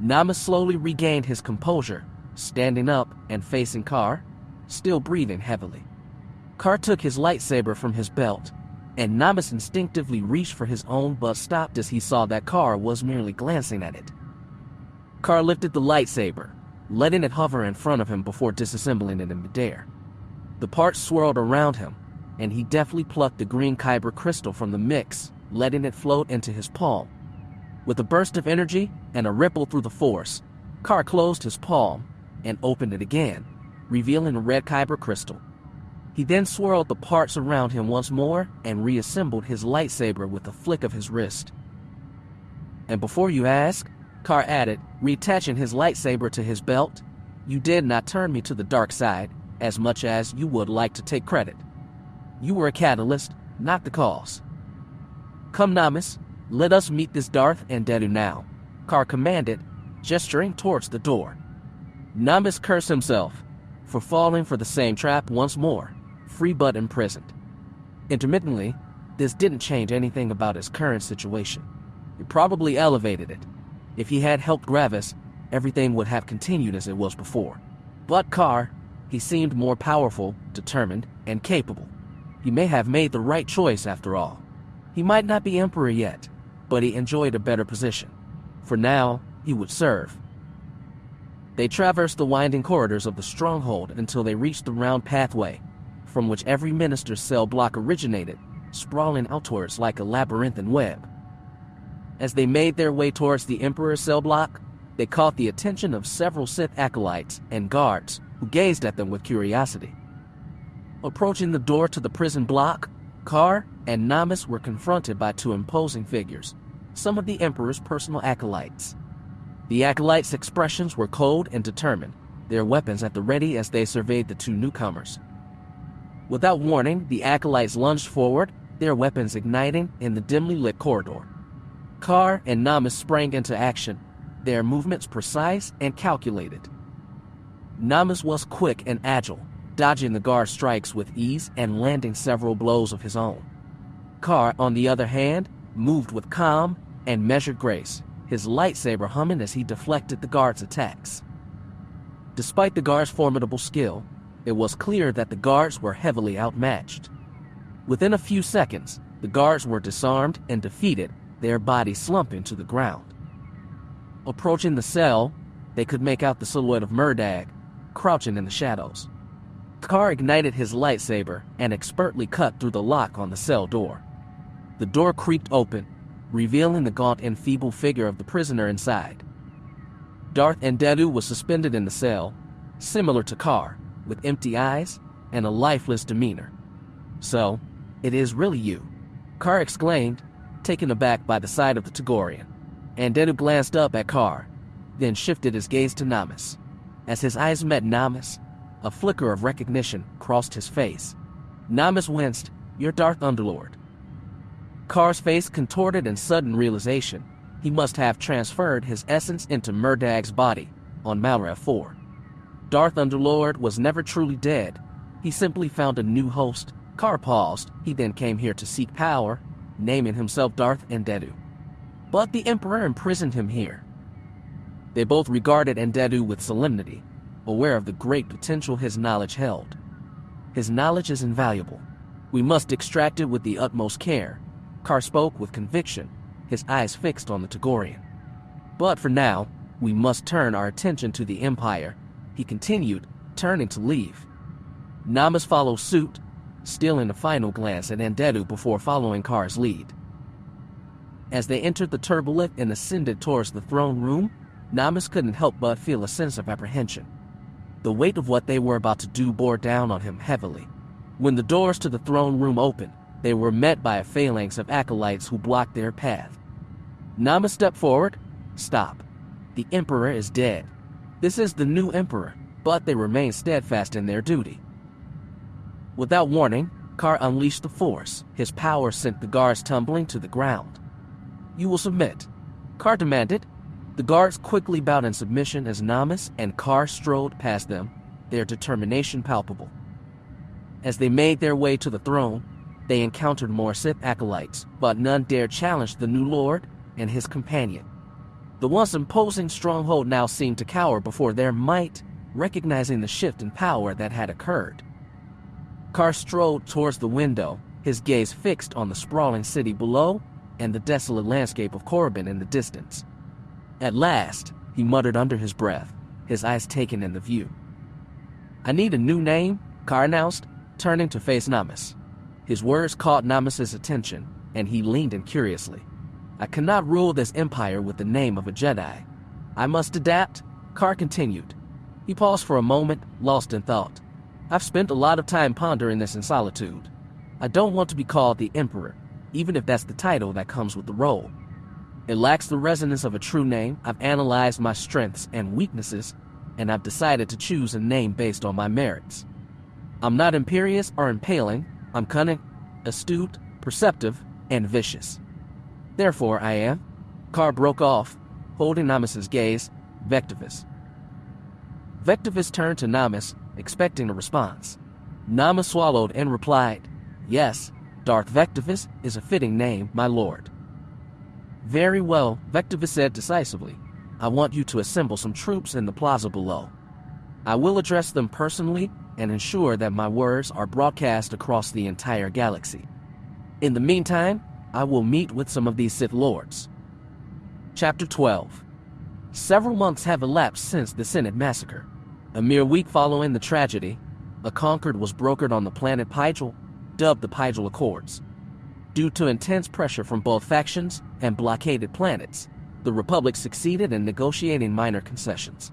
Namas slowly regained his composure, standing up and facing Car, still breathing heavily. Car took his lightsaber from his belt, and Namas instinctively reached for his own but stopped as he saw that Car was merely glancing at it. Car lifted the lightsaber, letting it hover in front of him before disassembling it in midair. The parts swirled around him, and he deftly plucked the green kyber crystal from the mix, letting it float into his palm. With a burst of energy and a ripple through the force, Car closed his palm and opened it again, revealing a red kyber crystal. He then swirled the parts around him once more and reassembled his lightsaber with a flick of his wrist. And before you ask, Car added, reattaching his lightsaber to his belt, you did not turn me to the dark side as much as you would like to take credit. You were a catalyst, not the cause. Come, Namas, let us meet this Darth and Dedu now, Car commanded, gesturing towards the door. Namas cursed himself for falling for the same trap once more, free but imprisoned. Intermittently, this didn't change anything about his current situation. It probably elevated it. If he had helped Gravis, everything would have continued as it was before. But Car, he seemed more powerful, determined, and capable. He may have made the right choice after all. He might not be Emperor yet, but he enjoyed a better position. For now, he would serve. They traversed the winding corridors of the stronghold until they reached the round pathway, from which every minister's cell block originated, sprawling outwards like a labyrinthine web. As they made their way towards the Emperor's cell block, they caught the attention of several Sith acolytes and guards who gazed at them with curiosity. Approaching the door to the prison block, Car and Namas were confronted by two imposing figures, some of the Emperor's personal acolytes. The acolytes' expressions were cold and determined, their weapons at the ready as they surveyed the two newcomers. Without warning, the acolytes lunged forward, their weapons igniting in the dimly lit corridor. Car and Namas sprang into action, their movements precise and calculated. Namas was quick and agile, dodging the guard strikes with ease and landing several blows of his own. Car, on the other hand, moved with calm and measured grace, his lightsaber humming as he deflected the guards' attacks. Despite the guards' formidable skill, it was clear that the guards were heavily outmatched. Within a few seconds, the guards were disarmed and defeated, their bodies slumping to the ground. Approaching the cell, they could make out the silhouette of Murdag, crouching in the shadows. Car ignited his lightsaber and expertly cut through the lock on the cell door. The door creaked open, revealing the gaunt and feeble figure of the prisoner inside. Darth and Dedu was suspended in the cell, similar to Car, with empty eyes and a lifeless demeanor. So, it is really you, Car exclaimed, taken aback by the sight of the Togorian, and Dedu glanced up at Car, then shifted his gaze to Namas. As his eyes met Namas, a flicker of recognition crossed his face. Namas winced, "You're Darth Underlord." Car's face contorted in sudden realization. He must have transferred his essence into Murdag's body on Malra 4. Darth Underlord was never truly dead. He simply found a new host. Car paused. He then came here to seek power, naming himself Darth Endedu. But the Emperor imprisoned him here. They both regarded Endedu with solemnity, aware of the great potential his knowledge held. His knowledge is invaluable. We must extract it with the utmost care. Car spoke with conviction, his eyes fixed on the Togorian. But for now, we must turn our attention to the Empire, he continued, turning to leave. Namas followed suit, stealing a final glance at Endedu before following Car's lead. As they entered the turbolift and ascended towards the throne room, Namas couldn't help but feel a sense of apprehension. The weight of what they were about to do bore down on him heavily. When the doors to the throne room opened, they were met by a phalanx of acolytes who blocked their path. Namas stepped forward. "Stop. The Emperor is dead. This is the new Emperor," but they remained steadfast in their duty. Without warning, Kar unleashed the force. His power sent the guards tumbling to the ground. "You will submit," Kar demanded. The guards quickly bowed in submission as Namas and Kar strode past them, their determination palpable. As they made their way to the throne, they encountered more Sith acolytes, but none dared challenge the new lord and his companion. The once imposing stronghold now seemed to cower before their might, recognizing the shift in power that had occurred. Kar strode towards the window, his gaze fixed on the sprawling city below and the desolate landscape of Korriban in the distance. At last, he muttered under his breath, his eyes taken in the view. "I need a new name," Kar announced, turning to face Namas. His words caught Namas's attention, and he leaned in curiously. "I cannot rule this empire with the name of a Jedi. I must adapt," Kar continued. He paused for a moment, lost in thought. "I've spent a lot of time pondering this in solitude. I don't want to be called the Emperor, even if that's the title that comes with the role. It lacks the resonance of a true name. I've analyzed my strengths and weaknesses, and I've decided to choose a name based on my merits. I'm not imperious or impaling. I'm cunning, astute, perceptive, and vicious. Therefore I am," Kar broke off, holding Namas's gaze, "Vectivous." Vectivous turned to Namas, expecting a response. Namas swallowed and replied, "Yes, Darth Vectivous is a fitting name, my lord." "Very well," Vectivous said decisively. "I want you to assemble some troops in the plaza below. I will address them personally and ensure that my words are broadcast across the entire galaxy. In the meantime, I will meet with some of these Sith Lords." Chapter 12. Several months have elapsed since the Senate massacre. A mere week following the tragedy, a concord was brokered on the planet Pygel, dubbed the Pygel Accords. Due to intense pressure from both factions and blockaded planets, the Republic succeeded in negotiating minor concessions.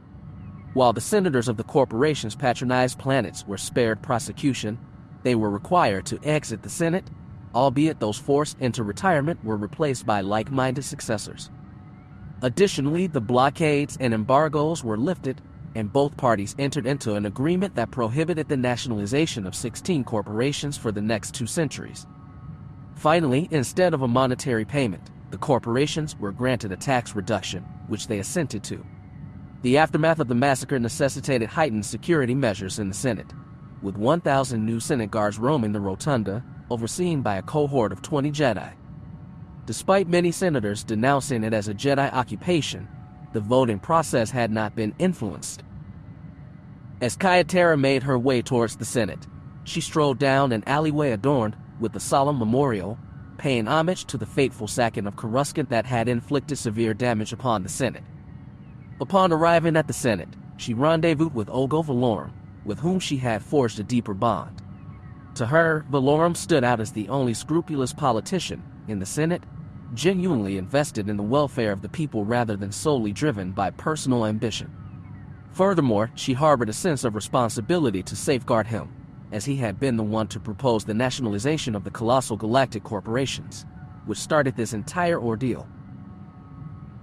While the senators of the corporation's patronized planets were spared prosecution, they were required to exit the Senate, albeit those forced into retirement were replaced by like-minded successors. Additionally, the blockades and embargoes were lifted, and both parties entered into an agreement that prohibited the nationalization of 16 corporations for the next 2 centuries. Finally, instead of a monetary payment, the corporations were granted a tax reduction, which they assented to. The aftermath of the massacre necessitated heightened security measures in the Senate, with 1,000 new Senate guards roaming the rotunda, overseen by a cohort of 20 Jedi. Despite many senators denouncing it as a Jedi occupation, the voting process had not been influenced. As Kaya Terra made her way towards the Senate, she strolled down an alleyway adorned with a solemn memorial, paying homage to the fateful sacking of Coruscant that had inflicted severe damage upon the Senate. Upon arriving at the Senate, she rendezvoused with Olgo Valorum, with whom she had forged a deeper bond. To her, Valorum stood out as the only scrupulous politician in the Senate, genuinely invested in the welfare of the people rather than solely driven by personal ambition. Furthermore, she harbored a sense of responsibility to safeguard him, as he had been the one to propose the nationalization of the colossal galactic corporations, which started this entire ordeal.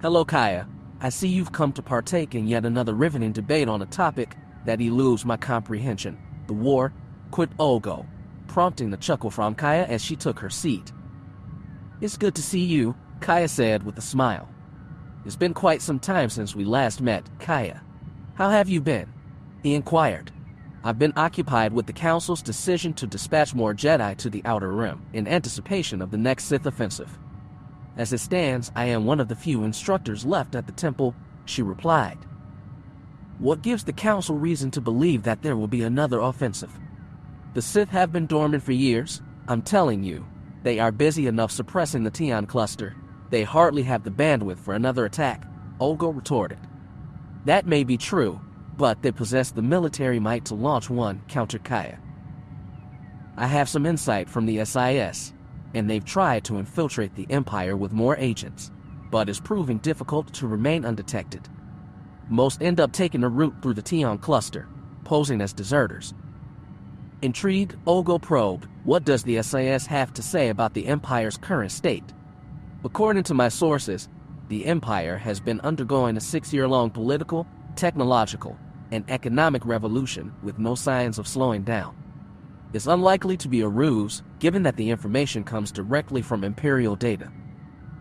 "Hello, Kaya. I see you've come to partake in yet another riveting debate on a topic that eludes my comprehension, the war," quit Olgo, prompting the chuckle from Kaya as she took her seat. "It's good to see you," Kaya said with a smile. "It's been quite some time since we last met, Kaya. How have you been?" he inquired. "I've been occupied with the Council's decision to dispatch more Jedi to the Outer Rim in anticipation of the next Sith offensive. As it stands, I am one of the few instructors left at the temple," she replied. "What gives the Council reason to believe that there will be another offensive? The Sith have been dormant for years. I'm telling you, they are busy enough suppressing the Tion cluster. They hardly have the bandwidth for another attack," Olgo retorted. "That may be true, but they possess the military might to launch one," countered Kaya. "I have some insight from the SIS, and they've tried to infiltrate the Empire with more agents, but it's proving difficult to remain undetected. Most end up taking a route through the Tion cluster, posing as deserters." Intrigued, Olgo probed, "What does the SIS have to say about the Empire's current state?" "According to my sources, the Empire has been undergoing a 6-year-long political, technological, and economic revolution with no signs of slowing down. It's unlikely to be a ruse, given that the information comes directly from Imperial data.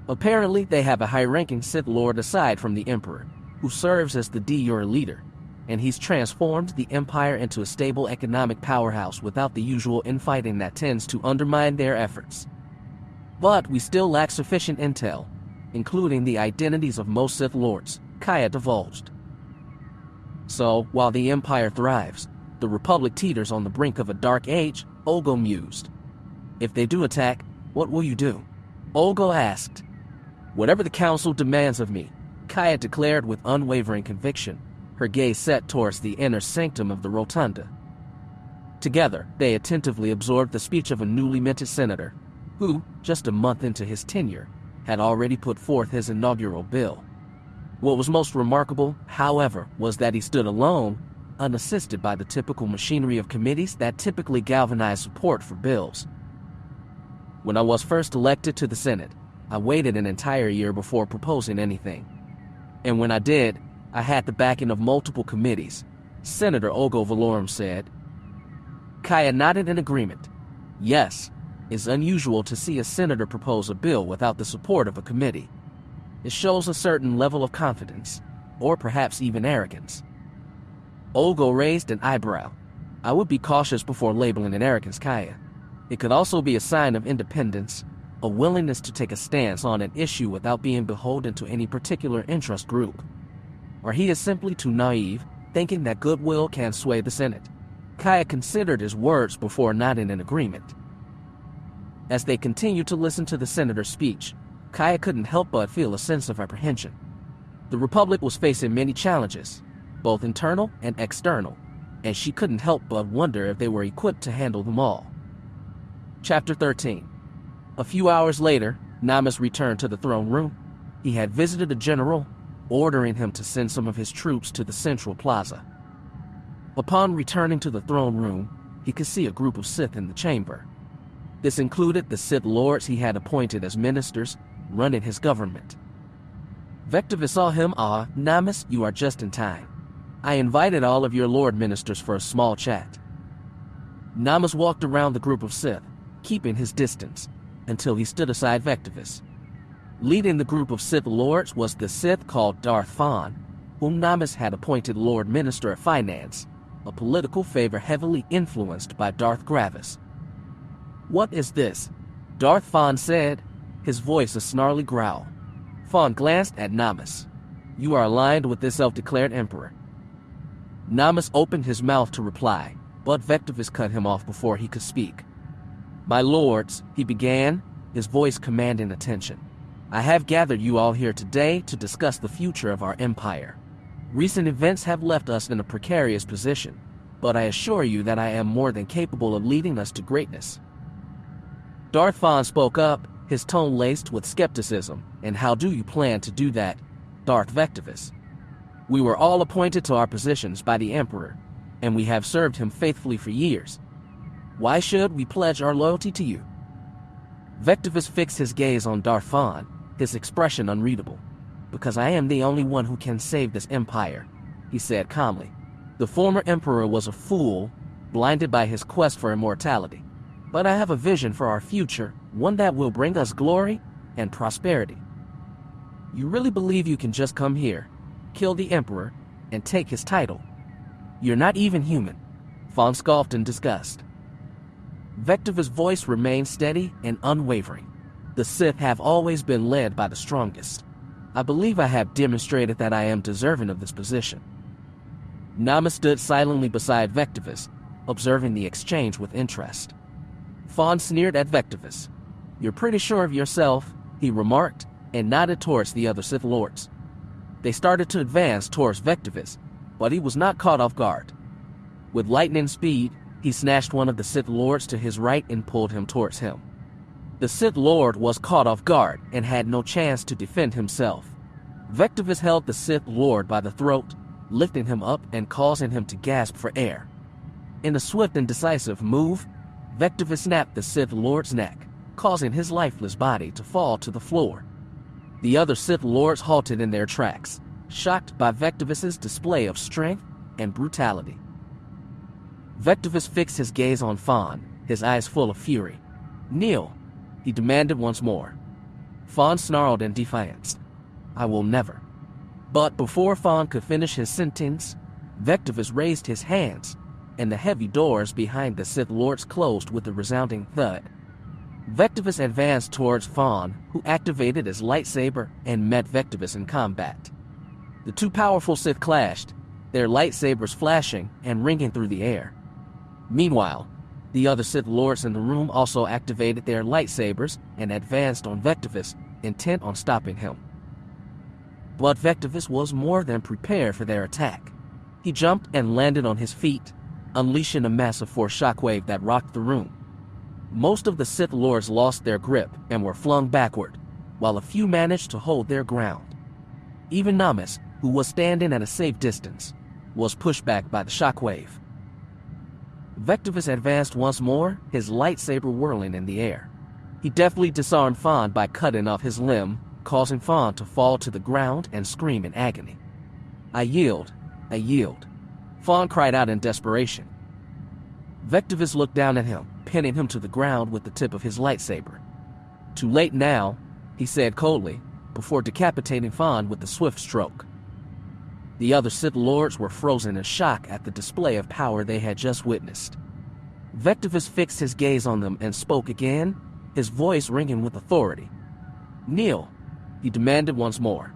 Apparently, they have a high-ranking Sith Lord aside from the Emperor, who serves as the de jure leader, and he's transformed the Empire into a stable economic powerhouse without the usual infighting that tends to undermine their efforts. But we still lack sufficient intel, including the identities of most Sith Lords, Kaya divulged. So, while the Empire thrives, the Republic teeters on the brink of a dark age, Olgo mused. If they do attack, what will you do? Olgo asked. Whatever the Council demands of me, Kaya declared with unwavering conviction, her gaze set towards the inner sanctum of the rotunda. Together, they attentively absorbed the speech of a newly minted senator, who, just a month into his tenure, had already put forth his inaugural bill. What was most remarkable, however, was that he stood alone, unassisted by the typical machinery of committees that typically galvanize support for bills. When I was first elected to the Senate, I waited an entire year before proposing anything. And when I did, I had the backing of multiple committees, Senator Olgo Valorum said. Kaya nodded in agreement. Yes, it's unusual to see a senator propose a bill without the support of a committee. It shows a certain level of confidence, or perhaps even arrogance. Olgo raised an eyebrow. I would be cautious before labeling it arrogance, Kaya. It could also be a sign of independence, a willingness to take a stance on an issue without being beholden to any particular interest group. Or he is simply too naive, thinking that goodwill can sway the Senate. Kaya considered his words before nodding in agreement. As they continued to listen to the senator's speech, Kaya couldn't help but feel a sense of apprehension. The Republic was facing many challenges, both internal and external, and she couldn't help but wonder if they were equipped to handle them all. Chapter 13. A few hours later, Namas returned to the throne room. He had visited a general, ordering him to send some of his troops to the central plaza. Upon returning to the throne room, he could see a group of Sith in the chamber. This included the Sith Lords he had appointed as ministers, running his government. Vectivous saw him. Namas, you are just in time. I invited all of your Lord Ministers for a small chat. Namas walked around the group of Sith, keeping his distance, until he stood aside Vectivous. Leading the group of Sith Lords was the Sith called Darth, whom Namas had appointed Lord Minister of Finance, a political favor heavily influenced by Darth Gravis. What is this? Darth said, his voice a snarly growl. Fawn glanced at Namas. You are aligned with this self-declared emperor. Namas opened his mouth to reply, but Vectivous cut him off before he could speak. My lords, he began, his voice commanding attention. I have gathered you all here today to discuss the future of our empire. Recent events have left us in a precarious position, but I assure you that I am more than capable of leading us to greatness. Darth spoke up, his tone laced with skepticism. And how do you plan to do that, Darth Vectivous? We were all appointed to our positions by the Emperor, and we have served him faithfully for years. Why should we pledge our loyalty to you? Vectivous fixed his gaze on Darth, his expression unreadable. Because I am the only one who can save this empire, he said calmly. The former Emperor was a fool, blinded by his quest for immortality. But I have a vision for our future, one that will bring us glory and prosperity. You really believe you can just come here, kill the Emperor, and take his title? You're not even human. Fawn scoffed in disgust. Vectivous' voice remained steady and unwavering. The Sith have always been led by the strongest. I believe I have demonstrated that I am deserving of this position. Namas stood silently beside Vectivous, observing the exchange with interest. Fawn sneered at Vectivous. You're pretty sure of yourself, he remarked, and nodded towards the other Sith Lords. They started to advance towards Vectivous, but he was not caught off guard. With lightning speed, he snatched one of the Sith Lords to his right and pulled him towards him. The Sith Lord was caught off guard and had no chance to defend himself. Vectivous held the Sith Lord by the throat, lifting him up and causing him to gasp for air. In a swift and decisive move, Vectivous snapped the Sith Lord's neck, causing his lifeless body to fall to the floor. The other Sith Lords halted in their tracks, shocked by Vectivous's display of strength and brutality. Vectivous fixed his gaze on Fawn, his eyes full of fury. "Kneel," he demanded once more. Fawn snarled in defiance. "I will never." But before Fawn could finish his sentence, Vectivous raised his hands, and the heavy doors behind the Sith Lords closed with a resounding thud. Vectivous advanced towards Fawn, who activated his lightsaber and met Vectivous in combat. The two powerful Sith clashed, their lightsabers flashing and ringing through the air. Meanwhile, the other Sith Lords in the room also activated their lightsabers and advanced on Vectivous, intent on stopping him. But Vectivous was more than prepared for their attack. He jumped and landed on his feet, unleashing a massive force shockwave that rocked the room. Most of the Sith Lords lost their grip and were flung backward, while a few managed to hold their ground. Even Namus, who was standing at a safe distance, was pushed back by the shockwave. Vectivous advanced once more, his lightsaber whirling in the air. He deftly disarmed Fawn by cutting off his limb, causing Fawn to fall to the ground and scream in agony. "I yield, I yield," Fawn cried out in desperation. Vectivous looked down at him, pinning him to the ground with the tip of his lightsaber. "Too late now," he said coldly, before decapitating Fawn with a swift stroke. The other Sith Lords were frozen in shock at the display of power they had just witnessed. Vectivous fixed his gaze on them and spoke again, his voice ringing with authority. "Kneel," he demanded once more.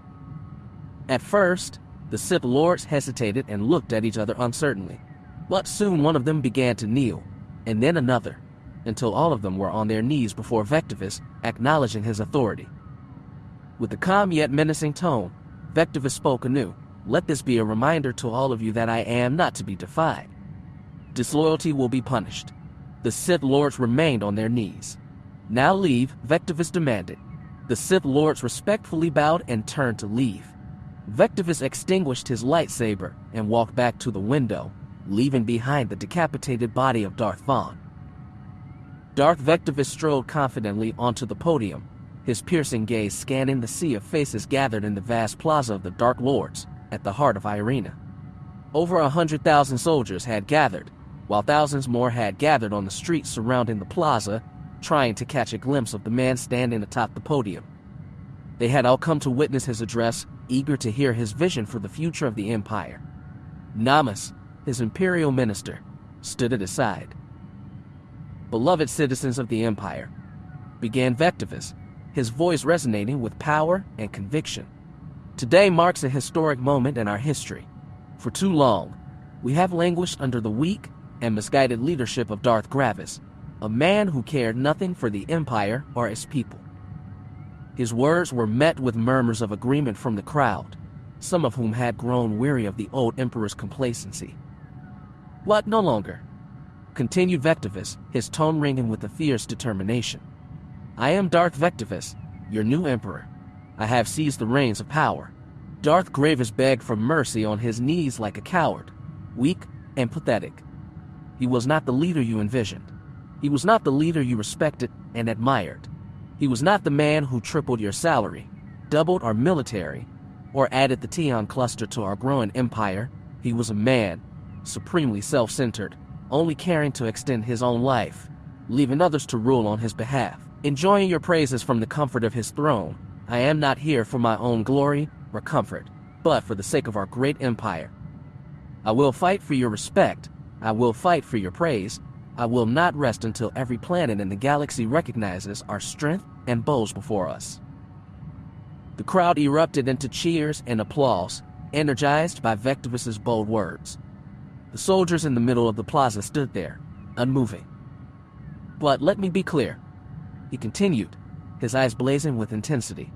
At first, the Sith Lords hesitated and looked at each other uncertainly, but soon one of them began to kneel, and then another, until all of them were on their knees before Vectivous, acknowledging his authority. With a calm yet menacing tone, Vectivous spoke anew. "Let this be a reminder to all of you that I am not to be defied. Disloyalty will be punished." The Sith Lords remained on their knees. "Now leave," Vectivous demanded. The Sith Lords respectfully bowed and turned to leave. Vectivous extinguished his lightsaber and walked back to the window, leaving behind the decapitated body of Darth Vaughn. Darth Vectivous strode confidently onto the podium, his piercing gaze scanning the sea of faces gathered in the vast plaza of the Dark Lords, at the heart of Irina. Over 100,000 soldiers had gathered, while thousands more had gathered on the streets surrounding the plaza, trying to catch a glimpse of the man standing atop the podium. They had all come to witness his address, eager to hear his vision for the future of the Empire. Namus, his imperial minister, stood at his side. "Beloved citizens of the Empire," began Vectivous, his voice resonating with power and conviction. "Today marks a historic moment in our history. For too long, we have languished under the weak and misguided leadership of Darth Gravis, a man who cared nothing for the Empire or its people." His words were met with murmurs of agreement from the crowd, some of whom had grown weary of the old Emperor's complacency. "What, no longer?" continued Vectivous, his tone ringing with a fierce determination. "I am Darth Vectivous, your new Emperor. I have seized the reins of power." Darth Gravis begged for mercy on his knees like a coward, weak and pathetic. He was not the leader you envisioned. He was not the leader you respected and admired. He was not the man who tripled your salary, doubled our military, or added the Tion cluster to our growing empire. He was a man, supremely self-centered, only caring to extend his own life, leaving others to rule on his behalf, enjoying your praises from the comfort of his throne. I am not here for my own glory or comfort, but for the sake of our great empire. I will fight for your respect. I will fight for your praise. I will not rest until every planet in the galaxy recognizes our strength and bows before us." The crowd erupted into cheers and applause, energized by Vectivous's bold words. The soldiers in the middle of the plaza stood there, unmoving. "But let me be clear," he continued, his eyes blazing with intensity.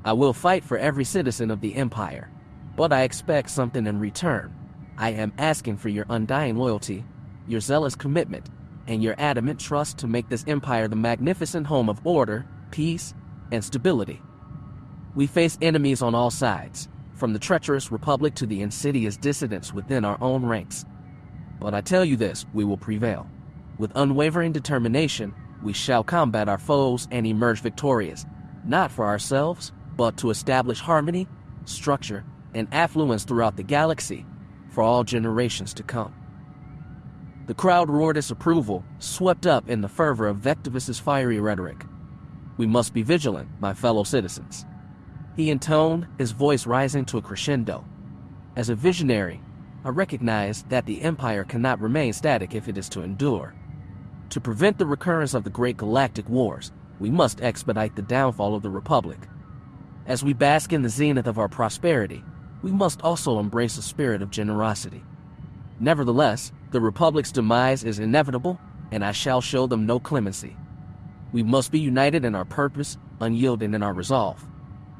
"I will fight for every citizen of the Empire, but I expect something in return. I am asking for your undying loyalty, your zealous commitment, and your adamant trust to make this empire the magnificent home of order, peace, and stability. We face enemies on all sides, from the treacherous Republic to the insidious dissidents within our own ranks. But I tell you this, we will prevail. With unwavering determination, we shall combat our foes and emerge victorious, not for ourselves, but to establish harmony, structure, and affluence throughout the galaxy for all generations to come." The crowd roared its approval, swept up in the fervor of Vectivous' fiery rhetoric. "We must be vigilant, my fellow citizens," he intoned, his voice rising to a crescendo. "As a visionary, I recognize that the Empire cannot remain static if it is to endure. To prevent the recurrence of the great galactic wars, we must expedite the downfall of the Republic. As we bask in the zenith of our prosperity, we must also embrace a spirit of generosity. Nevertheless, the Republic's demise is inevitable, and I shall show them no clemency. We must be united in our purpose, unyielding in our resolve.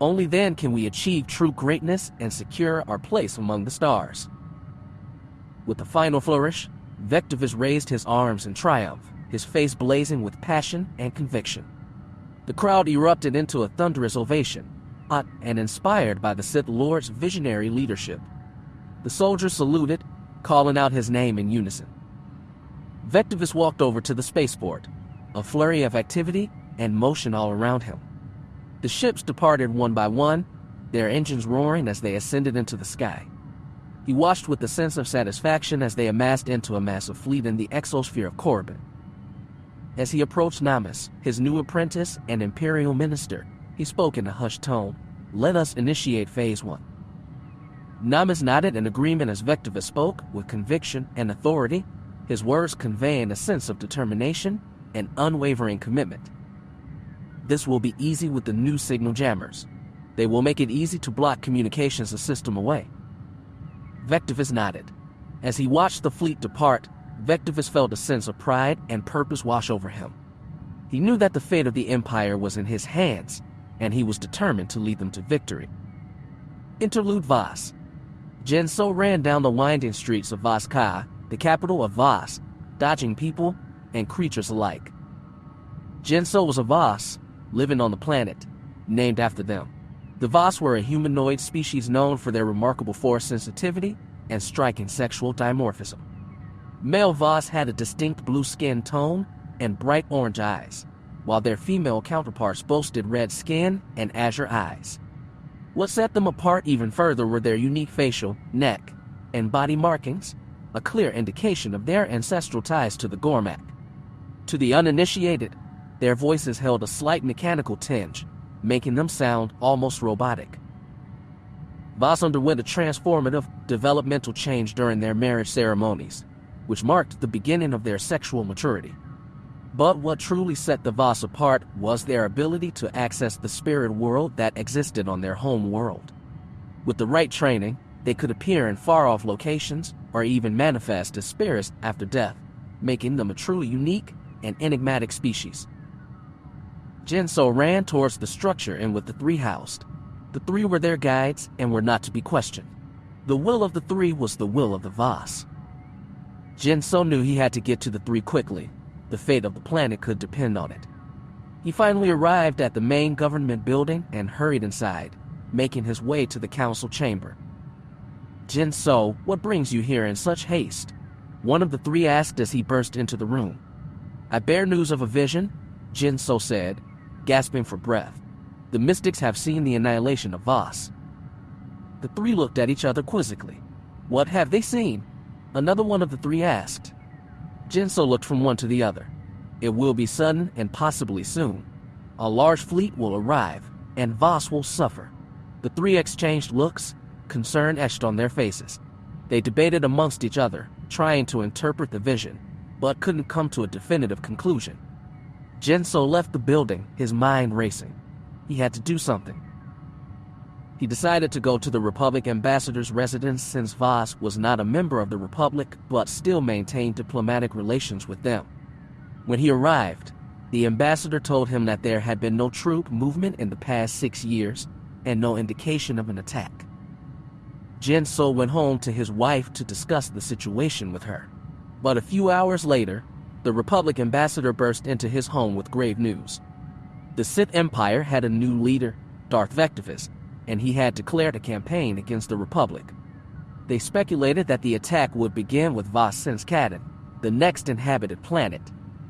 Only then can we achieve true greatness and secure our place among the stars." With a final flourish, Vectivous raised his arms in triumph, his face blazing with passion and conviction. The crowd erupted into a thunderous ovation, hot and inspired by the Sith Lord's visionary leadership. The soldiers saluted, calling out his name in unison. Vectivous walked over to the spaceport, a flurry of activity and motion all around him. The ships departed one by one, their engines roaring as they ascended into the sky. He watched with a sense of satisfaction as they amassed into a massive fleet in the exosphere of Corbin. As he approached Namus, his new apprentice and imperial minister, he spoke in a hushed tone, "Let us initiate Phase 1. Namus nodded in agreement as Vectivous spoke with conviction and authority, his words conveying a sense of determination and unwavering commitment. "This will be easy with the new signal jammers. They will make it easy to block communications system away." Vectivous nodded. As he watched the fleet depart, Vectivous felt a sense of pride and purpose wash over him. He knew that the fate of the Empire was in his hands, and he was determined to lead them to victory. Interlude Voss. Jinso ran down the winding streets of Voss Ka, the capital of Voss, dodging people and creatures alike. Jinso was a Voss, living on the planet, named after them. The Voss were a humanoid species known for their remarkable force sensitivity and striking sexual dimorphism. Male Voss had a distinct blue skin tone and bright orange eyes, while their female counterparts boasted red skin and azure eyes. What set them apart even further were their unique facial, neck, and body markings, a clear indication of their ancestral ties to the Gormak. To the uninitiated, their voices held a slight mechanical tinge, making them sound almost robotic. Voss underwent a transformative, developmental change during their marriage ceremonies, which marked the beginning of their sexual maturity. But what truly set the Voss apart was their ability to access the spirit world that existed on their home world. With the right training, they could appear in far-off locations or even manifest as spirits after death, making them a truly unique and enigmatic species. Jinso ran towards the structure in which the three housed. The three were their guides and were not to be questioned. The will of the three was the will of the Voss. Jinso knew he had to get to the three quickly. The fate of the planet could depend on it. He finally arrived at the main government building and hurried inside, making his way to the council chamber. "Jinso, what brings you here in such haste?" one of the three asked as he burst into the room. "I bear news of a vision," Jinso said, gasping for breath. "The mystics have seen the annihilation of Voss." The three looked at each other quizzically. "What have they seen?" another one of the three asked. Jinso looked from one to the other. "It will be sudden and possibly soon. A large fleet will arrive, and Voss will suffer." The three exchanged looks, concern etched on their faces. They debated amongst each other, trying to interpret the vision, but couldn't come to a definitive conclusion. Jinso left the building, his mind racing. He had to do something. He decided to go to the Republic ambassador's residence since Voss was not a member of the Republic but still maintained diplomatic relations with them. When he arrived, the ambassador told him that there had been no troop movement in the past 6 years and no indication of an attack. Jinso went home to his wife to discuss the situation with her. But a few hours later, the Republic ambassador burst into his home with grave news. The Sith Empire had a new leader, Darth Vectivous, and he had declared a campaign against the Republic. They speculated that the attack would begin with Voss since Catan, the next inhabited planet,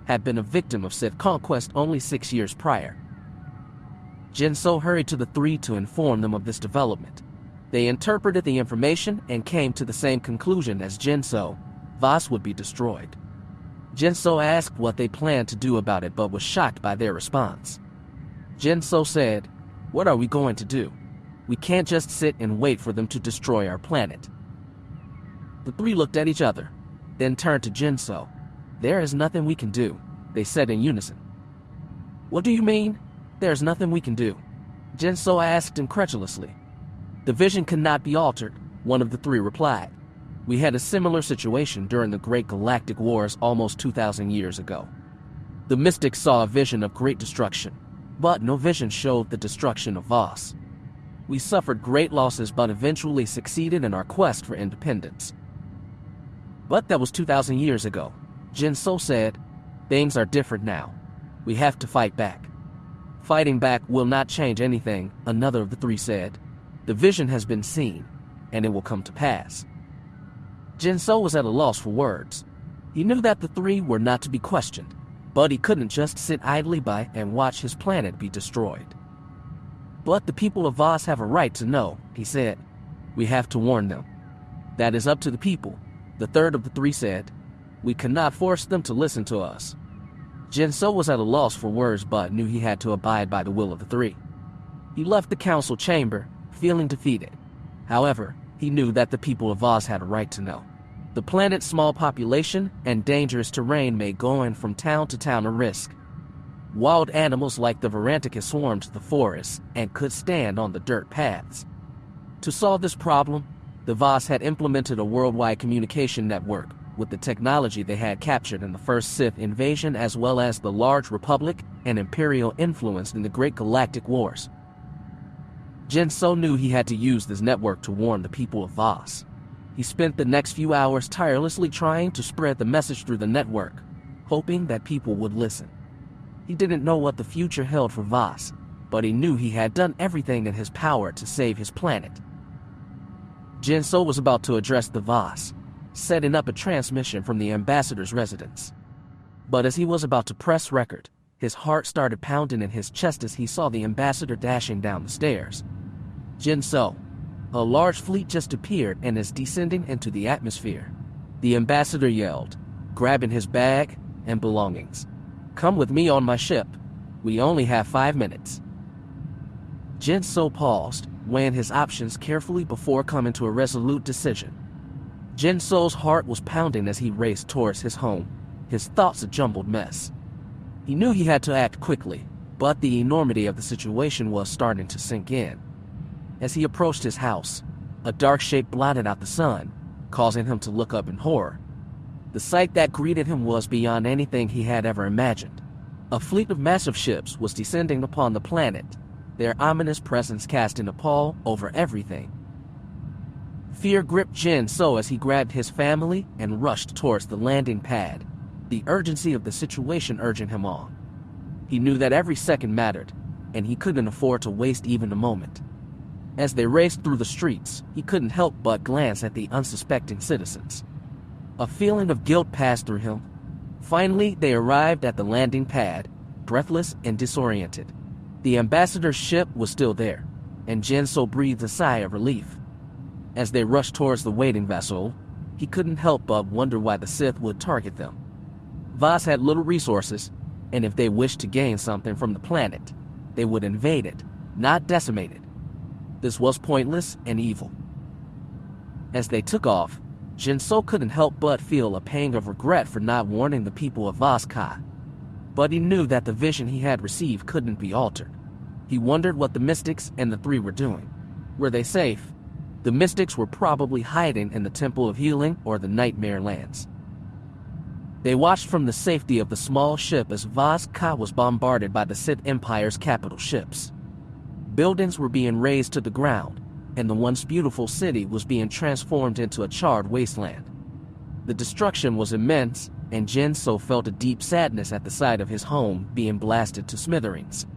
had been a victim of Sith conquest only 6 years prior. Jinso hurried to the three to inform them of this development. They interpreted the information and came to the same conclusion as Jinso, Voss would be destroyed. Jinso asked what they planned to do about it but was shocked by their response. Jinso said, "What are we going to do? We can't just sit and wait for them to destroy our planet." The three looked at each other, then turned to Jinso. "There is nothing we can do," they said in unison. "What do you mean, there's nothing we can do?" Jinso asked incredulously. "The vision cannot be altered," one of the three replied. "We had a similar situation during the Great Galactic Wars almost 2,000 years ago. The mystics saw a vision of great destruction, but no vision showed the destruction of Voss. We suffered great losses but eventually succeeded in our quest for independence." "But that was 2,000 years ago," Jinso said. "Things are different now. We have to fight back." "Fighting back will not change anything," another of the three said. "The vision has been seen, and it will come to pass." Jinso was at a loss for words. He knew that the three were not to be questioned, but he couldn't just sit idly by and watch his planet be destroyed. "But the people of Voss have a right to know," he said. "We have to warn them." "That is up to the people," the third of the three said. "We cannot force them to listen to us." Jinso was at a loss for words but knew he had to abide by the will of the three. He left the council chamber, feeling defeated. However, he knew that the people of Voss had a right to know. The planet's small population and dangerous terrain made going from town to town a risk. Wild animals like the Varanticus swarmed the forests and could stand on the dirt paths. To solve this problem, the Voss had implemented a worldwide communication network with the technology they had captured in the first Sith invasion as well as the large Republic and Imperial influence in the Great Galactic Wars. Jinso knew he had to use this network to warn the people of Voss. He spent the next few hours tirelessly trying to spread the message through the network, hoping that people would listen. He didn't know what the future held for Voss, but he knew he had done everything in his power to save his planet. Jinso was about to address the Voss, setting up a transmission from the ambassador's residence. But as he was about to press record, his heart started pounding in his chest as he saw the ambassador dashing down the stairs. "Jinso, a large fleet just appeared and is descending into the atmosphere," the ambassador yelled, grabbing his bag and belongings. "Come with me on my ship. We only have 5 minutes." Jinso paused, weighing his options carefully before coming to a resolute decision. Jinso's heart was pounding as he raced towards his home, his thoughts a jumbled mess. He knew he had to act quickly, but the enormity of the situation was starting to sink in. As he approached his house, a dark shape blotted out the sun, causing him to look up in horror. The sight that greeted him was beyond anything he had ever imagined. A fleet of massive ships was descending upon the planet, their ominous presence casting a pall over everything. Fear gripped Jinso as he grabbed his family and rushed towards the landing pad, the urgency of the situation urging him on. He knew that every second mattered, and he couldn't afford to waste even a moment. As they raced through the streets, he couldn't help but glance at the unsuspecting citizens. A feeling of guilt passed through him. Finally, they arrived at the landing pad, breathless and disoriented. The ambassador's ship was still there, and Jinso breathed a sigh of relief. As they rushed towards the waiting vessel, he couldn't help but wonder why the Sith would target them. Voss had little resources, and if they wished to gain something from the planet, they would invade it, not decimate it. This was pointless and evil. As they took off, Jinso couldn't help but feel a pang of regret for not warning the people of Voss Ka. But he knew that the vision he had received couldn't be altered. He wondered what the mystics and the three were doing. Were they safe? The mystics were probably hiding in the Temple of Healing or the Nightmare Lands. They watched from the safety of the small ship as Voss Ka was bombarded by the Sith Empire's capital ships. Buildings were being razed to the ground, and the once beautiful city was being transformed into a charred wasteland. The destruction was immense, and Jinso felt a deep sadness at the sight of his home being blasted to smithereens.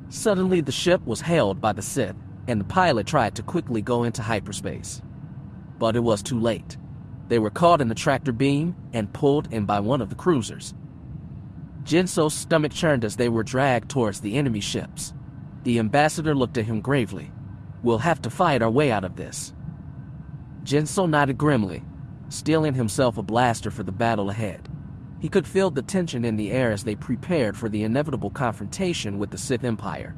Suddenly, the ship was hailed by the Sith, and the pilot tried to quickly go into hyperspace. But it was too late. They were caught in the tractor beam and pulled in by one of the cruisers. Jinso's stomach churned as they were dragged towards the enemy ships. The ambassador looked at him gravely. "We'll have to fight our way out of this." Jinso nodded grimly. stealing himself a blaster for the battle ahead. He could feel the tension in the air as they prepared for the inevitable confrontation with the Sith Empire.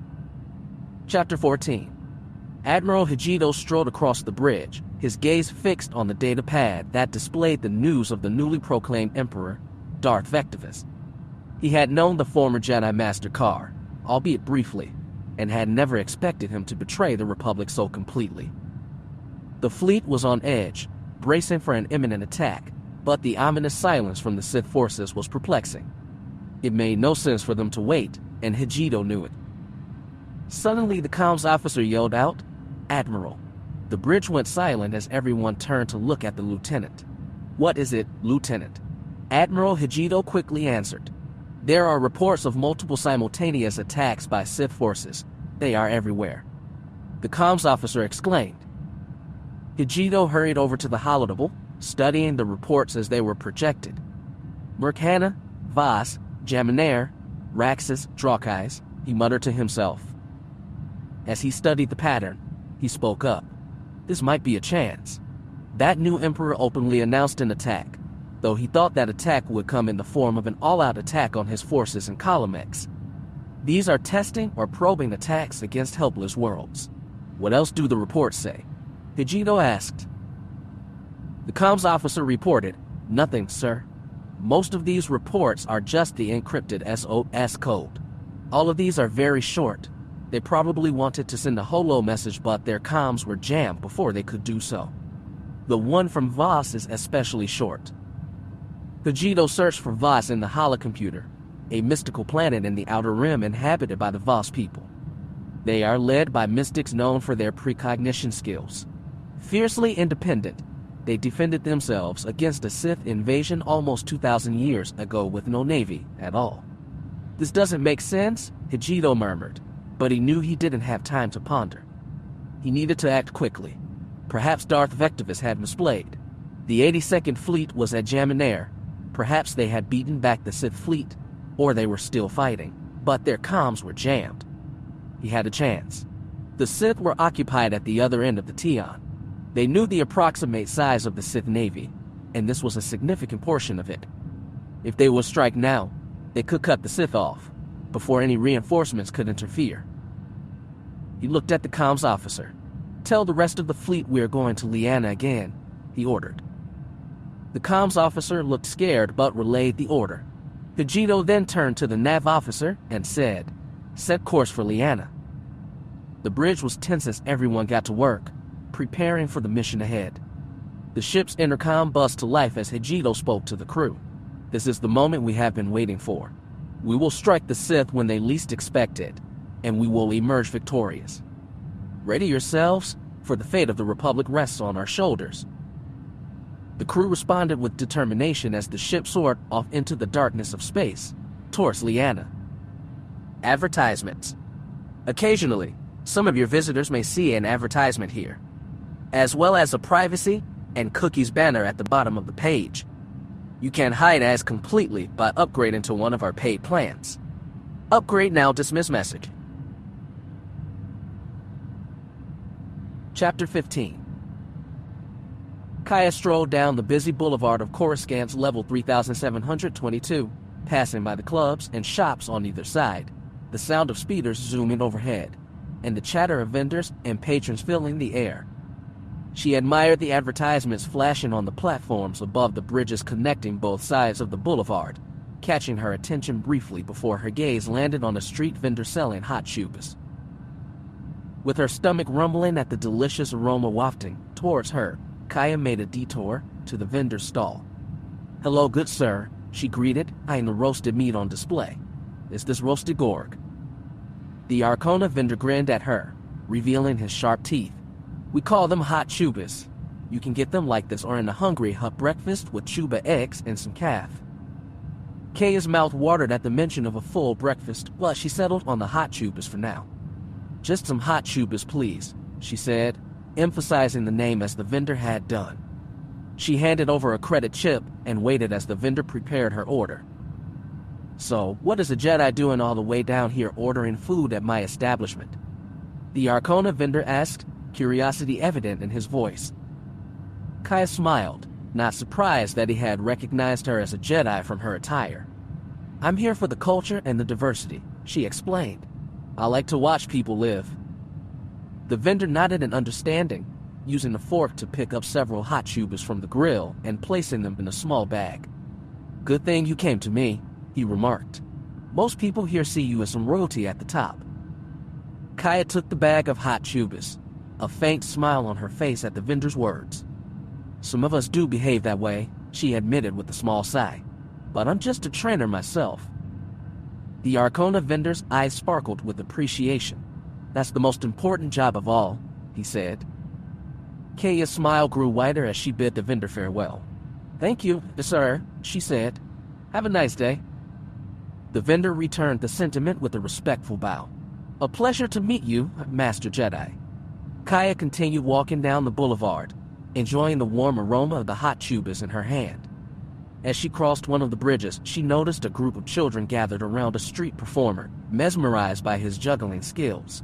Chapter 14. Admiral Hijito strolled across the bridge, his gaze fixed on the data pad that displayed the news of the newly proclaimed Emperor, Darth Vectivous. He had known the former Jedi Master Karr, albeit briefly, and had never expected him to betray the Republic so completely. The fleet was on edge, bracing for an imminent attack, but the ominous silence from the Sith forces was perplexing. It made no sense for them to wait, and Hijito knew it. Suddenly the comms officer yelled out, "Admiral." The bridge went silent as everyone turned to look at the lieutenant. "What is it, Lieutenant?" Admiral Hijito quickly answered. "There are reports of multiple simultaneous attacks by Sith forces. They are everywhere," the comms officer exclaimed. Hijito hurried over to the holodeck, studying the reports as they were projected. Murkhana, Vas, Jaminair, Raxus, Drawkais, he muttered to himself. As he studied the pattern, he spoke up. This might be a chance. That new emperor openly announced an attack, though he thought that attack would come in the form of an all-out attack on his forces in Column X. These are testing or probing attacks against helpless worlds. What else do the reports say? Hijito asked. The comms officer reported, "Nothing, sir. Most of these reports are just the encrypted SOS code. All of these are very short. They probably wanted to send a holo message, but their comms were jammed before they could do so. The one from Voss is especially short." Hijito searched for Voss in the holocomputer, a mystical planet in the Outer Rim inhabited by the Voss people. They are led by mystics known for their precognition skills. Fiercely independent, they defended themselves against a Sith invasion almost 2,000 years ago with no navy at all. "This doesn't make sense," Hijito murmured, but he knew he didn't have time to ponder. He needed to act quickly. Perhaps Darth Vectivous had misplayed. The 82nd Fleet was at Jaminair. Perhaps they had beaten back the Sith fleet, or they were still fighting, but their comms were jammed. He had a chance. The Sith were occupied at the other end of the Tion. They knew the approximate size of the Sith Navy, and this was a significant portion of it. If they would strike now, they could cut the Sith off, before any reinforcements could interfere. He looked at the comms officer. "Tell the rest of the fleet we are going to Liana again," he ordered. The comms officer looked scared but relayed the order. Hijito then turned to the nav officer and said, "Set course for Liana." The bridge was tense as everyone got to work, preparing for the mission ahead. The ship's intercom buzzed to life as Hijito spoke to the crew. "This is the moment we have been waiting for. We will strike the Sith when they least expect it, and we will emerge victorious. Ready yourselves, for the fate of the Republic rests on our shoulders." The crew responded with determination as the ship soared off into the darkness of space, towards Liana. Advertisements. Occasionally, some of your visitors may see an advertisement here, as well as a privacy and cookies banner at the bottom of the page. You can hide as completely by upgrading to one of our paid plans. Upgrade now, dismiss message. Chapter 15. Kaya strolled down the busy boulevard of Coruscant's level 3722, passing by the clubs and shops on either side, the sound of speeders zooming overhead, and the chatter of vendors and patrons filling the air. She admired the advertisements flashing on the platforms above the bridges connecting both sides of the boulevard, catching her attention briefly before her gaze landed on a street vendor selling hot chubas. With her stomach rumbling at the delicious aroma wafting towards her, Kaya made a detour to the vendor's stall. "Hello, good sir," she greeted, eyeing the roasted meat on display. "Is this roasted gorg?" The Arcona vendor grinned at her, revealing his sharp teeth. "We call them hot chubas. You can get them like this or in a Hungry Hut breakfast with chuba eggs and some calf." Kaya's mouth watered at the mention of a full breakfast, but she settled on the hot chubas for now. "Just some hot chubas, please," she said, emphasizing the name as the vendor had done. She handed over a credit chip and waited as the vendor prepared her order. "So, what is a Jedi doing all the way down here ordering food at my establishment?" the Arcona vendor asked, curiosity evident in his voice. Kaya smiled, not surprised that he had recognized her as a Jedi from her attire. "I'm here for the culture and the diversity," she explained. "I like to watch people live." The vendor nodded in understanding, using a fork to pick up several hot tubers from the grill and placing them in a small bag. "Good thing you came to me," he remarked. "Most people here see you as some royalty at the top." Kaya took the bag of hot tubers, a faint smile on her face at the vendor's words. "Some of us do behave that way," she admitted with a small sigh. "But I'm just a trainer myself." The Arcona vendor's eyes sparkled with appreciation. "That's the most important job of all," he said. Kaya's smile grew wider as she bid the vendor farewell. "Thank you, sir," she said. "Have a nice day." The vendor returned the sentiment with a respectful bow. "A pleasure to meet you, Master Jedi." Kaya continued walking down the boulevard, enjoying the warm aroma of the hot tubers in her hand. As she crossed one of the bridges, she noticed a group of children gathered around a street performer, mesmerized by his juggling skills.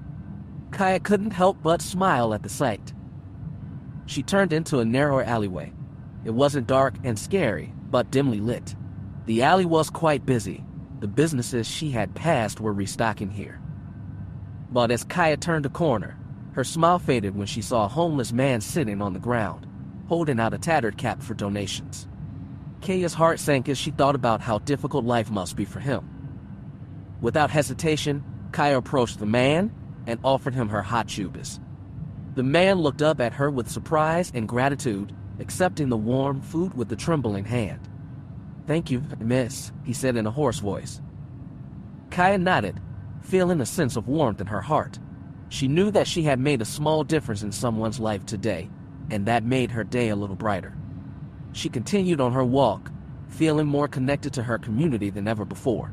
Kaya couldn't help but smile at the sight. She turned into a narrower alleyway. It wasn't dark and scary, but dimly lit. The alley was quite busy. The businesses she had passed were restocking here. But as Kaya turned a corner, her smile faded when she saw a homeless man sitting on the ground, holding out a tattered cap for donations. Kaya's heart sank as she thought about how difficult life must be for him. Without hesitation, Kaya approached the man and offered him her hot tubers. The man looked up at her with surprise and gratitude, accepting the warm food with a trembling hand. "Thank you, miss," he said in a hoarse voice. Kaya nodded, feeling a sense of warmth in her heart. She knew that she had made a small difference in someone's life today, and that made her day a little brighter. She continued on her walk, feeling more connected to her community than ever before.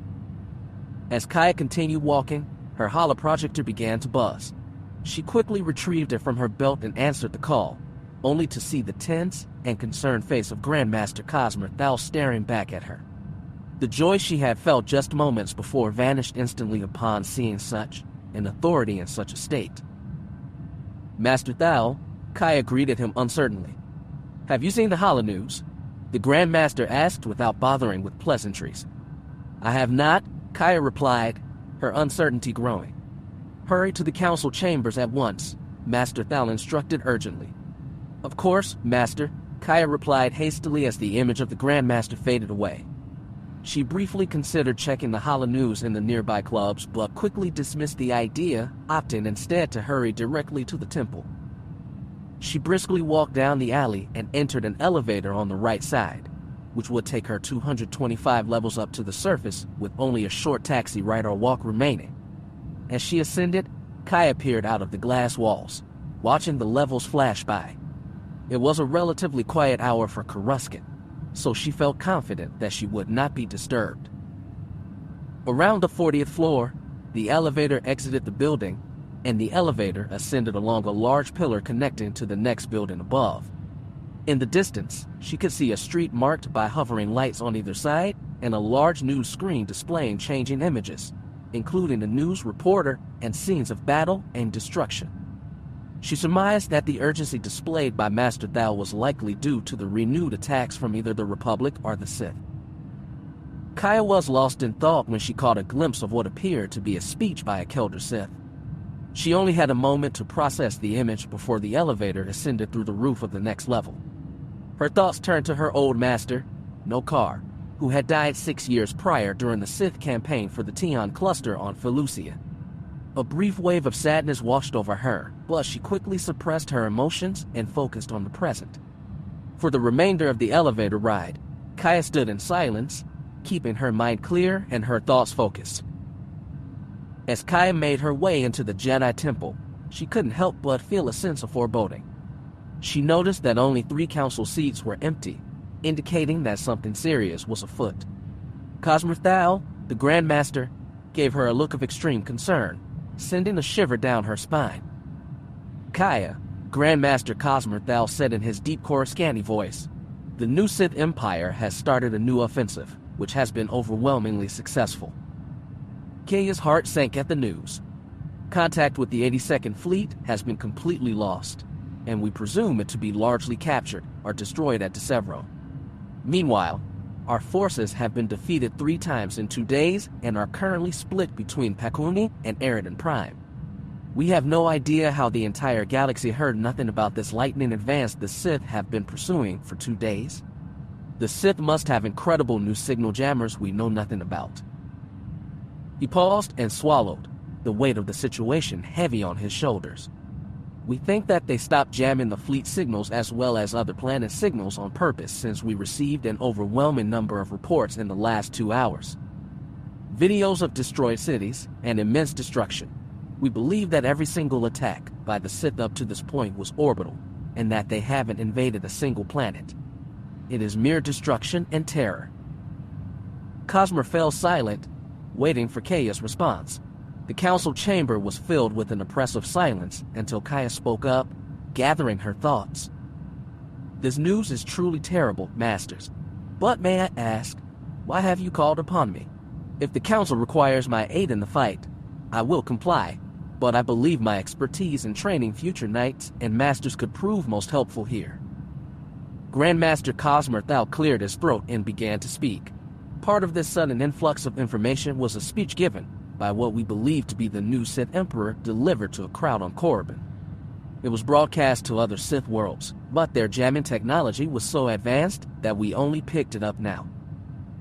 As Kaya continued walking, her holoprojector began to buzz. She quickly retrieved it from her belt and answered the call, only to see the tense and concerned face of Grandmaster Cosmer Thal staring back at her. The joy she had felt just moments before vanished instantly upon seeing such an authority in such a state. "Master Thal," Kaya greeted him uncertainly. "Have you seen the holonews?" the Grandmaster asked without bothering with pleasantries. "I have not," Kaya replied, her uncertainty growing. "Hurry to the council chambers at once," Master Thal instructed urgently. "Of course, Master," Kaya replied hastily as the image of the Grandmaster faded away. She briefly considered checking the holonews in the nearby clubs, but quickly dismissed the idea, opting instead to hurry directly to the temple. She briskly walked down the alley and entered an elevator on the right side, which would take her 225 levels up to the surface with only a short taxi ride or walk remaining. As she ascended, Kaya peered out of the glass walls, watching the levels flash by. It was a relatively quiet hour for Coruscant, so she felt confident that she would not be disturbed. Around the 40th floor, the elevator exited the building, and the elevator ascended along a large pillar connecting to the next building above. In the distance, she could see a street marked by hovering lights on either side and a large news screen displaying changing images, including a news reporter and scenes of battle and destruction. She surmised that the urgency displayed by Master Thal was likely due to the renewed attacks from either the Republic or the Sith. Kaya was lost in thought when she caught a glimpse of what appeared to be a speech by a Kelder Sith. She only had a moment to process the image before the elevator ascended through the roof of the next level. Her thoughts turned to her old master, Nokar, who had died 6 years prior during the Sith campaign for the Tion cluster on Felucia. A brief wave of sadness washed over her, but she quickly suppressed her emotions and focused on the present. For the remainder of the elevator ride, Kaya stood in silence, keeping her mind clear and her thoughts focused. As Kaya made her way into the Jedi Temple, she couldn't help but feel a sense of foreboding. She noticed that only 3 council seats were empty, indicating that something serious was afoot. Cosmer Thal, the Grandmaster, gave her a look of extreme concern, sending a shiver down her spine. "Kaya," Grandmaster Cosmer Thal said in his deep Coruscanti voice, "the new Sith Empire has started a new offensive, which has been overwhelmingly successful." Kaya's heart sank at the news. Contact with the 82nd Fleet has been completely lost, and we presume it to be largely captured, are destroyed at Desevro. Meanwhile, our forces have been defeated 3 times in 2 days and are currently split between Pakuni and Eridan Prime. We have no idea how the entire galaxy heard nothing about this lightning advance the Sith have been pursuing for 2 days. The Sith must have incredible new signal jammers we know nothing about. He paused and swallowed, the weight of the situation heavy on his shoulders. We think that they stopped jamming the fleet signals as well as other planet signals on purpose since we received an overwhelming number of reports in the last 2 hours. Videos of destroyed cities and immense destruction. We believe that every single attack by the Sith up to this point was orbital, and that they haven't invaded a single planet. It is mere destruction and terror. Cosmer fell silent, waiting for Kaya's response. The council chamber was filled with an oppressive silence until Kaya spoke up, gathering her thoughts. This news is truly terrible, Masters. But may I ask, why have you called upon me? If the council requires my aid in the fight, I will comply, but I believe my expertise in training future knights and masters could prove most helpful here. Grandmaster Cosmer Thal cleared his throat and began to speak. Part of this sudden influx of information was a speech given by what we believe to be the new Sith Emperor delivered to a crowd on Korriban. It was broadcast to other Sith worlds, but their jamming technology was so advanced that we only picked it up now.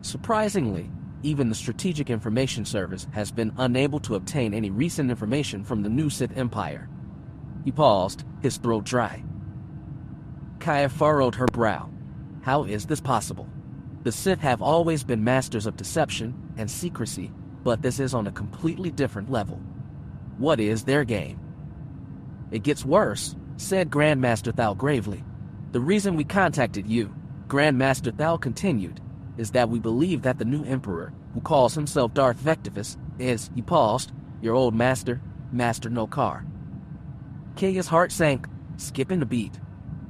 Surprisingly, even the Strategic Information Service has been unable to obtain any recent information from the new Sith Empire. He paused, his throat dry. Kaya furrowed her brow. How is this possible? The Sith have always been masters of deception and secrecy, but this is on a completely different level. What is their game? It gets worse, said Grandmaster Thal gravely. The reason we contacted you, Grandmaster Thal continued, is that we believe that the new Emperor, who calls himself Darth Vectivous, is, he paused, your old master, Master Nokar. Kaya's heart sank, skipping a beat.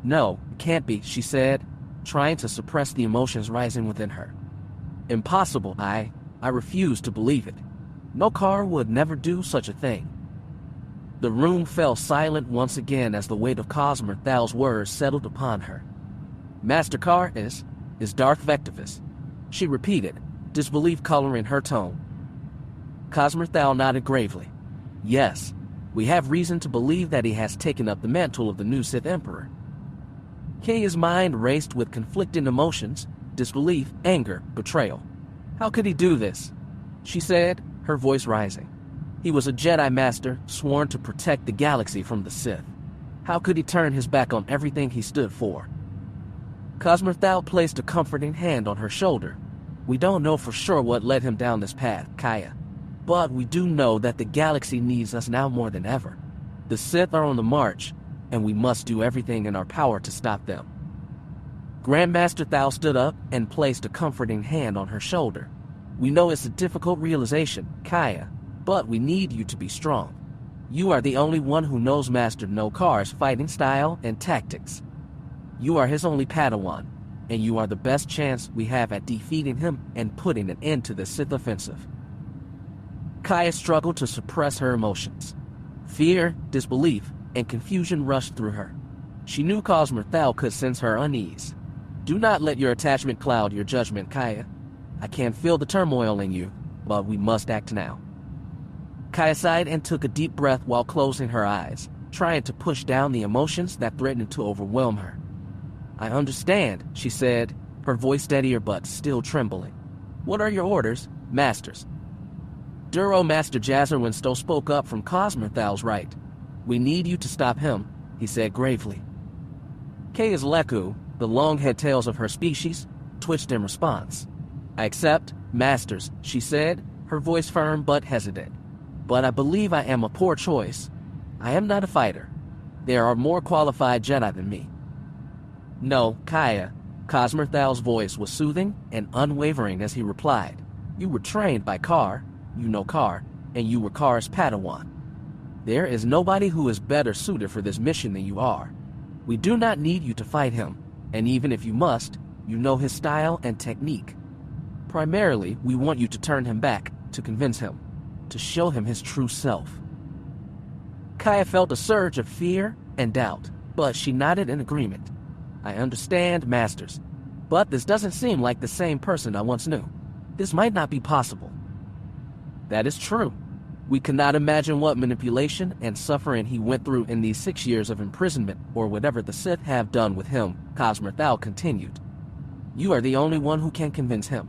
No, it can't be, she said, trying to suppress the emotions rising within her. Impossible, I refuse to believe it. Nokar would never do such a thing. The room fell silent once again as the weight of Cosmer Thal's words settled upon her. Master Carr is Darth Vectivous, she repeated, disbelief coloring her tone. Cosmer Thal nodded gravely. Yes, we have reason to believe that he has taken up the mantle of the new Sith Emperor. Kaya's mind raced with conflicting emotions, disbelief, anger, betrayal. How could he do this? She said, her voice rising. He was a Jedi Master sworn to protect the galaxy from the Sith. How could he turn his back on everything he stood for? Cosmer Thal placed a comforting hand on her shoulder. We don't know for sure what led him down this path, Kaya. But we do know that the galaxy needs us now more than ever. The Sith are on the march, and we must do everything in our power to stop them. Grandmaster Thal stood up and placed a comforting hand on her shoulder. We know it's a difficult realization, Kaya, but we need you to be strong. You are the only one who knows Master Nokar's fighting style and tactics. You are his only Padawan, and you are the best chance we have at defeating him and putting an end to the Sith offensive. Kaya struggled to suppress her emotions. Fear, disbelief, and confusion rushed through her. She knew Cosmer Thal could sense her unease. Do not let your attachment cloud your judgment, Kaya. I can feel the turmoil in you, but we must act now. Kaya sighed and took a deep breath while closing her eyes, trying to push down the emotions that threatened to overwhelm her. I understand, she said, her voice steadier but still trembling. What are your orders, Masters? Duro Master Jazzar Winstow spoke up from Cosmer Thal's right. We need you to stop him, he said gravely. Kaya's Leku, the long head tails of her species, twitched in response. I accept, Masters, she said, her voice firm but hesitant. But I believe I am a poor choice. I am not a fighter. There are more qualified Jedi than me. No, Kaya. Cosmer Thal's voice was soothing and unwavering as he replied. You were trained by Carr, you know Carr, and you were Carr's Padawan. There is nobody who is better suited for this mission than you are. We do not need you to fight him, and even if you must, you know his style and technique. Primarily, we want you to turn him back, to convince him, to show him his true self. Kaya felt a surge of fear and doubt, but she nodded in agreement. I understand, Masters, but this doesn't seem like the same person I once knew. This might not be possible. That is true. We cannot imagine what manipulation and suffering he went through in these 6 years of imprisonment, or whatever the Sith have done with him, Cosmer Thal continued. You are the only one who can convince him.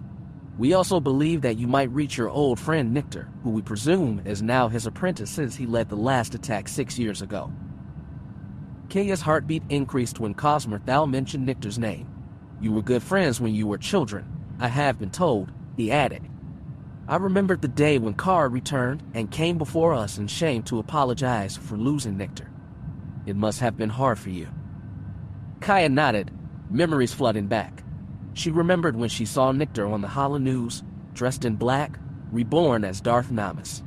We also believe that you might reach your old friend Nictor, who we presume is now his apprentice since he led the last attack 6 years ago. Kaya's heartbeat increased when Cosmer Thal mentioned Nictor's name. You were good friends when you were children, I have been told, he added. I remembered the day when Kara returned and came before us in shame to apologize for losing Nictor. It must have been hard for you. Kaya nodded, memories flooding back. She remembered when she saw Nictor on the Hala News, dressed in black, reborn as Darth Namas.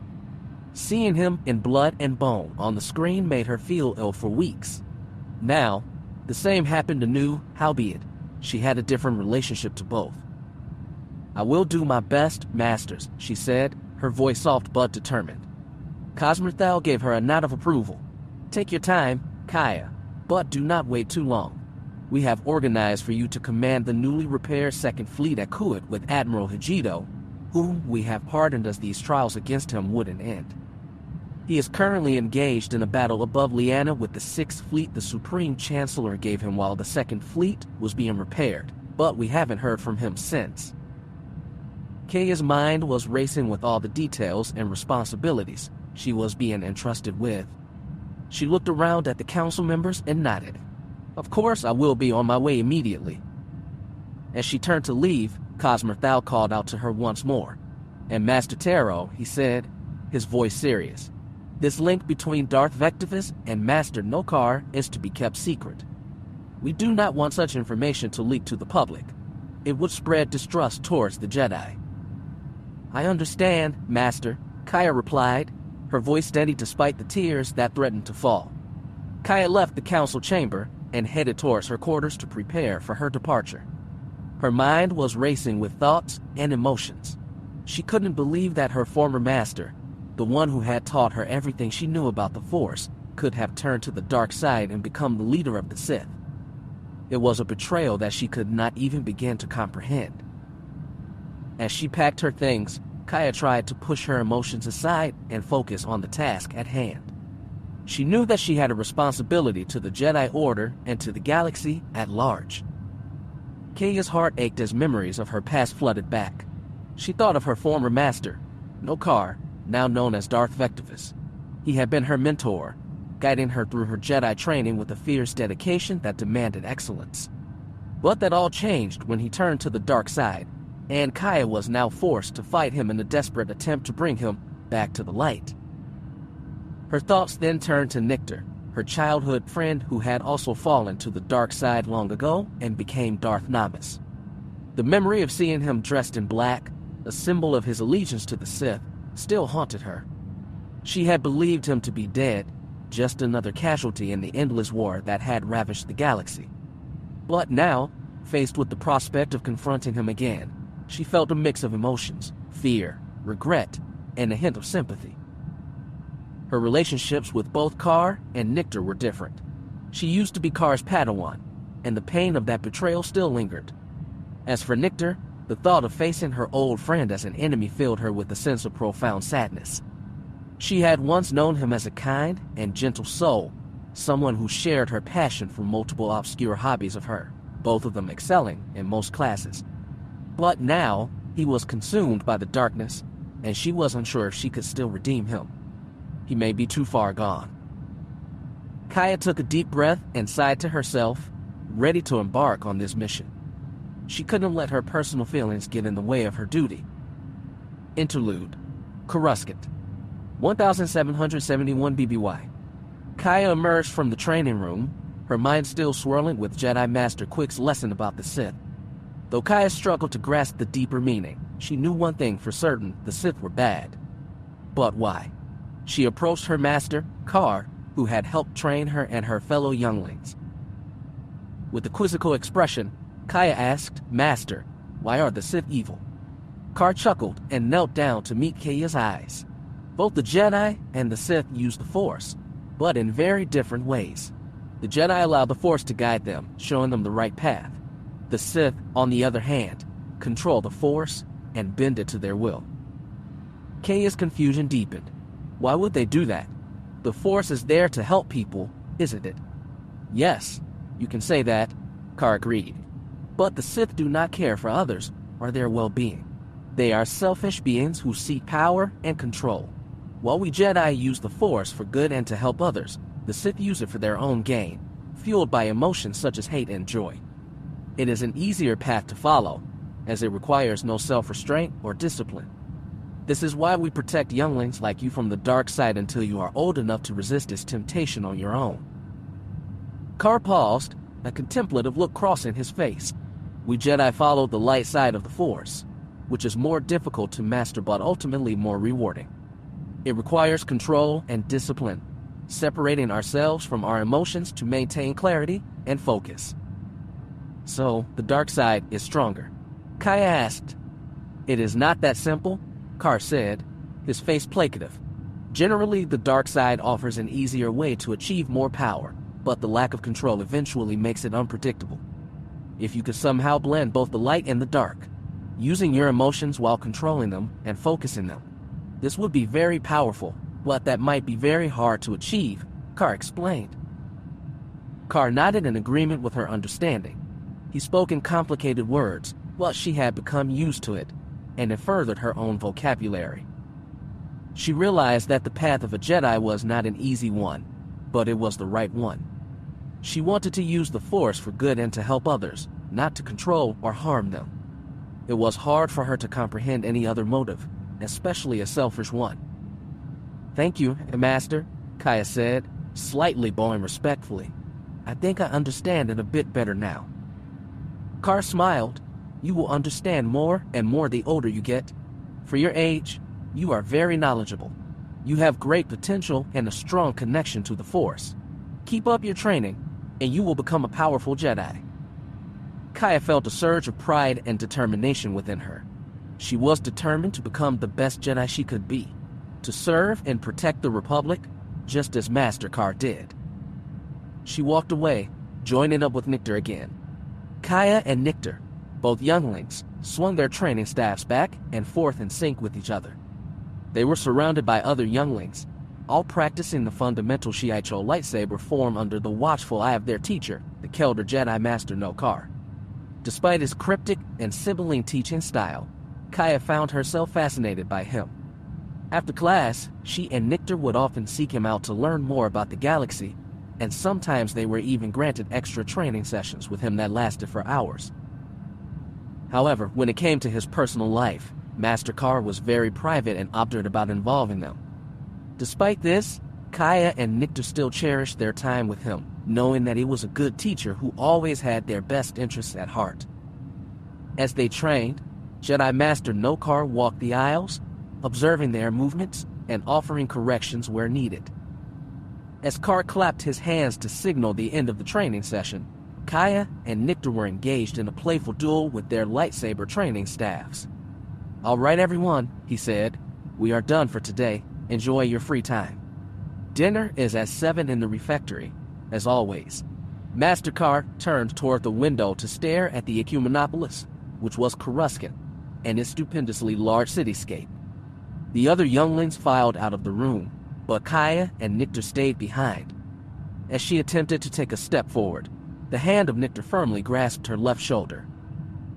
Seeing him in blood and bone on the screen made her feel ill for weeks. Now, the same happened to Nu, howbeit, she had a different relationship to both. I will do my best, Masters, she said, her voice soft but determined. Cosmer Thal gave her a nod of approval. Take your time, Kaya, but do not wait too long. We have organized for you to command the newly repaired Second Fleet at Kuat with Admiral Hijito, whom we have pardoned as these trials against him wouldn't end. He is currently engaged in a battle above Liana with the Sixth Fleet the Supreme Chancellor gave him while the Second Fleet was being repaired, but we haven't heard from him since. Kaya's mind was racing with all the details and responsibilities she was being entrusted with. She looked around at the council members and nodded. Of course, I will be on my way immediately. As she turned to leave, Cosmer Thal called out to her once more. And Master Taro, he said, his voice serious. This link between Darth Vectivous and Master Nokar is to be kept secret. We do not want such information to leak to the public. It would spread distrust towards the Jedi. I understand, Master, Kaya replied, her voice steady despite the tears that threatened to fall. Kaya left the council chamber and headed towards her quarters to prepare for her departure. Her mind was racing with thoughts and emotions. She couldn't believe that her former master, the one who had taught her everything she knew about the Force, could have turned to the dark side and become the leader of the Sith. It was a betrayal that she could not even begin to comprehend. As she packed her things, Kaya tried to push her emotions aside and focus on the task at hand. She knew that she had a responsibility to the Jedi Order and to the galaxy at large. Kaya's heart ached as memories of her past flooded back. She thought of her former master, Nokar, now known as Darth Vectivous. He had been her mentor, guiding her through her Jedi training with a fierce dedication that demanded excellence. But that all changed when he turned to the dark side, and Kaya was now forced to fight him in a desperate attempt to bring him back to the light. Her thoughts then turned to Nictor, her childhood friend who had also fallen to the dark side long ago and became Darth Namas. The memory of seeing him dressed in black, a symbol of his allegiance to the Sith, still haunted her. She had believed him to be dead, just another casualty in the endless war that had ravished the galaxy. But now, faced with the prospect of confronting him again, she felt a mix of emotions, fear, regret, and a hint of sympathy. Her relationships with both Kar and Nictor were different. She used to be Kar's Padawan, and the pain of that betrayal still lingered. As for Nictor, the thought of facing her old friend as an enemy filled her with a sense of profound sadness. She had once known him as a kind and gentle soul, someone who shared her passion for multiple obscure hobbies of her, both of them excelling in most classes. But now, he was consumed by the darkness, and she wasn't sure if she could still redeem him. He may be too far gone. Kaya took a deep breath and sighed to herself, ready to embark on this mission. She couldn't let her personal feelings get in the way of her duty. Interlude. Coruscant. 1771 BBY. Kaya emerged from the training room, her mind still swirling with Jedi Master Quick's lesson about the Sith. Though Kaya struggled to grasp the deeper meaning, she knew one thing for certain: the Sith were bad. But why? She approached her master, Kar, who had helped train her and her fellow younglings. With a quizzical expression, Kaya asked, Master, why are the Sith evil? Kar chuckled and knelt down to meet Kaya's eyes. Both the Jedi and the Sith use the Force, but in very different ways. The Jedi allow the Force to guide them, showing them the right path. The Sith, on the other hand, control the Force and bend it to their will. Kaya's confusion deepened. Why would they do that? The Force is there to help people, isn't it? Yes, you can say that, Kar agreed. But the Sith do not care for others or their well-being. They are selfish beings who seek power and control. While we Jedi use the Force for good and to help others, the Sith use it for their own gain, fueled by emotions such as hate and joy. It is an easier path to follow, as it requires no self-restraint or discipline. This is why we protect younglings like you from the dark side until you are old enough to resist its temptation on your own. Kar paused, a contemplative look crossing his face. We Jedi follow the light side of the Force, which is more difficult to master but ultimately more rewarding. It requires control and discipline, separating ourselves from our emotions to maintain clarity and focus. So, the dark side is stronger? Kaya asked. It is not that simple, Kar said, his face placative. Generally, the dark side offers an easier way to achieve more power, but the lack of control eventually makes it unpredictable. If you could somehow blend both the light and the dark, using your emotions while controlling them and focusing them, this would be very powerful, but that might be very hard to achieve, Kar explained. Kar nodded in agreement with her understanding. He spoke in complicated words, but she had become used to it, and it furthered her own vocabulary. She realized that the path of a Jedi was not an easy one, but it was the right one. She wanted to use the Force for good and to help others, not to control or harm them. It was hard for her to comprehend any other motive, especially a selfish one. Thank you, Master, Kaya said, slightly bowing respectfully. I think I understand it a bit better now. Kar smiled. You will understand more and more the older you get. For your age, you are very knowledgeable. You have great potential and a strong connection to the Force. Keep up your training, and you will become a powerful Jedi. Kaya felt a surge of pride and determination within her. She was determined to become the best Jedi she could be, to serve and protect the Republic, just as Master Kar did. She walked away, joining up with Nictor again. Kaya and Nictor, both younglings, swung their training staffs back and forth in sync with each other. They were surrounded by other younglings, all practicing the fundamental Shiicho lightsaber form under the watchful eye of their teacher, the Kelder Jedi Master Nokar. Despite his cryptic and sibling teaching style, Kaya found herself fascinated by him. After class, she and Nictor would often seek him out to learn more about the galaxy, and sometimes they were even granted extra training sessions with him that lasted for hours. However, when it came to his personal life, Master Kar was very private and obdurate about involving them. Despite this, Kaya and Nictor still cherished their time with him, knowing that he was a good teacher who always had their best interests at heart. As they trained, Jedi Master Nokar walked the aisles, observing their movements and offering corrections where needed. As Kar clapped his hands to signal the end of the training session, Kaya and Nictor were engaged in a playful duel with their lightsaber training staffs. All right, everyone, he said. We are done for today. Enjoy your free time. Dinner is at 7 in the refectory, as always. Master Kar turned toward the window to stare at the Ecumenopolis, which was Coruscant, and its stupendously large cityscape. The other younglings filed out of the room, but Kaya and Nictor stayed behind. As she attempted to take a step forward, the hand of Nictor firmly grasped her left shoulder.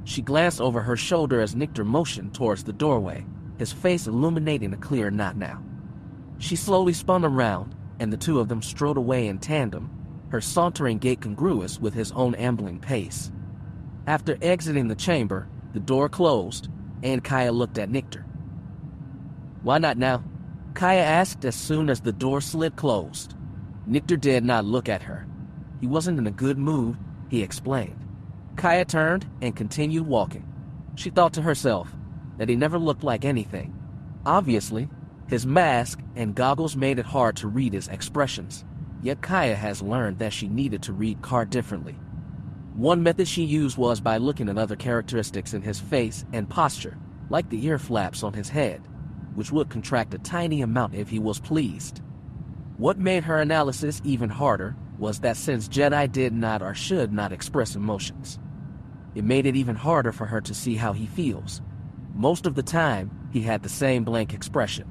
She glanced over her shoulder as Nictor motioned towards the doorway, his face illuminating a clear not now. She slowly spun around, and the two of them strode away in tandem, her sauntering gait congruous with his own ambling pace. After exiting the chamber, the door closed, and Kaya looked at Nictor. Why not now? Kaya asked as soon as the door slid closed. Nictor did not look at her. He wasn't in a good mood, he explained. Kaya turned and continued walking. She thought to herself that he never looked like anything. Obviously, his mask and goggles made it hard to read his expressions, yet Kaya has learned that she needed to read Kar differently. One method she used was by looking at other characteristics in his face and posture, like the ear flaps on his head, which would contract a tiny amount if he was pleased. What made her analysis even harder was that since Jedi did not or should not express emotions, it made it even harder for her to see how he feels. Most of the time, he had the same blank expression.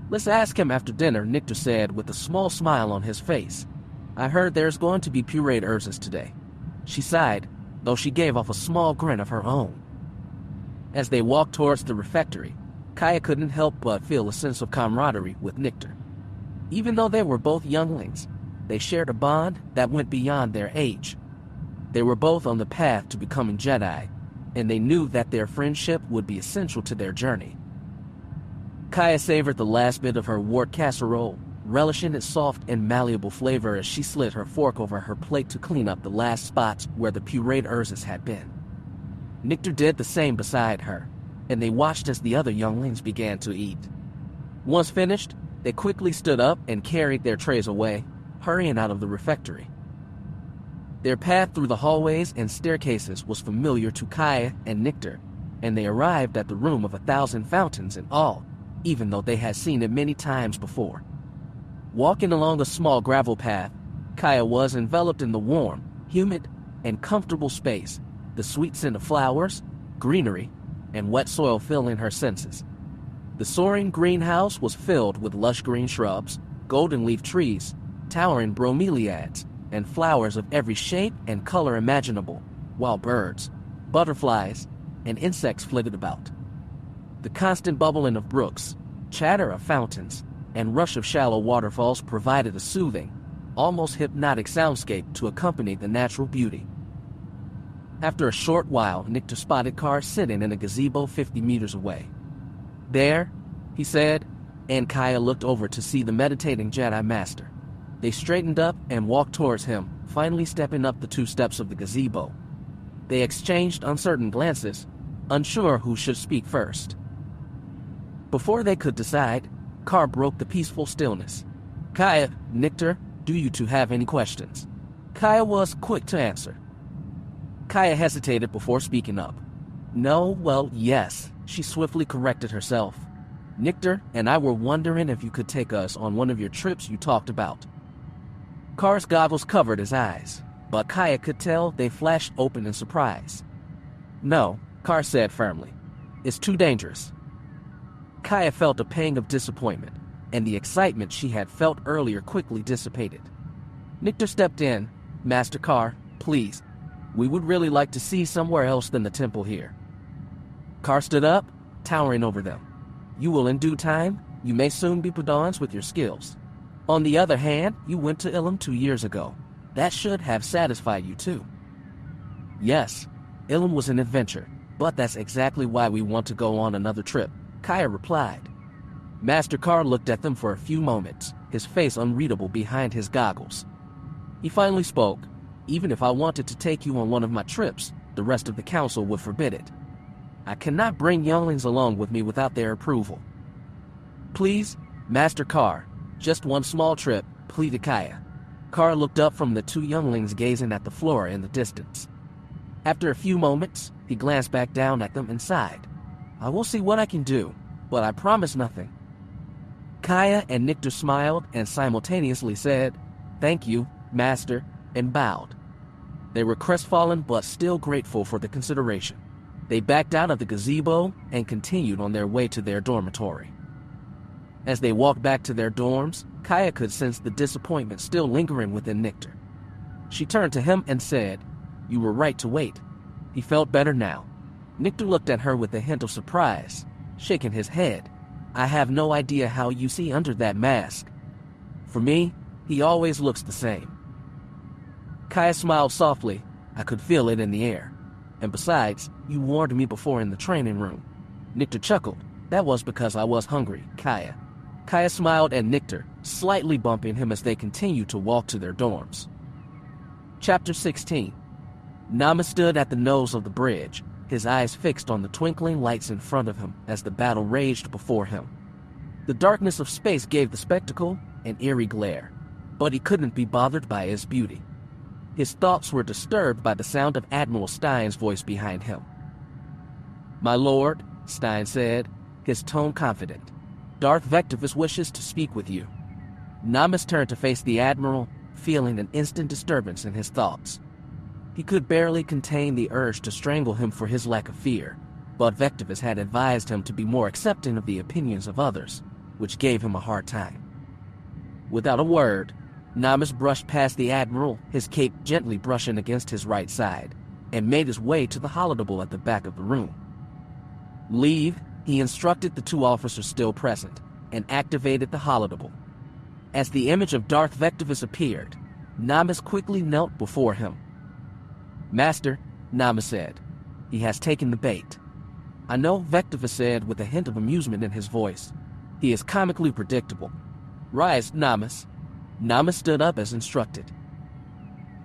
"Let's ask him after dinner," Nictor said with a small smile on his face. "I heard there's going to be pureed Urzas today." She sighed, though she gave off a small grin of her own. As they walked towards the refectory, Kaya couldn't help but feel a sense of camaraderie with Nictor. Even though they were both younglings, they shared a bond that went beyond their age. They were both on the path to becoming Jedi, and they knew that their friendship would be essential to their journey. Kaya savored the last bit of her wort casserole, relishing its soft and malleable flavor as she slid her fork over her plate to clean up the last spots where the pureed Urzas had been. Nictor did the same beside her, and they watched as the other younglings began to eat. Once finished, they quickly stood up and carried their trays away, hurrying out of the refectory. Their path through the hallways and staircases was familiar to Kaya and Nictor, and they arrived at the Room of 1,000 Fountains in awe, even though they had seen it many times before. Walking along a small gravel path, Kaya was enveloped in the warm, humid, and comfortable space, the sweet scent of flowers, greenery, and wet soil filling her senses. The soaring greenhouse was filled with lush green shrubs, golden-leaf trees, towering bromeliads, and flowers of every shape and color imaginable, while birds, butterflies, and insects flitted about. The constant bubbling of brooks, chatter of fountains, and rush of shallow waterfalls provided a soothing, almost hypnotic soundscape to accompany the natural beauty. After a short while, Nictor spotted Car sitting in a gazebo 50 meters away. "There," he said, and Kaya looked over to see the meditating Jedi Master. They straightened up and walked towards him, finally stepping up the 2 steps of the gazebo. They exchanged uncertain glances, unsure who should speak first. Before they could decide, Car broke the peaceful stillness. "Kaya, Nictor, do you two have any questions?" Kaya was quick to answer. Kaya hesitated before speaking up. "No, well, yes," she swiftly corrected herself. "Nictor and I were wondering if you could take us on one of your trips you talked about." Car's goggles covered his eyes, but Kaya could tell they flashed open in surprise. "No," Car said firmly. "It's too dangerous." Kaya felt a pang of disappointment, and the excitement she had felt earlier quickly dissipated. Nictor stepped in. "Master Car, please. We would really like to see somewhere else than the temple here." Car stood up, towering over them. "You will in due time. You may soon be Padawans with your skills. On the other hand, you went to Ilum 2 years ago. That should have satisfied you too." "Yes, Ilum was an adventure, but that's exactly why we want to go on another trip," Kaya replied. Master Car looked at them for a few moments, his face unreadable behind his goggles. He finally spoke. "Even if I wanted to take you on one of my trips, the rest of the council would forbid it. I cannot bring younglings along with me without their approval." "Please, Master Car, just one small trip," pleaded Kaya. Car looked up from the 2 younglings gazing at the floor in the distance. After a few moments, he glanced back down at them and sighed. "I will see what I can do, but I promise nothing." Kaya and Nictor smiled and simultaneously said, "Thank you, Master," and bowed. They were crestfallen but still grateful for the consideration. They backed out of the gazebo and continued on their way to their dormitory. As they walked back to their dorms, Kaya could sense the disappointment still lingering within Nictor. She turned to him and said, "You were right to wait." He felt better now. Nictor looked at her with a hint of surprise, shaking his head. "I have no idea how you see under that mask. For me, he always looks the same." Kaya smiled softly. "I could feel it in the air. And besides, you warned me before in the training room." Nictor chuckled. "That was because I was hungry, Kaya." Kaya smiled at Nictor, slightly bumping him as they continued to walk to their dorms. Chapter 16. Nama stood at the nose of the bridge, his eyes fixed on the twinkling lights in front of him as the battle raged before him. The darkness of space gave the spectacle an eerie glare, but he couldn't be bothered by its beauty. His thoughts were disturbed by the sound of Admiral Stein's voice behind him. "My lord," Stein said, his tone confident, "Darth Vectivous wishes to speak with you." Namas turned to face the Admiral, feeling an instant disturbance in his thoughts. He could barely contain the urge to strangle him for his lack of fear, but Vectivous had advised him to be more accepting of the opinions of others, which gave him a hard time. Without a word, Namus brushed past the Admiral, his cape gently brushing against his right side, and made his way to the holodeble at the back of the room. Leave, he instructed the two officers still present, and activated the holodeble. As the image of Darth Vectivous appeared, Namus quickly knelt before him. "Master," Namus said, "he has taken the bait." "I know," Vectivous said with a hint of amusement in his voice. "He is comically predictable." "Rise, Namus." Namus stood up as instructed.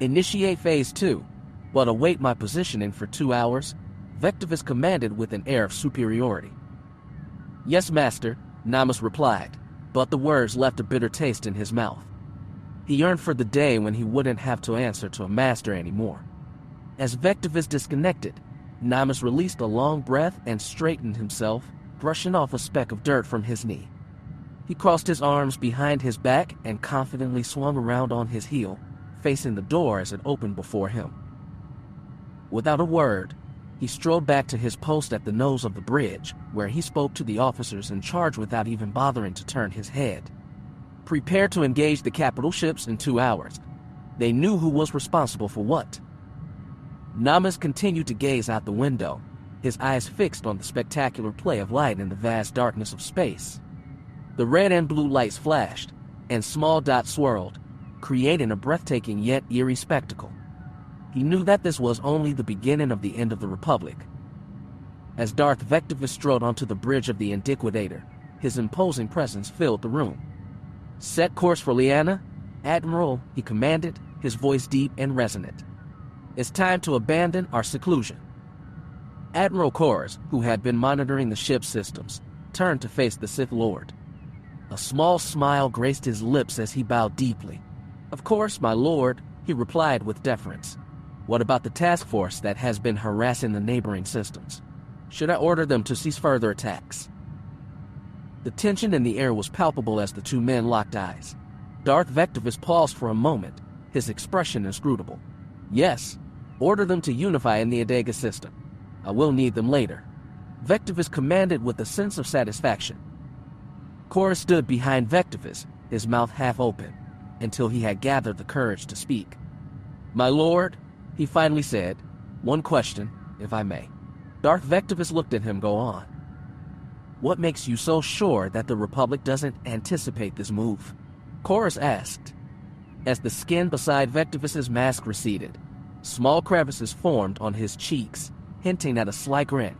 "Initiate Phase 2, but await my positioning for 2 hours," Vectivous commanded with an air of superiority. "Yes, Master," Namus replied, but the words left a bitter taste in his mouth. He yearned for the day when he wouldn't have to answer to a master anymore. As Vectivous disconnected, Namus released a long breath and straightened himself, brushing off a speck of dirt from his knee. He crossed his arms behind his back and confidently swung around on his heel, facing the door as it opened before him. Without a word, he strode back to his post at the nose of the bridge, where he spoke to the officers in charge without even bothering to turn his head. Prepare to engage the capital ships in 2 hours. They knew who was responsible for what. Namus continued to gaze out the window, his eyes fixed on the spectacular play of light in the vast darkness of space. The red and blue lights flashed, and small dots swirled, creating a breathtaking yet eerie spectacle. He knew that this was only the beginning of the end of the Republic. As Darth Vectivous strode onto the bridge of the Indiquidator, his imposing presence filled the room. "Set course for Liana, Admiral," he commanded, his voice deep and resonant. "It's time to abandon our seclusion." Admiral Kors, who had been monitoring the ship's systems, turned to face the Sith Lord. A small smile graced his lips as he bowed deeply. "Of course, my lord," he replied with deference. "What about the task force that has been harassing the neighboring systems? Should I order them to cease further attacks?" The tension in the air was palpable as the two men locked eyes. Darth Vectivous paused for a moment, his expression inscrutable. "Yes, order them to unify in the Adega system. I will need them later," Vectivous commanded with a sense of satisfaction. Kors stood behind Vectivous, his mouth half open, until he had gathered the courage to speak. "My lord," he finally said, "one question, if I may." Darth Vectivous looked at him. "Go on." "What makes you so sure that the Republic doesn't anticipate this move?" Kors asked. As the skin beside Vectivous's mask receded, small crevices formed on his cheeks, hinting at a slight grin.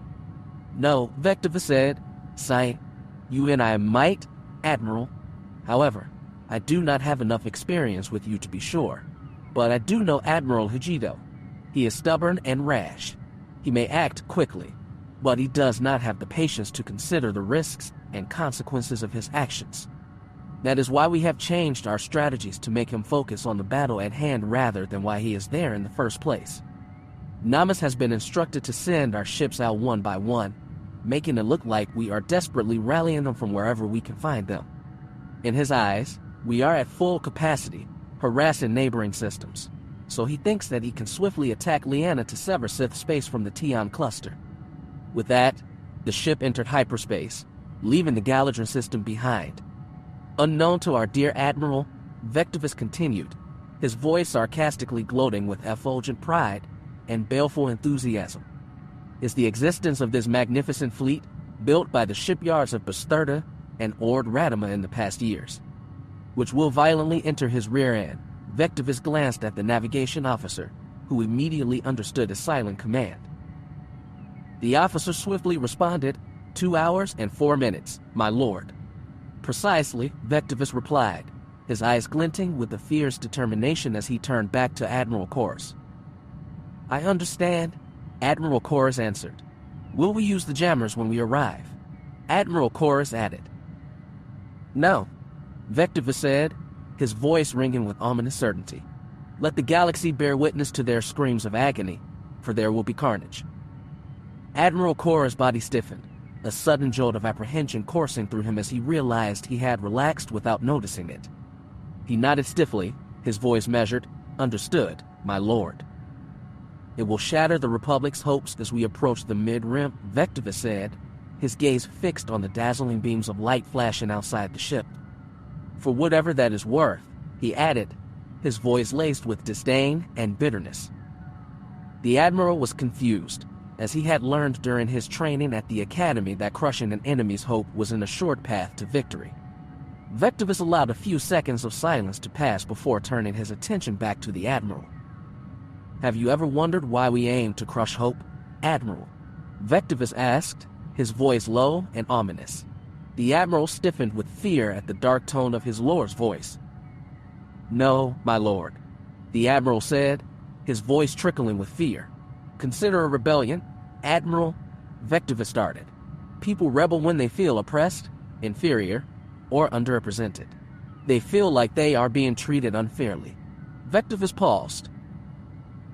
"No," Vectivous said, sighing. "You and I might, Admiral. However, I do not have enough experience with you to be sure. But I do know Admiral Hijito. He is stubborn and rash. He may act quickly, but he does not have the patience to consider the risks and consequences of his actions. That is why we have changed our strategies to make him focus on the battle at hand rather than why he is there in the first place. Namus has been instructed to send our ships out one by one, making it look like we are desperately rallying them from wherever we can find them. In his eyes, we are at full capacity, harassing neighboring systems, so he thinks that he can swiftly attack Liana to sever Sith space from the Tion cluster. With that, the ship entered hyperspace, leaving the Galadrin system behind. Unknown to our dear Admiral, Vectivous continued, his voice sarcastically gloating with effulgent pride and baleful enthusiasm. "Is the existence of this magnificent fleet, built by the shipyards of Bastarda and Ord Radima in the past years, which will violently enter his rear end." Vectivous glanced at the navigation officer, who immediately understood his silent command. The officer swiftly responded, 2 hours and 4 minutes, my lord." "Precisely," Vectivous replied, his eyes glinting with a fierce determination as he turned back to Admiral Kors. "I understand," Admiral Kors answered. "Will we use the jammers when we arrive?" Admiral Kors added. "No," Vectivous said, his voice ringing with ominous certainty. "Let the galaxy bear witness to their screams of agony, for there will be carnage." Admiral Kors' body stiffened, a sudden jolt of apprehension coursing through him as he realized he had relaxed without noticing it. He nodded stiffly, His voice measured. Understood, my lord. It will shatter the Republic's hopes as we approach the mid-rim, Vectivous said, his gaze fixed on the dazzling beams of light flashing outside the ship. For whatever that is worth, he added, his voice laced with disdain and bitterness. The Admiral was confused, as he had learned during his training at the Academy that crushing an enemy's hope was an assured path to victory. Vectivous allowed a few seconds of silence to pass before turning his attention back to the Admiral. Have you ever wondered why we aim to crush hope, Admiral? Vectivous asked, his voice low and ominous. The Admiral stiffened with fear at the dark tone of his lord's voice. No, my lord, the Admiral said, his voice trickling with fear. Consider a rebellion, Admiral, Vectivous started. People rebel when they feel oppressed, inferior, or underrepresented. They feel like they are being treated unfairly. Vectivous paused.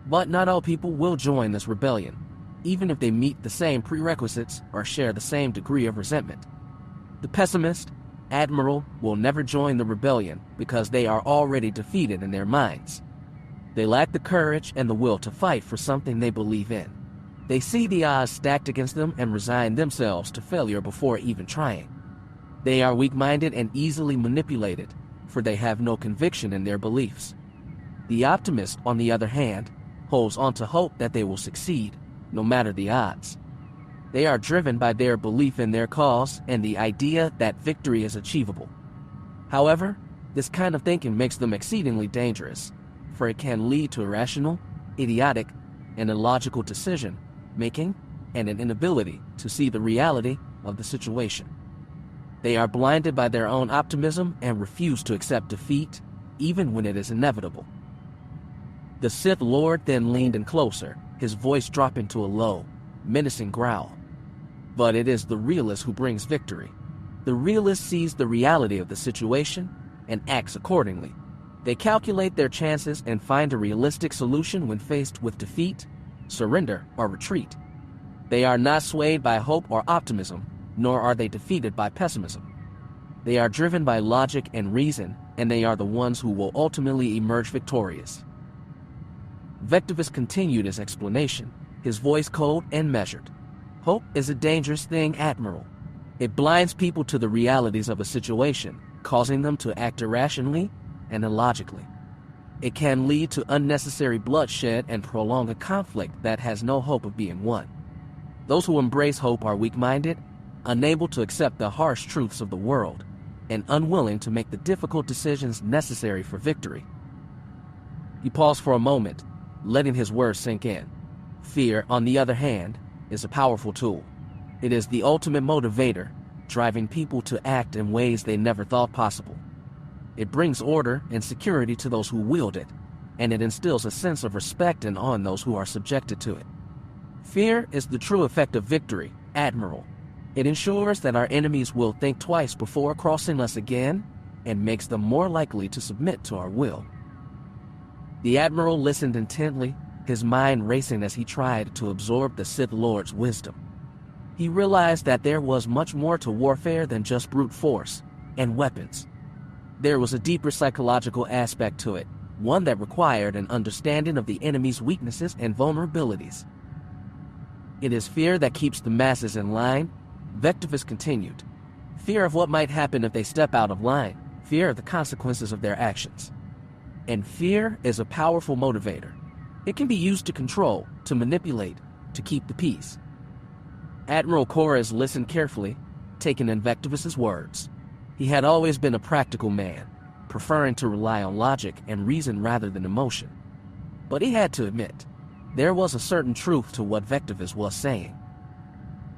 But not all people will join this rebellion, even if they meet the same prerequisites or share the same degree of resentment. The pessimist, Admiral, will never join the rebellion because they are already defeated in their minds. They lack the courage and the will to fight for something they believe in. They see the odds stacked against them and resign themselves to failure before even trying. They are weak-minded and easily manipulated, for they have no conviction in their beliefs. The optimist, on the other hand, holds on to hope that they will succeed, no matter the odds. They are driven by their belief in their cause and the idea that victory is achievable. However, this kind of thinking makes them exceedingly dangerous, for it can lead to irrational, idiotic, and illogical decision-making and an inability to see the reality of the situation. They are blinded by their own optimism and refuse to accept defeat, even when it is inevitable. The Sith Lord then leaned in closer, his voice dropping to a low, menacing growl. But it is the realist who brings victory. The realist sees the reality of the situation and acts accordingly. They calculate their chances and find a realistic solution when faced with defeat, surrender, or retreat. They are not swayed by hope or optimism, nor are they defeated by pessimism. They are driven by logic and reason, and they are the ones who will ultimately emerge victorious. Vectivous continued his explanation, his voice cold and measured. Hope is a dangerous thing, Admiral. It blinds people to the realities of a situation, causing them to act irrationally and illogically. It can lead to unnecessary bloodshed and prolong a conflict that has no hope of being won. Those who embrace hope are weak-minded, unable to accept the harsh truths of the world, and unwilling to make the difficult decisions necessary for victory. He paused for a moment, letting his words sink in. Fear, on the other hand, is a powerful tool. It is the ultimate motivator, driving people to act in ways they never thought possible. It brings order and security to those who wield it, and it instills a sense of respect and awe in those who are subjected to it. Fear is the true effect of victory, Admiral. It ensures that our enemies will think twice before crossing us again, and makes them more likely to submit to our will. The Admiral listened intently, his mind racing as he tried to absorb the Sith Lord's wisdom. He realized that there was much more to warfare than just brute force and weapons. There was a deeper psychological aspect to it, one that required an understanding of the enemy's weaknesses and vulnerabilities. It is fear that keeps the masses in line, Vectivous continued. Fear of what might happen if they step out of line, fear of the consequences of their actions. And fear is a powerful motivator. It can be used to control, to manipulate, to keep the peace. Admiral Corres listened carefully, taking in Vectivous's words. He had always been a practical man, preferring to rely on logic and reason rather than emotion. But he had to admit, there was a certain truth to what Vectivous was saying.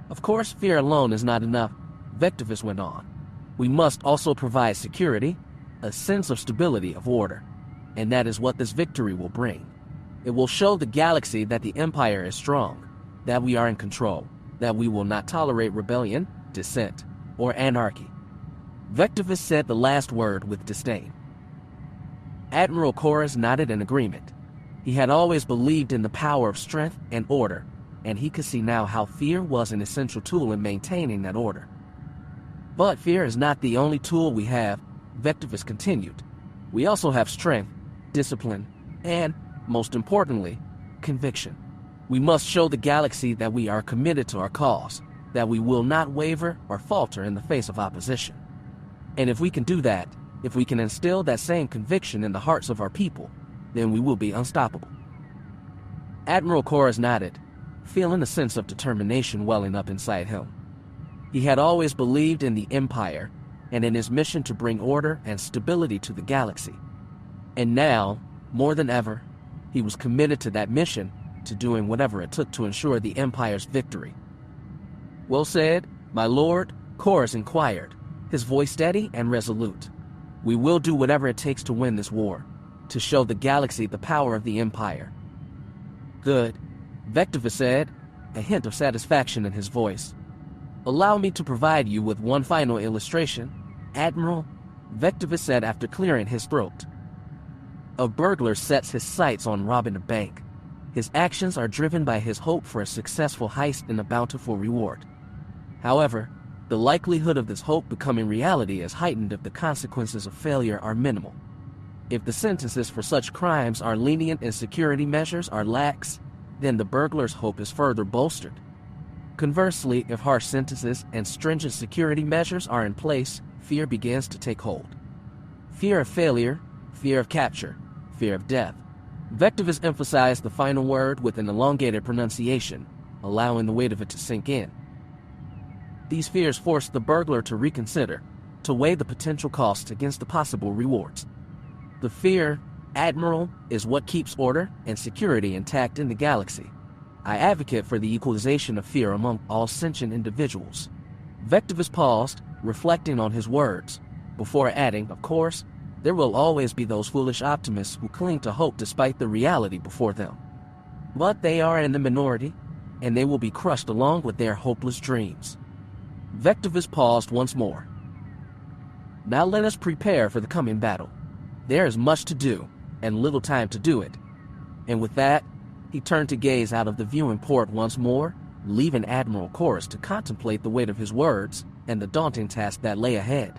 Of course, fear alone is not enough, Vectivous went on. We must also provide security, a sense of stability, of order, and that is what this victory will bring. It will show the galaxy that the Empire is strong, that we are in control, that we will not tolerate rebellion, dissent, or anarchy. Vectivous said the last word with disdain. Admiral Corres nodded in agreement. He had always believed in the power of strength and order, and he could see now how fear was an essential tool in maintaining that order. But fear is not the only tool we have, Vectivous continued. We also have strength, discipline, and, most importantly, conviction. We must show the galaxy that we are committed to our cause, that we will not waver or falter in the face of opposition. And if we can do that, if we can instill that same conviction in the hearts of our people, then we will be unstoppable. Admiral Koris nodded, feeling a sense of determination welling up inside him. He had always believed in the Empire and in his mission to bring order and stability to the galaxy. And now, more than ever, he was committed to that mission, to doing whatever it took to ensure the Empire's victory. "Well said, my lord," Koris inquired, his voice steady and resolute. "We will do whatever it takes to win this war, to show the galaxy the power of the Empire." "Good," Vectivous said, a hint of satisfaction in his voice. "Allow me to provide you with one final illustration, Admiral," Vectivous said after clearing his throat. A burglar sets his sights on robbing a bank. His actions are driven by his hope for a successful heist and a bountiful reward. However, the likelihood of this hope becoming reality is heightened if the consequences of failure are minimal. If the sentences for such crimes are lenient and security measures are lax, then the burglar's hope is further bolstered. Conversely, if harsh sentences and stringent security measures are in place, fear begins to take hold. Fear of failure, fear of capture, fear of death. Vectivous emphasized the final word with an elongated pronunciation, allowing the weight of it to sink in. These fears forced the burglar to reconsider, to weigh the potential costs against the possible rewards. The fear, Admiral, is what keeps order and security intact in the galaxy. I advocate for the equalization of fear among all sentient individuals. Vectivous paused, reflecting on his words, before adding, "Of course, there will always be those foolish optimists who cling to hope despite the reality before them. But they are in the minority, and they will be crushed along with their hopeless dreams." Vectivous paused once more. "Now let us prepare for the coming battle. There is much to do, and little time to do it." And with that, he turned to gaze out of the viewing port once more, leaving Admiral Koris to contemplate the weight of his words and the daunting task that lay ahead.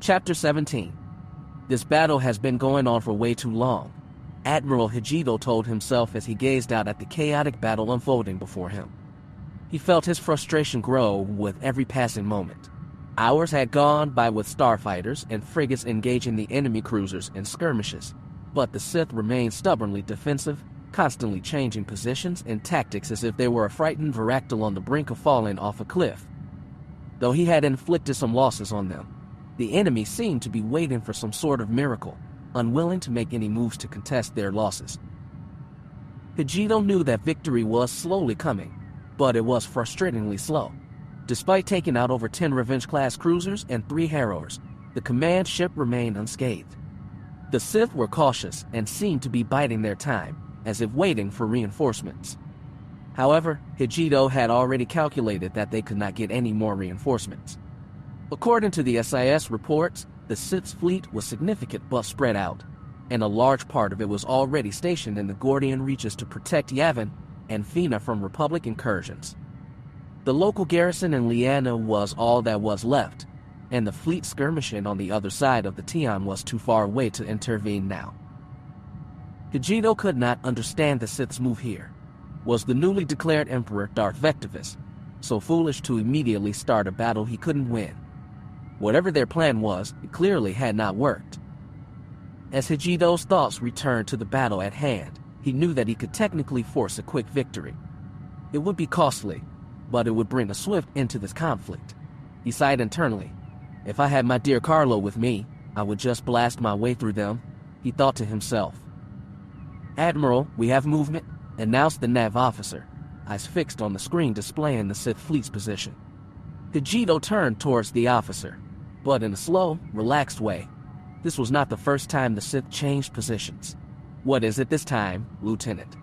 Chapter 17. This battle has been going on for way too long, Admiral Hijito told himself as he gazed out at the chaotic battle unfolding before him. He felt his frustration grow with every passing moment. Hours had gone by with starfighters and frigates engaging the enemy cruisers in skirmishes, but the Sith remained stubbornly defensive, constantly changing positions and tactics as if they were a frightened Varactyl on the brink of falling off a cliff. Though he had inflicted some losses on them, the enemy seemed to be waiting for some sort of miracle, unwilling to make any moves to contest their losses. Hijito knew that victory was slowly coming, but it was frustratingly slow. Despite taking out over 10 Revenge-class cruisers and 3 Harrows, the command ship remained unscathed. The Sith were cautious and seemed to be biding their time, as if waiting for reinforcements. However, Hijito had already calculated that they could not get any more reinforcements. According to the SIS reports, the Sith's fleet was significant but spread out, and a large part of it was already stationed in the Gordian reaches to protect Yavin and Fina from Republic incursions. The local garrison in Liana was all that was left, and the fleet skirmishing on the other side of the Tian was too far away to intervene now. Hijito could not understand the Sith's move here. Was the newly declared Emperor Darth Vectivous so foolish to immediately start a battle he couldn't win? Whatever their plan was, it clearly had not worked. As Hijito's thoughts returned to the battle at hand, he knew that he could technically force a quick victory. It would be costly, but it would bring a swift end to this conflict. He sighed internally. "If I had my dear Carlo with me, I would just blast my way through them," he thought to himself. "Admiral, we have movement," announced the nav officer, eyes fixed on the screen displaying the Sith fleet's position. Hijito turned towards the officer, but in a slow, relaxed way. This was not the first time the Sith changed positions. "What is it this time, Lieutenant?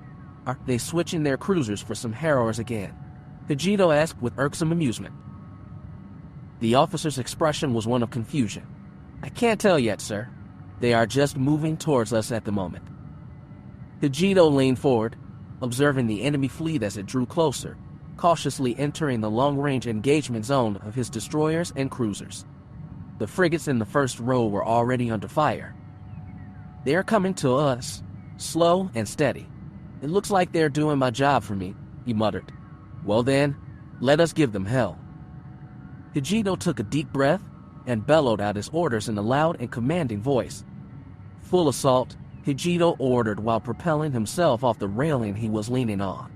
Are they switching their cruisers for some Harrows again?" Hijito asked with irksome amusement. The officer's expression was one of confusion. "I can't tell yet, sir. They are just moving towards us at the moment." Hijito leaned forward, observing the enemy fleet as it drew closer, cautiously entering the long-range engagement zone of his destroyers and cruisers. The frigates in the first row were already under fire. They are coming to us, slow and steady. It looks like they're doing my job for me, he muttered. Well then, let us give them hell. Hijito took a deep breath and bellowed out his orders in a loud and commanding voice. Full assault, Hijito ordered while propelling himself off the railing he was leaning on.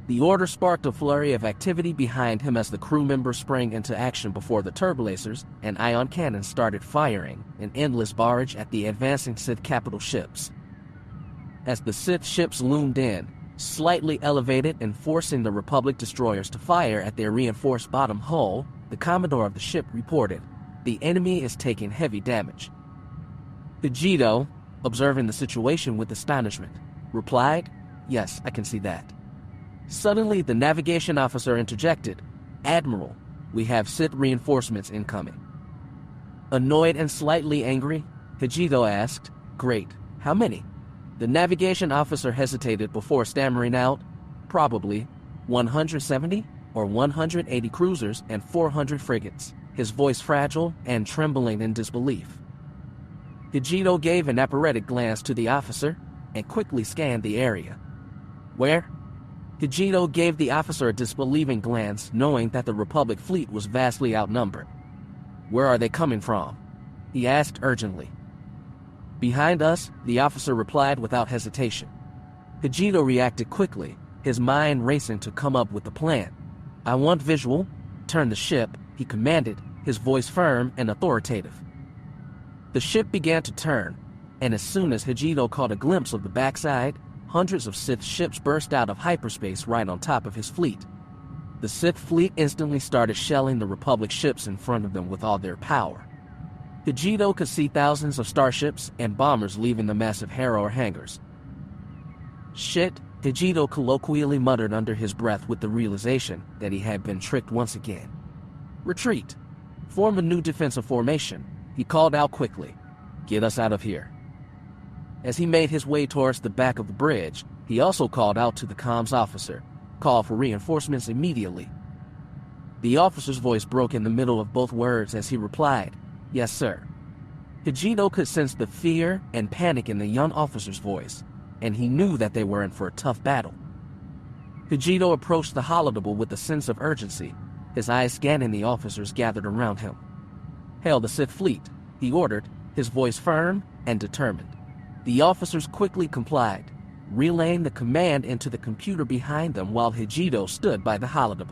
The order sparked a flurry of activity behind him as the crew members sprang into action before the turbolasers and ion cannons started firing an endless barrage at the advancing Sith capital ships. As the Sith ships loomed in, slightly elevated and forcing the Republic destroyers to fire at their reinforced bottom hull, the commodore of the ship reported, "The enemy is taking heavy damage." Hijito, observing the situation with astonishment, replied, "Yes, I can see that." Suddenly, the navigation officer interjected, "Admiral, we have Sith reinforcements incoming." Annoyed and slightly angry, Hijito asked, "Great, how many?" The navigation officer hesitated before stammering out, "Probably 170 or 180 cruisers and 400 frigates," his voice fragile and trembling in disbelief. Hijito gave an apparetic glance to the officer and quickly scanned the area. "Where?" Hijito gave the officer a disbelieving glance, knowing that the Republic fleet was vastly outnumbered. "Where are they coming from?" he asked urgently. "Behind us," the officer replied without hesitation. Hijito reacted quickly, his mind racing to come up with a plan. "I want visual. Turn the ship," he commanded, his voice firm and authoritative. The ship began to turn, and as soon as Hijito caught a glimpse of the backside, hundreds of Sith ships burst out of hyperspace right on top of his fleet. The Sith fleet instantly started shelling the Republic ships in front of them with all their power. Hijito could see thousands of starships and bombers leaving the massive Harrower hangars. "Shit," Hijito colloquially muttered under his breath with the realization that he had been tricked once again. "Retreat. Form a new defensive formation," he called out quickly. "Get us out of here." As he made his way towards the back of the bridge, he also called out to the comms officer, "Call for reinforcements immediately." The officer's voice broke in the middle of both words as he replied, "Yes, sir." Hijito could sense the fear and panic in the young officer's voice, and he knew that they were in for a tough battle. Hijito approached the holodeck with a sense of urgency, his eyes scanning the officers gathered around him. "Hail the Sith fleet," he ordered, his voice firm and determined. The officers quickly complied, relaying the command into the computer behind them while Hijito stood by the holodeck.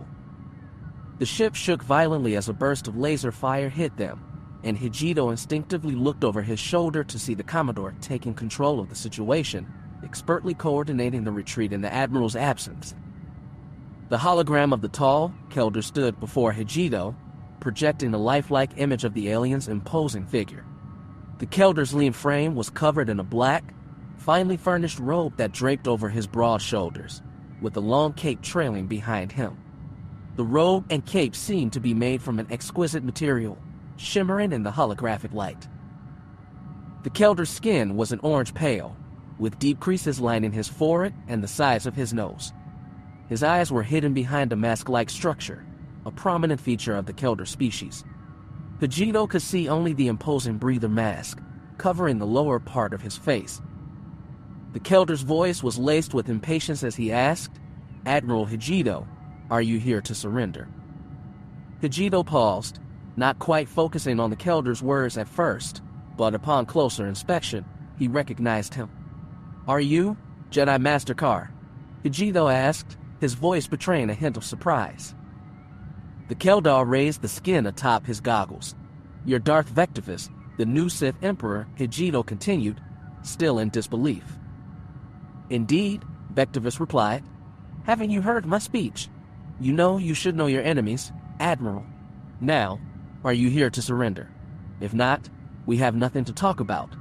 The ship shook violently as a burst of laser fire hit them, and Hijito instinctively looked over his shoulder to see the Commodore taking control of the situation, expertly coordinating the retreat in the Admiral's absence. The hologram of the tall Kelder stood before Hijito, projecting a lifelike image of the alien's imposing figure. The Kelder's lean frame was covered in a black, finely furnished robe that draped over his broad shoulders, with a long cape trailing behind him. The robe and cape seemed to be made from an exquisite material, shimmering in the holographic light. The Kelder's skin was an orange pale, with deep creases lining his forehead and the sides of his nose. His eyes were hidden behind a mask-like structure, a prominent feature of the Kelder species. Hijito could see only the imposing breather mask, covering the lower part of his face. The Kelder's voice was laced with impatience as he asked, "Admiral Hijito, are you here to surrender?" Hijito paused, not quite focusing on the Kelder's words at first, but upon closer inspection, he recognized him. "Are you Jedi Master Carr?" Hijito asked, his voice betraying a hint of surprise. The Keldar raised the skin atop his goggles. "You're Darth Vectivous, the new Sith Emperor," Hijito continued, still in disbelief. "Indeed," Vectivous replied. "Haven't you heard my speech? You know you should know your enemies, Admiral. Now, are you here to surrender? If not, we have nothing to talk about."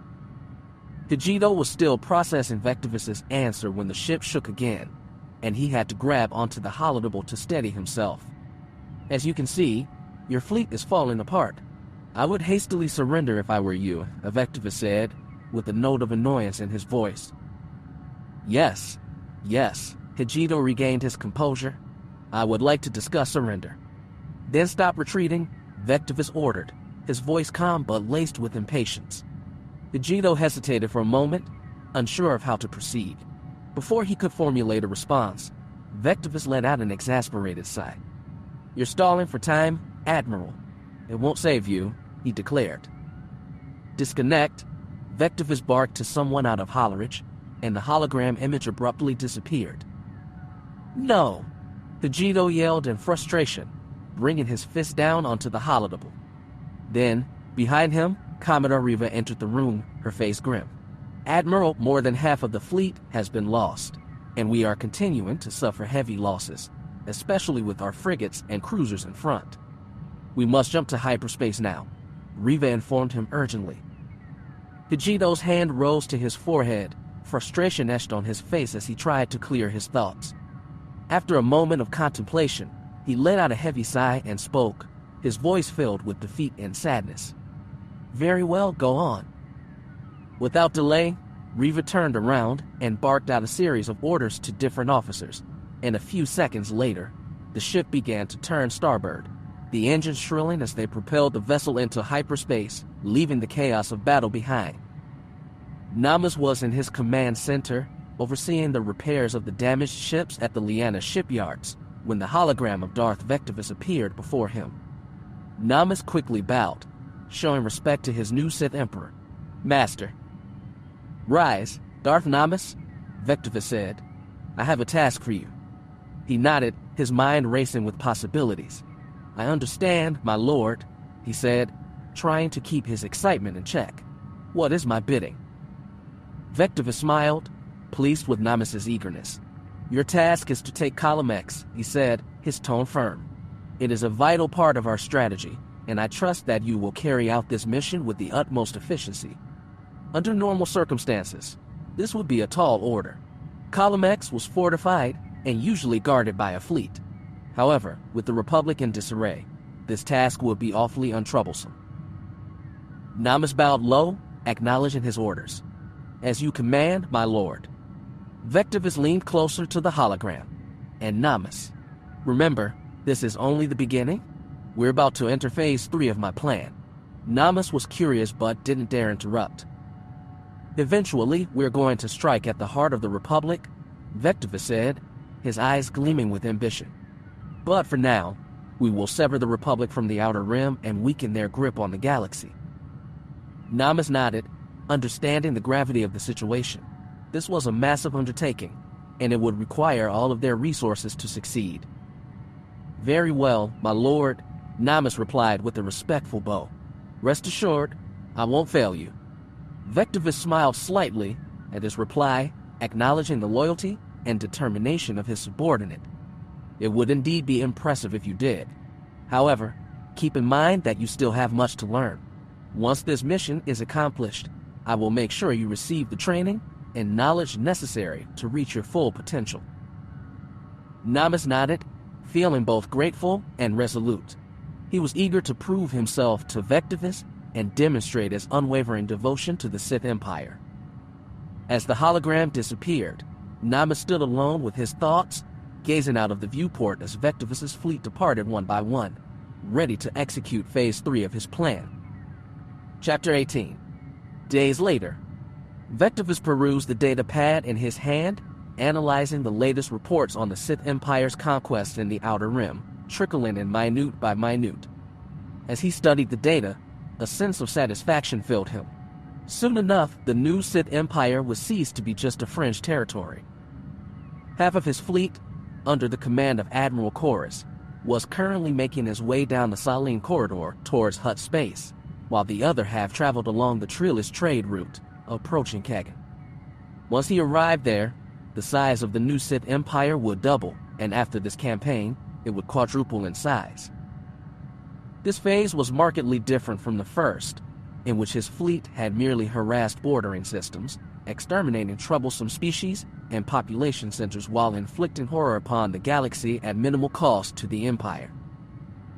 Hijito was still processing Vectivous's answer when the ship shook again, and he had to grab onto the holodeck to steady himself. "As you can see, your fleet is falling apart. I would hastily surrender if I were you," Vectivous said, with a note of annoyance in his voice. Yes, Hijito regained his composure. "I would like to discuss surrender." "Then stop retreating," Vectivous ordered, his voice calm but laced with impatience. Vegito hesitated for a moment, unsure of how to proceed. Before he could formulate a response, Vectivous let out an exasperated sigh. "You're stalling for time, Admiral. It won't save you," he declared. "Disconnect," Vectivous barked to someone out of hollerage, and the hologram image abruptly disappeared. "No!" Vegito yelled in frustration, bringing his fist down onto the holodouble. Then, behind him, Commodore Reva entered the room, her face grim. "Admiral, more than half of the fleet has been lost, and we are continuing to suffer heavy losses, especially with our frigates and cruisers in front. We must jump to hyperspace now," Reva informed him urgently. Vegito's hand rose to his forehead, frustration etched on his face as he tried to clear his thoughts. After a moment of contemplation, he let out a heavy sigh and spoke, his voice filled with defeat and sadness. "Very well, go on." Without delay, Reva turned around and barked out a series of orders to different officers, and a few seconds later, the ship began to turn starboard, the engines shrilling as they propelled the vessel into hyperspace, leaving the chaos of battle behind. Namas was in his command center, overseeing the repairs of the damaged ships at the Liana shipyards, when the hologram of Darth Vectivous appeared before him. Namas quickly bowed, showing respect to his new Sith Emperor. "Master." "Rise, Darth Namas," Vectivous said. "I have a task for you." He nodded, his mind racing with possibilities. "I understand, my lord," he said, trying to keep his excitement in check. "What is my bidding?" Vectivous smiled, pleased with Namas's eagerness. "Your task is to take Column X," he said, his tone firm. "It is a vital part of our strategy, and I trust that you will carry out this mission with the utmost efficiency. Under normal circumstances, this would be a tall order. Column X was fortified and usually guarded by a fleet. However, with the Republic in disarray, this task would be awfully untroublesome." Namas bowed low, acknowledging his orders. "As you command, my lord." Vectivous leaned closer to the hologram. "And Namas, remember, this is only the beginning. We're about to enter phase 3 of my plan." Namas was curious but didn't dare interrupt. "Eventually, we're going to strike at the heart of the Republic," Vectivous said, his eyes gleaming with ambition. "But for now, we will sever the Republic from the Outer Rim and weaken their grip on the galaxy." Namas nodded, understanding the gravity of the situation. This was a massive undertaking, and it would require all of their resources to succeed. "Very well, my lord," Namas replied with a respectful bow. "Rest assured, I won't fail you." Vectivous smiled slightly at his reply, acknowledging the loyalty and determination of his subordinate. "It would indeed be impressive if you did. However, keep in mind that you still have much to learn. Once this mission is accomplished, I will make sure you receive the training and knowledge necessary to reach your full potential." Namas nodded, feeling both grateful and resolute. He was eager to prove himself to Vectivous and demonstrate his unwavering devotion to the Sith Empire. As the hologram disappeared, Namas stood alone with his thoughts, gazing out of the viewport as Vectivous's fleet departed one by one, ready to execute phase 3 of his plan. Chapter 18. Days later, Vectivous perused the data pad in his hand, analyzing the latest reports on the Sith Empire's conquest in the Outer Rim, trickling in minute by minute. As he studied the data, a sense of satisfaction filled him. Soon enough, the new Sith Empire would cease to be just a fringe territory. Half of his fleet, under the command of Admiral Chorus, was currently making his way down the Saline Corridor towards Hutt space, while the other half traveled along the treeless trade route, approaching Kagan. Once he arrived there, the size of the new Sith Empire would double, and after this campaign, it would quadruple in size. This phase was markedly different from the first, in which his fleet had merely harassed bordering systems, exterminating troublesome species and population centers while inflicting horror upon the galaxy at minimal cost to the Empire.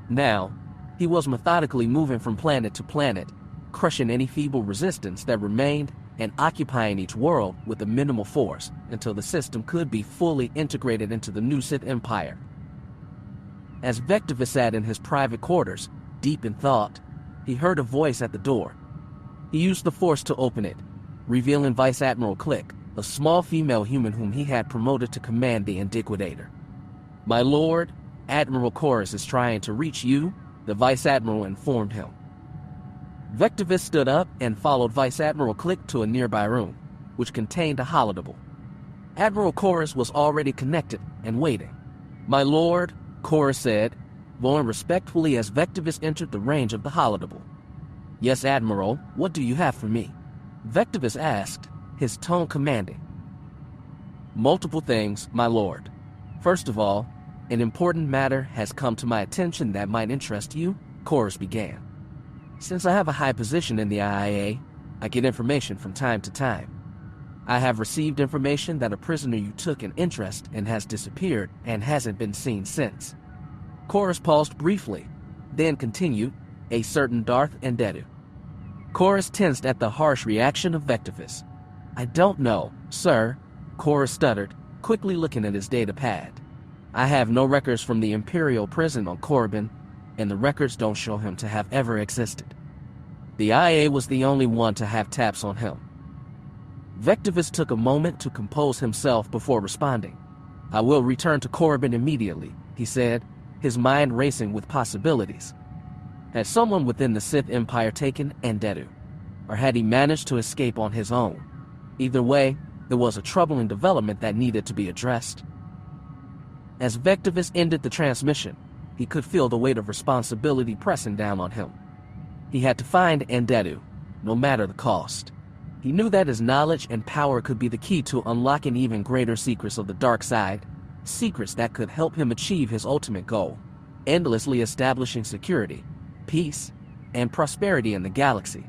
Now, he was methodically moving from planet to planet, crushing any feeble resistance that remained and occupying each world with a minimal force until the system could be fully integrated into the new Sith Empire. As Vectivous sat in his private quarters, deep in thought, he heard a voice at the door. He He used the Force to open it, revealing Vice Admiral Click, a small female human whom he had promoted to command the Indiquidator. "My lord, Admiral Chorus is trying to reach you," the Vice Admiral informed him. Vectivous stood up and followed Vice Admiral Click to a nearby room, which contained a holodeble. Admiral Chorus was already connected and waiting. "My lord," Chorus said, bowing respectfully as Vectivous entered the range of the holodeble. "Yes, Admiral, what do you have for me?" Vectivous asked, his tone commanding. "Multiple things, my lord. First of all, an important matter has come to my attention that might interest you," Chorus began. "Since I have a high position in the IA, I get information from time to time. I have received information that a prisoner you took an interest in has disappeared and hasn't been seen since." Chorus paused briefly, then continued, "A certain Darth and Dedu." Chorus tensed at the harsh reaction of Vectivous. "I don't know, sir," Chorus stuttered, quickly looking at his data pad. "I have no records from the Imperial prison on Korriban, and the records don't show him to have ever existed. The IA was the only one to have taps on him." Vectivous took a moment to compose himself before responding. "I will return to Korriban immediately," he said, his mind racing with possibilities. Had someone within the Sith Empire taken Dedu, or had he managed to escape on his own? Either way, there was a troubling development that needed to be addressed. As Vectivous ended the transmission, he could feel the weight of responsibility pressing down on him. He had to find Dedu, no matter the cost. He knew that his knowledge and power could be the key to unlocking even greater secrets of the dark side, secrets that could help him achieve his ultimate goal, endlessly establishing security, peace, and prosperity in the galaxy.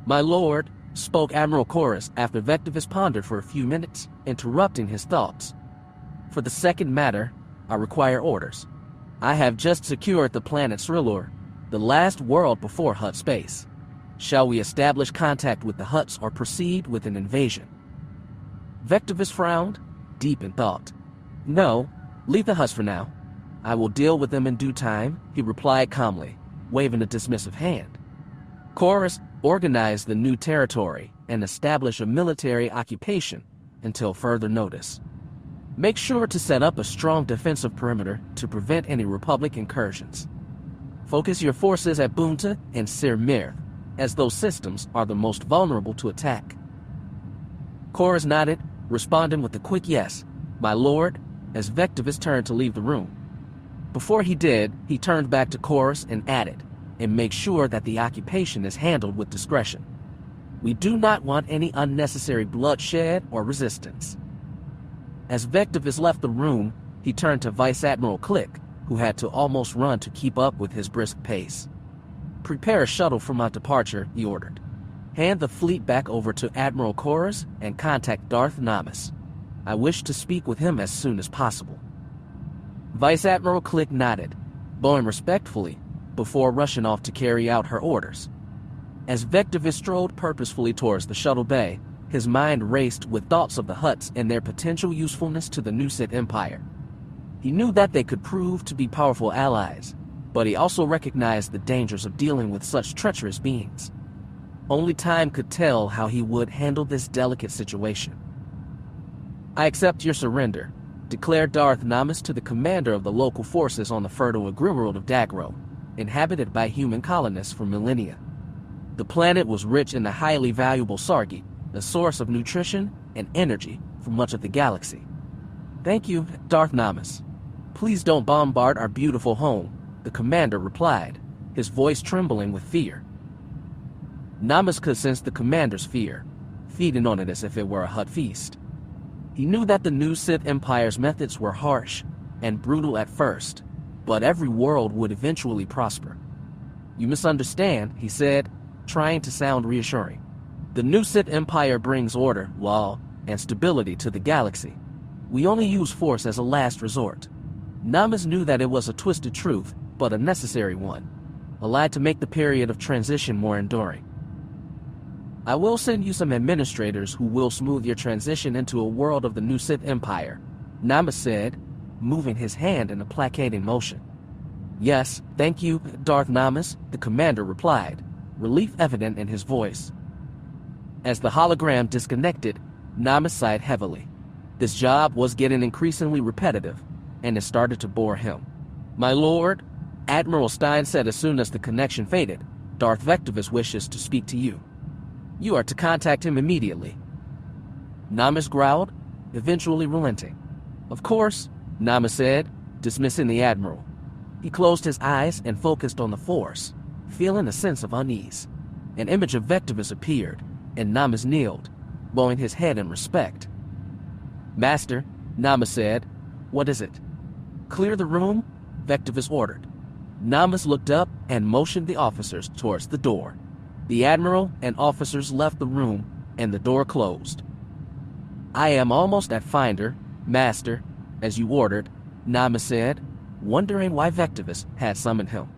"My lord," spoke Admiral Chorus after Vectivous pondered for a few minutes, interrupting his thoughts. "For the second matter, I require orders. I have just secured the planet Srilur, the last world before Hutt space. Shall we establish contact with the Hutts or proceed with an invasion?" Vectivous frowned, deep in thought. "No, leave the Hutts for now. I will deal with them in due time," he replied calmly, waving a dismissive hand. Chorus organized the new territory and established a military occupation until further notice. "Make sure to set up a strong defensive perimeter to prevent any Republic incursions. Focus your forces at Bunta and Sir Mirth, as those systems are the most vulnerable to attack." Chorus nodded, responding with a quick yes, "My lord," as Vectivous turned to leave the room. Before he did, he turned back to Chorus and added, "And make sure that the occupation is handled with discretion. We do not want any unnecessary bloodshed or resistance." As Vectivous left the room, he turned to Vice Admiral Click, who had to almost run to keep up with his brisk pace. "Prepare a shuttle for my departure," he ordered. "Hand the fleet back over to Admiral Chorus and contact Darth Namas. I wish to speak with him as soon as possible." Vice Admiral Click nodded, bowing respectfully, before rushing off to carry out her orders. As Vectivous strode purposefully towards the shuttle bay, his mind raced with thoughts of the Hutts and their potential usefulness to the new Sith Empire. He knew that they could prove to be powerful allies, but he also recognized the dangers of dealing with such treacherous beings. Only time could tell how he would handle this delicate situation. "I accept your surrender," declared Darth Namas to the commander of the local forces on the fertile agri-world of Dagro, inhabited by human colonists for millennia. The planet was rich in the highly valuable Sargi, the source of nutrition and energy for much of the galaxy. "Thank you, Darth Namas. Please don't bombard our beautiful home," the commander replied, his voice trembling with fear. Namas could sense the commander's fear, feeding on it as if it were a Hutt feast. He knew that the new Sith Empire's methods were harsh and brutal at first, but every world would eventually prosper. "You misunderstand," he said, trying to sound reassuring. "The new Sith Empire brings order, law, and stability to the galaxy. We only use force as a last resort." Namas knew that it was a twisted truth, but a necessary one, a lie to make the period of transition more enduring. "I will send you some administrators who will smooth your transition into a world of the new Sith Empire," Namas said, moving his hand in a placating motion. "Yes, thank you, Darth Namas," the commander replied, relief evident in his voice. As the hologram disconnected, Namas sighed heavily. This job was getting increasingly repetitive, and it started to bore him. "My lord," Admiral Stein said as soon as the connection faded, "Darth Vectivous wishes to speak to you. You are to contact him immediately." Namas growled, eventually relenting. "Of course," Namas said, dismissing the Admiral. He closed his eyes and focused on the Force, feeling a sense of unease. An image of Vectivous appeared, and Namas kneeled, bowing his head in respect. "Master," Namas said, "what is it?" "Clear the room," Vectivous ordered. Namas looked up and motioned the officers towards the door. The Admiral and officers left the room, and the door closed. "I am almost at Finder, Master, as you ordered," Namas said, wondering why Vectivous had summoned him.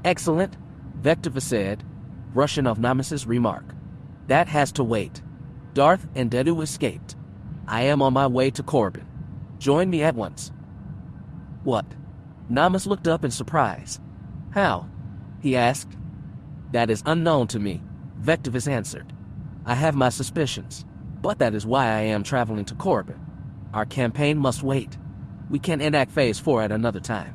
"Excellent," Vectivous said, brushing off Namas's remark. "That has to wait. Darth and Dedu escaped. I am on my way to Corbin. Join me at once." "What?" Namas looked up in surprise. "How?" he asked. "That is unknown to me," Vectivous answered. "I have my suspicions, but that is why I am traveling to Corbin. Our campaign must wait. We can enact Phase 4 at another time.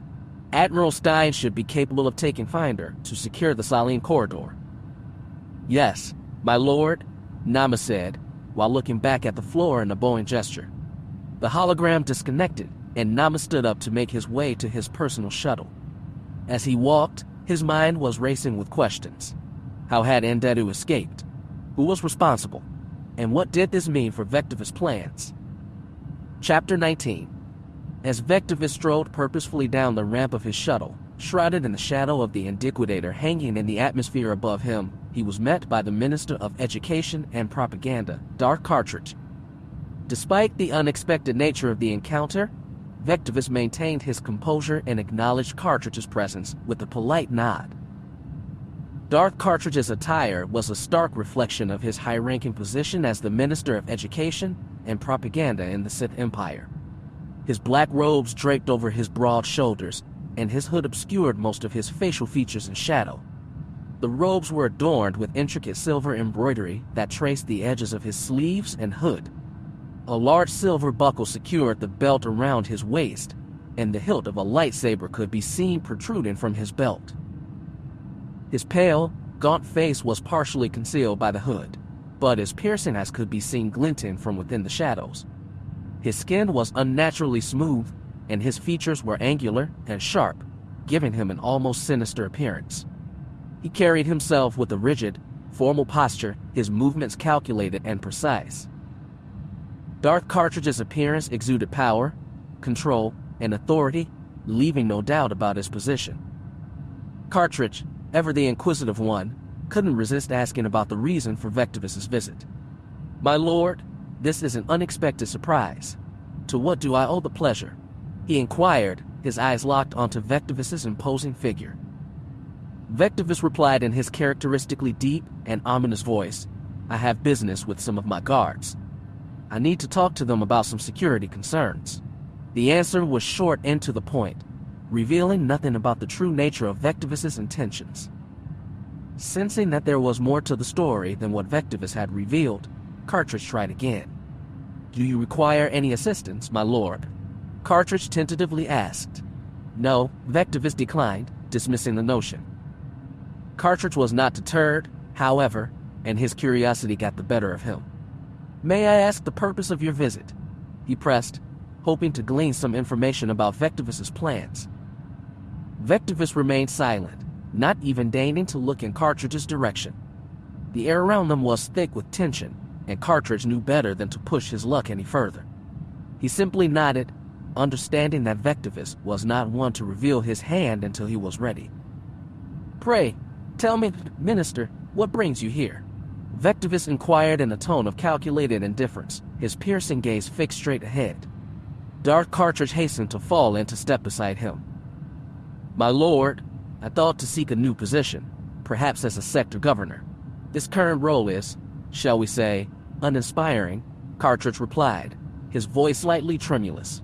Admiral Stein should be capable of taking Finder to secure the Saline corridor." "Yes, my lord," Namas said, while looking back at the floor in a bowing gesture. The hologram disconnected, and Namas stood up to make his way to his personal shuttle. As he walked, his mind was racing with questions. How had Ndedu escaped? Who was responsible? And what did this mean for Vectivous' plans? Chapter 19. As Vectivous strode purposefully down the ramp of his shuttle, shrouded in the shadow of the Indiquidator hanging in the atmosphere above him, he was met by the Minister of Education and Propaganda, Darth Cartridge. Despite the unexpected nature of the encounter, Vectivous maintained his composure and acknowledged Cartridge's presence with a polite nod. Darth Cartridge's attire was a stark reflection of his high-ranking position as the Minister of Education and Propaganda in the Sith Empire. His black robes draped over his broad shoulders, and his hood obscured most of his facial features in shadow. The robes were adorned with intricate silver embroidery that traced the edges of his sleeves and hood. A large silver buckle secured the belt around his waist, and the hilt of a lightsaber could be seen protruding from his belt. His pale, gaunt face was partially concealed by the hood, but his piercing eyes could be seen glinting from within the shadows. His skin was unnaturally smooth, and his features were angular and sharp, giving him an almost sinister appearance. He carried himself with a rigid, formal posture, his movements calculated and precise. Darth Cartridge's appearance exuded power, control, and authority, leaving no doubt about his position. Cartridge, ever the inquisitive one, couldn't resist asking about the reason for Vectivous' visit. "My lord, this is an unexpected surprise. To what do I owe the pleasure?" he inquired, his eyes locked onto Vectivous' imposing figure. Vectivous replied in his characteristically deep and ominous voice, "I have business with some of my guards. I need to talk to them about some security concerns." The answer was short and to the point, revealing nothing about the true nature of Vectivous' intentions. Sensing that there was more to the story than what Vectivous had revealed, Cartridge tried again. "Do you require any assistance, my lord?" Cartridge tentatively asked. "No," Vectivous declined, dismissing the notion. Cartridge was not deterred, however, and his curiosity got the better of him. "May I ask the purpose of your visit?" he pressed, hoping to glean some information about Vectivous' plans. Vectivous remained silent, not even deigning to look in Cartridge's direction. The air around them was thick with tension, and Cartridge knew better than to push his luck any further. He simply nodded, understanding that Vectivous was not one to reveal his hand until he was ready. "Pray, tell me, Minister, what brings you here?" Vectivous inquired in a tone of calculated indifference, his piercing gaze fixed straight ahead. Darth Cartridge hastened to fall into step beside him. "My lord, I thought to seek a new position, perhaps as a sector governor. This current role is, shall we say, uninspiring," Cartridge replied, his voice slightly tremulous.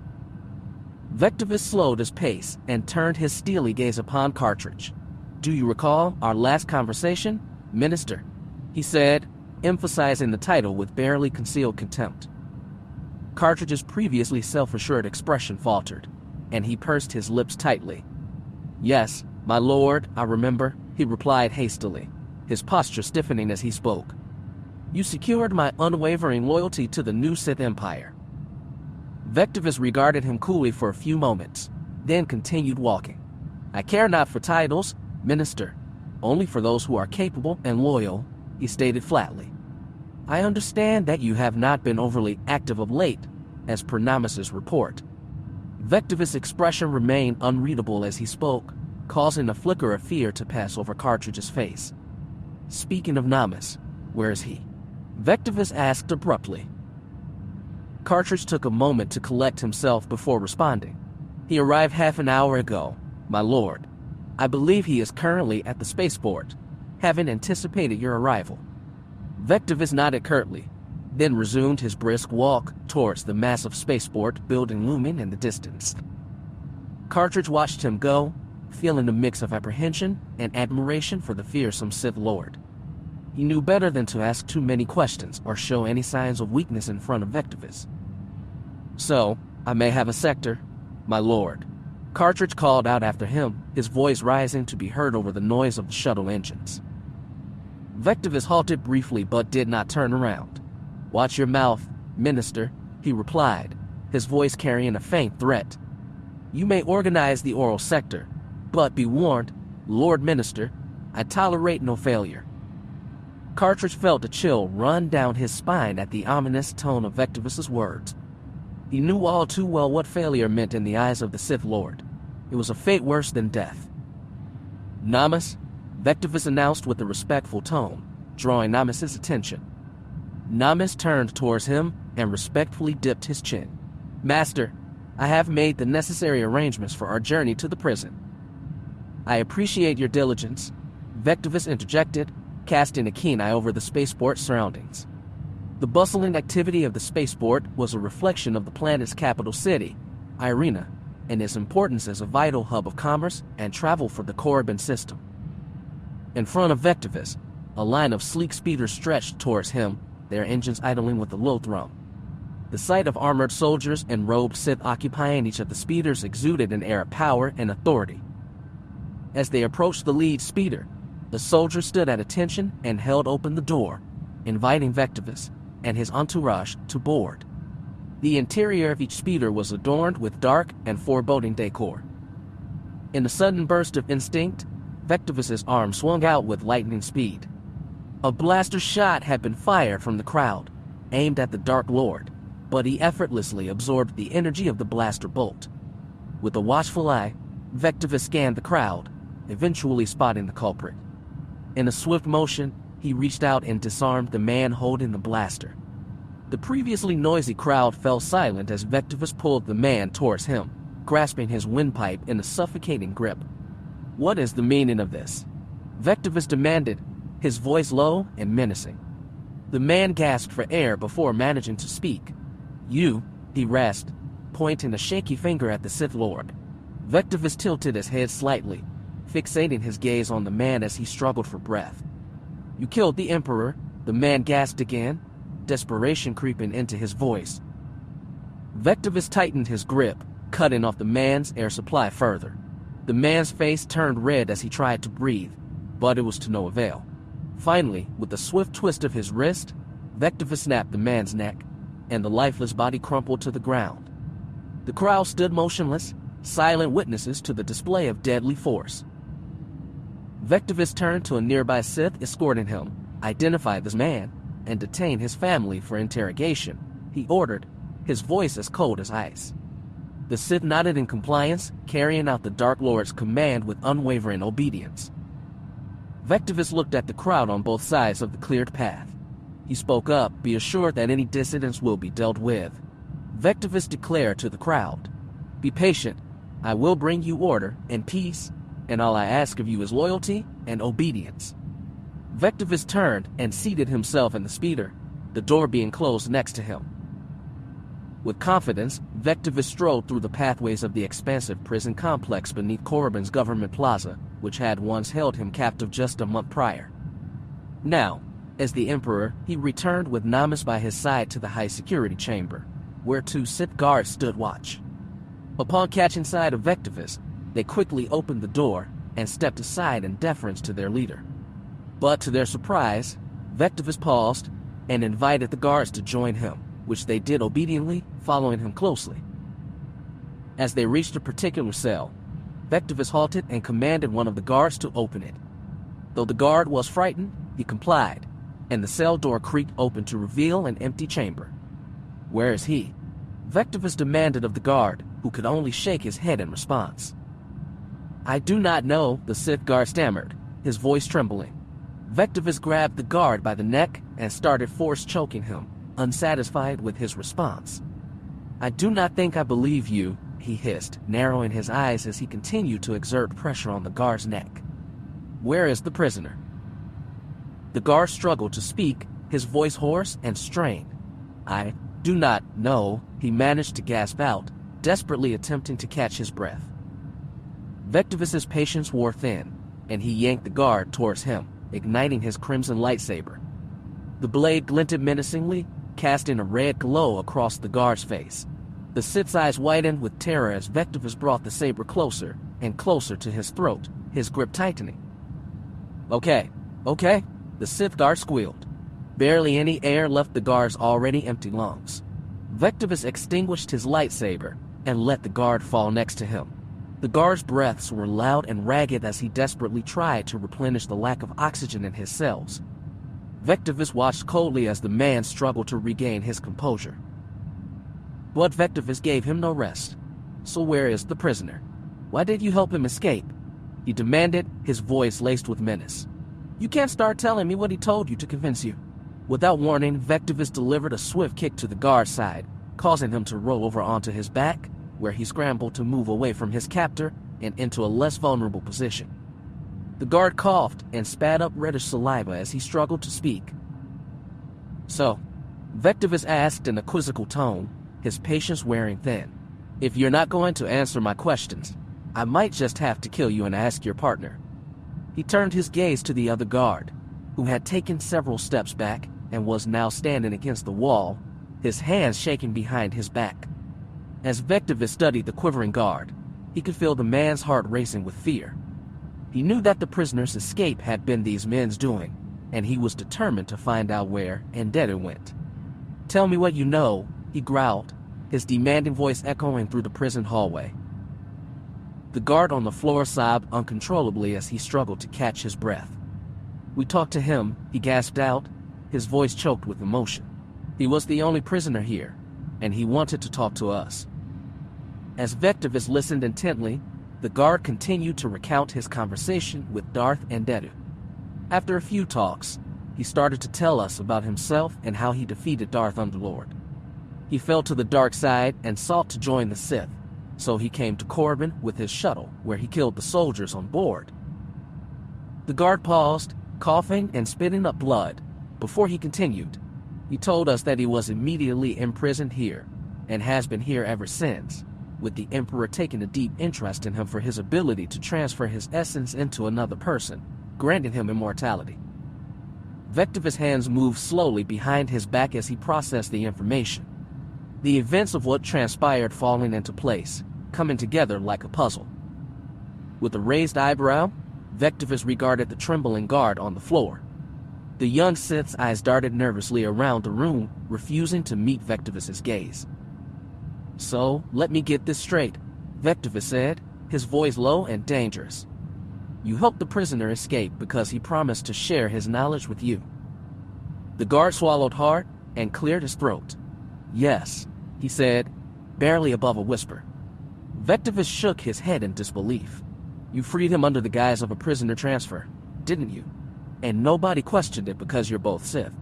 Vectivous slowed his pace and turned his steely gaze upon Cartridge. "Do you recall our last conversation, Minister?" he said, emphasizing the title with barely concealed contempt. Cartridge's previously self-assured expression faltered, and he pursed his lips tightly. "Yes, my lord, I remember," he replied hastily, his posture stiffening as he spoke. "You secured my unwavering loyalty to the new Sith Empire." Vectivous regarded him coolly for a few moments, then continued walking. "I care not for titles, Minister, only for those who are capable and loyal," he stated flatly. "I understand that you have not been overly active of late, as per Namus's report." Vectivous' expression remained unreadable as he spoke, causing a flicker of fear to pass over Cartridge's face. "Speaking of Namus, where is he?" Vectivous asked abruptly. Cartridge took a moment to collect himself before responding. "He arrived half an hour ago, my lord. I believe he is currently at the spaceport, having anticipated your arrival." Vectivous nodded curtly, then resumed his brisk walk towards the massive spaceport building looming in the distance. Cartridge watched him go, feeling a mix of apprehension and admiration for the fearsome Sith Lord. He knew better than to ask too many questions or show any signs of weakness in front of Vectivous. "So, I may have a sector, my lord," Cartridge called out after him, his voice rising to be heard over the noise of the shuttle engines. Vectivous halted briefly but did not turn around. "Watch your mouth, Minister," he replied, his voice carrying a faint threat. "You may organize the oral sector, but be warned, Lord Minister, I tolerate no failure." Cartridge felt a chill run down his spine at the ominous tone of Vectivous' words. He knew all too well what failure meant in the eyes of the Sith Lord. It was a fate worse than death. "Namus," Vectivous announced with a respectful tone, drawing Namus's attention. Namus turned towards him and respectfully dipped his chin. "Master, I have made the necessary arrangements for our journey to the prison." "I appreciate your diligence," Vectivous interjected, casting a keen eye over the spaceport surroundings. The bustling activity of the spaceport was a reflection of the planet's capital city, Irina, and its importance as a vital hub of commerce and travel for the Korriban system. In front of Vectivous, a line of sleek speeders stretched towards him, their engines idling with a low thrum. The sight of armored soldiers and robed Sith occupying each of the speeders exuded an air of power and authority. As they approached the lead speeder, the soldier stood at attention and held open the door, inviting Vectivous and his entourage to board. The interior of each speeder was adorned with dark and foreboding decor. In a sudden burst of instinct, Vectivous' arm swung out with lightning speed. A blaster shot had been fired from the crowd, aimed at the Dark Lord, but he effortlessly absorbed the energy of the blaster bolt. With a watchful eye, Vectivous scanned the crowd, eventually spotting the culprit. In a swift motion, he reached out and disarmed the man holding the blaster. The previously noisy crowd fell silent as Vectivous pulled the man towards him, grasping his windpipe in a suffocating grip. "What is the meaning of this?" Vectivous demanded, his voice low and menacing. The man gasped for air before managing to speak. "You," he rasped, pointing a shaky finger at the Sith Lord. Vectivous tilted his head slightly, fixating his gaze on the man as he struggled for breath. "You killed the Emperor," the man gasped again, desperation creeping into his voice. Vectivous tightened his grip, cutting off the man's air supply further. The man's face turned red as he tried to breathe, but it was to no avail. Finally, with a swift twist of his wrist, Vectivous snapped the man's neck, and the lifeless body crumpled to the ground. The crowd stood motionless, silent witnesses to the display of deadly force. Vectivous turned to a nearby Sith escorting him, identified this man, and detained his family for interrogation, he ordered, his voice as cold as ice. The Sith nodded in compliance, carrying out the Dark Lord's command with unwavering obedience. Vectivous looked at the crowd on both sides of the cleared path. He spoke up, "Be assured that any dissidents will be dealt with." Vectivous declared to the crowd, "Be patient. I will bring you order and peace, and all I ask of you is loyalty and obedience." Vectivous turned and seated himself in the speeder, the door being closed next to him. With confidence, Vectivous strode through the pathways of the expansive prison complex beneath Korriban's government plaza, which had once held him captive just a month prior. Now, as the Emperor, he returned with Namus by his side to the high security chamber, where 2 Sith guards stood watch. Upon catching sight of Vectivous, they quickly opened the door and stepped aside in deference to their leader. But to their surprise, Vectivous paused and invited the guards to join him, which they did obediently, following him closely. As they reached a particular cell, Vectivous halted and commanded one of the guards to open it. Though the guard was frightened, he complied, and the cell door creaked open to reveal an empty chamber. "Where is he?" Vectivous demanded of the guard, who could only shake his head in response. "I do not know," the Sith guard stammered, his voice trembling. Vectivous grabbed the guard by the neck and started force choking him, unsatisfied with his response. "I do not think I believe you," he hissed, narrowing his eyes as he continued to exert pressure on the guard's neck. "Where is the prisoner?" The guard struggled to speak, his voice hoarse and strained. "I do not know," he managed to gasp out, desperately attempting to catch his breath. Vectivous's patience wore thin, and he yanked the guard towards him, igniting his crimson lightsaber. The blade glinted menacingly, casting a red glow across the guard's face. The Sith's eyes widened with terror as Vectivous brought the saber closer and closer to his throat, his grip tightening. Okay, the Sith guard squealed. Barely any air left the guard's already empty lungs. Vectivous extinguished his lightsaber and let the guard fall next to him. The guard's breaths were loud and ragged as he desperately tried to replenish the lack of oxygen in his cells. Vectivous watched coldly as the man struggled to regain his composure. But Vectivous gave him no rest. "So where is the prisoner? Why did you help him escape?" he demanded, his voice laced with menace. "You can't start telling me what he told you to convince you." Without warning, Vectivous delivered a swift kick to the guard's side, causing him to roll over onto his back, where he scrambled to move away from his captor and into a less vulnerable position. The guard coughed and spat up reddish saliva as he struggled to speak. "So," Vectivous asked in a quizzical tone, his patience wearing thin, "if you're not going to answer my questions, I might just have to kill you and ask your partner." He turned his gaze to the other guard, who had taken several steps back and was now standing against the wall, his hands shaking behind his back. As Vectivous studied the quivering guard, he could feel the man's heart racing with fear. He knew that the prisoner's escape had been these men's doing, and he was determined to find out where Ndedu went. "Tell me what you know," he growled, his demanding voice echoing through the prison hallway. The guard on the floor sobbed uncontrollably as he struggled to catch his breath. "We talked to him," he gasped out, his voice choked with emotion. "He was the only prisoner here, and he wanted to talk to us." As Vectivous listened intently, the guard continued to recount his conversation with Darth and Ndedu. After a few talks, he started to tell us about himself and how he defeated Darth Underlord. He fell to the dark side and sought to join the Sith, so he came to Corbin with his shuttle, where he killed the soldiers on board. The guard paused, coughing and spitting up blood, before he continued. He told us that he was immediately imprisoned here, and has been here ever since, with the Emperor taking a deep interest in him for his ability to transfer his essence into another person, granting him immortality. Vectivous' hands moved slowly behind his back as he processed the information, the events of what transpired falling into place, coming together like a puzzle. With a raised eyebrow, Vectivous regarded the trembling guard on the floor. The young Sith's eyes darted nervously around the room, refusing to meet Vectivous' gaze. "So, let me get this straight," Vectivous said, his voice low and dangerous. "You helped the prisoner escape because he promised to share his knowledge with you." The guard swallowed hard and cleared his throat. "Yes," he said, barely above a whisper. Vectivous shook his head in disbelief. "You freed him under the guise of a prisoner transfer, didn't you? And nobody questioned it because you're both Sith."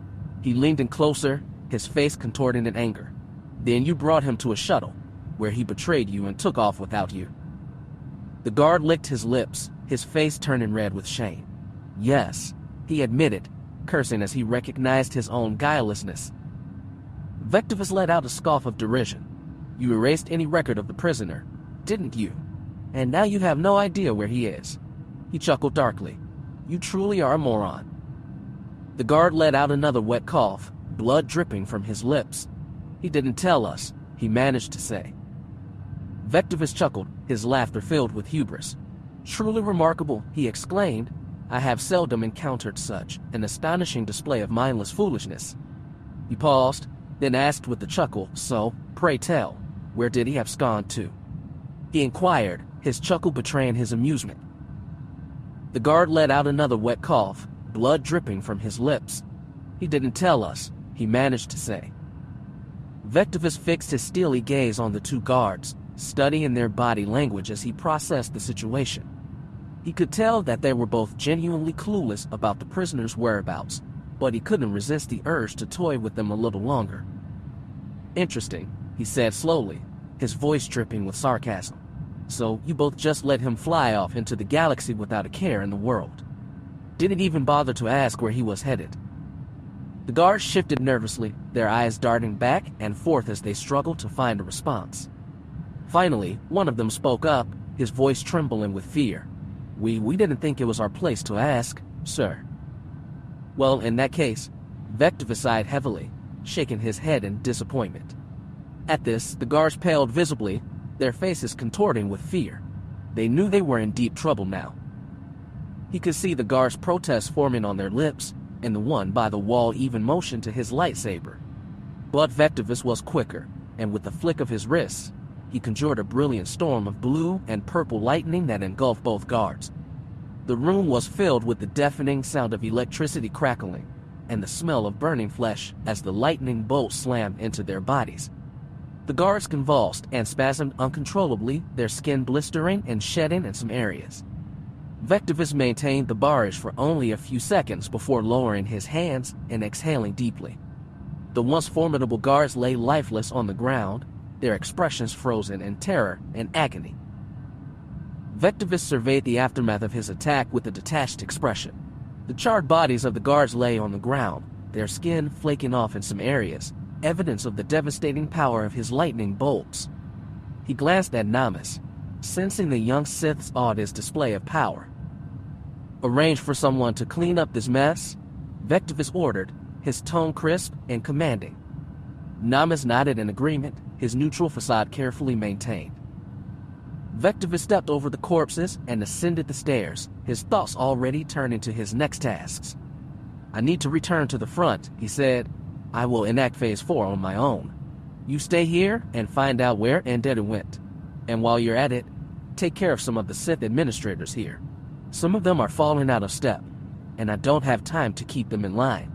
He leaned in closer, his face contorting in anger. "Then you brought him to a shuttle, where he betrayed you and took off without you." The guard licked his lips, his face turning red with shame. "Yes," he admitted, cursing as he recognized his own guilelessness. Vectivous let out a scoff of derision. "You erased any record of the prisoner, didn't you? And now you have no idea where he is." He chuckled darkly. You truly are a moron. The guard let out another wet cough, blood dripping from his lips. He didn't tell us, he managed to say. Vectivous chuckled, his laughter filled with hubris. Truly remarkable, he exclaimed. I have seldom encountered such an astonishing display of mindless foolishness. He paused, then asked with a chuckle, so, pray tell, where did he abscond to? He inquired, his chuckle betraying his amusement. The guard let out another wet cough, blood dripping from his lips. He didn't tell us, he managed to say. Vectivous fixed his steely gaze on the two guards, studying their body language as he processed the situation. He could tell that they were both genuinely clueless about the prisoner's whereabouts, but he couldn't resist the urge to toy with them a little longer. Interesting, he said slowly, his voice dripping with sarcasm. So you both just let him fly off into the galaxy without a care in the world. Didn't even bother to ask where he was headed. The guards shifted nervously, their eyes darting back and forth as they struggled to find a response. Finally, one of them spoke up, his voice trembling with fear. We didn't think it was our place to ask, sir. Well, in that case, Vectivous sighed heavily, shaking his head in disappointment. At this, the guards paled visibly, their faces contorting with fear. They knew they were in deep trouble now. He could see the guards' protest forming on their lips, and the one by the wall even motioned to his lightsaber. But Vectivous was quicker, and with a flick of his wrists, he conjured a brilliant storm of blue and purple lightning that engulfed both guards. The room was filled with the deafening sound of electricity crackling, and the smell of burning flesh as the lightning bolts slammed into their bodies. The guards convulsed and spasmed uncontrollably, their skin blistering and shedding in some areas. Vectivous maintained the barrage for only a few seconds before lowering his hands and exhaling deeply. The once formidable guards lay lifeless on the ground, their expressions frozen in terror and agony. Vectivous surveyed the aftermath of his attack with a detached expression. The charred bodies of the guards lay on the ground, their skin flaking off in some areas, evidence of the devastating power of his lightning bolts. He glanced at Namus, sensing the young Sith's awed display of power. Arrange for someone to clean up this mess, Vectivous ordered, his tone crisp and commanding. Namus nodded in agreement, his neutral facade carefully maintained. Vectivous stepped over the corpses and ascended the stairs, his thoughts already turning to his next tasks. I need to return to the front, he said. I will enact Phase 4 on my own. You stay here and find out where Andetta went. And while you're at it, take care of some of the Sith administrators here. Some of them are falling out of step, and I don't have time to keep them in line.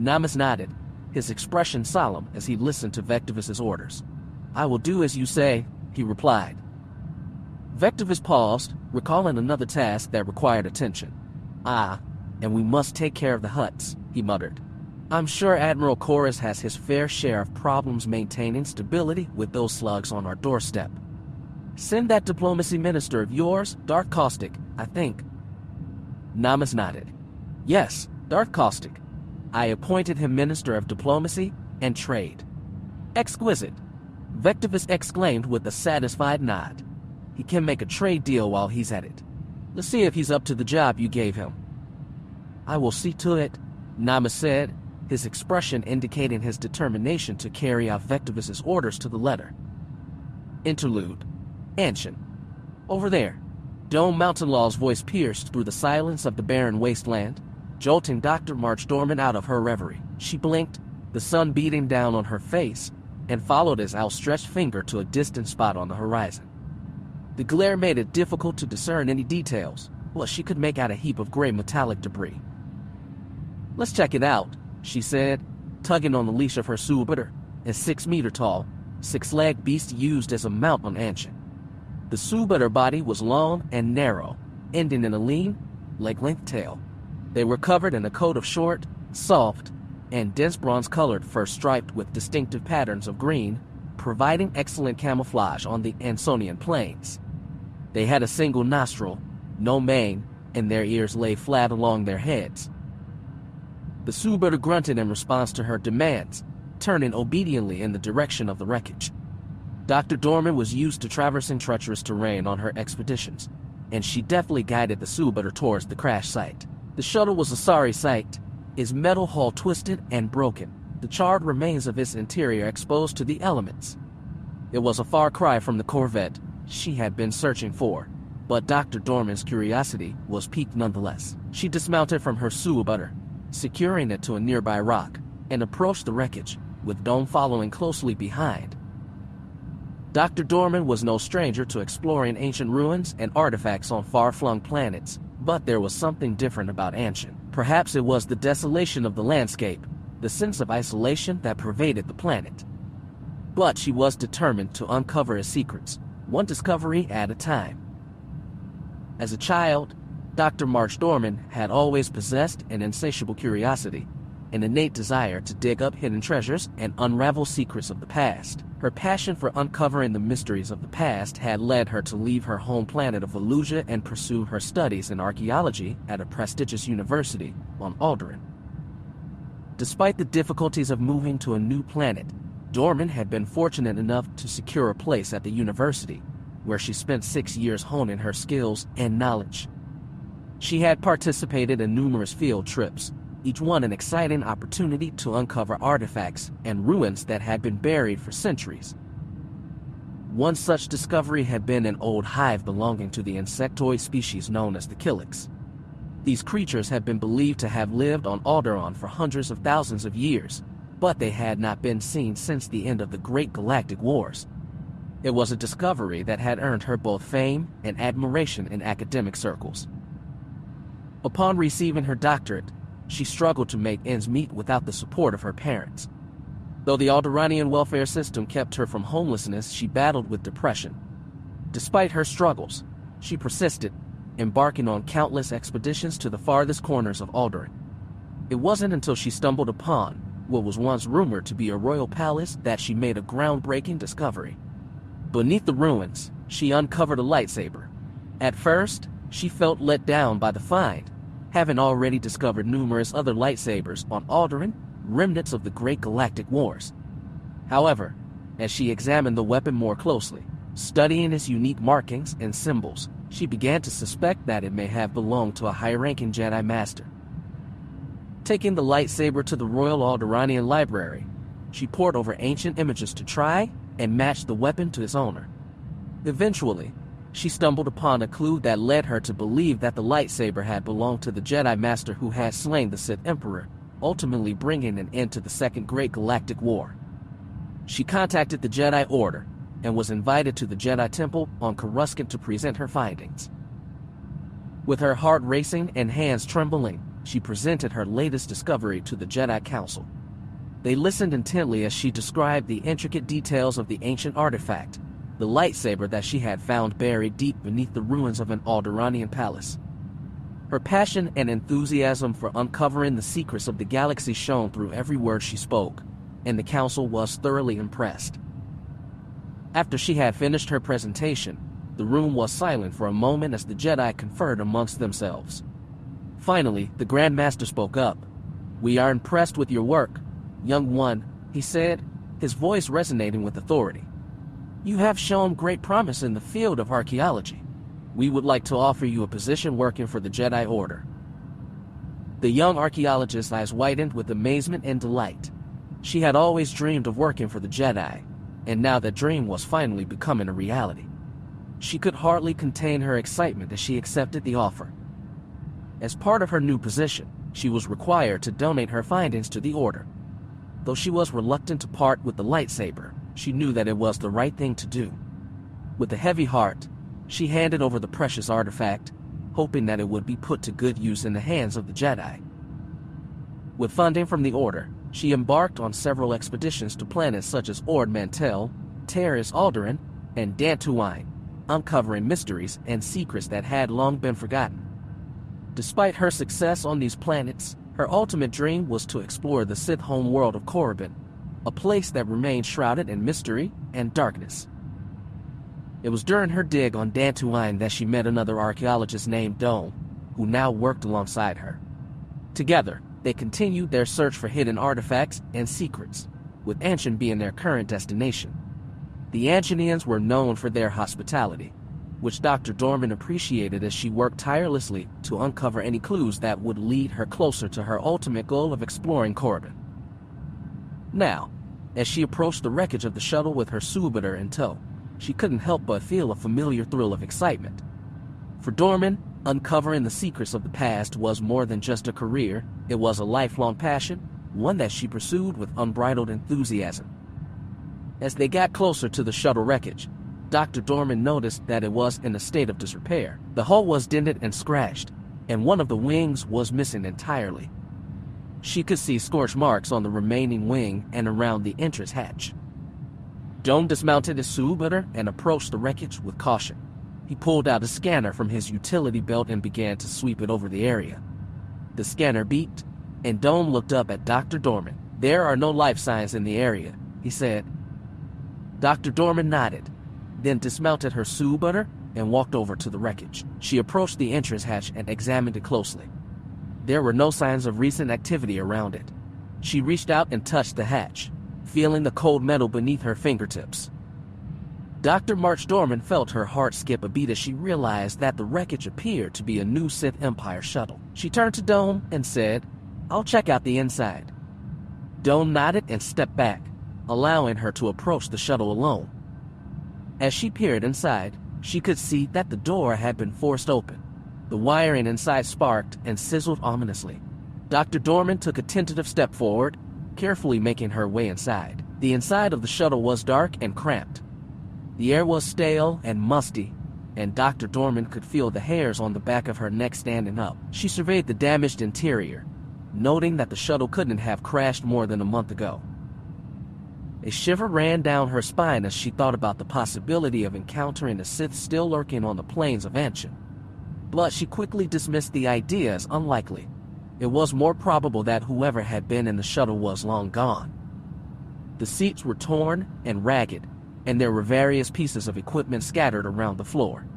Namus nodded, his expression solemn as he listened to Vectivous' orders. I will do as you say, he replied. Vectivous paused, recalling another task that required attention. And we must take care of the Hutts, he muttered. I'm sure Admiral Chorus has his fair share of problems maintaining stability with those slugs on our doorstep. Send that diplomacy minister of yours, Darth Caustic, I think. Namus nodded. Yes, Darth Caustic. I appointed him Minister of Diplomacy and Trade. Exquisite, Vectivous exclaimed with a satisfied nod. He can make a trade deal while he's at it. Let's see if he's up to the job you gave him. I will see to it, Namus said, his expression indicating his determination to carry out Vectivous' orders to the letter. Interlude. Anshin. Over there. Dome Mountain Law's voice pierced through the silence of the barren wasteland, jolting Dr. March Dorman out of her reverie. She blinked, the sun beating down on her face, and followed his outstretched finger to a distant spot on the horizon. The glare made it difficult to discern any details, but she could make out a heap of gray metallic debris. Let's check it out, she said, tugging on the leash of her Subaru, a 6-meter-tall, 6-legged beast used as a mount on Anshin. The Subaru body was long and narrow, ending in a lean, leg-length tail. They were covered in a coat of short, soft, and dense bronze-colored fur striped with distinctive patterns of green, providing excellent camouflage on the Ansonian plains. They had a single nostril, no mane, and their ears lay flat along their heads. The Subaru grunted in response to her demands, turning obediently in the direction of the wreckage. Dr. Dorman was used to traversing treacherous terrain on her expeditions. and she deftly guided the suitor towards the crash site. The shuttle was a sorry sight, its metal hull twisted and broken, the charred remains of its interior exposed to the elements. It was a far cry from the Corvette she had been searching for, but Dr. Dorman's curiosity was piqued nonetheless. She dismounted from her suitor, securing it to a nearby rock, and approached the wreckage, with Dome following closely behind. Dr. Dorman was no stranger to exploring ancient ruins and artifacts on far-flung planets, but there was something different about Anshin. Perhaps it was the desolation of the landscape, the sense of isolation that pervaded the planet. But she was determined to uncover its secrets, one discovery at a time. As a child, Dr. March Dorman had always possessed an insatiable curiosity, an innate desire to dig up hidden treasures and unravel secrets of the past. Her passion for uncovering the mysteries of the past had led her to leave her home planet of Volusia and pursue her studies in archaeology at a prestigious university on Alderaan. Despite the difficulties of moving to a new planet, Dorman had been fortunate enough to secure a place at the university, where she spent 6 years honing her skills and knowledge. She had participated in numerous field trips, each one an exciting opportunity to uncover artifacts and ruins that had been buried for centuries. One such discovery had been an old hive belonging to the insectoid species known as the Killiks. These creatures had been believed to have lived on Alderaan for hundreds of thousands of years, but they had not been seen since the end of the Great Galactic Wars. It was a discovery that had earned her both fame and admiration in academic circles. Upon receiving her doctorate, she struggled to make ends meet without the support of her parents. Though the Alderaanian welfare system kept her from homelessness, she battled with depression. Despite her struggles, she persisted, embarking on countless expeditions to the farthest corners of Alderaan. It wasn't until she stumbled upon what was once rumored to be a royal palace that she made a groundbreaking discovery. Beneath the ruins, she uncovered a lightsaber. At first, she felt let down by the find, having already discovered numerous other lightsabers on Alderaan, remnants of the Great Galactic Wars. However, as she examined the weapon more closely, studying its unique markings and symbols, she began to suspect that it may have belonged to a high-ranking Jedi Master. Taking the lightsaber to the Royal Alderaanian Library, she pored over ancient images to try and match the weapon to its owner. Eventually, she stumbled upon a clue that led her to believe that the lightsaber had belonged to the Jedi Master who had slain the Sith Emperor, ultimately bringing an end to the Second Great Galactic War. She contacted the Jedi Order and was invited to the Jedi Temple on Coruscant to present her findings. With her heart racing and hands trembling, she presented her latest discovery to the Jedi Council. They listened intently as she described the intricate details of the ancient artifact, the lightsaber that she had found buried deep beneath the ruins of an Alderaanian palace. Her passion and enthusiasm for uncovering the secrets of the galaxy shone through every word she spoke, and the council was thoroughly impressed. After she had finished her presentation, the room was silent for a moment as the Jedi conferred amongst themselves. Finally, the Grand Master spoke up. "We are impressed with your work, young one," he said, his voice resonating with authority. "You have shown great promise in the field of archaeology. We would like to offer you a position working for the Jedi Order." The young archaeologist's eyes widened with amazement and delight. She had always dreamed of working for the Jedi, and now that dream was finally becoming a reality. She could hardly contain her excitement as she accepted the offer. As part of her new position, she was required to donate her findings to the Order. Though she was reluctant to part with the lightsaber, she knew that it was the right thing to do. With a heavy heart, she handed over the precious artifact, hoping that it would be put to good use in the hands of the Jedi. With funding from the Order, she embarked on several expeditions to planets such as Ord Mantell, Terrace Alderaan, and Dantooine, uncovering mysteries and secrets that had long been forgotten. Despite her success on these planets, her ultimate dream was to explore the Sith homeworld of Korriban, a place that remained shrouded in mystery and darkness. It was during her dig on Dantooine that she met another archaeologist named Dome, who now worked alongside her. Together, they continued their search for hidden artifacts and secrets, with Anshin being their current destination. The Anshinians were known for their hospitality, which Dr. Dorman appreciated as she worked tirelessly to uncover any clues that would lead her closer to her ultimate goal of exploring Corbin. Now, as she approached the wreckage of the shuttle with her Subaru in tow, she couldn't help but feel a familiar thrill of excitement. For Dorman, uncovering the secrets of the past was more than just a career, it was a lifelong passion, one that she pursued with unbridled enthusiasm. As they got closer to the shuttle wreckage, Dr. Dorman noticed that it was in a state of disrepair. The hull was dented and scratched, and one of the wings was missing entirely. She could see scorch marks on the remaining wing and around the entrance hatch. Dome dismounted his Subaru and approached the wreckage with caution. He pulled out a scanner from his utility belt and began to sweep it over the area. The scanner beeped, and Dome looked up at Dr. Dorman. "There are no life signs in the area," he said. Dr. Dorman nodded, then dismounted her Subaru and walked over to the wreckage. She approached the entrance hatch and examined it closely. There were no signs of recent activity around it. She reached out and touched the hatch, feeling the cold metal beneath her fingertips. Dr. March Dorman felt her heart skip a beat as she realized that the wreckage appeared to be a new Sith Empire shuttle. She turned to Dome and said, "I'll check out the inside." Dome nodded and stepped back, allowing her to approach the shuttle alone. As she peered inside, she could see that the door had been forced open. The wiring inside sparked and sizzled ominously. Dr. Dorman took a tentative step forward, carefully making her way inside. The inside of the shuttle was dark and cramped. The air was stale and musty, and Dr. Dorman could feel the hairs on the back of her neck standing up. She surveyed the damaged interior, noting that the shuttle couldn't have crashed more than a month ago. A shiver ran down her spine as she thought about the possibility of encountering a Sith still lurking on the plains of Anshan. But she quickly dismissed the idea as unlikely. It was more probable that whoever had been in the shuttle was long gone. The seats were torn and ragged, and there were various pieces of equipment scattered around the floor.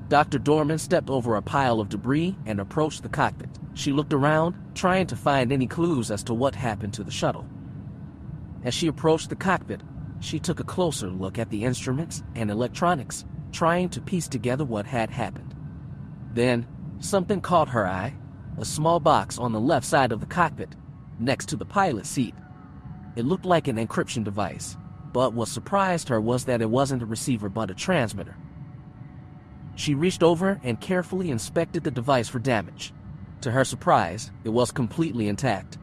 Dr. Dorman stepped over a pile of debris and approached the cockpit. She looked around, trying to find any clues as to what happened to the shuttle. As she approached the cockpit, she took a closer look at the instruments and electronics, trying to piece together what had happened. Then, something caught her eye, a small box on the left side of the cockpit, next to the pilot's seat. It looked like an encryption device, but what surprised her was that it wasn't a receiver but a transmitter. She reached over and carefully inspected the device for damage. To her surprise, it was completely intact.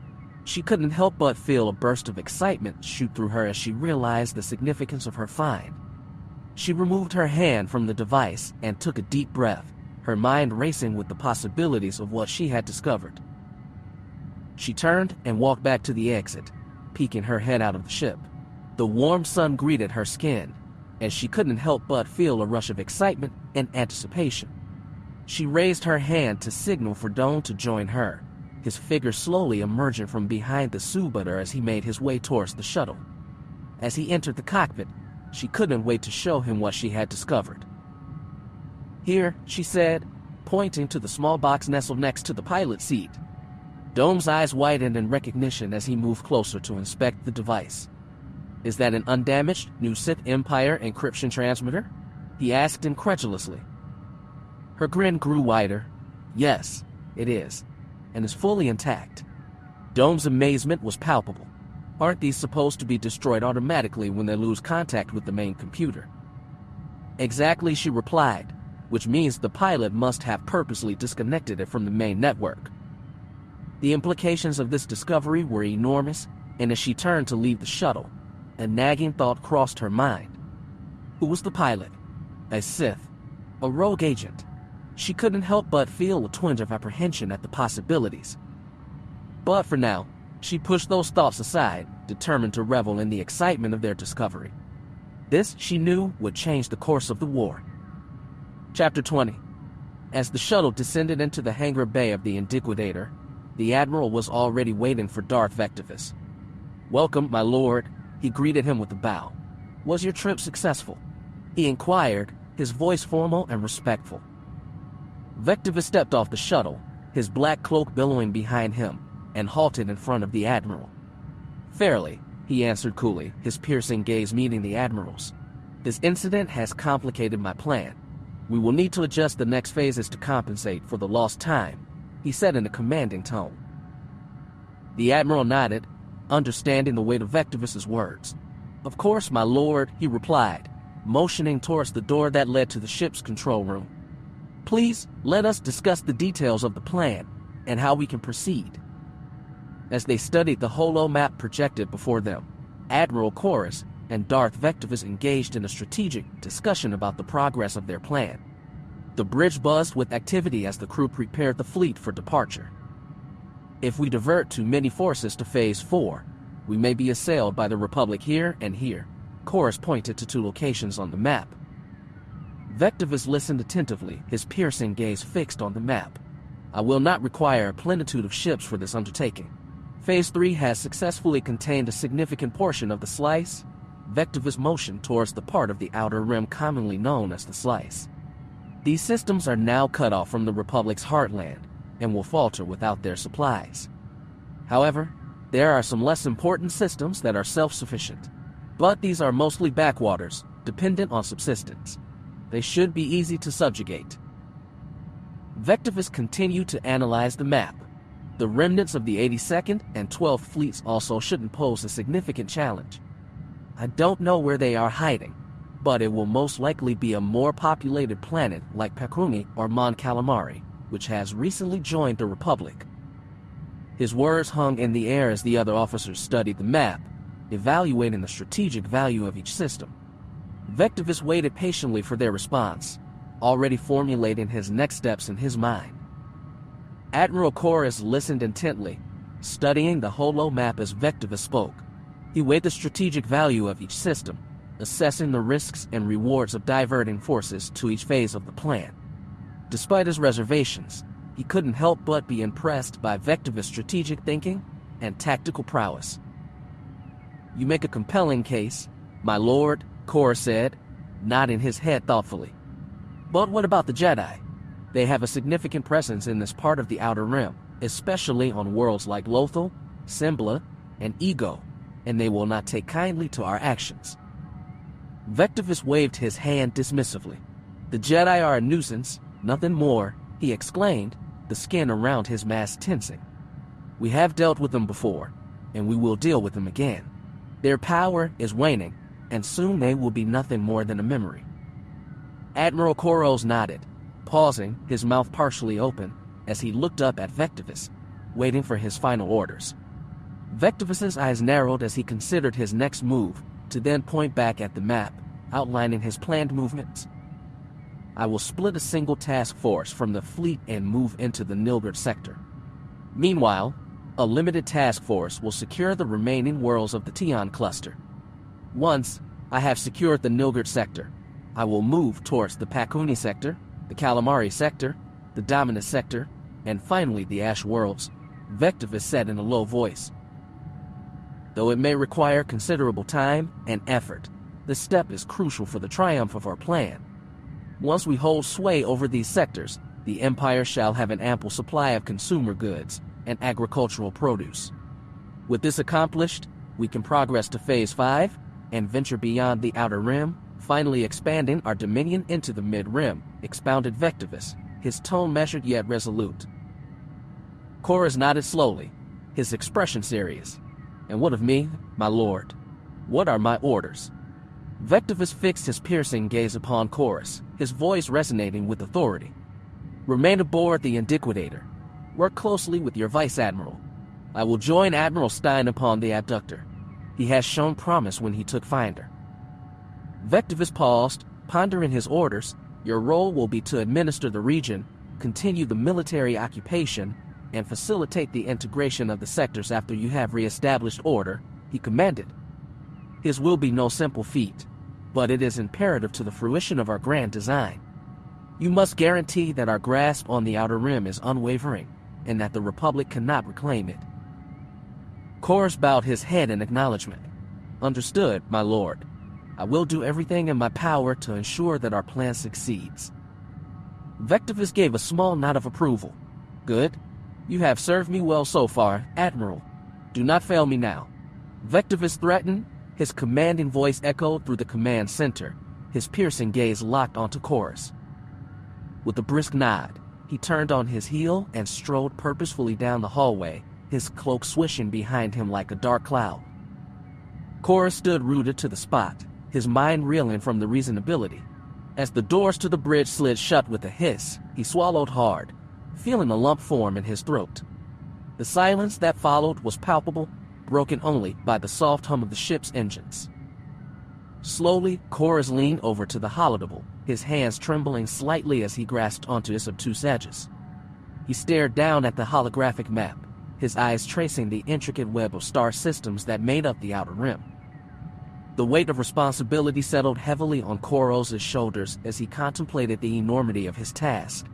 She couldn't help but feel a burst of excitement shoot through her as she realized the significance of her find. She removed her hand from the device and took a deep breath, her mind racing with the possibilities of what she had discovered. She turned and walked back to the exit, peeking her head out of the ship. The warm sun greeted her skin, and she couldn't help but feel a rush of excitement and anticipation. She raised her hand to signal for Dome to join her, his figure slowly emerging from behind the Subaru as he made his way towards the shuttle. As he entered the cockpit, she couldn't wait to show him what she had discovered. "Here," she said, pointing to the small box nestled next to the pilot's seat. Dome's eyes widened in recognition as he moved closer to inspect the device. "Is that an undamaged new Sith Empire encryption transmitter?" he asked incredulously. Her grin grew wider. "Yes, it is, and is fully intact." Dome's amazement was palpable. Aren't these supposed to be destroyed automatically when they lose contact with the main computer? "Exactly," she replied, which means the pilot must have purposely disconnected it from the main network. The implications of this discovery were enormous, and as she turned to leave the shuttle, a nagging thought crossed her mind. Who was the pilot? A Sith? A rogue agent? She couldn't help but feel a twinge of apprehension at the possibilities. But for now, she pushed those thoughts aside, determined to revel in the excitement of their discovery. This, she knew, would change the course of the war. Chapter 20. As the shuttle descended into the hangar bay of the Indiquidator, the Admiral was already waiting for Darth Vectivous. "Welcome, my lord," he greeted him with a bow. "Was your trip successful?" he inquired, his voice formal and respectful. Vectivous stepped off the shuttle, his black cloak billowing behind him, and halted in front of the Admiral. "Fairly," he answered coolly, his piercing gaze meeting the Admiral's. "This incident has complicated my plan. We will need to adjust the next phases to compensate for the lost time, he said in a commanding tone. The Admiral nodded, understanding the weight of Vectivous' words. Of course, my lord, he replied, motioning towards the door that led to the ship's control room. Please, let us discuss the details of the plan and how we can proceed. As they studied the holo map projected before them, Admiral Chorus and Darth Vectivous engaged in a strategic discussion about the progress of their plan. The bridge buzzed with activity as the crew prepared the fleet for departure. If we divert too many forces to Phase 4, we may be assailed by the Republic here and here. Chorus pointed to 2 locations on the map. Vectivous listened attentively, his piercing gaze fixed on the map. I will not require a plenitude of ships for this undertaking. Phase 3 has successfully contained a significant portion of the slice. Vectivous motioned towards the part of the outer rim commonly known as the slice. These systems are now cut off from the Republic's heartland and will falter without their supplies. However, there are some less important systems that are self-sufficient, but these are mostly backwaters, dependent on subsistence. They should be easy to subjugate. Vectivous continued to analyze the map. The remnants of the 82nd and 12th fleets also shouldn't pose a significant challenge. I don't know where they are hiding, but it will most likely be a more populated planet like Pakuni or Mon Calamari, which has recently joined the Republic. His words hung in the air as the other officers studied the map, evaluating the strategic value of each system. Vectivous waited patiently for their response, already formulating his next steps in his mind. Admiral Chorus listened intently, studying the holo map as Vectivous spoke. He weighed the strategic value of each system, assessing the risks and rewards of diverting forces to each phase of the plan. Despite his reservations, he couldn't help but be impressed by Vectivous' strategic thinking and tactical prowess. You make a compelling case, my lord, Chorus said, nodding his head thoughtfully. But what about the Jedi? They have a significant presence in this part of the Outer Rim, especially on worlds like Lothal, Sembla, and Ego, and they will not take kindly to our actions. Vectivous waved his hand dismissively. The Jedi are a nuisance, nothing more, he exclaimed, the skin around his mask tensing. We have dealt with them before, and we will deal with them again. Their power is waning, and soon they will be nothing more than a memory. Admiral Koros nodded, pausing, his mouth partially open, as he looked up at Vectivous, waiting for his final orders. Vectivous' eyes narrowed as he considered his next move, to then point back at the map, outlining his planned movements. I will split a single task force from the fleet and move into the Nilgard sector. Meanwhile, a limited task force will secure the remaining worlds of the Tion cluster. Once I have secured the Nilgard sector, I will move towards the Pakuni sector, the Calamari sector, the Dominus sector, and finally the Ash worlds, Vectivous said in a low voice. Though it may require considerable time and effort, this step is crucial for the triumph of our plan. Once we hold sway over these sectors, the Empire shall have an ample supply of consumer goods and agricultural produce. With this accomplished, we can progress to Phase 5 and venture beyond the Outer Rim, finally expanding our dominion into the Mid-Rim, expounded Vectivous, his tone measured yet resolute. Chorus nodded slowly, his expression serious. And what of me, my lord? What are my orders? Vectivous fixed his piercing gaze upon Chorus, his voice resonating with authority. Remain aboard the Indiquidator. Work closely with your Vice Admiral. I will join Admiral Stein upon the Abductor. He has shown promise when he took Finder. Vectivous paused, pondering his orders. Your role will be to administer the region, continue the military occupation, and facilitate the integration of the sectors after you have re-established order, he commanded. His will be no simple feat, but it is imperative to the fruition of our grand design. You must guarantee that our grasp on the Outer Rim is unwavering, and that the Republic cannot reclaim it. Chorus bowed his head in acknowledgement. Understood, my lord. I will do everything in my power to ensure that our plan succeeds. Vectivous gave a small nod of approval. Good. You have served me well so far, Admiral. Do not fail me now. Vectivous threatened, his commanding voice echoed through the command center, his piercing gaze locked onto Chorus. With a brisk nod, he turned on his heel and strode purposefully down the hallway, his cloak swishing behind him like a dark cloud. Cora stood rooted to the spot, his mind reeling from the reasonability. As the doors to the bridge slid shut with a hiss, he swallowed hard, feeling a lump form in his throat. The silence that followed was palpable, broken only by the soft hum of the ship's engines. Slowly, Cora's leaned over to the holodeck, his hands trembling slightly as he grasped onto its obtuse edges. He stared down at the holographic map, his eyes tracing the intricate web of star systems that made up the outer rim. The weight of responsibility settled heavily on Koros's shoulders as he contemplated the enormity of his task.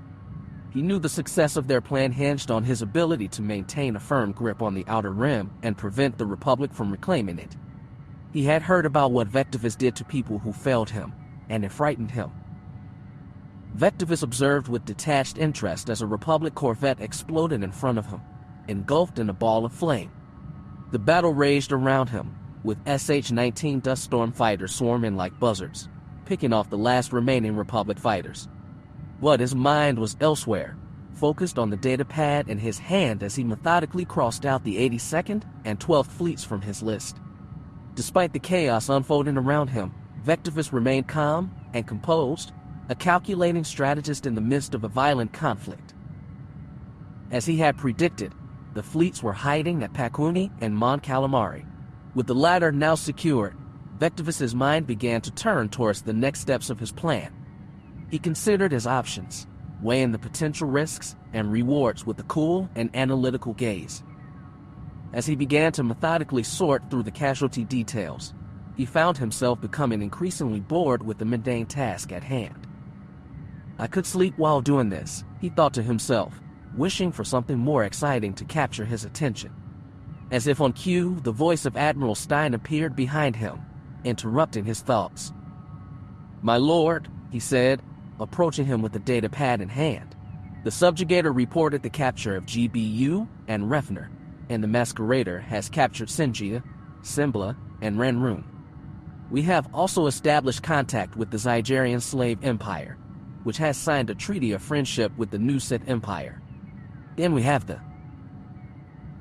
He knew the success of their plan hinged on his ability to maintain a firm grip on the outer rim and prevent the Republic from reclaiming it. He had heard about what Vectivous did to people who failed him, and it frightened him. Vectivous observed with detached interest as a Republic corvette exploded in front of him, engulfed in a ball of flame. The battle raged around him, with SH-19 Dust Storm fighters swarming like buzzards, picking off the last remaining Republic fighters. But his mind was elsewhere, focused on the data pad in his hand as he methodically crossed out the 82nd and 12th fleets from his list. Despite the chaos unfolding around him, Vectivous remained calm and composed, a calculating strategist in the midst of a violent conflict. As he had predicted, the fleets were hiding at Pakuni and Mon Calamari. With the latter now secured, Vectivous's mind began to turn towards the next steps of his plan. He considered his options, weighing the potential risks and rewards with a cool and analytical gaze. As he began to methodically sort through the casualty details, he found himself becoming increasingly bored with the mundane task at hand. I could sleep while doing this, he thought to himself, wishing for something more exciting to capture his attention. As if on cue, the voice of Admiral Stein appeared behind him, interrupting his thoughts. "My lord," he said, approaching him with the data pad in hand. "The subjugator reported the capture of GBU and Refner, and the Masquerader has captured Sinjia, Simbla, and Renrun. We have also established contact with the Zygerian Slave Empire, which has signed a treaty of friendship with the new Sith Empire. Then we have the..."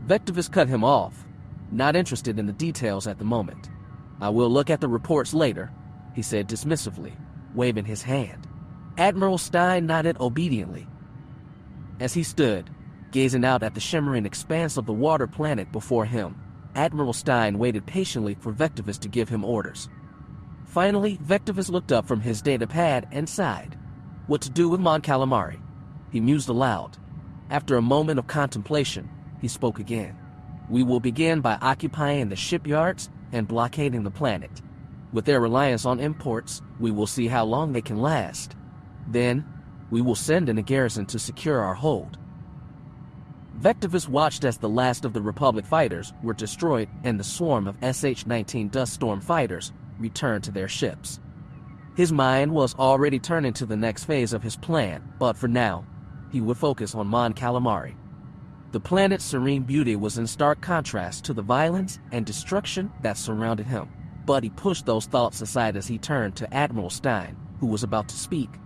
Vectivous cut him off, not interested in the details at the moment. "I will look at the reports later," he said dismissively, waving his hand. Admiral Stein nodded obediently. As he stood, gazing out at the shimmering expanse of the water planet before him, Admiral Stein waited patiently for Vectivous to give him orders. Finally, Vectivous looked up from his data pad and sighed. What to do with Mon Calamari? He mused aloud. After a moment of contemplation, he spoke again. "We will begin by occupying the shipyards and blockading the planet. With their reliance on imports, we will see how long they can last. Then, we will send in a garrison to secure our hold." Vectivous watched as the last of the Republic fighters were destroyed and the swarm of SH-19 Dust Storm fighters returned to their ships. His mind was already turning to the next phase of his plan, but for now, he would focus on Mon Calamari. The planet's serene beauty was in stark contrast to the violence and destruction that surrounded him, but he pushed those thoughts aside as he turned to Admiral Stein, who was about to speak.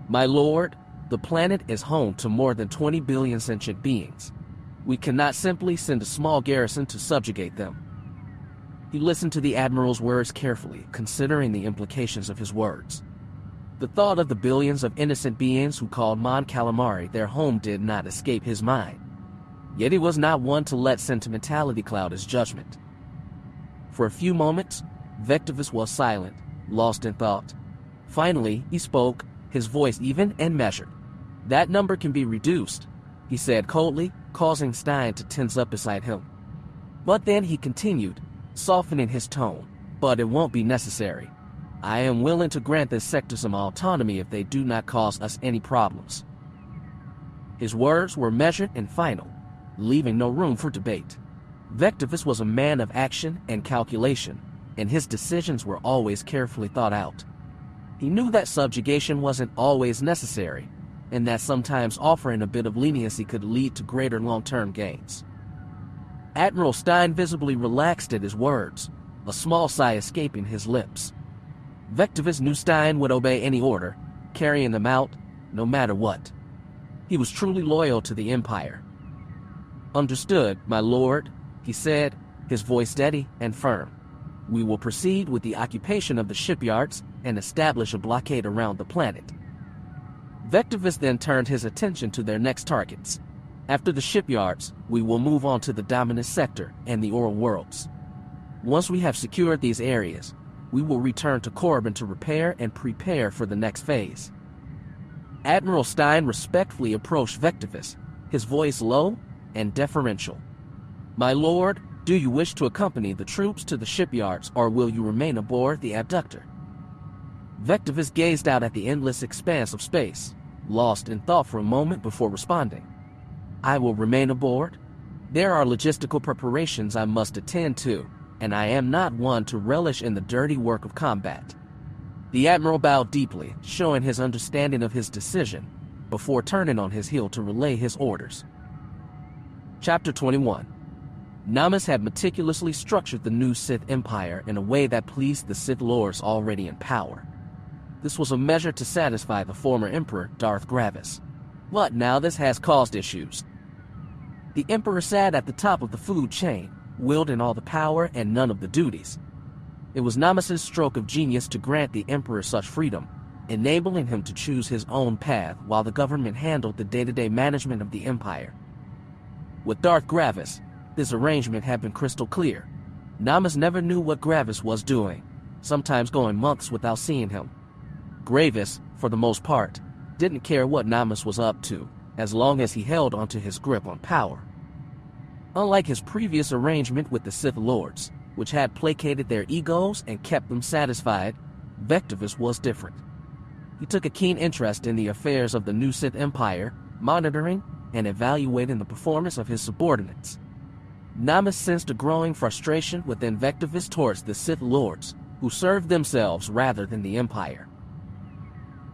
"My lord, the planet is home to more than 20 billion sentient beings. We cannot simply send a small garrison to subjugate them." He listened to the Admiral's words carefully, considering the implications of his words. The thought of the billions of innocent beings who called Mon Calamari their home did not escape his mind. Yet he was not one to let sentimentality cloud his judgment. For a few moments, Vectivous was silent, lost in thought. Finally, he spoke, his voice even and measured. "That number can be reduced," he said coldly, causing Stein to tense up beside him. But then he continued, softening his tone, "But it won't be necessary. I am willing to grant this sector some autonomy if they do not cause us any problems." His words were measured and final, leaving no room for debate. Vectivous was a man of action and calculation, and his decisions were always carefully thought out. He knew that subjugation wasn't always necessary, and that sometimes offering a bit of leniency could lead to greater long-term gains. Admiral Stein visibly relaxed at his words, a small sigh escaping his lips. Vectivous knew Stein would obey any order, carrying them out, no matter what. He was truly loyal to the Empire. "Understood, my lord," he said, his voice steady and firm. "We will proceed with the occupation of the shipyards and establish a blockade around the planet." Vectivous then turned his attention to their next targets. After the shipyards, we will move on to the Dominus sector and the Oral Worlds. Once we have secured these areas, we will return to Corbin to repair and prepare for the next phase. Admiral Stein respectfully approached Vectivous, his voice low and deferential. "My lord, do you wish to accompany the troops to the shipyards, or will you remain aboard the abductor?" Vectivous gazed out at the endless expanse of space, lost in thought for a moment before responding. "I will remain aboard. There are logistical preparations I must attend to, and I am not one to relish in the dirty work of combat." The Admiral bowed deeply, showing his understanding of his decision, before turning on his heel to relay his orders. Chapter 21. Namus had meticulously structured the new Sith Empire in a way that pleased the Sith Lords already in power. This was a measure to satisfy the former Emperor, Darth Gravis. But now this has caused issues. The Emperor sat at the top of the food chain, wielding all the power and none of the duties. It was Namus's stroke of genius to grant the Emperor such freedom, enabling him to choose his own path while the government handled the day-to-day management of the Empire. With Darth Gravis, this arrangement had been crystal clear. Namus never knew what Gravis was doing, sometimes going months without seeing him. Gravis, for the most part, didn't care what Namus was up to, as long as he held onto his grip on power. Unlike his previous arrangement with the Sith Lords, which had placated their egos and kept them satisfied, Vectivous was different. He took a keen interest in the affairs of the new Sith Empire, monitoring and evaluating the performance of his subordinates. Namus sensed a growing frustration within Vectivous towards the Sith Lords, who served themselves rather than the Empire.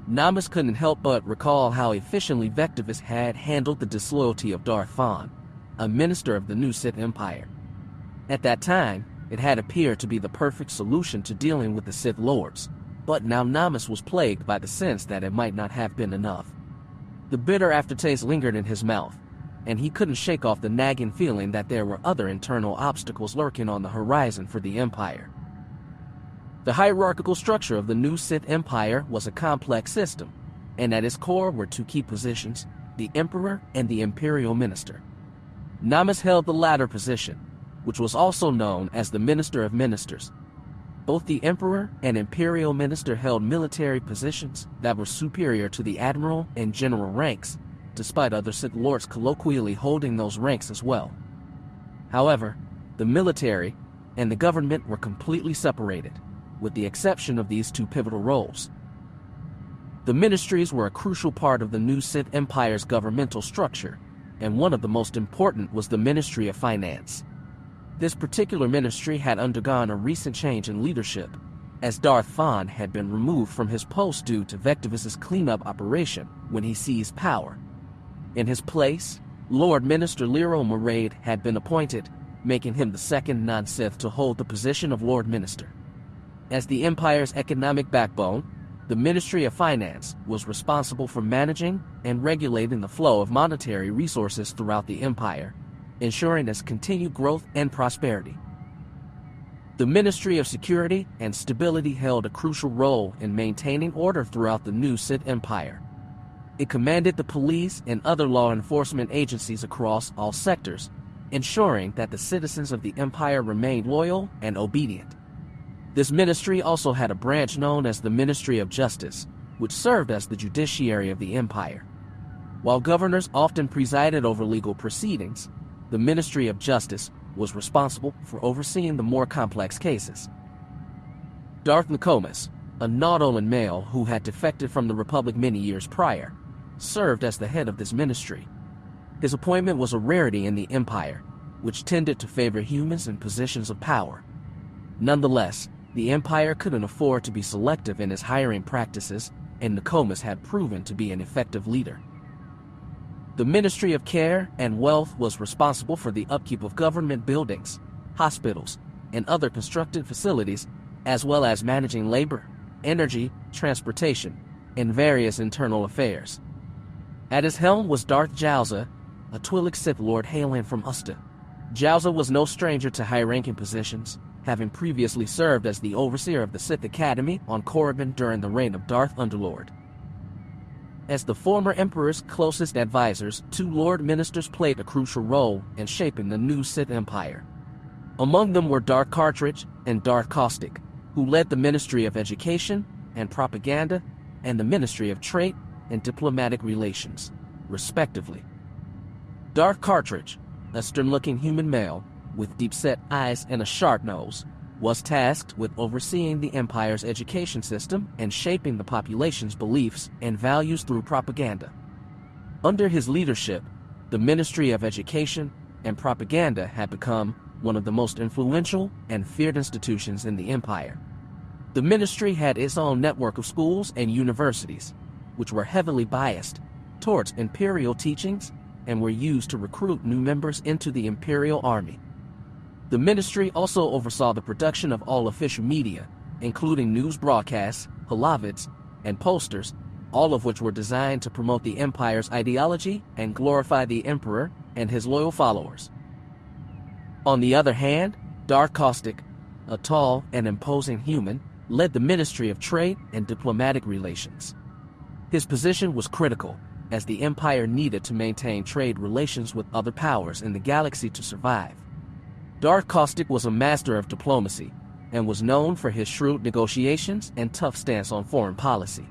Namus couldn't help but recall how efficiently Vectivous had handled the disloyalty of Darth Vaughn, a minister of the new Sith Empire. At that time, it had appeared to be the perfect solution to dealing with the Sith Lords, but now Namus was plagued by the sense that it might not have been enough. The bitter aftertaste lingered in his mouth, and he couldn't shake off the nagging feeling that there were other internal obstacles lurking on the horizon for the Empire. The hierarchical structure of the new Sith Empire was a complex system, and at its core were two key positions, the Emperor and the Imperial Minister. Namus held the latter position, which was also known as the Minister of Ministers. Both the Emperor and Imperial Minister held military positions that were superior to the Admiral and General ranks, despite other Sith Lords colloquially holding those ranks as well. However, the military and the government were completely separated, with the exception of these two pivotal roles. The ministries were a crucial part of the new Sith Empire's governmental structure, and one of the most important was the Ministry of Finance. This particular ministry had undergone a recent change in leadership, as Darth Vaughn had been removed from his post due to Vectivous's cleanup operation when he seized power. In his place, Lord Minister Lero Moraid had been appointed, making him the second non-Sith to hold the position of Lord Minister. As the Empire's economic backbone, the Ministry of Finance was responsible for managing and regulating the flow of monetary resources throughout the Empire, ensuring its continued growth and prosperity. The Ministry of Security and Stability held a crucial role in maintaining order throughout the new Sith Empire. It commanded the police and other law enforcement agencies across all sectors, ensuring that the citizens of the Empire remained loyal and obedient. This ministry also had a branch known as the Ministry of Justice, which served as the judiciary of the Empire. While governors often presided over legal proceedings, the Ministry of Justice was responsible for overseeing the more complex cases. Darth Nicomas, a Nautolan male who had defected from the Republic many years prior, served as the head of this ministry. His appointment was a rarity in the Empire, which tended to favor humans in positions of power. Nonetheless, the Empire couldn't afford to be selective in its hiring practices, and Nicomas had proven to be an effective leader. The Ministry of Care and Wealth was responsible for the upkeep of government buildings, hospitals, and other constructed facilities, as well as managing labor, energy, transportation, and various internal affairs. At his helm was Darth Jowza, a Twi'lek Sith Lord hailing from Usta. Jowza was no stranger to high-ranking positions, having previously served as the overseer of the Sith Academy on Korriban during the reign of Darth Underlord. As the former Emperor's closest advisors, two Lord Ministers played a crucial role in shaping the new Sith Empire. Among them were Darth Cartridge and Darth Caustic, who led the Ministry of Education and Propaganda and the Ministry of Trade and Diplomatic Relations, respectively. Darth Cartridge, a stern-looking human male with deep-set eyes and a sharp nose, was tasked with overseeing the Empire's education system and shaping the population's beliefs and values through propaganda. Under his leadership, the Ministry of Education and Propaganda had become one of the most influential and feared institutions in the Empire. The ministry had its own network of schools and universities, which were heavily biased towards Imperial teachings and were used to recruit new members into the Imperial Army. The ministry also oversaw the production of all official media, including news broadcasts, palavits, and posters, all of which were designed to promote the Empire's ideology and glorify the Emperor and his loyal followers. On the other hand, Darth Caustic, a tall and imposing human, led the Ministry of Trade and Diplomatic Relations. His position was critical, as the Empire needed to maintain trade relations with other powers in the galaxy to survive. Darth Caustic was a master of diplomacy, and was known for his shrewd negotiations and tough stance on foreign policy.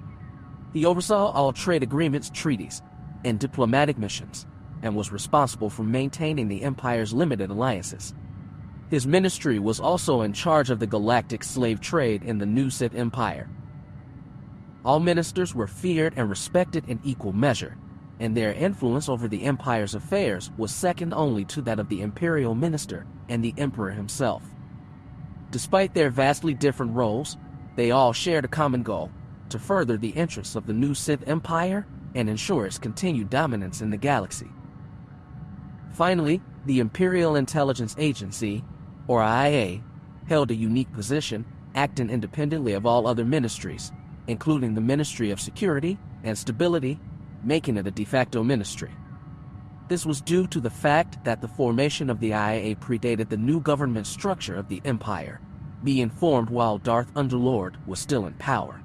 He oversaw all trade agreements, treaties, and diplomatic missions, and was responsible for maintaining the Empire's limited alliances. His ministry was also in charge of the galactic slave trade in the new Sith Empire. All ministers were feared and respected in equal measure, and their influence over the Empire's affairs was second only to that of the Imperial Minister and the Emperor himself. Despite their vastly different roles, they all shared a common goal: to further the interests of the new Sith Empire and ensure its continued dominance in the galaxy. Finally, the Imperial Intelligence Agency, or IA, held a unique position, acting independently of all other ministries, including the Ministry of Security and Stability, making it a de facto ministry. This was due to the fact that the formation of the IA predated the new government structure of the Empire, being formed while Darth Underlord was still in power.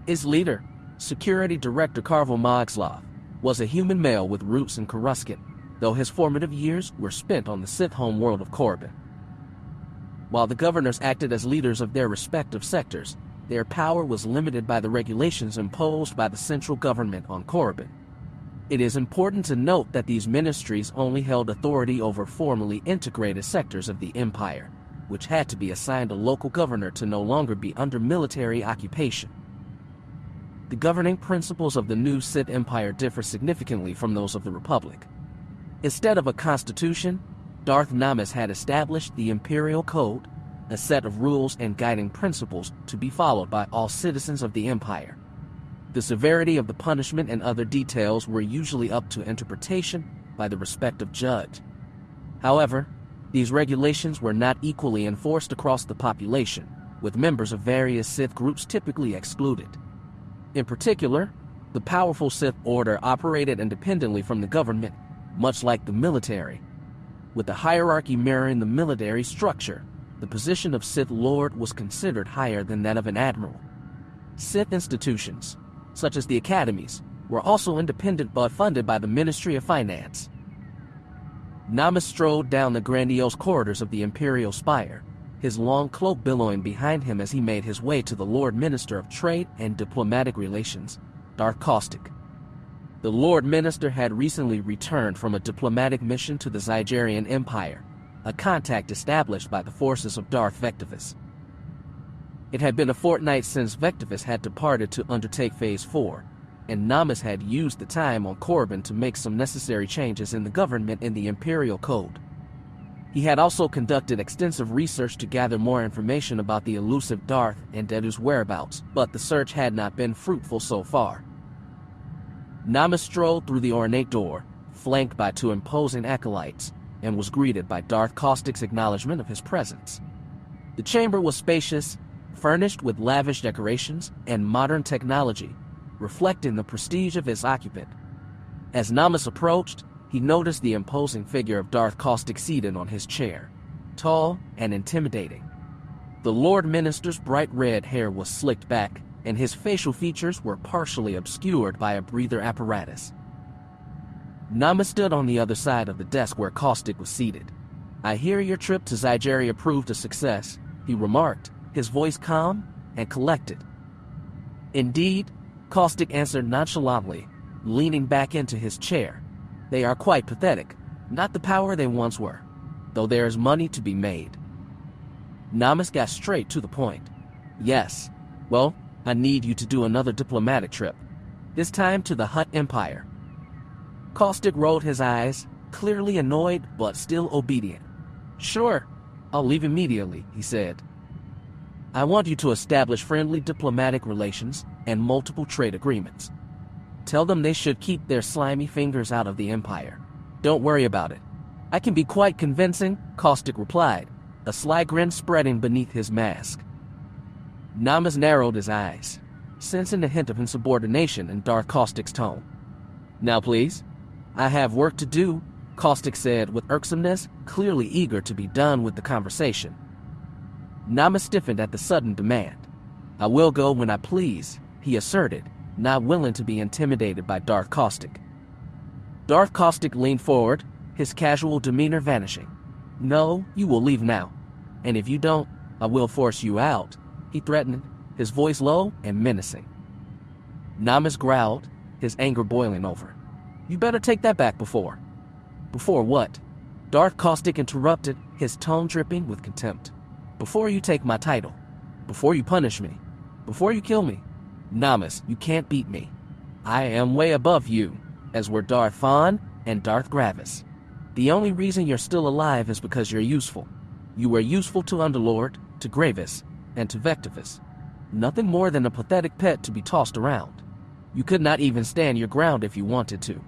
Its leader, Security Director Carvel Mogslov, was a human male with roots in Coruscant, though his formative years were spent on the Sith homeworld of Korriban. While the governors acted as leaders of their respective sectors, their power was limited by the regulations imposed by the central government on Korriban. It is important to note that these ministries only held authority over formally integrated sectors of the Empire, which had to be assigned a local governor to no longer be under military occupation. The governing principles of the new Sith Empire differ significantly from those of the Republic. Instead of a constitution, Darth Namas had established the Imperial Code, a set of rules and guiding principles to be followed by all citizens of the Empire. The severity of the punishment and other details were usually up to interpretation by the respective judge. However, these regulations were not equally enforced across the population, with members of various Sith groups typically excluded. In particular, the powerful Sith Order operated independently from the government, much like the military. With the hierarchy mirroring the military structure, the position of Sith Lord was considered higher than that of an admiral. Sith institutions, such as the academies, were also independent but funded by the Ministry of Finance. Namas strode down the grandiose corridors of the Imperial Spire, his long cloak billowing behind him as he made his way to the Lord Minister of Trade and Diplomatic Relations, Darth Caustic. The Lord Minister had recently returned from a diplomatic mission to the Zygerian Empire, a contact established by the forces of Darth Vectivous. It had been a fortnight since Vectivous had departed to undertake Phase 4, and Namas had used the time on Korriban to make some necessary changes in the government in the Imperial Code. He had also conducted extensive research to gather more information about the elusive Darth and Dedu's whereabouts, but the search had not been fruitful so far. Namas strolled through the ornate door, flanked by two imposing acolytes, and was greeted by Darth Caustic's acknowledgement of his presence. The chamber was spacious, furnished with lavish decorations and modern technology, reflecting the prestige of its occupant. As Namas approached, he noticed the imposing figure of Darth Caustic seated on his chair, tall and intimidating. The Lord Minister's bright red hair was slicked back, and his facial features were partially obscured by a breather apparatus. Namas stood on the other side of the desk where Caustic was seated. "I hear your trip to Zygeria proved a success," he remarked, his voice calm and collected. "Indeed," Caustic answered nonchalantly, leaning back into his chair. "They are quite pathetic, not the power they once were, though there is money to be made." Namas got straight to the point. "Yes, well, I need you to do another diplomatic trip, this time to the Hutt Empire." Caustic rolled his eyes, clearly annoyed but still obedient. "Sure, I'll leave immediately," he said. "I want you to establish friendly diplomatic relations and multiple trade agreements. Tell them they should keep their slimy fingers out of the Empire. Don't worry about it. I can be quite convincing," Caustic replied, a sly grin spreading beneath his mask. Namas narrowed his eyes, sensing a hint of insubordination in Darth Caustic's tone. "Now please, I have work to do," Caustic said with irksomeness, clearly eager to be done with the conversation. Namas stiffened at the sudden demand. "I will go when I please," he asserted, not willing to be intimidated by Darth Caustic. Darth Caustic leaned forward, his casual demeanor vanishing. "No, you will leave now. And if you don't, I will force you out," he threatened, his voice low and menacing. Namas growled, his anger boiling over. "You better take that back before." "Before what?" Darth Caustic interrupted, his tone dripping with contempt. "Before you take my title. Before you punish me. Before you kill me. Namas, you can't beat me. I am way above you, as were Darth Fawn and Darth Gravis. The only reason you're still alive is because you're useful. You were useful to Underlord, to Gravis, and to Vectivous. Nothing more than a pathetic pet to be tossed around. You could not even stand your ground if you wanted to.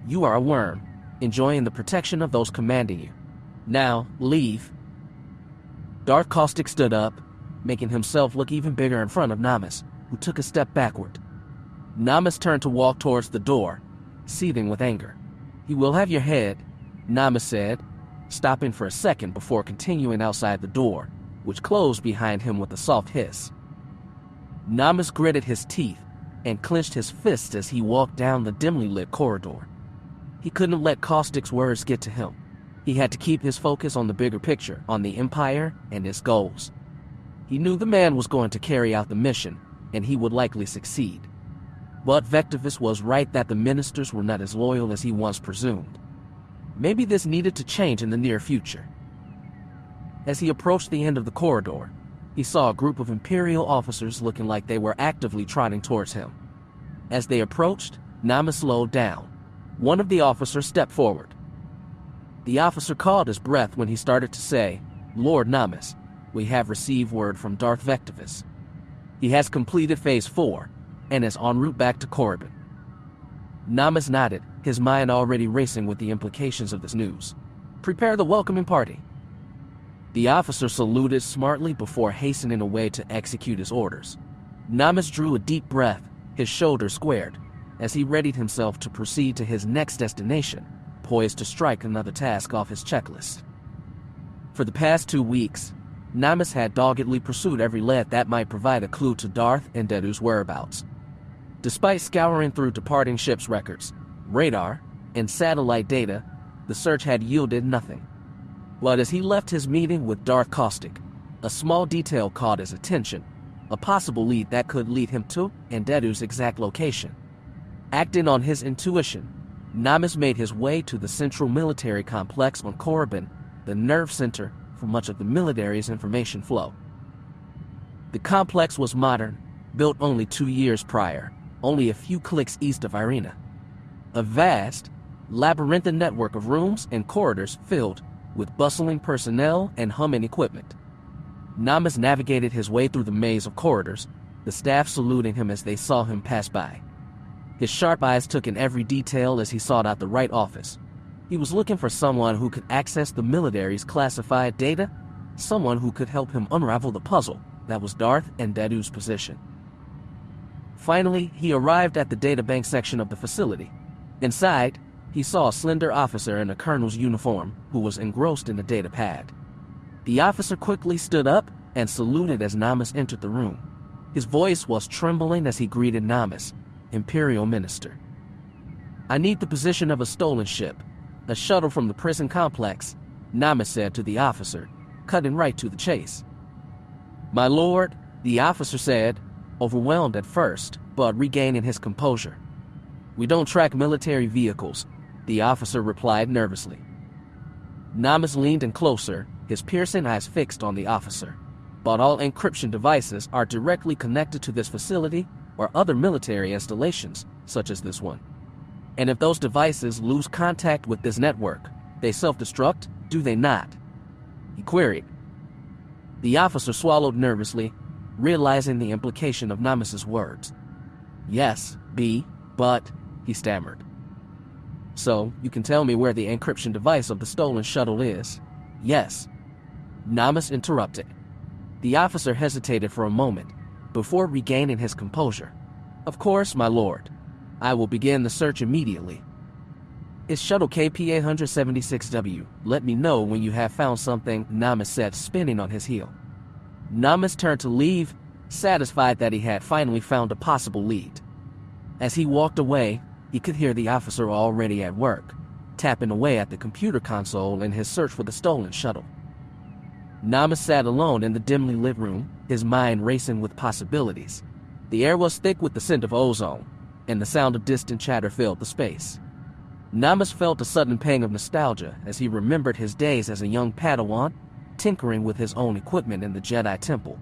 You are a worm, enjoying the protection of those commanding you. Now, leave." Darth Caustic stood up, making himself look even bigger in front of Namas, who took a step backward. Namas turned to walk towards the door, seething with anger. "You will have your head," Namas said, stopping for a second before continuing outside the door, which closed behind him with a soft hiss. Namas gritted his teeth and clenched his fists as he walked down the dimly lit corridor. He couldn't let Caustic's words get to him. He had to keep his focus on the bigger picture, on the Empire and its goals. He knew the man was going to carry out the mission, and he would likely succeed. But Vectivous was right that the ministers were not as loyal as he once presumed. Maybe this needed to change in the near future. As he approached the end of the corridor, he saw a group of Imperial officers looking like they were actively trotting towards him. As they approached, Namas slowed down. One of the officers stepped forward. The officer caught his breath when he started to say, "Lord Namas, we have received word from Darth Vectivous. He has completed Phase 4 and is en route back to Korriban." Namas nodded, his mind already racing with the implications of this news. "Prepare the welcoming party." The officer saluted smartly before hastening away to execute his orders. Namas drew a deep breath, his shoulders squared, as he readied himself to proceed to his next destination, poised to strike another task off his checklist. For the past 2 weeks, Namas had doggedly pursued every lead that might provide a clue to Darth and Dedu's whereabouts. Despite scouring through departing ships' records, radar, and satellite data, the search had yielded nothing. But as he left his meeting with Darth Caustic, a small detail caught his attention, a possible lead that could lead him to and Dedu's exact location. Acting on his intuition, Namas made his way to the central military complex on Korriban, the nerve center for much of the military's information flow. The complex was modern, built only 2 years prior, only a few clicks east of Irina. A vast, labyrinthine network of rooms and corridors filled with bustling personnel and humming equipment. Namas navigated his way through the maze of corridors, the staff saluting him as they saw him pass by. His sharp eyes took in every detail as he sought out the right office. He was looking for someone who could access the military's classified data, someone who could help him unravel the puzzle that was Darth and Dedu's position. Finally, he arrived at the databank section of the facility. Inside, he saw a slender officer in a colonel's uniform who was engrossed in the data pad. The officer quickly stood up and saluted as Namas entered the room. His voice was trembling as he greeted Namas, Imperial Minister. "I need the position of a stolen ship, a shuttle from the prison complex," Namas said to the officer, cutting right to the chase. "My lord," the officer said, overwhelmed at first, but regaining his composure. "We don't track military vehicles," the officer replied nervously. Namas leaned in closer, his piercing eyes fixed on the officer. "But all encryption devices are directly connected to this facility or other military installations, such as this one. And if those devices lose contact with this network, they self-destruct, do they not?" he queried. The officer swallowed nervously, realizing the implication of Namas's words. "Yes, but," he stammered. "So, you can tell me where the encryption device of the stolen shuttle is?" "Yes," Namas interrupted. The officer hesitated for a moment, before regaining his composure. "Of course, my lord. I will begin the search immediately. It's shuttle KP-876W. Let me know when you have found something," Namas said, spinning on his heel. Namas turned to leave, satisfied that he had finally found a possible lead. As he walked away, he could hear the officer already at work, tapping away at the computer console in his search for the stolen shuttle. Namas sat alone in the dimly lit room, his mind racing with possibilities. The air was thick with the scent of ozone, and the sound of distant chatter filled the space. Namas felt a sudden pang of nostalgia as he remembered his days as a young Padawan, tinkering with his own equipment in the Jedi Temple.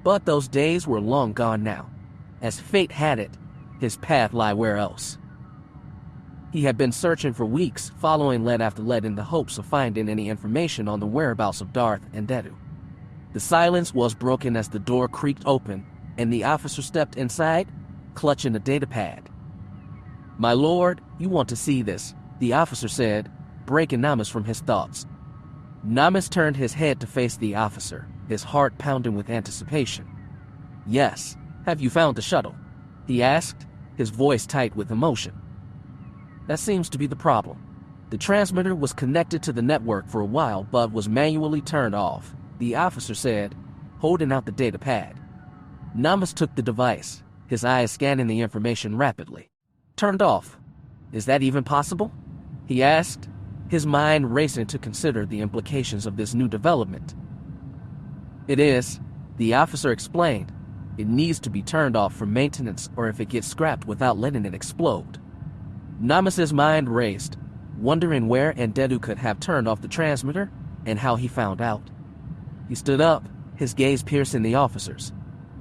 But those days were long gone now. As fate had it, his path lay where else. He had been searching for weeks, following lead after lead in the hopes of finding any information on the whereabouts of Darth and Dedu. The silence was broken as the door creaked open, and the officer stepped inside, clutching a data pad. "My lord, you want to see this," the officer said, breaking Namas from his thoughts. Namas turned his head to face the officer, his heart pounding with anticipation. "Yes, have you found the shuttle?" he asked, his voice tight with emotion. "That seems to be the problem. The transmitter was connected to the network for a while but was manually turned off," the officer said, holding out the data pad. Namas took the device, his eyes scanning the information rapidly. "Turned off? Is that even possible?" he asked, his mind racing to consider the implications of this new development. "It is," the officer explained. "It needs to be turned off for maintenance or if it gets scrapped without letting it explode." Namas's mind raced, wondering where Dedu could have turned off the transmitter and how he found out. He stood up, his gaze piercing the officer's.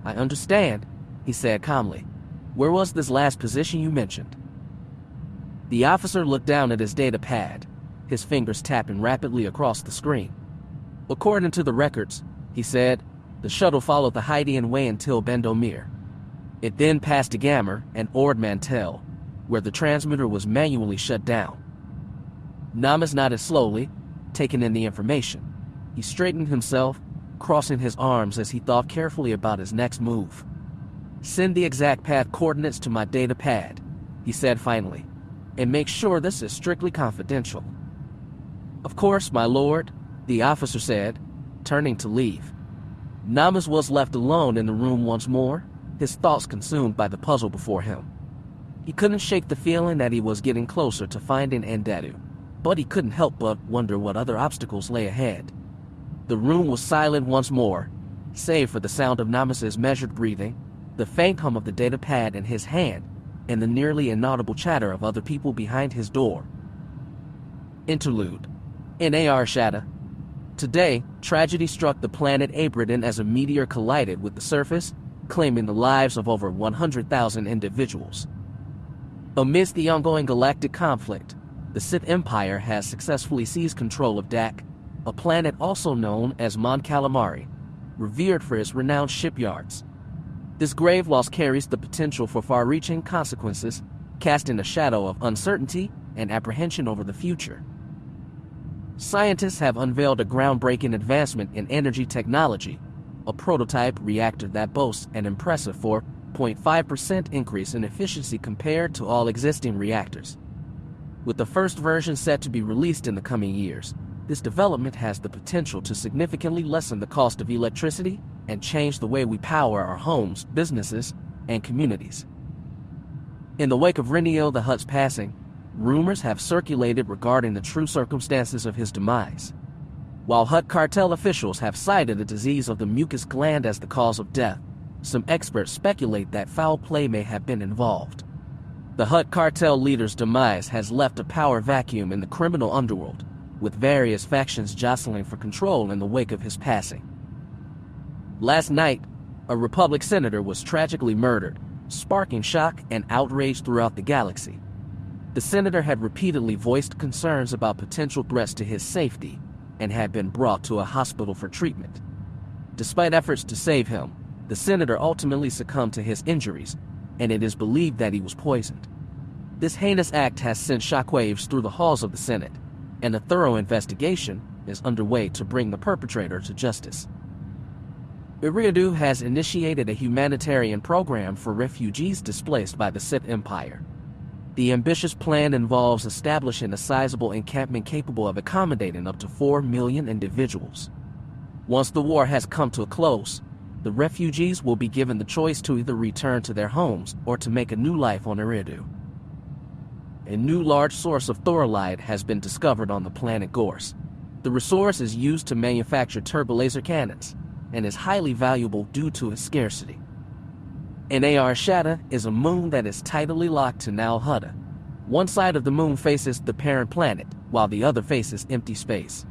"I understand," he said calmly. "Where was this last position you mentioned?" The officer looked down at his data pad, his fingers tapping rapidly across the screen. "According to the records," he said, "the shuttle followed the Hydean Way until Bendomir. It then passed Gammer and Ord Mantell, where the transmitter was manually shut down." Namas nodded slowly, taking in the information. He straightened himself, crossing his arms as he thought carefully about his next move. "Send the exact path coordinates to my data pad," he said finally, "and make sure this is strictly confidential." "Of course, my lord," the officer said, turning to leave. Namas was left alone in the room once more, his thoughts consumed by the puzzle before him. He couldn't shake the feeling that he was getting closer to finding Dedu, but he couldn't help but wonder what other obstacles lay ahead. The room was silent once more, save for the sound of Namas's measured breathing, the faint hum of the data pad in his hand, and the nearly inaudible chatter of other people behind his door. Interlude. In Arshada. Today, tragedy struck the planet Abradon as a meteor collided with the surface, claiming the lives of over 100,000 individuals. Amidst the ongoing galactic conflict, the Sith Empire has successfully seized control of Dak, a planet also known as Mon Calamari, revered for its renowned shipyards. This grave loss carries the potential for far-reaching consequences, casting a shadow of uncertainty and apprehension over the future. Scientists have unveiled a groundbreaking advancement in energy technology, a prototype reactor that boasts an impressive 4.5% increase in efficiency compared to all existing reactors. With the first version set to be released in the coming years, this development has the potential to significantly lessen the cost of electricity and change the way we power our homes, businesses, and communities. In the wake of Renio the Hutt's passing, rumors have circulated regarding the true circumstances of his demise. While Hutt cartel officials have cited a disease of the mucus gland as the cause of death, some experts speculate that foul play may have been involved. The Hutt cartel leader's demise has left a power vacuum in the criminal underworld, with various factions jostling for control in the wake of his passing. Last night, a Republic senator was tragically murdered, sparking shock and outrage throughout the galaxy. The senator had repeatedly voiced concerns about potential threats to his safety and had been brought to a hospital for treatment. Despite efforts to save him, the senator ultimately succumbed to his injuries, and it is believed that he was poisoned. This heinous act has sent shockwaves through the halls of the Senate, and a thorough investigation is underway to bring the perpetrator to justice. Eriadu has initiated a humanitarian program for refugees displaced by the Sith Empire. The ambitious plan involves establishing a sizable encampment capable of accommodating up to 4 million individuals. Once the war has come to a close, the refugees will be given the choice to either return to their homes or to make a new life on Eriadu. A new large source of thorolite has been discovered on the planet Gorse. The resource is used to manufacture turbolaser cannons and is highly valuable due to its scarcity. Nar Shaddaa is a moon that is tidally locked to Nal Hutta. One side of the moon faces the parent planet, while the other faces empty space.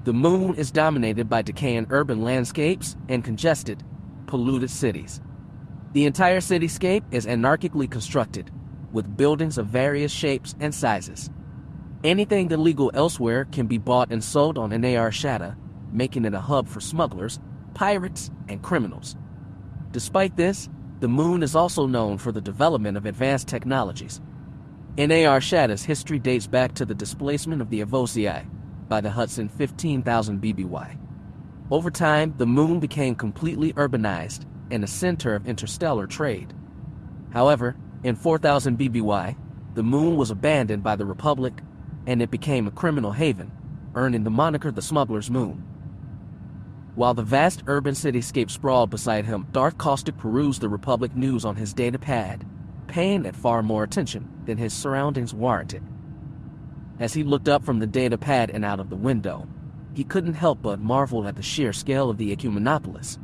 The moon is dominated by decaying urban landscapes and congested, polluted cities. The entire cityscape is anarchically constructed, with buildings of various shapes and sizes. Anything illegal elsewhere can be bought and sold on Nar Shaddaa, making it a hub for smugglers, pirates, and criminals. Despite this, the moon is also known for the development of advanced technologies. Nar Shaddaa's history dates back to the displacement of the Avosii by the Hutts in 15,000 BBY. Over time, the moon became completely urbanized and a center of interstellar trade. However, in 4000 BBY, the moon was abandoned by the Republic, and it became a criminal haven, earning the moniker the Smuggler's Moon. While the vast urban cityscape sprawled beside him, Darth Caustic perused the Republic news on his data pad, paying it far more attention than his surroundings warranted. As he looked up from the data pad and out of the window, he couldn't help but marvel at the sheer scale of the Ecumenopolis.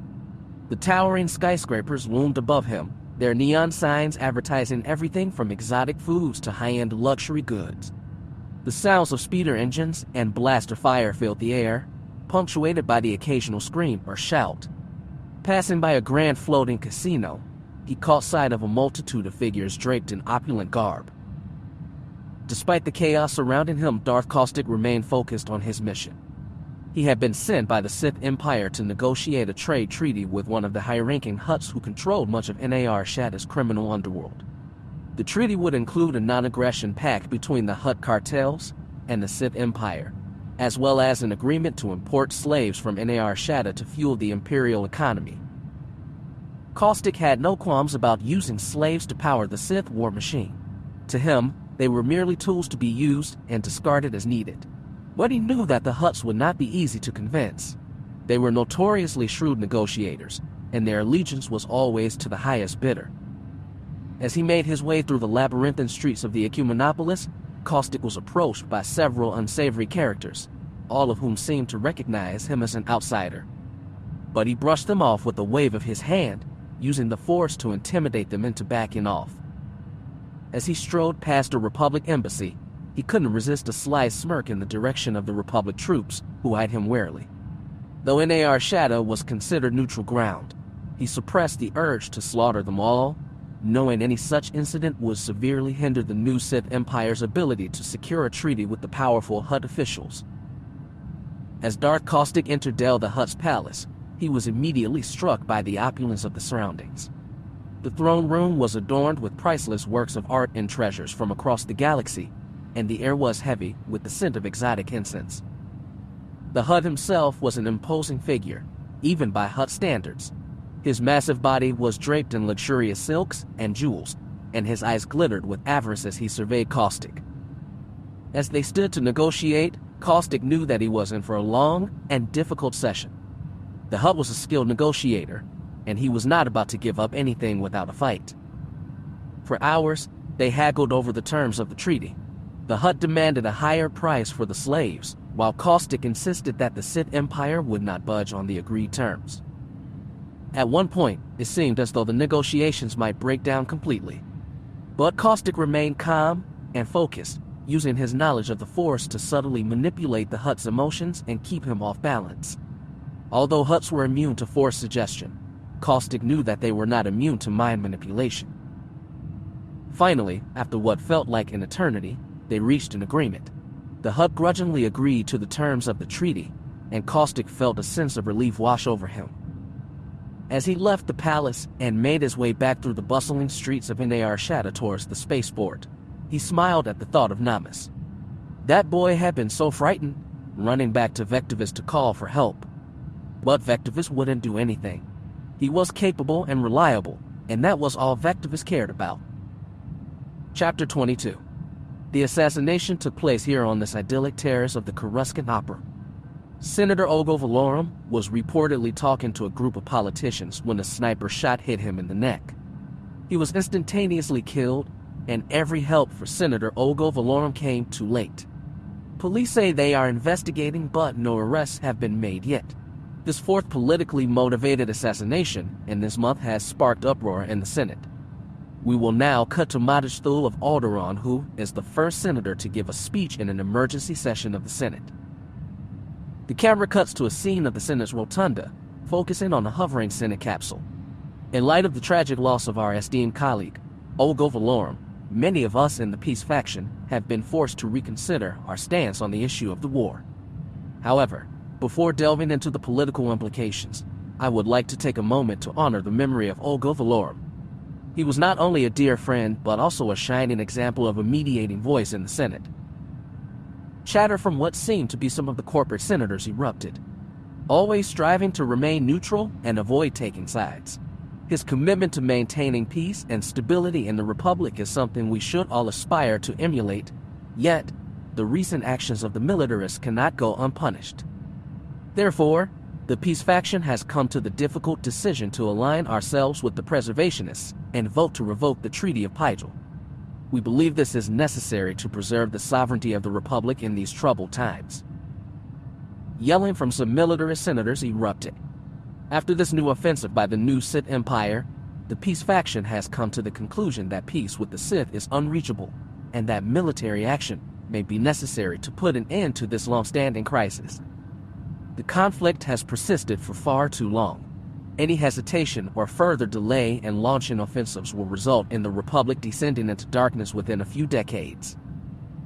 The towering skyscrapers loomed above him, their neon signs advertising everything from exotic foods to high-end luxury goods. The sounds of speeder engines and blaster fire filled the air, punctuated by the occasional scream or shout. Passing by a grand floating casino, he caught sight of a multitude of figures draped in opulent garb. Despite the chaos surrounding him, Darth Caustic remained focused on his mission. He had been sent by the Sith Empire to negotiate a trade treaty with one of the high-ranking Hutts who controlled much of Nar Shaddaa's criminal underworld. The treaty would include a non-aggression pact between the Hutt cartels and the Sith Empire, as well as an agreement to import slaves from Nar Shaddaa to fuel the imperial economy. Caustic had no qualms about using slaves to power the Sith war machine. To him, they were merely tools to be used and discarded as needed. But he knew that the Hutts would not be easy to convince. They were notoriously shrewd negotiators, and their allegiance was always to the highest bidder. As he made his way through the labyrinthine streets of the Ecumenopolis, Caustic was approached by several unsavory characters, all of whom seemed to recognize him as an outsider. But he brushed them off with a wave of his hand, using the Force to intimidate them into backing off. As he strode past a Republic embassy, he couldn't resist a sly smirk in the direction of the Republic troops, who eyed him warily. Though Nar Shaddaa was considered neutral ground, he suppressed the urge to slaughter them all, knowing any such incident would severely hinder the new Sith Empire's ability to secure a treaty with the powerful Hutt officials. As Darth Caustic entered Del the Hutt's palace, he was immediately struck by the opulence of the surroundings. The throne room was adorned with priceless works of art and treasures from across the galaxy, and the air was heavy with the scent of exotic incense. The Hutt himself was an imposing figure, even by Hutt standards. His massive body was draped in luxurious silks and jewels, and his eyes glittered with avarice as he surveyed Caustic. As they stood to negotiate, Caustic knew that he was in for a long and difficult session. The Hutt was a skilled negotiator, and he was not about to give up anything without a fight. For hours, they haggled over the terms of the treaty. The Hutt demanded a higher price for the slaves, while Caustic insisted that the Sith Empire would not budge on the agreed terms. At one point, it seemed as though the negotiations might break down completely. But Caustic remained calm and focused, using his knowledge of the Force to subtly manipulate the Hutt's emotions and keep him off balance. Although Hutts were immune to Force suggestion, Caustic knew that they were not immune to mind manipulation. Finally, after what felt like an eternity, they reached an agreement. The Hutt grudgingly agreed to the terms of the treaty, and Caustic felt a sense of relief wash over him. As he left the palace and made his way back through the bustling streets of Nar Shaddaa towards the spaceport, he smiled at the thought of Namus. That boy had been so frightened, running back to Vectivous to call for help. But Vectivous wouldn't do anything. He was capable and reliable, and that was all Vectivous cared about. Chapter 22. The assassination took place here on this idyllic terrace of the Coruscant Opera. Senator Ogo Valorum was reportedly talking to a group of politicians when a sniper shot hit him in the neck. He was instantaneously killed, and every help for Senator Ogo Valorum came too late. Police say they are investigating, but no arrests have been made yet. This fourth politically motivated assassination in this month has sparked uproar in the Senate. We will now cut to Madish Thul of Alderaan, who is the first senator to give a speech in an emergency session of the Senate. The camera cuts to a scene of the Senate's rotunda, focusing on a hovering Senate capsule. In light of the tragic loss of our esteemed colleague, Ogo Valorum, many of us in the peace faction have been forced to reconsider our stance on the issue of the war. However, before delving into the political implications, I would like to take a moment to honor the memory of Ogo Valorum. He was not only a dear friend, but also a shining example of a mediating voice in the Senate. Chatter from what seemed to be some of the corporate senators erupted, always striving to remain neutral and avoid taking sides. His commitment to maintaining peace and stability in the Republic is something we should all aspire to emulate, yet the recent actions of the militarists cannot go unpunished. Therefore, the peace faction has come to the difficult decision to align ourselves with the preservationists and vote to revoke the Treaty of Pygel. We believe this is necessary to preserve the sovereignty of the Republic in these troubled times. Yelling from some militarist senators erupted. After this new offensive by the new Sith Empire, the peace faction has come to the conclusion that peace with the Sith is unreachable, and that military action may be necessary to put an end to this long-standing crisis. The conflict has persisted for far too long. Any hesitation or further delay in launching offensives will result in the Republic descending into darkness within a few decades.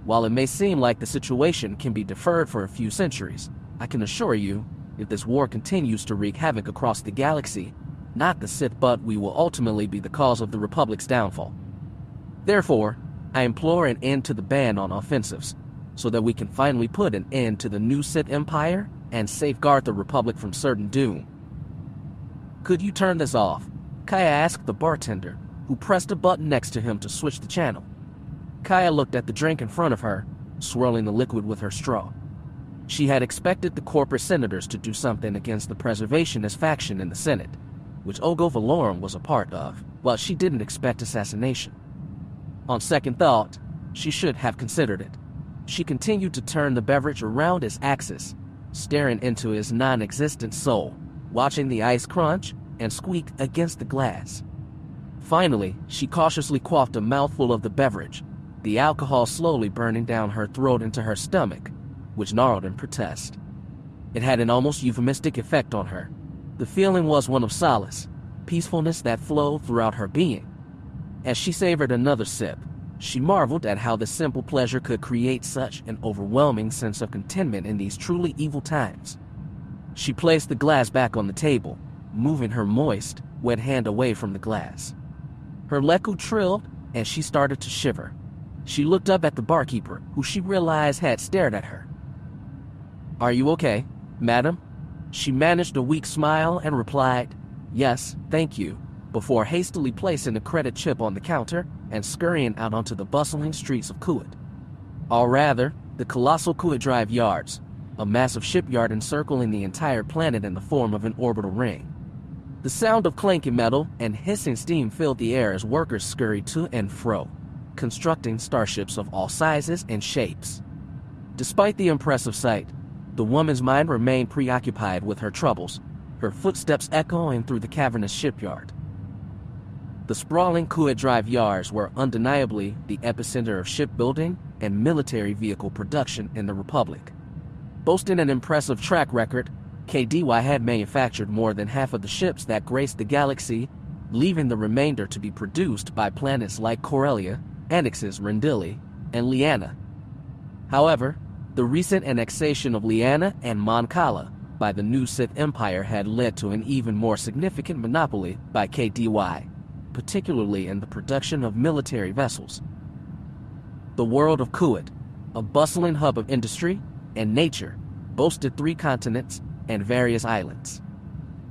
While it may seem like the situation can be deferred for a few centuries, I can assure you, if this war continues to wreak havoc across the galaxy, not the Sith but we will ultimately be the cause of the Republic's downfall. Therefore, I implore an end to the ban on offensives, so that we can finally put an end to the new Sith Empire and safeguard the Republic from certain doom. Could you turn this off? Kaya asked the bartender, who pressed a button next to him to switch the channel. Kaya looked at the drink in front of her, swirling the liquid with her straw. She had expected the corporate senators to do something against the preservationist faction in the Senate, which Ogo Valorum was a part of, but she didn't expect assassination. On second thought, she should have considered it. She continued to turn the beverage around its axis, staring into his non-existent soul, watching the ice crunch and squeak against the glass. Finally, she cautiously quaffed a mouthful of the beverage, the alcohol slowly burning down her throat into her stomach, which gnarled in protest. It had an almost euphemistic effect on her. The feeling was one of solace, peacefulness that flowed throughout her being. As she savored another sip, she marveled at how this simple pleasure could create such an overwhelming sense of contentment in these truly evil times. She placed the glass back on the table, moving her moist, wet hand away from the glass. Her leku trilled, and she started to shiver. She looked up at the barkeeper, who she realized had stared at her. "Are you okay, madam?" She managed a weak smile and replied, "Yes, thank you," before hastily placing a credit chip on the counter and scurrying out onto the bustling streets of Kuwait. or rather, the colossal Kuat Drive yards, a massive shipyard encircling the entire planet in the form of an orbital ring. The sound of clanking metal and hissing steam filled the air as workers scurried to and fro, constructing starships of all sizes and shapes. Despite the impressive sight, the woman's mind remained preoccupied with her troubles, her footsteps echoing through the cavernous shipyard. The sprawling Kuat Drive yards were undeniably the epicenter of shipbuilding and military vehicle production in the Republic. Boasting an impressive track record, KDY had manufactured more than half of the ships that graced the galaxy, leaving the remainder to be produced by planets like Corellia, Annexes Rendili, and Liana. However, the recent annexation of Liana and Mon Cala by the new Sith Empire had led to an even more significant monopoly by KDY, particularly in the production of military vessels. The world of Kuat, a bustling hub of industry and nature, boasted 3 continents and various islands.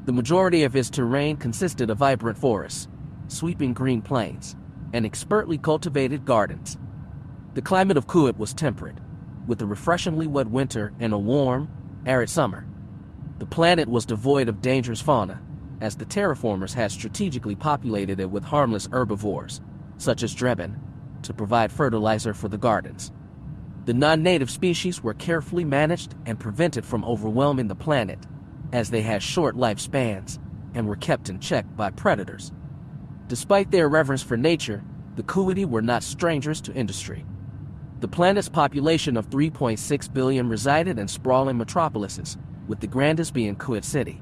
The majority of its terrain consisted of vibrant forests, sweeping green plains, and expertly cultivated gardens. The climate of Kuat was temperate, with a refreshingly wet winter and a warm, arid summer. The planet was devoid of dangerous fauna, as the terraformers had strategically populated it with harmless herbivores, such as Drebin, to provide fertilizer for the gardens. The non-native species were carefully managed and prevented from overwhelming the planet, as they had short lifespans and were kept in check by predators. Despite their reverence for nature, the Kuati were not strangers to industry. The planet's population of 3.6 billion resided in sprawling metropolises, with the grandest being Kuat City.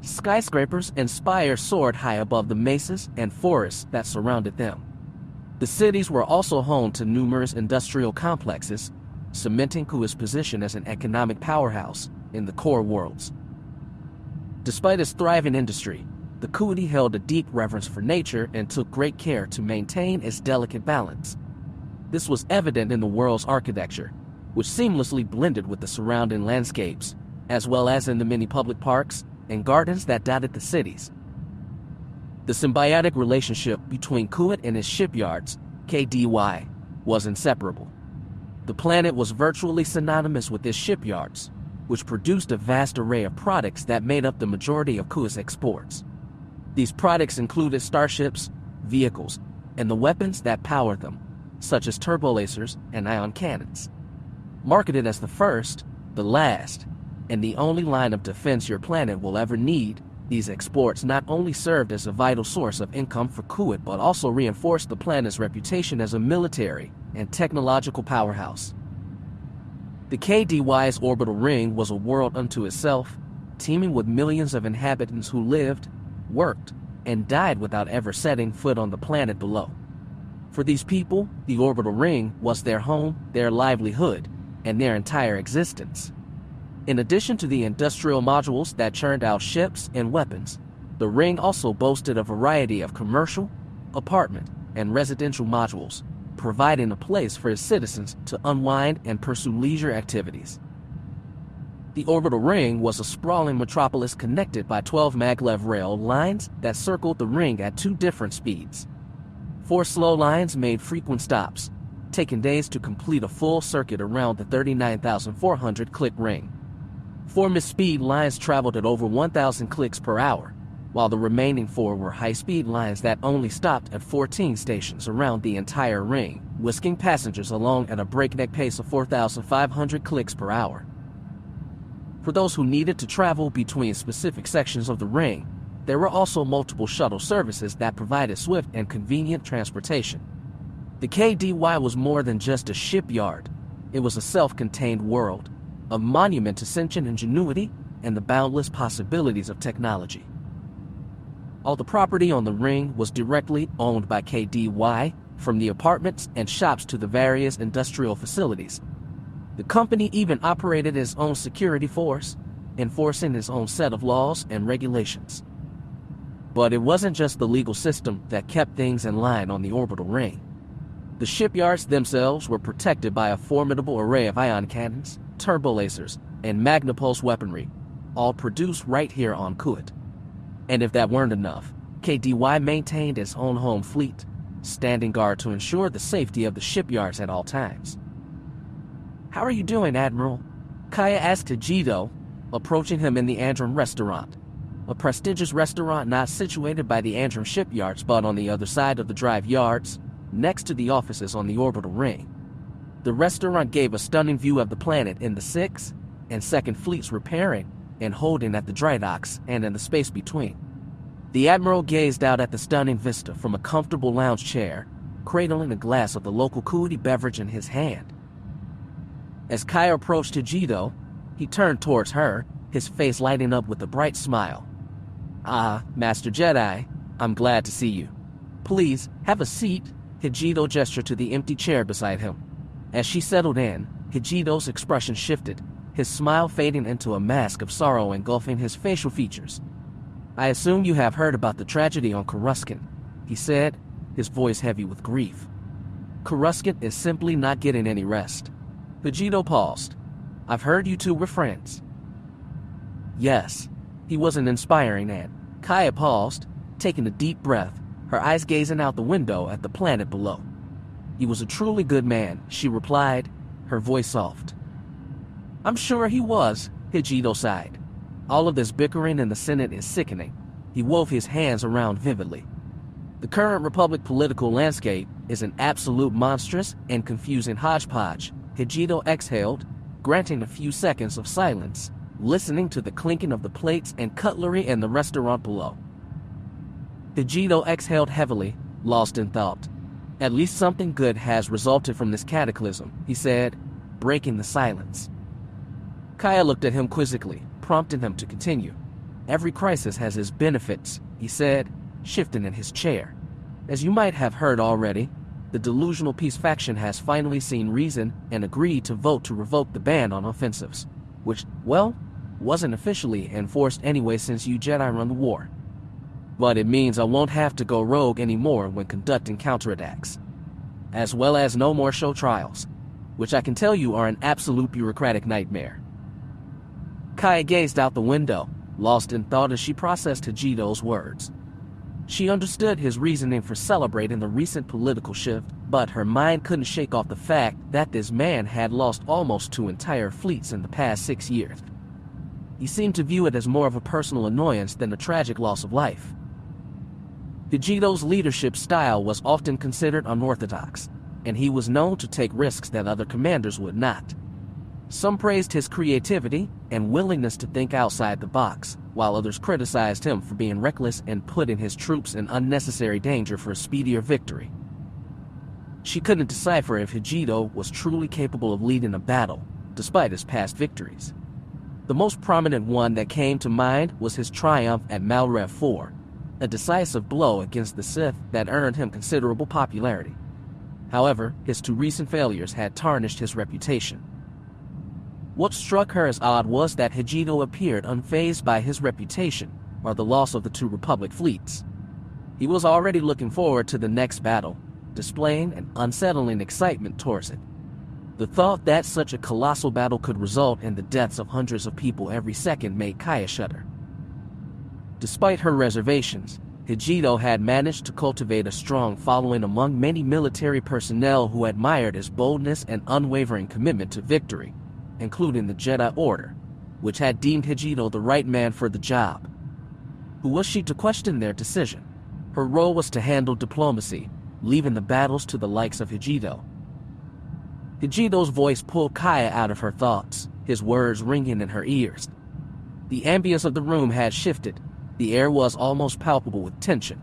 Skyscrapers and spires soared high above the mesas and forests that surrounded them. The cities were also home to numerous industrial complexes, cementing Kuat's position as an economic powerhouse in the core worlds. Despite its thriving industry, the Kuati held a deep reverence for nature and took great care to maintain its delicate balance. This was evident in the world's architecture, which seamlessly blended with the surrounding landscapes, as well as in the many public parks and gardens that dotted the cities. The symbiotic relationship between Kuat and its shipyards, KDY, was inseparable. The planet was virtually synonymous with its shipyards, which produced a vast array of products that made up the majority of Kuat's exports. These products included starships, vehicles, and the weapons that powered them, such as turbolasers and ion cannons. Marketed as the first, the last, and the only line of defense your planet will ever need, these exports not only served as a vital source of income for Kuat but also reinforced the planet's reputation as a military and technological powerhouse. The KDY's orbital ring was a world unto itself, teeming with millions of inhabitants who lived, worked, and died without ever setting foot on the planet below. For these people, the orbital ring was their home, their livelihood, and their entire existence. In addition to the industrial modules that churned out ships and weapons, the ring also boasted a variety of commercial, apartment, and residential modules, providing a place for its citizens to unwind and pursue leisure activities. The orbital ring was a sprawling metropolis connected by 12 maglev rail lines that circled the ring at 2 different speeds. 4 slow lines made frequent stops, taking days to complete a full circuit around the 39,400 click ring. 4 mid-speed lines traveled at over 1,000 clicks per hour, while the remaining 4 were high-speed lines that only stopped at 14 stations around the entire ring, whisking passengers along at a breakneck pace of 4,500 clicks per hour. For those who needed to travel between specific sections of the ring, there were also multiple shuttle services that provided swift and convenient transportation. The KDY was more than just a shipyard. It was a self-contained world, a monument to sentient ingenuity and the boundless possibilities of technology. All the property on the ring was directly owned by KDY, from the apartments and shops to the various industrial facilities. The company even operated its own security force, enforcing its own set of laws and regulations. But it wasn't just the legal system that kept things in line on the orbital ring. The shipyards themselves were protected by a formidable array of ion cannons, turbolasers, and magnapulse weaponry, all produced right here on Kuat. And if that weren't enough, KDY maintained its own home fleet, standing guard to ensure the safety of the shipyards at all times. "How are you doing, Admiral?" Kaya asked Hijito, approaching him in the Andron restaurant, a prestigious restaurant not situated by the Andron shipyards but on the other side of the drive yards, next to the offices on the orbital ring. The restaurant gave a stunning view of the planet in the 6th and 2nd Fleets repairing and holding at the dry docks and in the space between. The Admiral gazed out at the stunning vista from a comfortable lounge chair, cradling a glass of the local Kuti beverage in his hand. As Kaya approached Hijito, he turned towards her, his face lighting up with a bright smile. "Ah, Master Jedi, I'm glad to see you. Please, have a seat." Hijito gestured to the empty chair beside him. As she settled in, Hijito's expression shifted, his smile fading into a mask of sorrow engulfing his facial features. "I assume you have heard about the tragedy on Coruscant," he said, his voice heavy with grief. "Coruscant is simply not getting any rest." Hijito paused. "I've heard you two were friends." Yes, he was an inspiring man. Kaya paused, taking a deep breath, her eyes gazing out the window at the planet below. "He was a truly good man," she replied, her voice soft. "I'm sure he was," Hijito sighed. "All of this bickering in the Senate is sickening." He wove his hands around vividly. "The current Republic political landscape is an absolute monstrous and confusing hodgepodge." Hijito exhaled, granting a few seconds of silence, listening to the clinking of the plates and cutlery in the restaurant below. Hijito exhaled heavily, lost in thought. "At least something good has resulted from this cataclysm," he said, breaking the silence. Kaya looked at him quizzically, prompting him to continue. "Every crisis has its benefits," he said, shifting in his chair. "As you might have heard already, the delusional peace faction has finally seen reason and agreed to vote to revoke the ban on offensives, which, well, wasn't officially enforced anyway since you Jedi run the war. But it means I won't have to go rogue anymore when conducting counterattacks, as well as no more show trials, which I can tell you are an absolute bureaucratic nightmare." Kaya gazed out the window, lost in thought as she processed Hijito's words. She understood his reasoning for celebrating the recent political shift, but her mind couldn't shake off the fact that this man had lost almost 2 entire fleets in the past 6 years. He seemed to view it as more of a personal annoyance than a tragic loss of life. Hijito's leadership style was often considered unorthodox, and he was known to take risks that other commanders would not. Some praised his creativity and willingness to think outside the box, while others criticized him for being reckless and putting his troops in unnecessary danger for a speedier victory. She couldn't decipher if Hijito was truly capable of leading a battle, despite his past victories. The most prominent one that came to mind was his triumph at Malrev 4, a decisive blow against the Sith that earned him considerable popularity. However, his 2 recent failures had tarnished his reputation. What struck her as odd was that Hijito appeared unfazed by his reputation or the loss of the 2 Republic fleets. He was already looking forward to the next battle, displaying an unsettling excitement towards it. The thought that such a colossal battle could result in the deaths of hundreds of people every second made Kaya shudder. Despite her reservations, Hijito had managed to cultivate a strong following among many military personnel who admired his boldness and unwavering commitment to victory, including the Jedi Order, which had deemed Hijito the right man for the job. Who was she to question their decision? Her role was to handle diplomacy, leaving the battles to the likes of Hijito. Hijito's voice pulled Kaya out of her thoughts, his words ringing in her ears. The ambience of the room had shifted. The air was almost palpable with tension.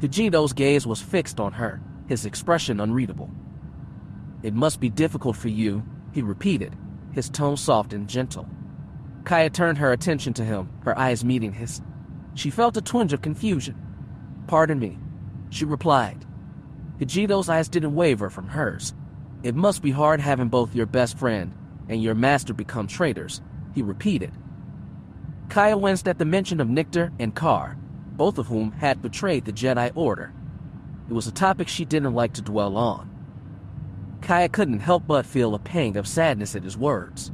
Hijito's gaze was fixed on her, his expression unreadable. "It must be difficult for you," he repeated, his tone soft and gentle. Kaya turned her attention to him, her eyes meeting his. She felt a twinge of confusion. "Pardon me," she replied. Hijito's eyes didn't waver from hers. "It must be hard having both your best friend and your master become traitors," he repeated. Kaya winced at the mention of Nictor and Kar, both of whom had betrayed the Jedi Order. It was a topic she didn't like to dwell on. Kaya couldn't help but feel a pang of sadness at his words.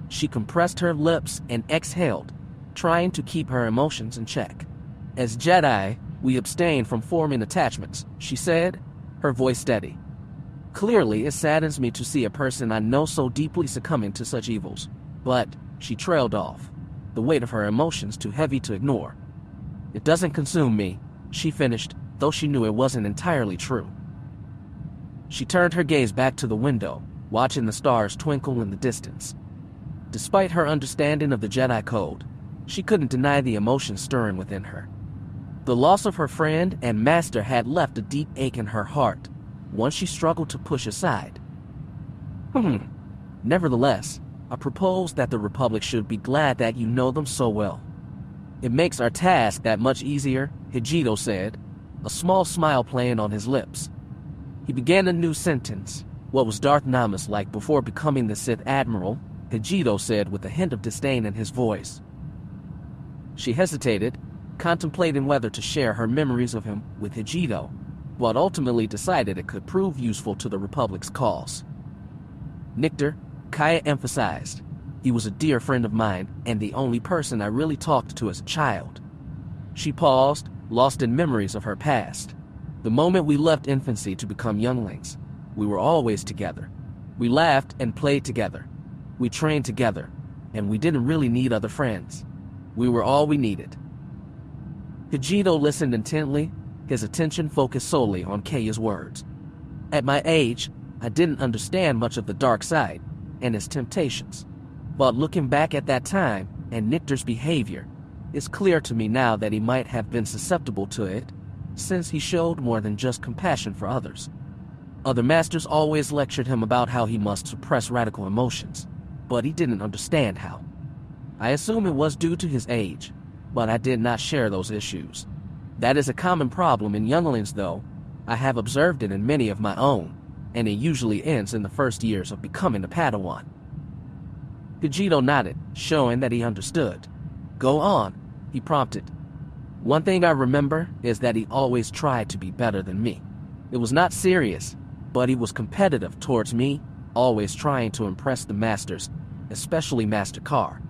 She compressed her lips and exhaled, trying to keep her emotions in check. "As Jedi, we abstain from forming attachments," she said, her voice steady. Clearly, it saddens me to see a person I know so deeply succumbing to such evils. But she trailed off, the weight of her emotions too heavy to ignore. It doesn't consume me, she finished, though she knew it wasn't entirely true. She turned her gaze back to the window, watching the stars twinkle in the distance. Despite her understanding of the Jedi Code, she couldn't deny the emotion stirring within her. The loss of her friend and master had left a deep ache in her heart, one she struggled to push aside. Nevertheless, I propose that the Republic should be glad that you know them so well. It makes our task that much easier, Hijito said, a small smile playing on his lips. He began a new sentence. What was Darth Namus like before becoming the Sith Admiral? Hijito said with a hint of disdain in his voice. She hesitated, contemplating whether to share her memories of him with Hijito, but ultimately decided it could prove useful to the Republic's cause. Nictor, Kaya emphasized. He was a dear friend of mine and the only person I really talked to as a child. She paused, lost in memories of her past. The moment we left infancy to become younglings, we were always together. We laughed and played together. We trained together, and we didn't really need other friends. We were all we needed. Hijito listened intently, his attention focused solely on Kaya's words. At my age, I didn't understand much of the dark side and its temptations. But looking back at that time and Nictor's behavior, it's clear to me now that he might have been susceptible to it, since he showed more than just compassion for others. Other masters always lectured him about how he must suppress radical emotions, but he didn't understand how. I assume it was due to his age, but I did not share those issues. That is a common problem in younglings, though. I have observed it in many of my own, and it usually ends in the first years of becoming a Padawan. Hijito nodded, showing that he understood. Go on, he prompted. One thing I remember is that he always tried to be better than me. It was not serious, but he was competitive towards me, always trying to impress the masters, especially Master Carr.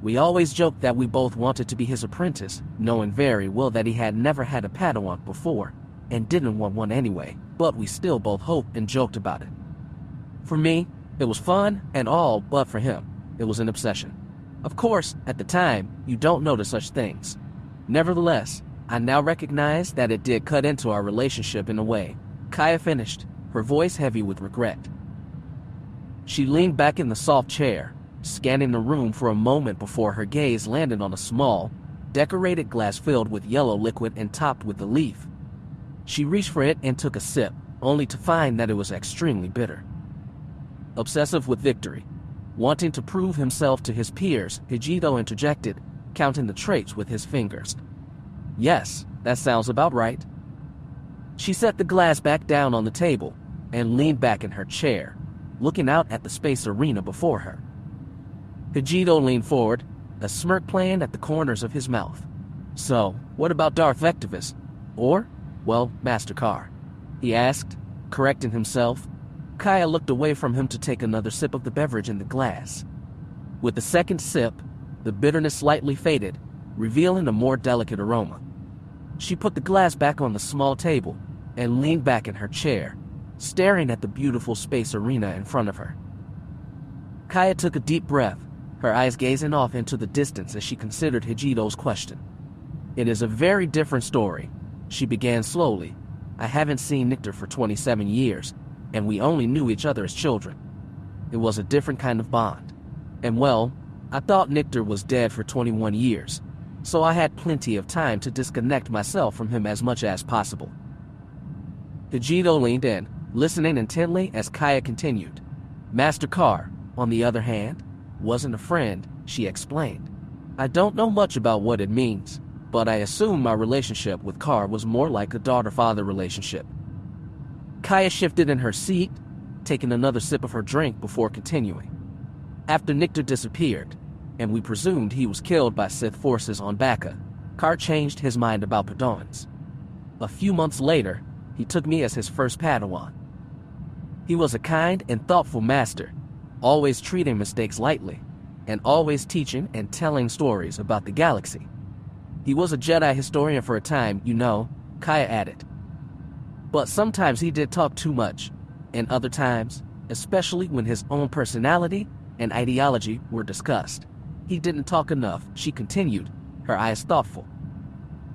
We always joked that we both wanted to be his apprentice, knowing very well that he had never had a Padawan before, and didn't want one anyway, but we still both hoped and joked about it. For me, it was fun and all, but for him, it was an obsession. Of course, at the time, you don't notice such things. Nevertheless, I now recognize that it did cut into our relationship in a way. Kaya finished, her voice heavy with regret. She leaned back in the soft chair, scanning the room for a moment before her gaze landed on a small, decorated glass filled with yellow liquid and topped with a leaf. She reached for it and took a sip, only to find that it was extremely bitter. Obsessive with victory, wanting to prove himself to his peers, Hijito interjected, counting the traits with his fingers. Yes, that sounds about right. She set the glass back down on the table and leaned back in her chair, looking out at the space arena before her. Hijito leaned forward, a smirk playing at the corners of his mouth. So, what about Darth Vectivous? Or, well, Master Carr? He asked, correcting himself. Kaya looked away from him to take another sip of the beverage in the glass. With the second sip, the bitterness slightly faded, revealing a more delicate aroma. She put the glass back on the small table and leaned back in her chair, staring at the beautiful space arena in front of her. Kaya took a deep breath, her eyes gazing off into the distance as she considered Hijito's question. It is a very different story, she began slowly. I haven't seen Nictor for 27 years, and we only knew each other as children. It was a different kind of bond. And well, I thought Nictor was dead for 21 years, so I had plenty of time to disconnect myself from him as much as possible. Hijito leaned in, listening intently as Kaya continued. Master Carr, on the other hand, wasn't a friend, she explained. I don't know much about what it means, but I assume my relationship with Carr was more like a daughter-father relationship. Kaya shifted in her seat, taking another sip of her drink before continuing. After Nictor disappeared, and we presumed he was killed by Sith forces on Bacca, Carr changed his mind about Padawans. A few months later, he took me as his first Padawan. He was a kind and thoughtful master, always treating mistakes lightly, and always teaching and telling stories about the galaxy. He was a Jedi historian for a time, you know, Kaya added. But sometimes he did talk too much, and other times, especially when his own personality and ideology were discussed, he didn't talk enough, she continued, her eyes thoughtful.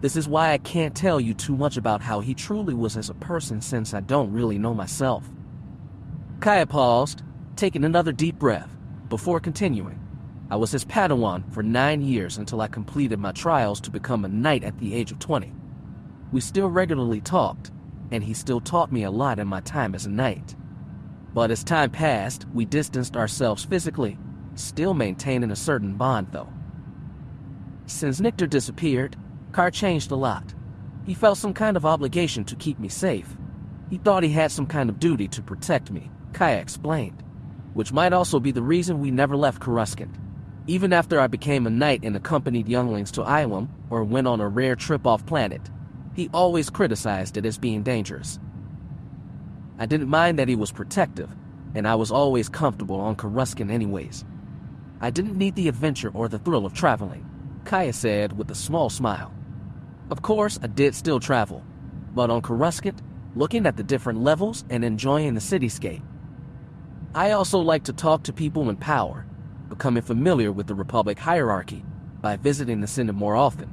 This is why I can't tell you too much about how he truly was as a person since I don't really know myself. Kaya paused, taking another deep breath, before continuing. I was his Padawan for 9 years until I completed my trials to become a knight at the age of 20. We still regularly talked, and he still taught me a lot in my time as a knight. But as time passed, we distanced ourselves physically, still maintaining a certain bond though. Since Nictor disappeared, Car changed a lot. He felt some kind of obligation to keep me safe. He thought he had some kind of duty to protect me, Kaya explained, which might also be the reason we never left Coruscant. Even after I became a knight and accompanied younglings to Iwam or went on a rare trip off planet, he always criticized it as being dangerous. I didn't mind that he was protective, and I was always comfortable on Coruscant anyways. I didn't need the adventure or the thrill of traveling, Kaya said with a small smile. Of course, I did still travel, but on Coruscant, looking at the different levels and enjoying the cityscape. I also like to talk to people in power, becoming familiar with the Republic hierarchy by visiting the Senate more often.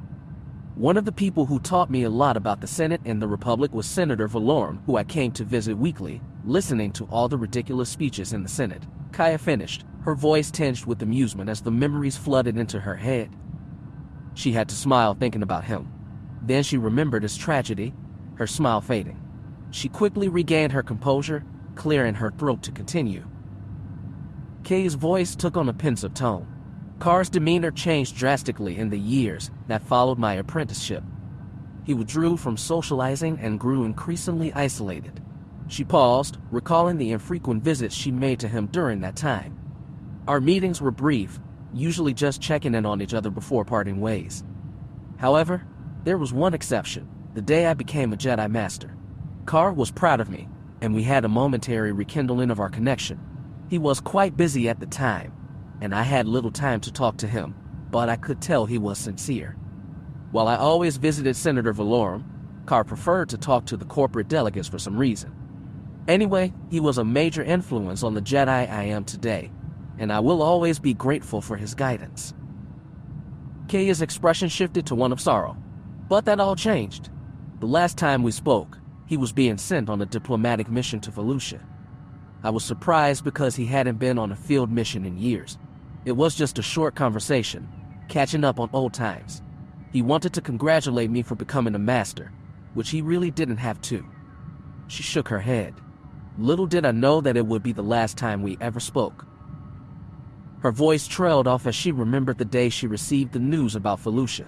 One of the people who taught me a lot about the Senate and the Republic was Senator Valorum, who I came to visit weekly, listening to all the ridiculous speeches in the Senate. Kaya finished, her voice tinged with amusement as the memories flooded into her head. She had to smile thinking about him. Then she remembered his tragedy, her smile fading. She quickly regained her composure, clearing her throat to continue. Kay's voice took on a pensive tone. Car's demeanor changed drastically in the years that followed my apprenticeship. He withdrew from socializing and grew increasingly isolated. She paused, recalling the infrequent visits she made to him during that time. Our meetings were brief, usually just checking in on each other before parting ways. However, there was one exception, the day I became a Jedi Master. Car was proud of me, and we had a momentary rekindling of our connection. He was quite busy at the time, and I had little time to talk to him, but I could tell he was sincere. While I always visited Senator Valorum, Car preferred to talk to the corporate delegates for some reason. Anyway, he was a major influence on the Jedi I am today, and I will always be grateful for his guidance. Kaya's expression shifted to one of sorrow, but that all changed. The last time we spoke, he was being sent on a diplomatic mission to Felucia. I was surprised because he hadn't been on a field mission in years. It was just a short conversation, catching up on old times. He wanted to congratulate me for becoming a master, which he really didn't have to. She shook her head. Little did I know that it would be the last time we ever spoke. Her voice trailed off as she remembered the day she received the news about Felucia.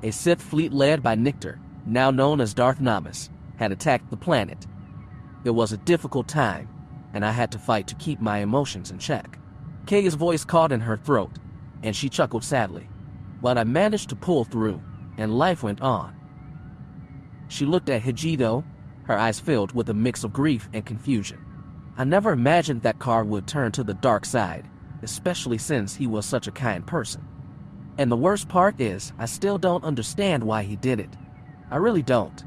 A Sith fleet led by Nictor, now known as Darth Namas, had attacked the planet. It was a difficult time, and I had to fight to keep my emotions in check. Kaya's voice caught in her throat, and she chuckled sadly. But I managed to pull through, and life went on. She looked at Hijido, her eyes filled with a mix of grief and confusion. I never imagined that Car would turn to the dark side, especially since he was such a kind person. And the worst part is, I still don't understand why he did it. I really don't.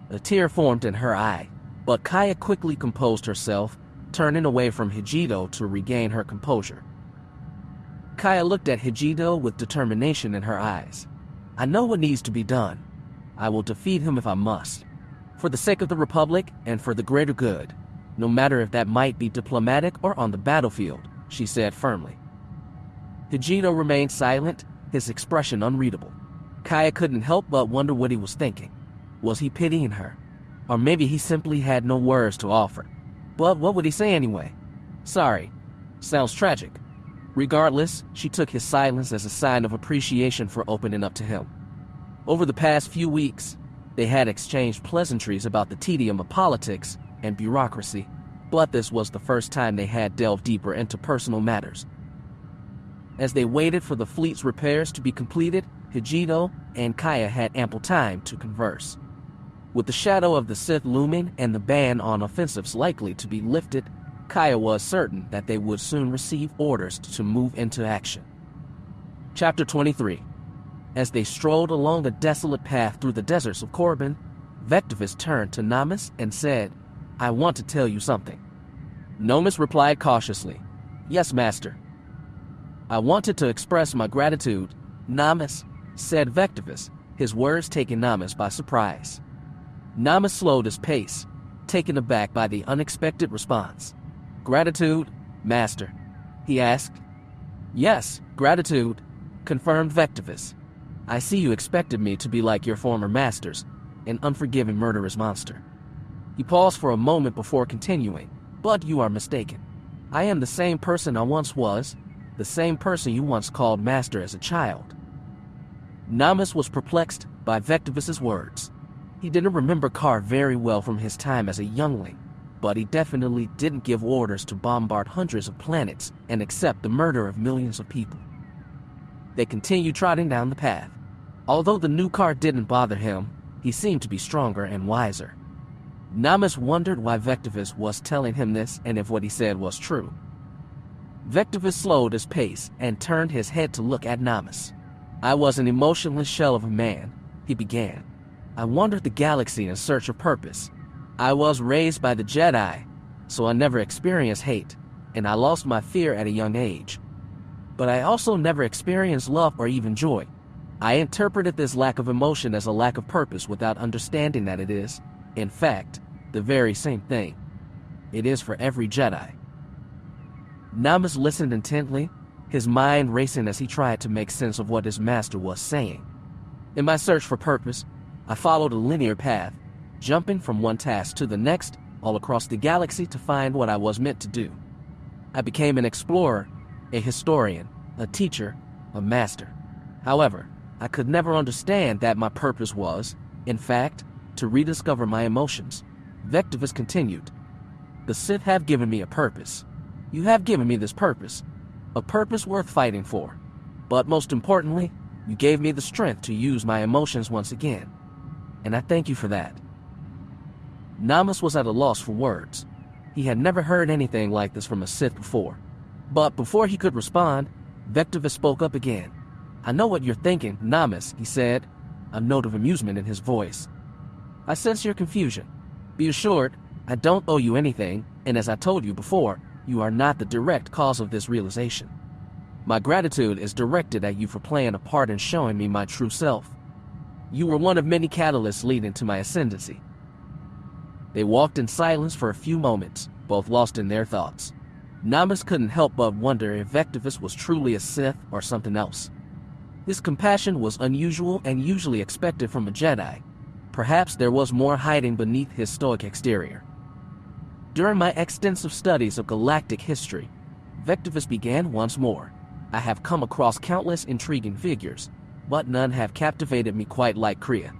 A tear formed in her eye, but Kaya quickly composed herself, turning away from Hijido to regain her composure. Kaya looked at Hijido with determination in her eyes. I know what needs to be done. I will defeat him if I must. For the sake of the Republic and for the greater good, no matter if that might be diplomatic or on the battlefield, she said firmly. Hijido remained silent, his expression unreadable. Kaya couldn't help but wonder what he was thinking. Was he pitying her? Or maybe he simply had no words to offer. But what would he say anyway? Sorry. Sounds tragic. Regardless, she took his silence as a sign of appreciation for opening up to him. Over the past few weeks, they had exchanged pleasantries about the tedium of politics and bureaucracy, but this was the first time they had delved deeper into personal matters. As they waited for the fleet's repairs to be completed, Hijido and Kaya had ample time to converse. With the shadow of the Sith looming and the ban on offensives likely to be lifted, Kaya was certain that they would soon receive orders to move into action. Chapter 23. As they strolled along the desolate path through the deserts of Korriban, Vectivous turned to Namas and said, I want to tell you something. Nomus replied cautiously, "Yes, master." "I wanted to express my gratitude, Namus," said Vectivous, his words taking Namus by surprise. Namus slowed his pace, taken aback by the unexpected response. "Gratitude, master?" he asked. "Yes, gratitude," confirmed Vectivous. "I see you expected me to be like your former masters, an unforgiving murderous monster." He paused for a moment before continuing, "But you are mistaken. I am the same person I once was, the same person you once called master as a child." Namus was perplexed by Vectivous's words. He didn't remember Carr very well from his time as a youngling, but he definitely didn't give orders to bombard hundreds of planets and accept the murder of millions of people. They continued trotting down the path. Although the new car didn't bother him, he seemed to be stronger and wiser. Namus wondered why Vectivous was telling him this and if what he said was true. Vectivous slowed his pace and turned his head to look at Namus. "I was an emotionless shell of a man," he began. "I wandered the galaxy in search of purpose. I was raised by the Jedi, so I never experienced hate, and I lost my fear at a young age. But I also never experienced love or even joy. I interpreted this lack of emotion as a lack of purpose without understanding that it is, in fact, the very same thing. It is for every Jedi." Namus listened intently, his mind racing as he tried to make sense of what his master was saying. "In my search for purpose, I followed a linear path, jumping from one task to the next, all across the galaxy to find what I was meant to do. I became an explorer, a historian, a teacher, a master. However, I could never understand that my purpose was, in fact, to rediscover my emotions." Vectivous continued, "The Sith have given me a purpose. You have given me this purpose, a purpose worth fighting for. But most importantly, you gave me the strength to use my emotions once again. And I thank you for that." Namus was at a loss for words. He had never heard anything like this from a Sith before. But before he could respond, Vectivous spoke up again. "I know what you're thinking, Namus," he said, a note of amusement in his voice. "I sense your confusion. Be assured, I don't owe you anything, and as I told you before, you are not the direct cause of this realization. My gratitude is directed at you for playing a part in showing me my true self. You were one of many catalysts leading to my ascendancy." They walked in silence for a few moments, both lost in their thoughts. Namus couldn't help but wonder if Vectivous was truly a Sith or something else. His compassion was unusual and usually expected from a Jedi. Perhaps there was more hiding beneath his stoic exterior. During my extensive studies of galactic history, Vectivous began once more. "I have come across countless intriguing figures, but none have captivated me quite like Kriya.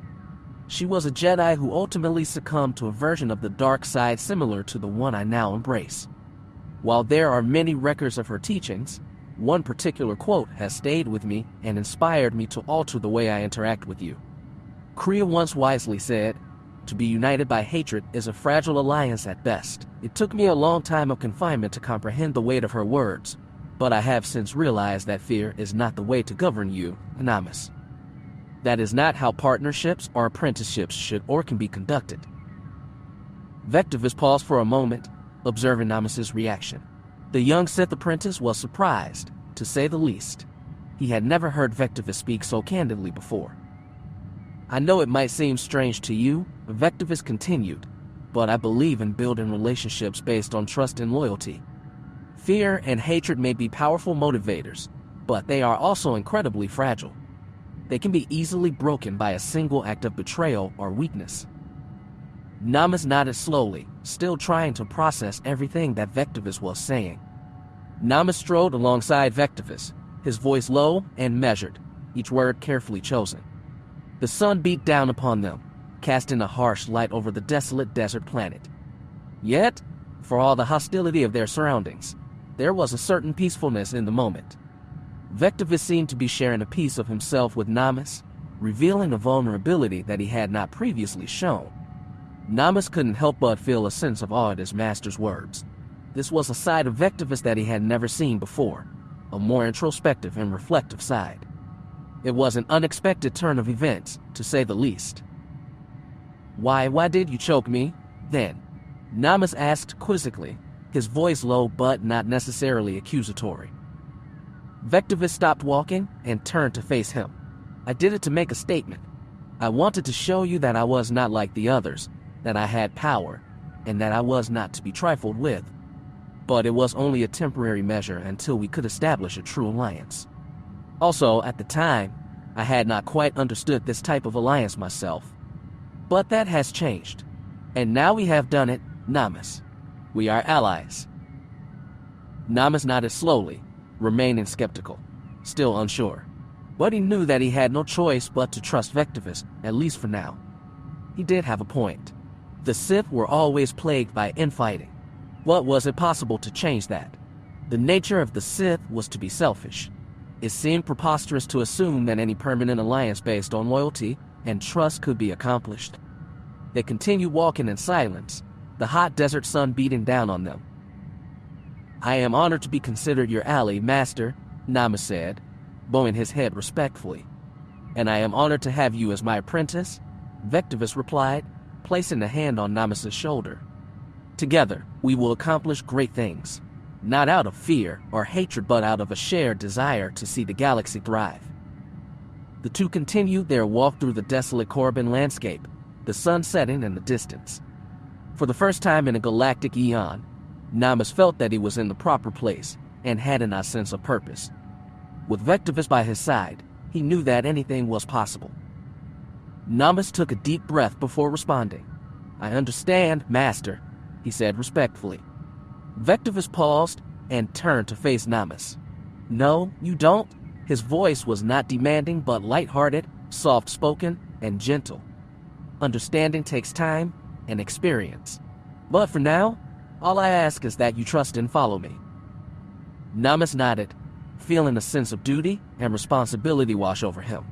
She was a Jedi who ultimately succumbed to a version of the dark side similar to the one I now embrace. While there are many records of her teachings, one particular quote has stayed with me and inspired me to alter the way I interact with you. Kriya once wisely said, 'To be united by hatred is a fragile alliance at best.' It took me a long time of confinement to comprehend the weight of her words, but I have since realized that fear is not the way to govern you, Namus. That is not how partnerships or apprenticeships should or can be conducted." Vectivous paused for a moment, observing Namus's reaction. The young Sith apprentice was surprised, to say the least. He had never heard Vectivous speak so candidly before. "I know it might seem strange to you," Vectivous continued, "but I believe in building relationships based on trust and loyalty. Fear and hatred may be powerful motivators, but they are also incredibly fragile. They can be easily broken by a single act of betrayal or weakness." Namus nodded slowly, still trying to process everything that Vectivous was saying. Namus strode alongside Vectivous, his voice low and measured, each word carefully chosen. The sun beat down upon them, casting a harsh light over the desolate desert planet. Yet, for all the hostility of their surroundings, there was a certain peacefulness in the moment. Vectivous seemed to be sharing a piece of himself with Namus, revealing a vulnerability that he had not previously shown. Namus couldn't help but feel a sense of awe at his master's words. This was a side of Vectivous that he had never seen before, a more introspective and reflective side. It was an unexpected turn of events, to say the least. Why did you choke me, then?" Namus asked quizzically, his voice low but not necessarily accusatory. Vectivous stopped walking and turned to face him. I did it to make a statement. I wanted to show you that I was not like the others, that I had power, and that I was not to be trifled with. But it was only a temporary measure until we could establish a true alliance. Also, at the time, I had not quite understood this type of alliance myself. But that has changed. And now we have done it, Namas. We are allies. Namas nodded slowly, remaining skeptical, still unsure. But he knew that he had no choice but to trust Vectivous, at least for now. He did have a point. The Sith were always plagued by infighting. What was it possible to change that? The nature of the Sith was to be selfish. It seemed preposterous to assume that any permanent alliance based on loyalty and trust could be accomplished. They continued walking in silence, the hot desert sun beating down on them. I am honored to be considered your ally, Master, Namas said, bowing his head respectfully. And I am honored to have you as my apprentice, Vectivous replied, placing a hand on Namas's shoulder. Together, we will accomplish great things, not out of fear or hatred but out of a shared desire to see the galaxy thrive. The two continued their walk through the desolate Corbin landscape, the sun setting in the distance. For the first time in a galactic eon, Namas felt that he was in the proper place and had a sense of purpose. With Vectivous by his side, he knew that anything was possible. Namas took a deep breath before responding. I understand, Master, he said respectfully. Vectivous paused and turned to face Namas. No, you don't. His voice was not demanding but light-hearted, soft-spoken, and gentle. Understanding takes time and experience. But for now, all I ask is that you trust and follow me. Namas nodded, feeling a sense of duty and responsibility wash over him.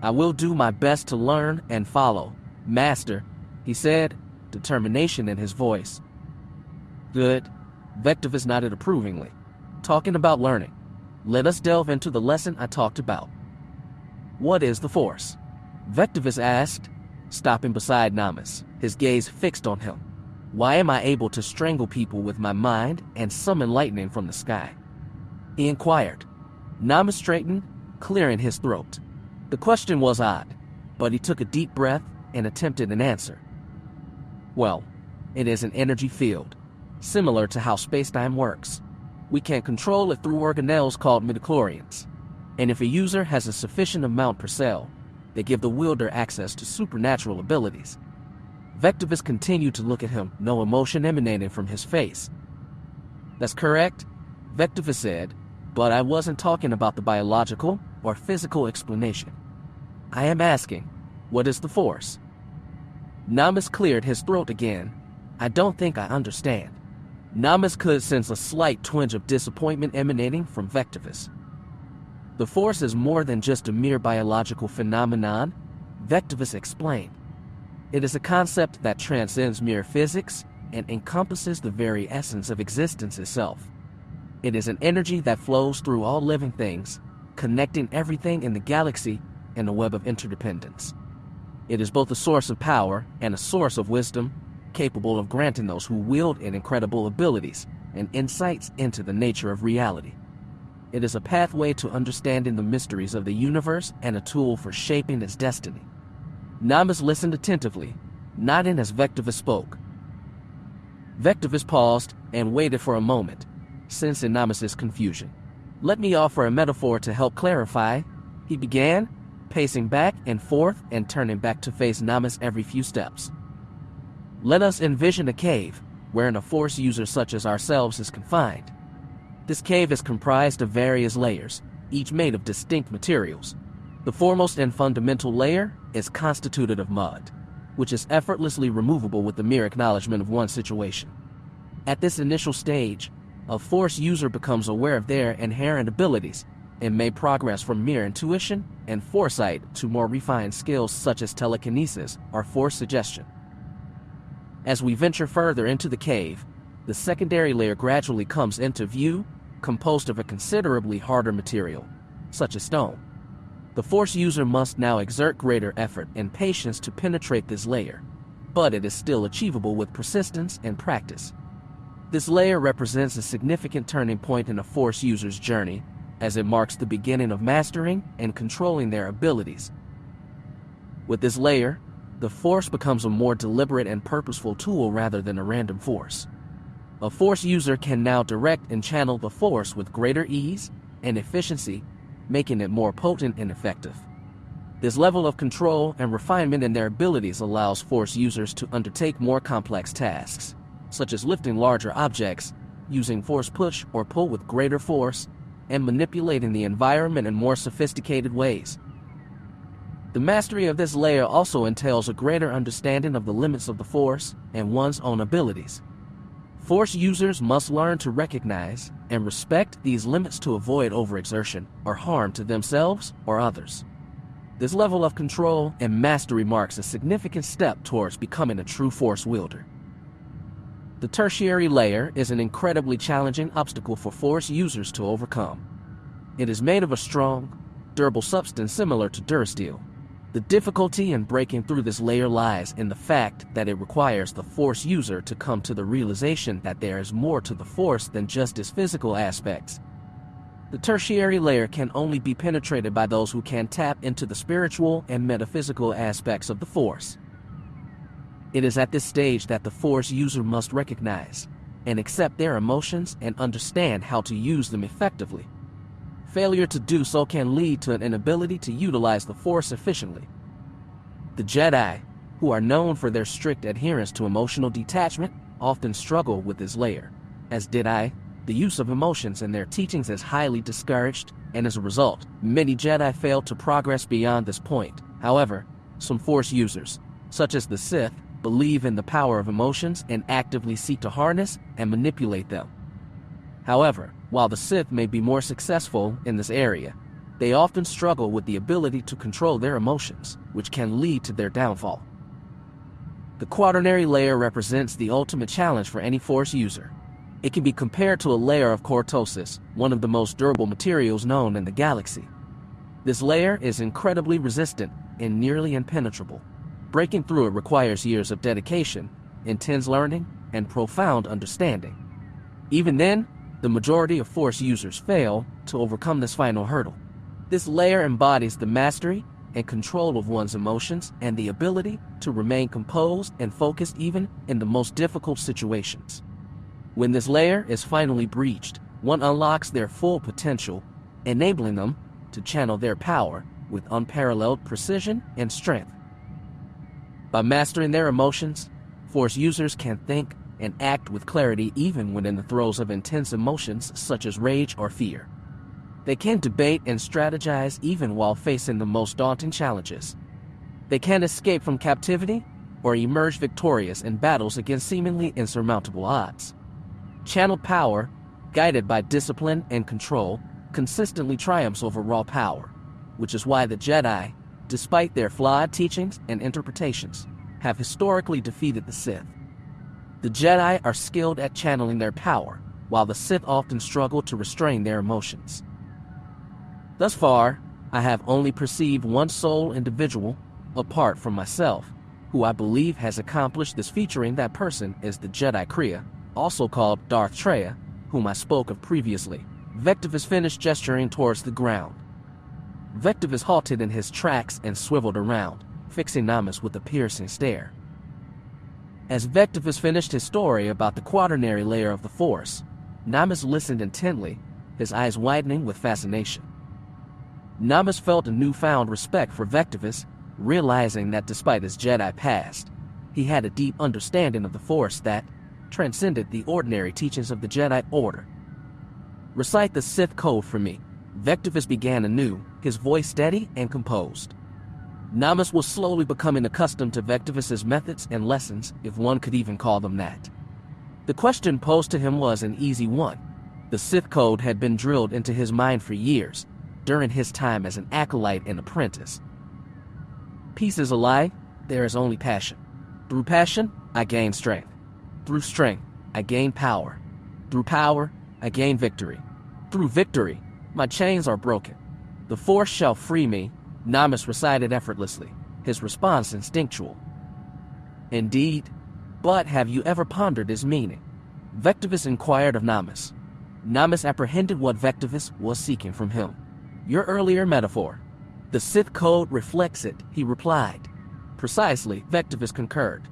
I will do my best to learn and follow, Master, he said, determination in his voice. Good. Vectivous nodded approvingly. Talking about learning, let us delve into the lesson I talked about. What is the Force? Vectivous asked, stopping beside Namas, his gaze fixed on him. Why am I able to strangle people with my mind and summon lightning from the sky? He inquired. Namas straightened, clearing his throat. The question was odd, but he took a deep breath and attempted an answer. Well, it is an energy field, similar to how spacetime works. We can control it through organelles called midichlorians, and if a user has a sufficient amount per cell, they give the wielder access to supernatural abilities. Vectivous continued to look at him, no emotion emanating from his face. That's correct, Vectivous said, but I wasn't talking about the biological or physical explanation. I am asking, what is the Force? Namas cleared his throat again. I don't think I understand. Namas could sense a slight twinge of disappointment emanating from Vectivous. The Force is more than just a mere biological phenomenon, Vectivous explained. It is a concept that transcends mere physics and encompasses the very essence of existence itself. It is an energy that flows through all living things, connecting everything in the galaxy in a web of interdependence. It is both a source of power and a source of wisdom, capable of granting those who wield it incredible abilities and insights into the nature of reality. It is a pathway to understanding the mysteries of the universe and a tool for shaping its destiny. Namas listened attentively, nodding as Vectivous spoke. Vectivous paused and waited for a moment, sensing Namas's confusion. Let me offer a metaphor to help clarify, he began, pacing back and forth and turning back to face Namas every few steps. Let us envision a cave, wherein a Force user such as ourselves is confined. This cave is comprised of various layers, each made of distinct materials. The foremost and fundamental layer is constituted of mud, which is effortlessly removable with the mere acknowledgement of one's situation. At this initial stage, a Force user becomes aware of their inherent abilities and may progress from mere intuition and foresight to more refined skills such as telekinesis or Force suggestion. As we venture further into the cave, the secondary layer gradually comes into view, composed of a considerably harder material, such as stone. The Force user must now exert greater effort and patience to penetrate this layer, but it is still achievable with persistence and practice. This layer represents a significant turning point in a Force user's journey, as it marks the beginning of mastering and controlling their abilities. With this layer, the Force becomes a more deliberate and purposeful tool rather than a random force. A Force user can now direct and channel the Force with greater ease and efficiency, making it more potent and effective. This level of control and refinement in their abilities allows Force users to undertake more complex tasks, such as lifting larger objects, using Force push or pull with greater force, and manipulating the environment in more sophisticated ways. The mastery of this layer also entails a greater understanding of the limits of the Force and one's own abilities. Force users must learn to recognize and respect these limits to avoid overexertion or harm to themselves or others. This level of control and mastery marks a significant step towards becoming a true Force wielder. The tertiary layer is an incredibly challenging obstacle for Force users to overcome. It is made of a strong, durable substance similar to durasteel. The difficulty in breaking through this layer lies in the fact that it requires the Force user to come to the realization that there is more to the Force than just its physical aspects. The tertiary layer can only be penetrated by those who can tap into the spiritual and metaphysical aspects of the Force. It is at this stage that the Force user must recognize and accept their emotions and understand how to use them effectively. Failure to do so can lead to an inability to utilize the Force efficiently. The Jedi, who are known for their strict adherence to emotional detachment, often struggle with this layer. As did I, the use of emotions in their teachings is highly discouraged, and as a result, many Jedi fail to progress beyond this point. However, some Force users, such as the Sith, believe in the power of emotions and actively seek to harness and manipulate them. However, while the Sith may be more successful in this area, they often struggle with the ability to control their emotions, which can lead to their downfall. The quaternary layer represents the ultimate challenge for any Force user. It can be compared to a layer of cortosis, one of the most durable materials known in the galaxy. This layer is incredibly resistant and nearly impenetrable. Breaking through it requires years of dedication, intense learning, and profound understanding. Even then, the majority of Force users fail to overcome this final hurdle. This layer embodies the mastery and control of one's emotions and the ability to remain composed and focused even in the most difficult situations. When this layer is finally breached, one unlocks their full potential, enabling them to channel their power with unparalleled precision and strength. By mastering their emotions, Force users can think and act with clarity even when in the throes of intense emotions such as rage or fear. They can debate and strategize even while facing the most daunting challenges. They can escape from captivity or emerge victorious in battles against seemingly insurmountable odds. Channeled power, guided by discipline and control, consistently triumphs over raw power, which is why the Jedi, despite their flawed teachings and interpretations, have historically defeated the Sith. The Jedi are skilled at channeling their power, while the Sith often struggle to restrain their emotions. Thus far, I have only perceived one sole individual, apart from myself, who I believe has accomplished this. Featuring that person is the Jedi Kriya, also called Darth Treya, whom I spoke of previously. Vectivous finished gesturing towards the ground. Vectivous halted in his tracks and swiveled around, fixing Namas with a piercing stare. As Vectivous finished his story about the quaternary layer of the Force, Namas listened intently, his eyes widening with fascination. Namas felt a newfound respect for Vectivous, realizing that despite his Jedi past, he had a deep understanding of the Force that transcended the ordinary teachings of the Jedi Order. "Recite the Sith code for me," Vectivous began anew, his voice steady and composed. Namas was slowly becoming accustomed to Vectivous's methods and lessons, if one could even call them that. The question posed to him was an easy one. The Sith code had been drilled into his mind for years, during his time as an acolyte and apprentice. Peace is a lie, there is only passion. Through passion, I gain strength. Through strength, I gain power. Through power, I gain victory. Through victory, my chains are broken. The Force shall free me, Namas recited effortlessly, his response instinctual. Indeed, but have you ever pondered its meaning? Vectivous inquired of Namas. Namas apprehended what Vectivous was seeking from him. Your earlier metaphor. The Sith code reflects it, he replied. Precisely, Vectivous concurred.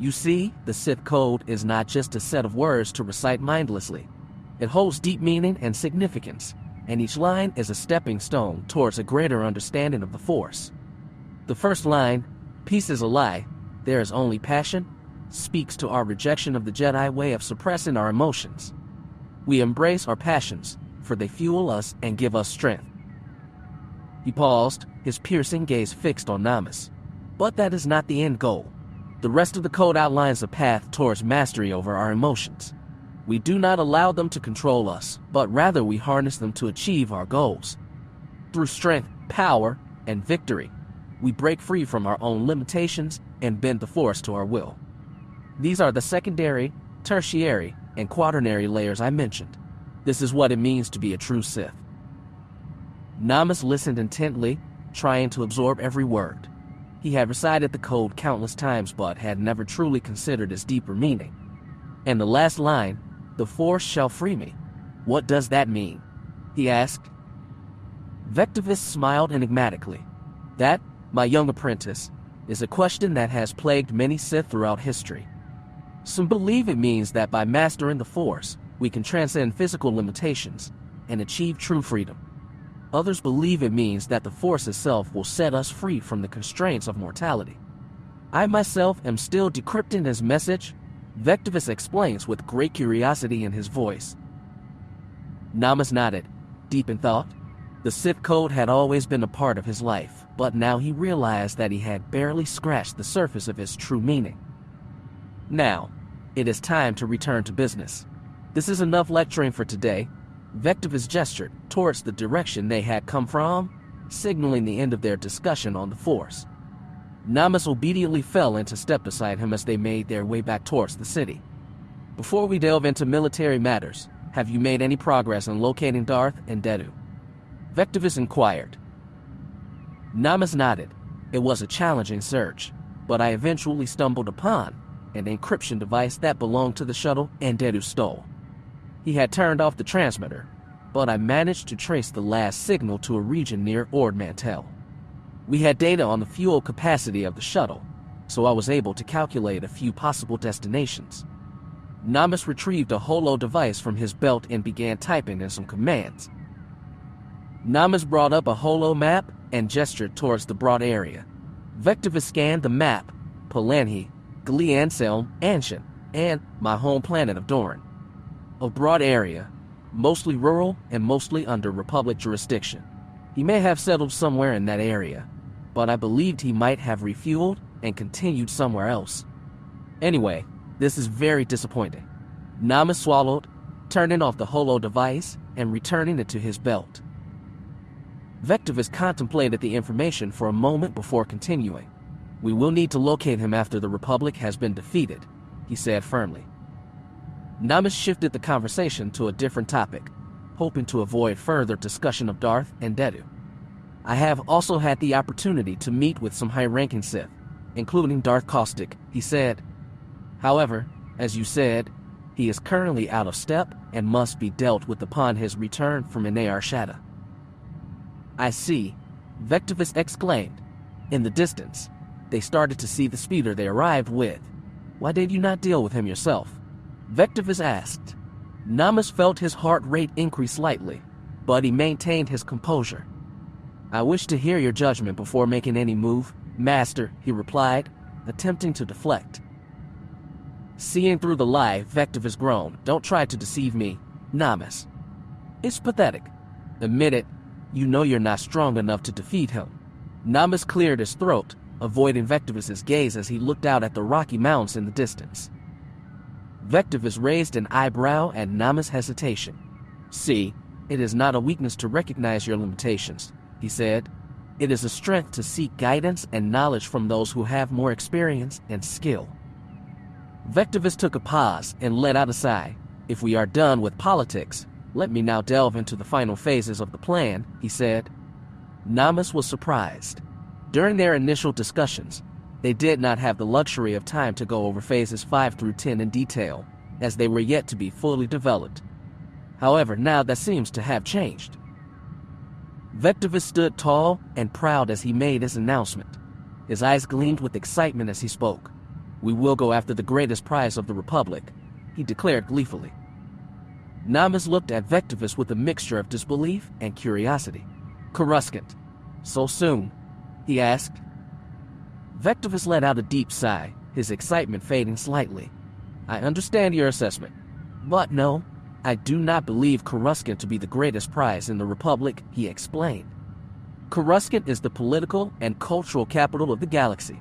You see, the Sith code is not just a set of words to recite mindlessly. It holds deep meaning and significance, and each line is a stepping stone towards a greater understanding of the Force. The first line, peace is a lie, there is only passion, speaks to our rejection of the Jedi way of suppressing our emotions. We embrace our passions, for they fuel us and give us strength. He paused, his piercing gaze fixed on Namas. But that is not the end goal. The rest of the code outlines a path towards mastery over our emotions. We do not allow them to control us, but rather we harness them to achieve our goals. Through strength, power, and victory, we break free from our own limitations and bend the Force to our will. These are the secondary, tertiary, and quaternary layers I mentioned. This is what it means to be a true Sith. Namas listened intently, trying to absorb every word. He had recited the code countless times but had never truly considered its deeper meaning. And the last line, the Force shall free me. What does that mean? He asked. Vectivous smiled enigmatically. That, my young apprentice, is a question that has plagued many Sith throughout history. Some believe it means that by mastering the Force, we can transcend physical limitations and achieve true freedom. Others believe it means that the Force itself will set us free from the constraints of mortality. I myself am still decrypting his message, Vectivous explains with great curiosity in his voice. Namas nodded, deep in thought. The Sith code had always been a part of his life, but now he realized that he had barely scratched the surface of its true meaning. Now, it is time to return to business. This is enough lecturing for today. Vectivous gestured towards the direction they had come from, signaling the end of their discussion on the Force. Namas obediently fell into step beside him as they made their way back towards the city. Before we delve into military matters, have you made any progress in locating Darth and Dedu? Vectivous inquired. Namas nodded. It was a challenging search, but I eventually stumbled upon an encryption device that belonged to the shuttle and Dedu stole. He had turned off the transmitter, but I managed to trace the last signal to a region near Ord Mantell. We had data on the fuel capacity of the shuttle, so I was able to calculate a few possible destinations. Namas retrieved a holo device from his belt and began typing in some commands. Namas brought up a holo map and gestured towards the broad area. Vectivous scanned the map, Palanhi, Glianselm, Anshan, and my home planet of Doran. A broad area, mostly rural and mostly under Republic jurisdiction. He may have settled somewhere in that area, but I believed he might have refueled and continued somewhere else. Anyway, this is very disappointing. Namas swallowed, turning off the holo device and returning it to his belt. Vectivous contemplated the information for a moment before continuing. We will need to locate him after the Republic has been defeated, he said firmly. Namas shifted the conversation to a different topic, hoping to avoid further discussion of Darth and Dedu. I have also had the opportunity to meet with some high-ranking Sith, including Darth Caustic, he said. However, as you said, he is currently out of step and must be dealt with upon his return from Inayar Shada. I see, Vectivous exclaimed. In the distance, they started to see the speeder they arrived with. Why did you not deal with him yourself? Vectivous asked. Namas felt his heart rate increase slightly, but he maintained his composure. I wish to hear your judgment before making any move, Master, he replied, attempting to deflect. Seeing through the lie, Vectivous groaned. Don't try to deceive me, Namas. It's pathetic. Admit it, you know you're not strong enough to defeat him. Namas cleared his throat, avoiding Vectivous's gaze as he looked out at the rocky mountains in the distance. Vectivous raised an eyebrow at Namas' hesitation. See, it is not a weakness to recognize your limitations, he said. It is a strength to seek guidance and knowledge from those who have more experience and skill. Vectivous took a pause and let out a sigh. If we are done with politics, let me now delve into the final phases of the plan, he said. Namas was surprised. During their initial discussions, they did not have the luxury of time to go over phases 5 through 10 in detail, as they were yet to be fully developed. However, now that seems to have changed. Vectivous stood tall and proud as he made his announcement. His eyes gleamed with excitement as he spoke. "We will go after the greatest prize of the Republic," he declared gleefully. Namas looked at Vectivous with a mixture of disbelief and curiosity. "Coruscant, so soon?" he asked. Vectivous let out a deep sigh, his excitement fading slightly. "I understand your assessment, but no, I do not believe Coruscant to be the greatest prize in the Republic," he explained. "Coruscant is the political and cultural capital of the galaxy.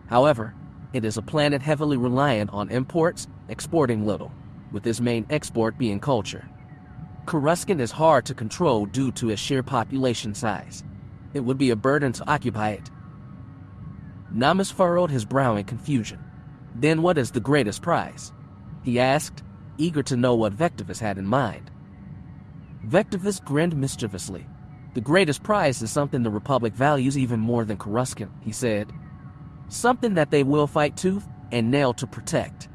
However, it is a planet heavily reliant on imports, exporting little, with its main export being culture. Coruscant is hard to control due to its sheer population size. It would be a burden to occupy it." Namas furrowed his brow in confusion. "Then what is the greatest prize?" he asked, eager to know what Vectivous had in mind. Vectivous grinned mischievously. "The greatest prize is something the Republic values even more than Coruscant," he said. "Something that they will fight tooth and nail to protect."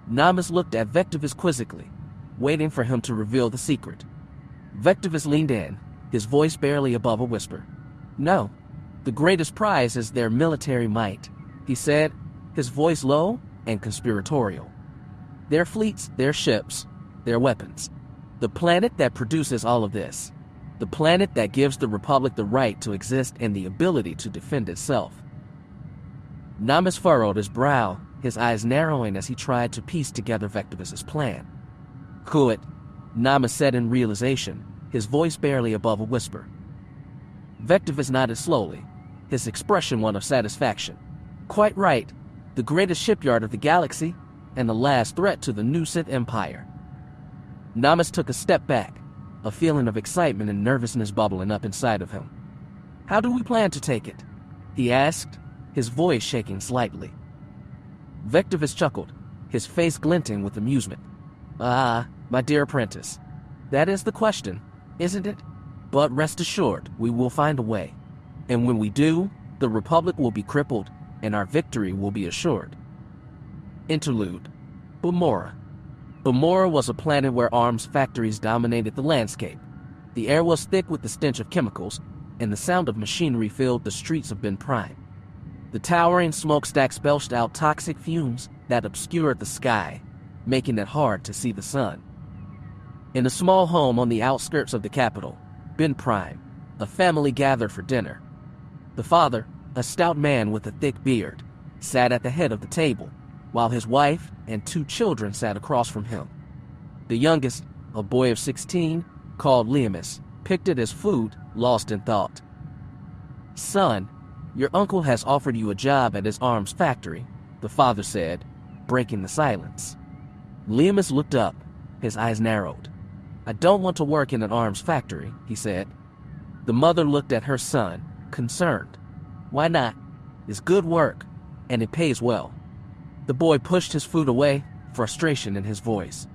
Namas looked at Vectivous quizzically, waiting for him to reveal the secret. Vectivous leaned in, his voice barely above a whisper. "No, the greatest prize is their military might," he said, his voice low and conspiratorial. "Their fleets, their ships, their weapons. The planet that produces all of this. The planet that gives the Republic the right to exist and the ability to defend itself." Namas furrowed his brow, his eyes narrowing as he tried to piece together Vectivous' plan. "Could," Namas said in realization, his voice barely above a whisper. Vectivous nodded slowly, his expression one of satisfaction. "Quite right. The greatest shipyard of the galaxy, and the last threat to the new Sith Empire." Namas took a step back, a feeling of excitement and nervousness bubbling up inside of him. "How do we plan to take it?" he asked, his voice shaking slightly. Vectivous chuckled, his face glinting with amusement. "Ah, my dear apprentice, that is the question, isn't it? But rest assured, we will find a way. And when we do, the Republic will be crippled, and our victory will be assured." Interlude. Bamora. Bamora was a planet where arms factories dominated the landscape. The air was thick with the stench of chemicals, and the sound of machinery filled the streets of Ben Prime. The towering smokestacks belched out toxic fumes that obscured the sky, making it hard to see the sun. In a small home on the outskirts of the capital, Ben Prime, a family gathered for dinner. The father, a stout man with a thick beard, sat at the head of the table, while his wife and 2 children sat across from him. The youngest, a boy of 16, called Liamus, picked at his food, lost in thought. "Son, your uncle has offered you a job at his arms factory," the father said, breaking the silence. Liamus looked up, his eyes narrowed. "I don't want to work in an arms factory," he said. The mother looked at her son, concerned. "Why not? It's good work, and it pays well." The boy pushed his food away, frustration in his voice.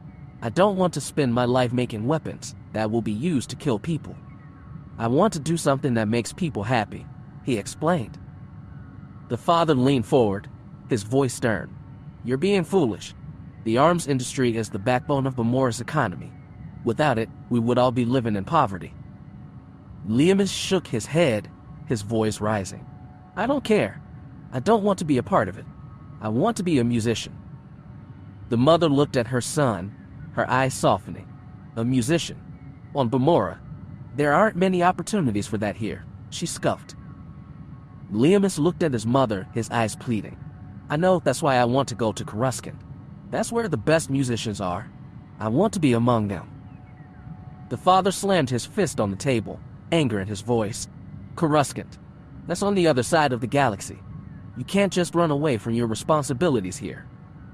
"I don't want to spend my life making weapons that will be used to kill people. I want to do something that makes people happy," he explained. The father leaned forward, his voice stern. "You're being foolish. The arms industry is the backbone of Bamora's economy. Without it, we would all be living in poverty." Liamus shook his head, his voice rising. "I don't care. I don't want to be a part of it. I want to be a musician." The mother looked at her son, her eyes softening. "A musician? On Bamora? There aren't many opportunities for that here," she scoffed. Liamus looked at his mother, his eyes pleading. "I know that's why I want to go to Coruscant. That's where the best musicians are. I want to be among them." The father slammed his fist on the table, anger in his voice. "Coruscant. That's on the other side of the galaxy. You can't just run away from your responsibilities here.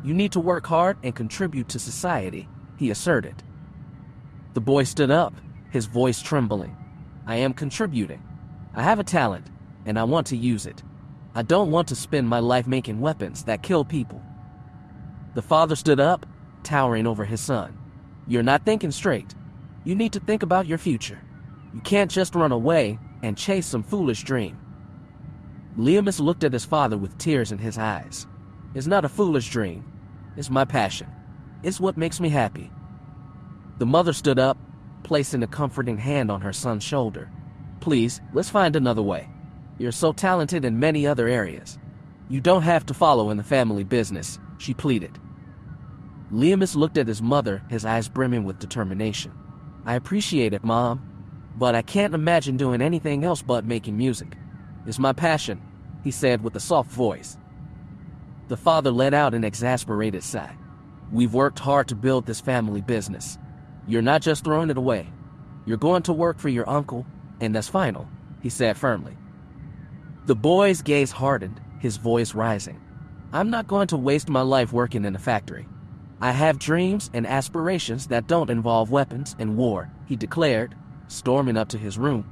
You need to work hard and contribute to society," he asserted. The boy stood up, his voice trembling. "I am contributing. I have a talent, and I want to use it. I don't want to spend my life making weapons that kill people." The father stood up, towering over his son. "You're not thinking straight. You need to think about your future. You can't just run away and chase some foolish dream." Liamus looked at his father with tears in his eyes. "It's not a foolish dream. It's my passion. It's what makes me happy." The mother stood up, placing a comforting hand on her son's shoulder. "Please, let's find another way. You're so talented in many other areas. You don't have to follow in the family business," she pleaded. Liamus looked at his mother, his eyes brimming with determination. "I appreciate it, Mom, but I can't imagine doing anything else but making music. It's my passion," he said with a soft voice. The father let out an exasperated sigh. "We've worked hard to build this family business. You're not just throwing it away. You're going to work for your uncle, and that's final," he said firmly. The boy's gaze hardened, his voice rising. "I'm not going to waste my life working in a factory. I have dreams and aspirations that don't involve weapons and war," he declared, storming up to his room.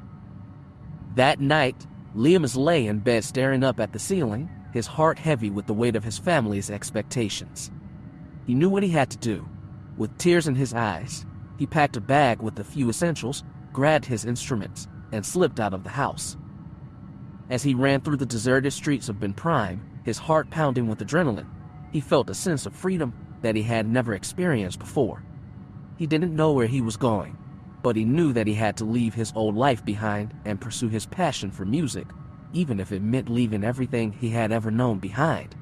That night, Liamus lay in bed staring up at the ceiling, his heart heavy with the weight of his family's expectations. He knew what he had to do. With tears in his eyes, he packed a bag with a few essentials, grabbed his instruments, and slipped out of the house. As he ran through the deserted streets of Ben Prime, his heart pounding with adrenaline, he felt a sense of freedom that he had never experienced before. He didn't know where he was going, but he knew that he had to leave his old life behind and pursue his passion for music, even if it meant leaving everything he had ever known behind.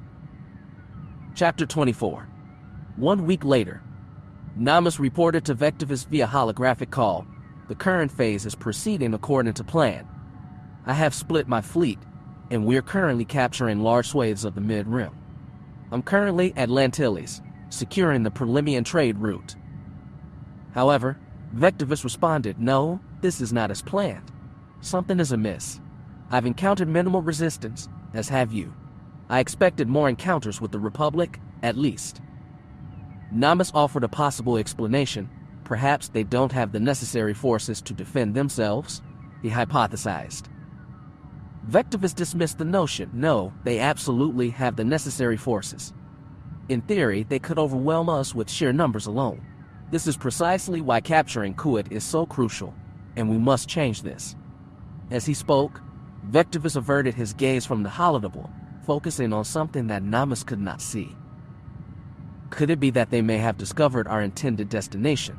Chapter 24. 1 week later, Namus reported to Vectivous via holographic call. "The current phase is proceeding according to plan. I have split my fleet, and we're currently capturing large swathes of the mid-rim. I'm currently at Lantilles, securing the Prelimian trade route." However, Vectivous responded, "No, this is not as planned. Something is amiss. I've encountered minimal resistance, as have you. I expected more encounters with the Republic, at least." Namus offered a possible explanation. "Perhaps they don't have the necessary forces to defend themselves," he hypothesized. Vectivous dismissed the notion. "No, they absolutely have the necessary forces. In theory, they could overwhelm us with sheer numbers alone. This is precisely why capturing Kuat is so crucial, and we must change this." As he spoke, Vectivous averted his gaze from the holodeck, focusing on something that Namus could not see. "Could it be that they may have discovered our intended destination?"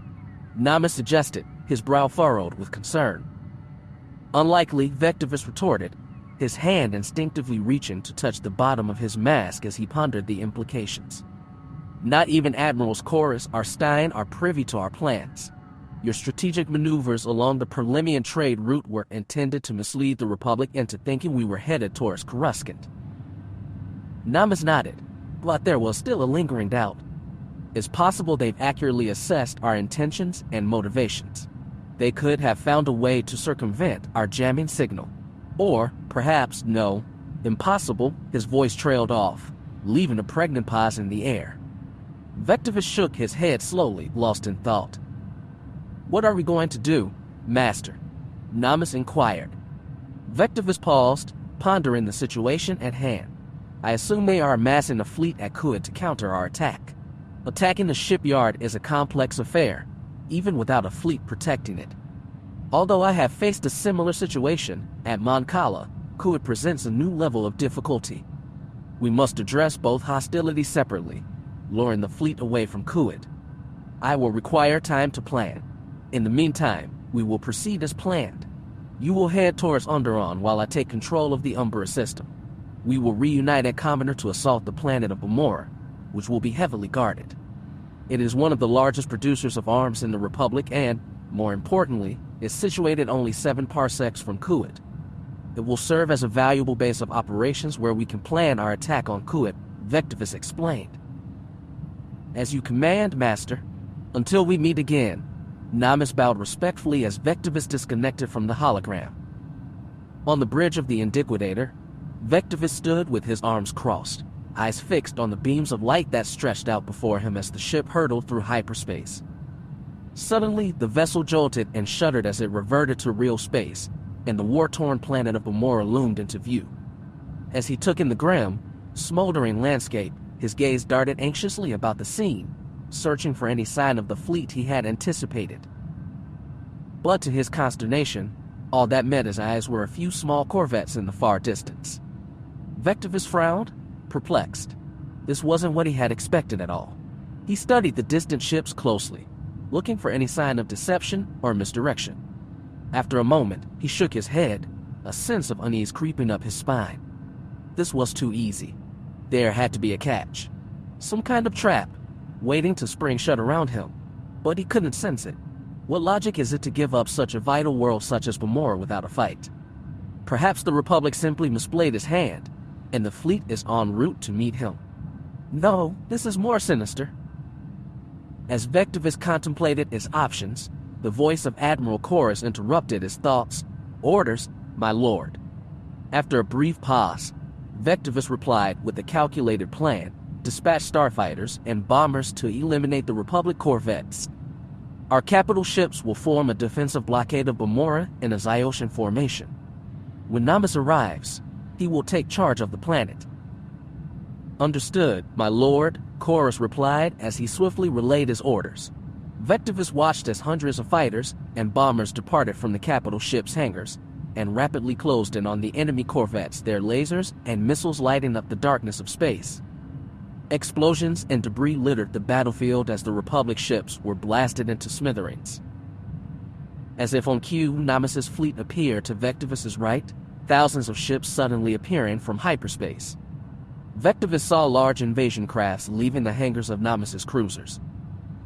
Namus suggested, his brow furrowed with concern. "Unlikely," Vectivous retorted, his hand instinctively reaching to touch the bottom of his mask as he pondered the implications. "Not even Admirals Chorus or Stein are privy to our plans. Your strategic maneuvers along the Prelimian trade route were intended to mislead the Republic into thinking we were headed towards Coruscant." Namus nodded, but there was still a lingering doubt. It's possible they've accurately assessed our intentions and motivations. They could have found a way to circumvent our jamming signal. Or, perhaps, no, impossible, his voice trailed off, leaving a pregnant pause in the air. Vectivous shook his head slowly, lost in thought. "What are we going to do, Master?" Namus inquired. Vectivous paused, pondering the situation at hand. "I assume they are amassing a fleet at Kuat to counter our attack. Attacking the shipyard is a complex affair, even without a fleet protecting it. Although I have faced a similar situation at Moncala, Kuat presents a new level of difficulty. We must address both hostilities separately, luring the fleet away from Kuat. I will require time to plan. In the meantime, we will proceed as planned. You will head towards Onderon while I take control of the Umbra system. We will reunite at Commoner to assault the planet of Bamora, which will be heavily guarded. It is one of the largest producers of arms in the Republic and, more importantly, is situated only 7 parsecs from Kuat. It will serve as a valuable base of operations where we can plan our attack on Kuat," Vectivous explained. "As you command, Master. Until we meet again." Namus bowed respectfully as Vectivous disconnected from the hologram. On the bridge of the Indiquidator, Vectivous stood with his arms crossed, eyes fixed on the beams of light that stretched out before him as the ship hurtled through hyperspace. Suddenly, the vessel jolted and shuddered as it reverted to real space, and the war-torn planet of Bamora loomed into view. As he took in the grim, smoldering landscape, his gaze darted anxiously about the scene, searching for any sign of the fleet he had anticipated. But to his consternation, all that met his eyes were a few small corvettes in the far distance. Vectivous frowned, perplexed. This wasn't what he had expected at all. He studied the distant ships closely, looking for any sign of deception or misdirection. After a moment, he shook his head, a sense of unease creeping up his spine. This was too easy. There had to be a catch. Some kind of trap, waiting to spring shut around him. But he couldn't sense it. What logic is it to give up such a vital world such as Bamora without a fight? Perhaps the Republic simply misplayed his hand, and the fleet is en route to meet him. No, this is more sinister. As Vectivous contemplated his options, the voice of Admiral Chorus interrupted his thoughts. "Orders, my lord." After a brief pause, Vectivous replied with a calculated plan: dispatch starfighters and bombers to eliminate the Republic corvettes. Our capital ships will form a defensive blockade of Bamora in a Zyotian formation. When Namus arrives, he will take charge of the planet. "Understood, my lord," Chorus replied as he swiftly relayed his orders. Vectivous watched as hundreds of fighters and bombers departed from the capital ship's hangars and rapidly closed in on the enemy corvettes, their lasers and missiles lighting up the darkness of space. Explosions and debris littered the battlefield as the Republic ships were blasted into smithereens. As if on cue, Namus's fleet appeared to Vectivous's right, thousands of ships suddenly appearing from hyperspace. Vectivous saw large invasion crafts leaving the hangars of Namus's cruisers.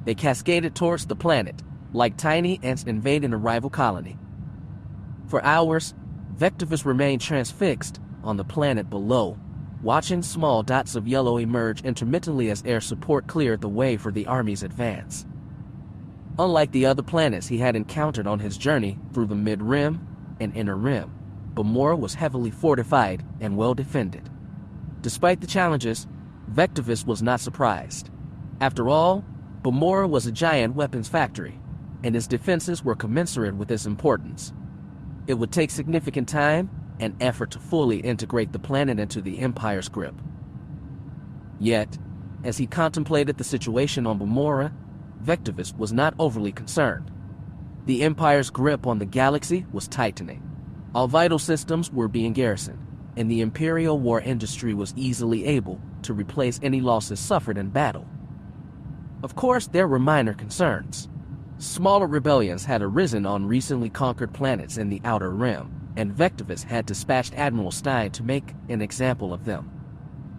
They cascaded towards the planet, like tiny ants invading a rival colony. For hours, Vectivous remained transfixed on the planet below, watching small dots of yellow emerge intermittently as air support cleared the way for the army's advance. Unlike the other planets he had encountered on his journey through the mid-rim and inner rim, Bamora was heavily fortified and well defended. Despite the challenges, Vectivous was not surprised. After all, Bamora was a giant weapons factory, and its defenses were commensurate with its importance. It would take significant time and effort to fully integrate the planet into the Empire's grip. Yet, as he contemplated the situation on Bamora, Vectivous was not overly concerned. The Empire's grip on the galaxy was tightening. All vital systems were being garrisoned, and the Imperial war industry was easily able to replace any losses suffered in battle. Of course, there were minor concerns. Smaller rebellions had arisen on recently conquered planets in the Outer Rim, and Vectivous had dispatched Admiral Stein to make an example of them.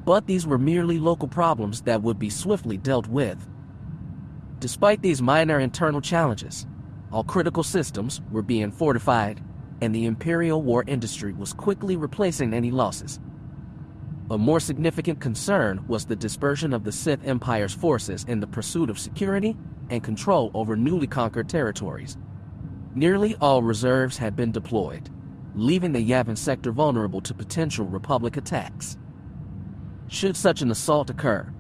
But these were merely local problems that would be swiftly dealt with. Despite these minor internal challenges, all critical systems were being fortified, and the Imperial war industry was quickly replacing any losses. A more significant concern was the dispersion of the Sith Empire's forces in the pursuit of security and control over newly conquered territories. Nearly all reserves had been deployed, leaving the Yavin sector vulnerable to potential Republic attacks. Should such an assault occur,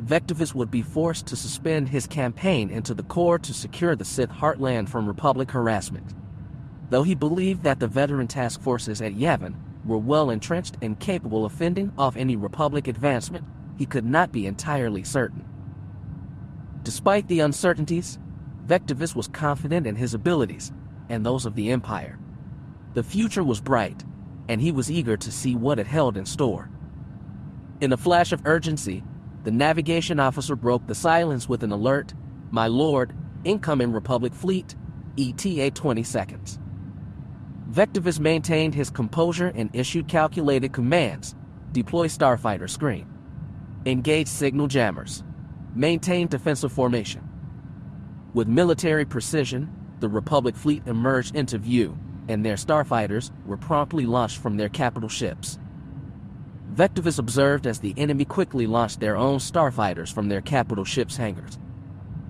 Vectivous would be forced to suspend his campaign into the core to secure the Sith heartland from Republic harassment. Though he believed that the veteran task forces at Yavin were well entrenched and capable of fending off any Republic advancement, he could not be entirely certain. Despite the uncertainties, Vectivous was confident in his abilities and those of the Empire. The future was bright, and he was eager to see what it held in store. In a flash of urgency, the navigation officer broke the silence with an alert: "My lord, incoming Republic fleet, ETA 20 seconds." Vectivous maintained his composure and issued calculated commands: deploy starfighter screen, engage signal jammers, maintain defensive formation. With military precision, the Republic fleet emerged into view, and their starfighters were promptly launched from their capital ships. Vectivous observed as the enemy quickly launched their own starfighters from their capital ships' hangars.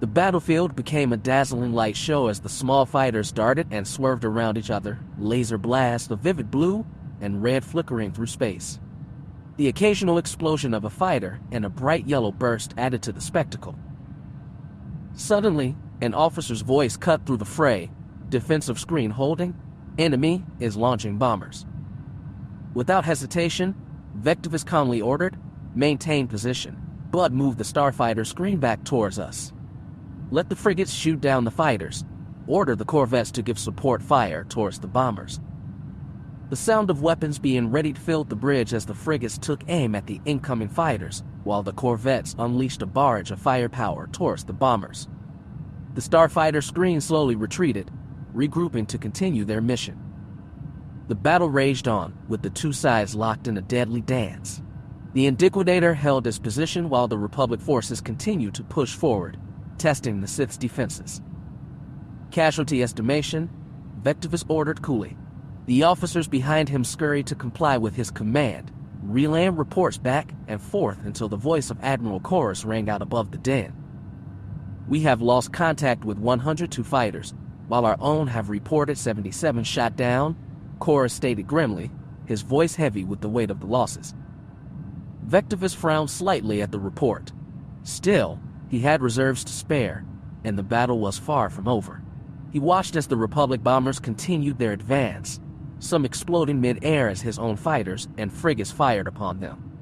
The battlefield became a dazzling light show as the small fighters darted and swerved around each other, laser blasts of vivid blue and red flickering through space. The occasional explosion of a fighter and a bright yellow burst added to the spectacle. Suddenly, an officer's voice cut through the fray: "Defensive screen holding. Enemy is launching bombers." Without hesitation, Vectivous calmly ordered, "Maintain position, but move the starfighter screen back towards us. Let the frigates shoot down the fighters. Order the corvettes to give support fire towards the bombers." The sound of weapons being readied filled the bridge as the frigates took aim at the incoming fighters, while the corvettes unleashed a barrage of firepower towards the bombers. The starfighter screen slowly retreated, regrouping to continue their mission. The battle raged on, with the two sides locked in a deadly dance. The Indiquidator held his position while the Republic forces continued to push forward, testing the Sith's defenses. Casualty estimation, Vectivous ordered coolly. The officers behind him scurried to comply with his command, relaying reports back and forth until the voice of Admiral Chorus rang out above the din. We have lost contact with 102 fighters, while our own have reported 77 shot down, Chorus stated grimly, his voice heavy with the weight of the losses. Vectivous frowned slightly at the report. Still, he had reserves to spare, and the battle was far from over. He watched as the Republic bombers continued their advance, some exploding mid-air as his own fighters and frigates fired upon them.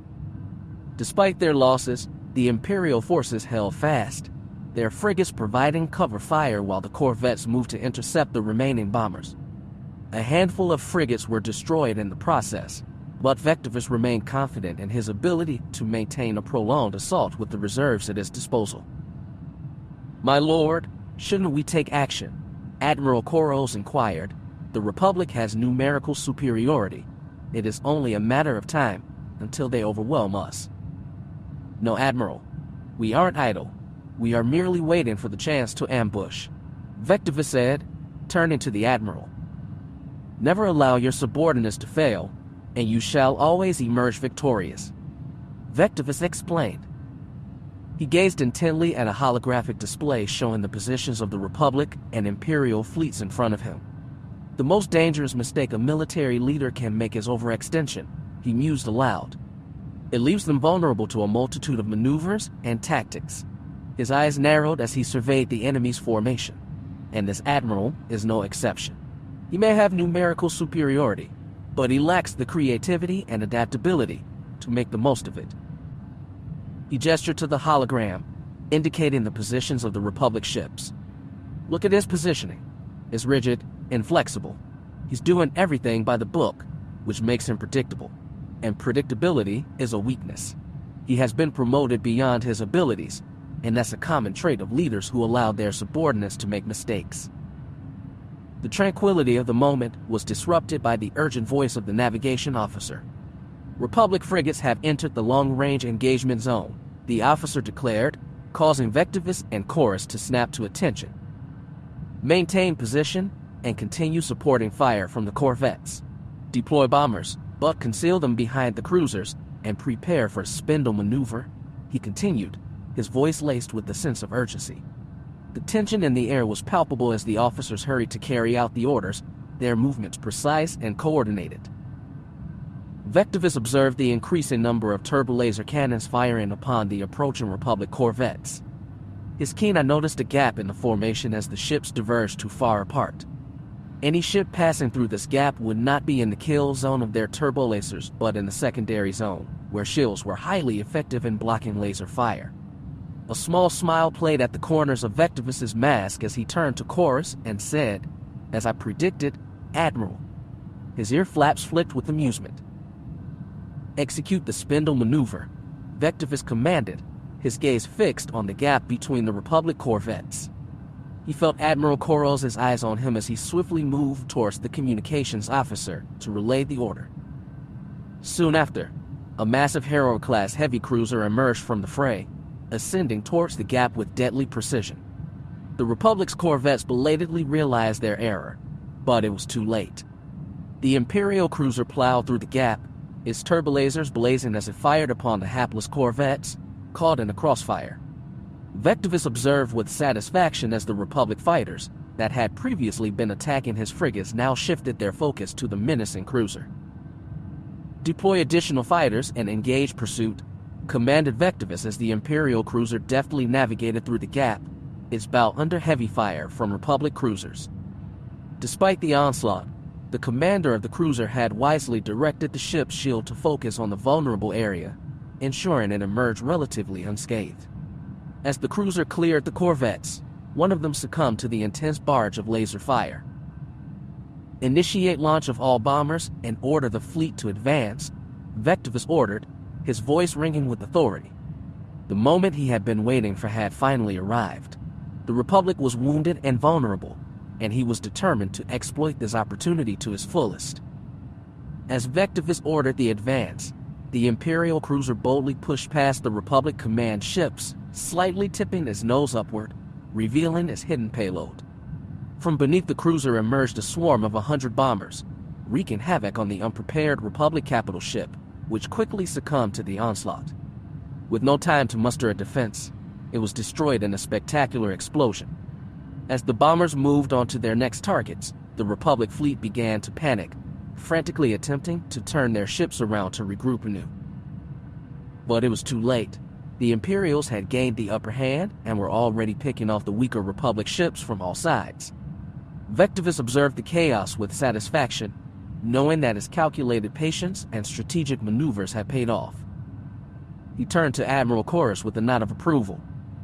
Despite their losses, the Imperial forces held fast, their frigates providing cover fire while the corvettes moved to intercept the remaining bombers. A handful of frigates were destroyed in the process, but Vectivous remained confident in his ability to maintain a prolonged assault with the reserves at his disposal. "My lord, shouldn't we take action?" Admiral Koros inquired. "The Republic has numerical superiority. It is only a matter of time until they overwhelm us." "No, Admiral. We aren't idle. We are merely waiting for the chance to ambush," Vectivous said, turning to the Admiral. "Never allow your subordinates to fail, and you shall always emerge victorious," Vectivous explained. He gazed intently at a holographic display showing the positions of the Republic and Imperial fleets in front of him. "The most dangerous mistake a military leader can make is overextension," he mused aloud. "It leaves them vulnerable to a multitude of maneuvers and tactics." His eyes narrowed as he surveyed the enemy's formation, and this admiral is no exception. He may have numerical superiority, but he lacks the creativity and adaptability to make the most of it. He gestured to the hologram, indicating the positions of the Republic ships. "Look at his positioning. It's rigid, inflexible. He's doing everything by the book, which makes him predictable. And predictability is a weakness. He has been promoted beyond his abilities, and that's a common trait of leaders who allow their subordinates to make mistakes." The tranquility of the moment was disrupted by the urgent voice of the navigation officer. "Republic frigates have entered the long-range engagement zone," the officer declared, causing Vectivous and Chorus to snap to attention. "Maintain position and continue supporting fire from the corvettes. Deploy bombers, but conceal them behind the cruisers and prepare for a spindle maneuver," he continued, his voice laced with a sense of urgency. The tension in the air was palpable as the officers hurried to carry out the orders, their movements precise and coordinated. Vectivous observed the increasing number of turbolaser cannons firing upon the approaching Republic corvettes. His keen eye noticed a gap in the formation as the ships diverged too far apart. Any ship passing through this gap would not be in the kill zone of their turbolasers, but in the secondary zone, where shields were highly effective in blocking laser fire. A small smile played at the corners of Vectivous's mask as he turned to Chorus and said, "As I predicted, Admiral." His ear flaps flicked with amusement. "Execute the spindle maneuver," Vectivous commanded, his gaze fixed on the gap between the Republic corvettes. He felt Admiral Koros' eyes on him as he swiftly moved towards the communications officer to relay the order. Soon after, a massive Harrow-class heavy cruiser emerged from the fray, ascending towards the gap with deadly precision. The Republic's corvettes belatedly realized their error, but it was too late. The Imperial cruiser plowed through the gap, its turbolasers blazing as it fired upon the hapless corvettes, caught in a crossfire. Vectivous observed with satisfaction as the Republic fighters that had previously been attacking his frigates now shifted their focus to the menacing cruiser. "Deploy additional fighters and engage pursuit," commanded Vectivous as the Imperial cruiser deftly navigated through the gap, its bow under heavy fire from Republic cruisers. Despite the onslaught, the commander of the cruiser had wisely directed the ship's shield to focus on the vulnerable area, ensuring it emerged relatively unscathed. As the cruiser cleared the corvettes, one of them succumbed to the intense barrage of laser fire. Initiate launch of all bombers and order the fleet to advance, Vectivous ordered, his voice ringing with authority. The moment he had been waiting for had finally arrived. The Republic was wounded and vulnerable, and he was determined to exploit this opportunity to its fullest. As Vectivous ordered the advance, the Imperial cruiser boldly pushed past the Republic command ships, slightly tipping its nose upward, revealing its hidden payload. From beneath the cruiser emerged a swarm of 100 bombers, wreaking havoc on the unprepared Republic capital ship, which quickly succumbed to the onslaught. With no time to muster a defense, it was destroyed in a spectacular explosion. As the bombers moved on to their next targets, the Republic fleet began to panic, frantically attempting to turn their ships around to regroup anew. But it was too late. The Imperials had gained the upper hand and were already picking off the weaker Republic ships from all sides. Vectivous observed the chaos with satisfaction, knowing that his calculated patience and strategic maneuvers had paid off. He turned to Admiral Chorus with a nod of approval.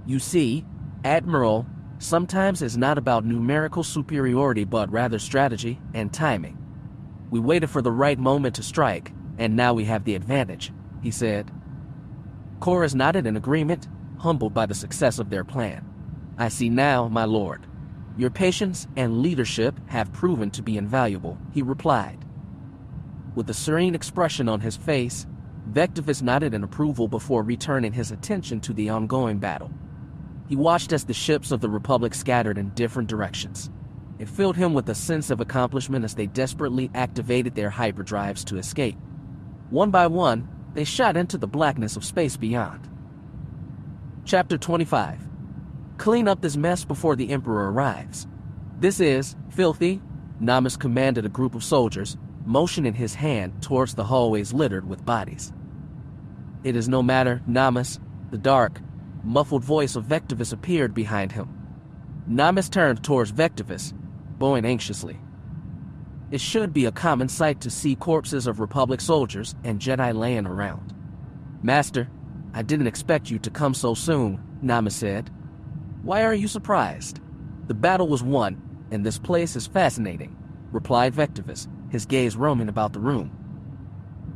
You see, Admiral, sometimes it's not about numerical superiority but rather strategy and timing. We waited for the right moment to strike, and now we have the advantage, he said. Chorus nodded in agreement, humbled by the success of their plan. I see now, my lord. Your patience and leadership have proven to be invaluable, he replied. With a serene expression on his face, Vectivous nodded in approval before returning his attention to the ongoing battle. He watched as the ships of the Republic scattered in different directions. It filled him with a sense of accomplishment as they desperately activated their hyperdrives to escape. One by one, they shot into the blackness of space beyond. Chapter 25. Clean up this mess before the Emperor arrives. This is filthy, Namus commanded a group of soldiers, motioning his hand towards the hallways littered with bodies. It is no matter, Namus. The dark, muffled voice of Vectivous appeared behind him. Namus turned towards Vectivous, bowing anxiously. It should be a common sight to see corpses of Republic soldiers and Jedi laying around. Master, I didn't expect you to come so soon, Namus said. Why are you surprised? The battle was won, and this place is fascinating, replied Vectivous, his gaze roaming about the room.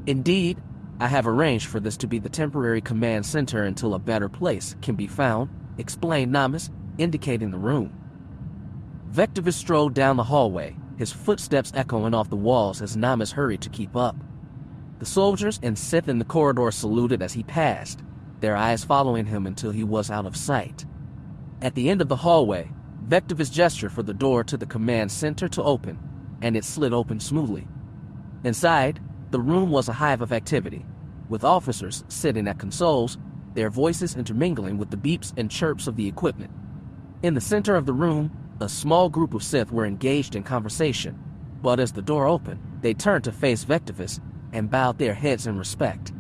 Indeed, I have arranged for this to be the temporary command center until a better place can be found, explained Namus, indicating the room. Vectivous strode down the hallway, his footsteps echoing off the walls as Namus hurried to keep up. The soldiers and Sith in the corridor saluted as he passed, their eyes following him until he was out of sight. At the end of the hallway, Vectivous gestured for the door to the command center to open, and it slid open smoothly. Inside, the room was a hive of activity, with officers sitting at consoles, their voices intermingling with the beeps and chirps of the equipment. In the center of the room, a small group of Sith were engaged in conversation, but as the door opened, they turned to face Vectivous and bowed their heads in respect.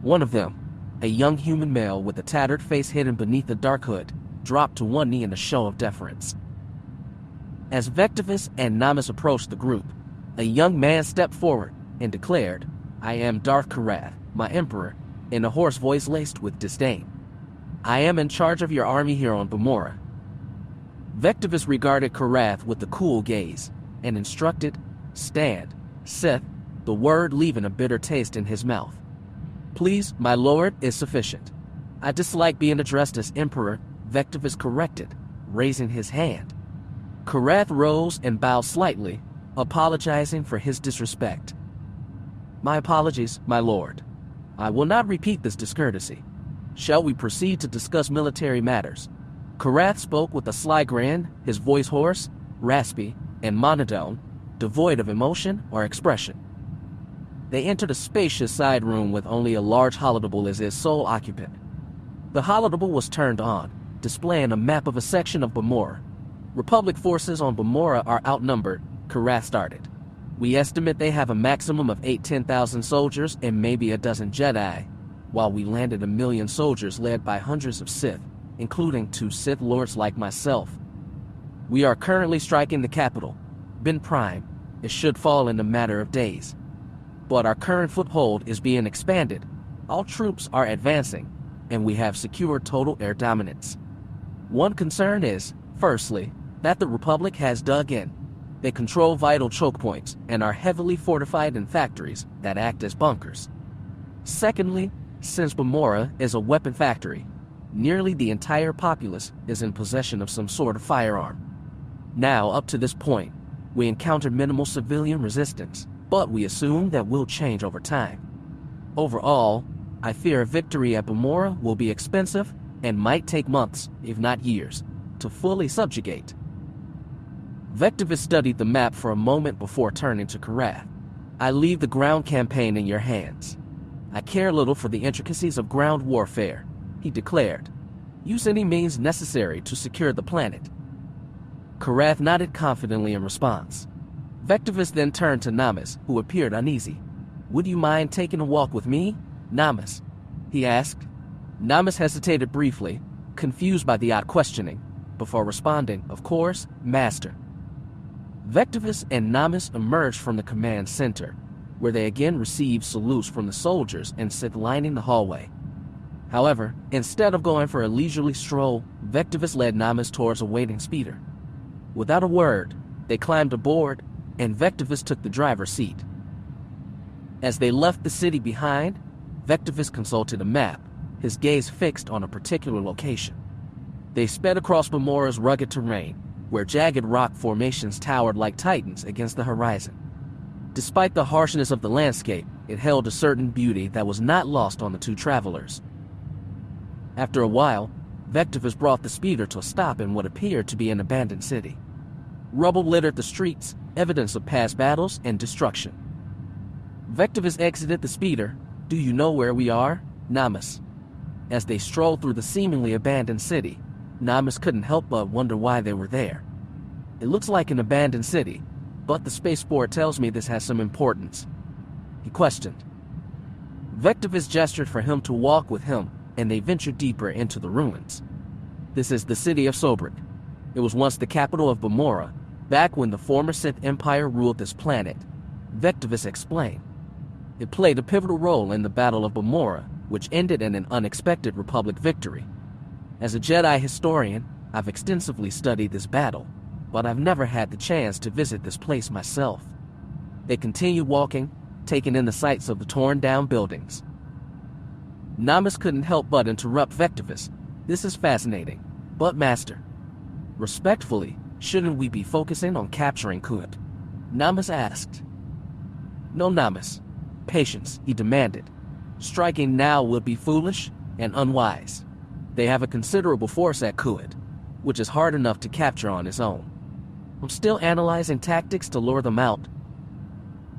One of them, a young human male with a tattered face hidden beneath a dark hood, dropped to one knee in a show of deference. As Vectivous and Namus approached the group, a young man stepped forward and declared, I am Darth Karath, my emperor, in a hoarse voice laced with disdain. I am in charge of your army here on Bamora. Vectivous regarded Karath with a cool gaze and instructed, Stand, Sith, the word leaving a bitter taste in his mouth. Please, my lord, is sufficient. I dislike being addressed as emperor, Vectivous corrected, raising his hand. Karath rose and bowed slightly, apologizing for his disrespect. My apologies, my lord. I will not repeat this discourtesy. Shall we proceed to discuss military matters? Karath spoke with a sly grin, his voice hoarse, raspy, and monotone, devoid of emotion or expression. They entered a spacious side room with only a large holodeble as its sole occupant. The holodeble was turned on, displaying a map of a section of Bamora. Republic forces on Bamora are outnumbered, Karath started. We estimate they have a maximum of 10,000 soldiers and maybe a dozen Jedi, while we landed 1 million soldiers led by hundreds of Sith, including 2 Sith Lords like myself. We are currently striking the capital, Ben Prime. It should fall in a matter of days. But our current foothold is being expanded. All troops are advancing, and we have secured total air dominance. One concern is, firstly, that the Republic has dug in. They control vital choke points and are heavily fortified in factories that act as bunkers. Secondly, since Bamora is a weapon factory, nearly the entire populace is in possession of some sort of firearm. Now, up to this point, we encountered minimal civilian resistance, but we assume that will change over time. Overall, I fear a victory at Bamora will be expensive and might take months, if not years, to fully subjugate. Vectivous studied the map for a moment before turning to Karath. I leave the ground campaign in your hands. I care little for the intricacies of ground warfare, he declared. Use any means necessary to secure the planet. Karath nodded confidently in response. Vectivous then turned to Namas, who appeared uneasy. Would you mind taking a walk with me, Namas? He asked. Namas hesitated briefly, confused by the odd questioning, before responding, of course, Master. Vectivous and Namas emerged from the command center, where they again received salutes from the soldiers and Sith lining the hallway. However, instead of going for a leisurely stroll, Vectivous led Namas towards a waiting speeder. Without a word, they climbed aboard, and Vectivous took the driver's seat. As they left the city behind, Vectivous consulted a map, his gaze fixed on a particular location. They sped across Bamora's rugged terrain, where jagged rock formations towered like titans against the horizon. Despite the harshness of the landscape, it held a certain beauty that was not lost on the two travelers. After a while, Vectivous brought the speeder to a stop in what appeared to be an abandoned city. Rubble littered the streets, evidence of past battles and destruction. Vectivous exited the speeder. Do you know where we are, Namas? As they strolled through the seemingly abandoned city, Namas couldn't help but wonder why they were there. It looks like an abandoned city, but the spaceport tells me this has some importance, he questioned. Vectivous gestured for him to walk with him, and they ventured deeper into the ruins. This is the city of Sobrik. It was once the capital of Bamora, back when the former Sith Empire ruled this planet, Vectivous explained. It played a pivotal role in the Battle of Bamora, which ended in an unexpected Republic victory. As a Jedi historian, I've extensively studied this battle, but I've never had the chance to visit this place myself. They continued walking, taking in the sights of the torn-down buildings. Namas couldn't help but interrupt Vectivous. This is fascinating, but Master, respectfully, shouldn't we be focusing on capturing Kuat? Namas asked. No, Namas. Patience, he demanded. Striking now would be foolish and unwise. They have a considerable force at Kuat, which is hard enough to capture on its own. I'm still analyzing tactics to lure them out.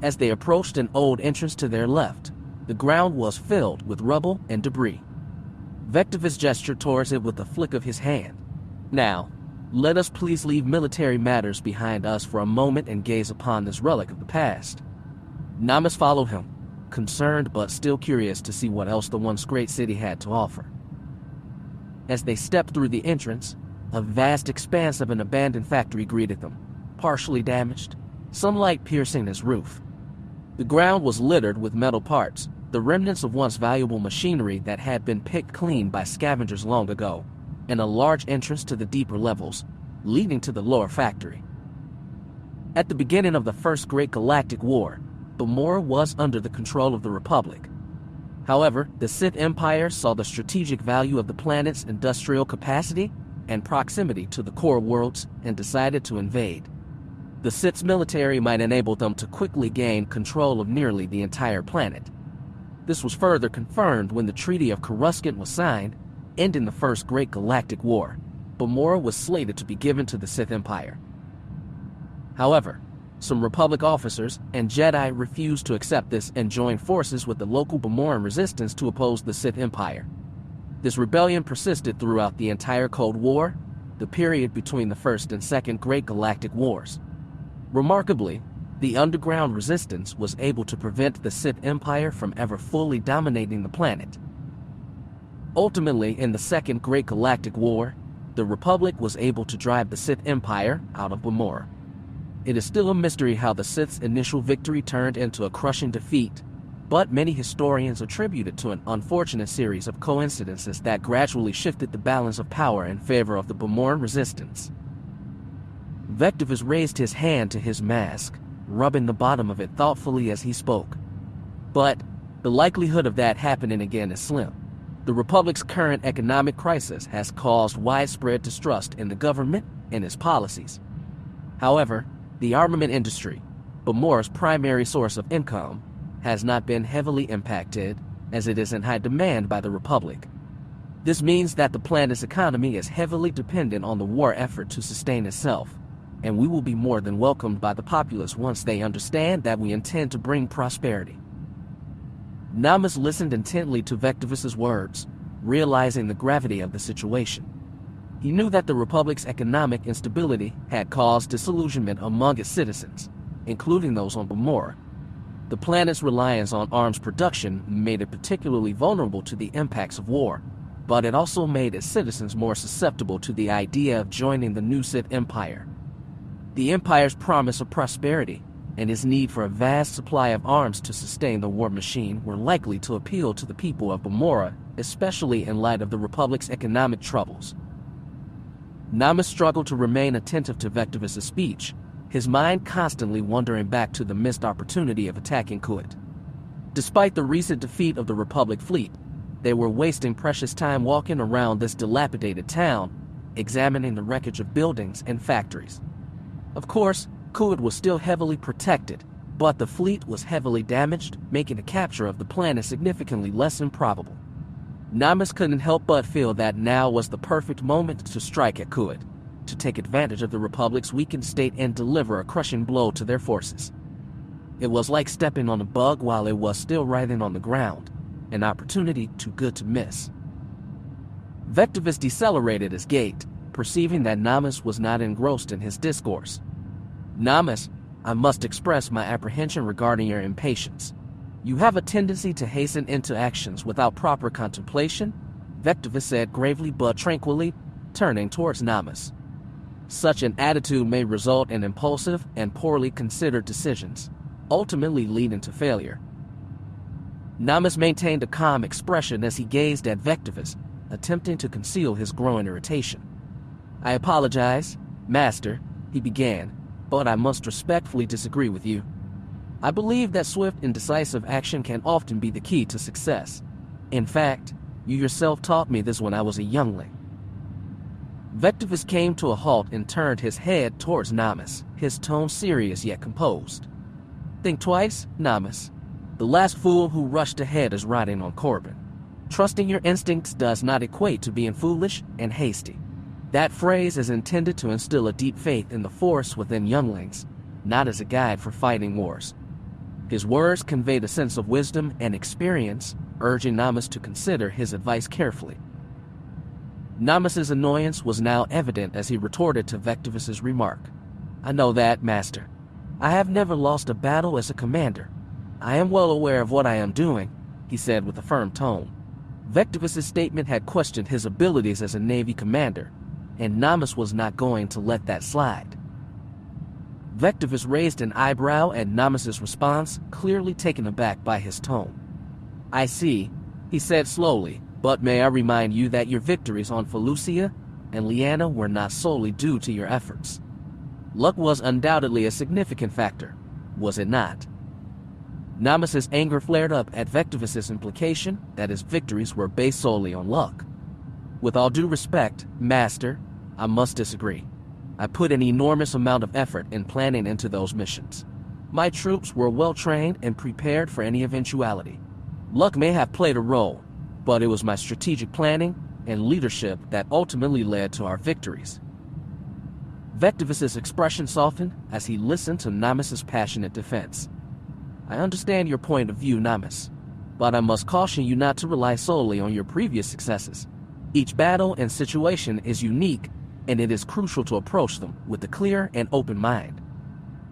As they approached an old entrance to their left, the ground was filled with rubble and debris. Vectivous gestured towards it with a flick of his hand. Now, let us please leave military matters behind us for a moment and gaze upon this relic of the past. Namas followed him, concerned but still curious to see what else the once great city had to offer. As they stepped through the entrance, a vast expanse of an abandoned factory greeted them, partially damaged, sunlight piercing its roof. The ground was littered with metal parts, the remnants of once valuable machinery that had been picked clean by scavengers long ago, and a large entrance to the deeper levels, leading to the lower factory. At the beginning of the First Great Galactic War, Bamora was under the control of the Republic. However, the Sith Empire saw the strategic value of the planet's industrial capacity and proximity to the core worlds and decided to invade. The Sith's military might enable them to quickly gain control of nearly the entire planet. This was further confirmed when the Treaty of Coruscant was signed, ending the First Great Galactic War. Bamora was slated to be given to the Sith Empire. However, some Republic officers and Jedi refused to accept this and joined forces with the local Bamoran resistance to oppose the Sith Empire. This rebellion persisted throughout the entire Cold War, the period between the First and Second Great Galactic Wars. Remarkably, the underground resistance was able to prevent the Sith Empire from ever fully dominating the planet. Ultimately, in the Second Great Galactic War, the Republic was able to drive the Sith Empire out of Bamora. It is still a mystery how the Sith's initial victory turned into a crushing defeat, but many historians attribute it to an unfortunate series of coincidences that gradually shifted the balance of power in favor of the Bamoran resistance. Vectivous raised his hand to his mask, rubbing the bottom of it thoughtfully as he spoke. But the likelihood of that happening again is slim. The Republic's current economic crisis has caused widespread distrust in the government and its policies. However, the armament industry, Bamora's primary source of income, has not been heavily impacted, as it is in high demand by the Republic. This means that the planet's economy is heavily dependent on the war effort to sustain itself, and we will be more than welcomed by the populace once they understand that we intend to bring prosperity. Namus listened intently to Vectivous's words, realizing the gravity of the situation. He knew that the Republic's economic instability had caused disillusionment among its citizens, including those on Bamora. The planet's reliance on arms production made it particularly vulnerable to the impacts of war, but it also made its citizens more susceptible to the idea of joining the new Sith Empire. The Empire's promise of prosperity and its need for a vast supply of arms to sustain the war machine were likely to appeal to the people of Bamora, especially in light of the Republic's economic troubles. Namus struggled to remain attentive to Vectivous' speech, his mind constantly wandering back to the missed opportunity of attacking Kuat. Despite the recent defeat of the Republic fleet, they were wasting precious time walking around this dilapidated town, examining the wreckage of buildings and factories. Of course, Kuat was still heavily protected, but the fleet was heavily damaged, making the capture of the planet significantly less improbable. Namus couldn't help but feel that now was the perfect moment to strike at Kuat, to take advantage of the Republic's weakened state and deliver a crushing blow to their forces. It was like stepping on a bug while it was still writhing on the ground, an opportunity too good to miss. Vectivous decelerated his gait, perceiving that Namus was not engrossed in his discourse. Namus, I must express my apprehension regarding your impatience. You have a tendency to hasten into actions without proper contemplation, Vectivous said gravely but tranquilly, turning towards Namus. Such an attitude may result in impulsive and poorly considered decisions, ultimately leading to failure. Namus maintained a calm expression as he gazed at Vectivous, attempting to conceal his growing irritation. I apologize, Master, he began, but I must respectfully disagree with you. I believe that swift and decisive action can often be the key to success. In fact, you yourself taught me this when I was a youngling. Vectivous came to a halt and turned his head towards Namus, his tone serious yet composed. Think twice, Namus. The last fool who rushed ahead is riding on Corbin. Trusting your instincts does not equate to being foolish and hasty. That phrase is intended to instill a deep faith in the Force within younglings, not as a guide for fighting wars. His words conveyed a sense of wisdom and experience, urging Namus to consider his advice carefully. Namus's annoyance was now evident as he retorted to Vectivous's remark. I know that, Master. I have never lost a battle as a commander. I am well aware of what I am doing, he said with a firm tone. Vectivous's statement had questioned his abilities as a Navy commander, and Namus was not going to let that slide. Vectivous raised an eyebrow at Namus's response, clearly taken aback by his tone. I see, he said slowly, but may I remind you that your victories on Felucia and Liana were not solely due to your efforts. Luck was undoubtedly a significant factor, was it not? Namus's anger flared up at Vectivous's implication that his victories were based solely on luck. With all due respect, Master, I must disagree. I put an enormous amount of effort in planning into those missions. My troops were well trained and prepared for any eventuality. Luck may have played a role, but it was my strategic planning and leadership that ultimately led to our victories. Vectivous's expression softened as he listened to Namus's passionate defense. I understand your point of view, Namus, but I must caution you not to rely solely on your previous successes. Each battle and situation is unique, and it is crucial to approach them with a clear and open mind.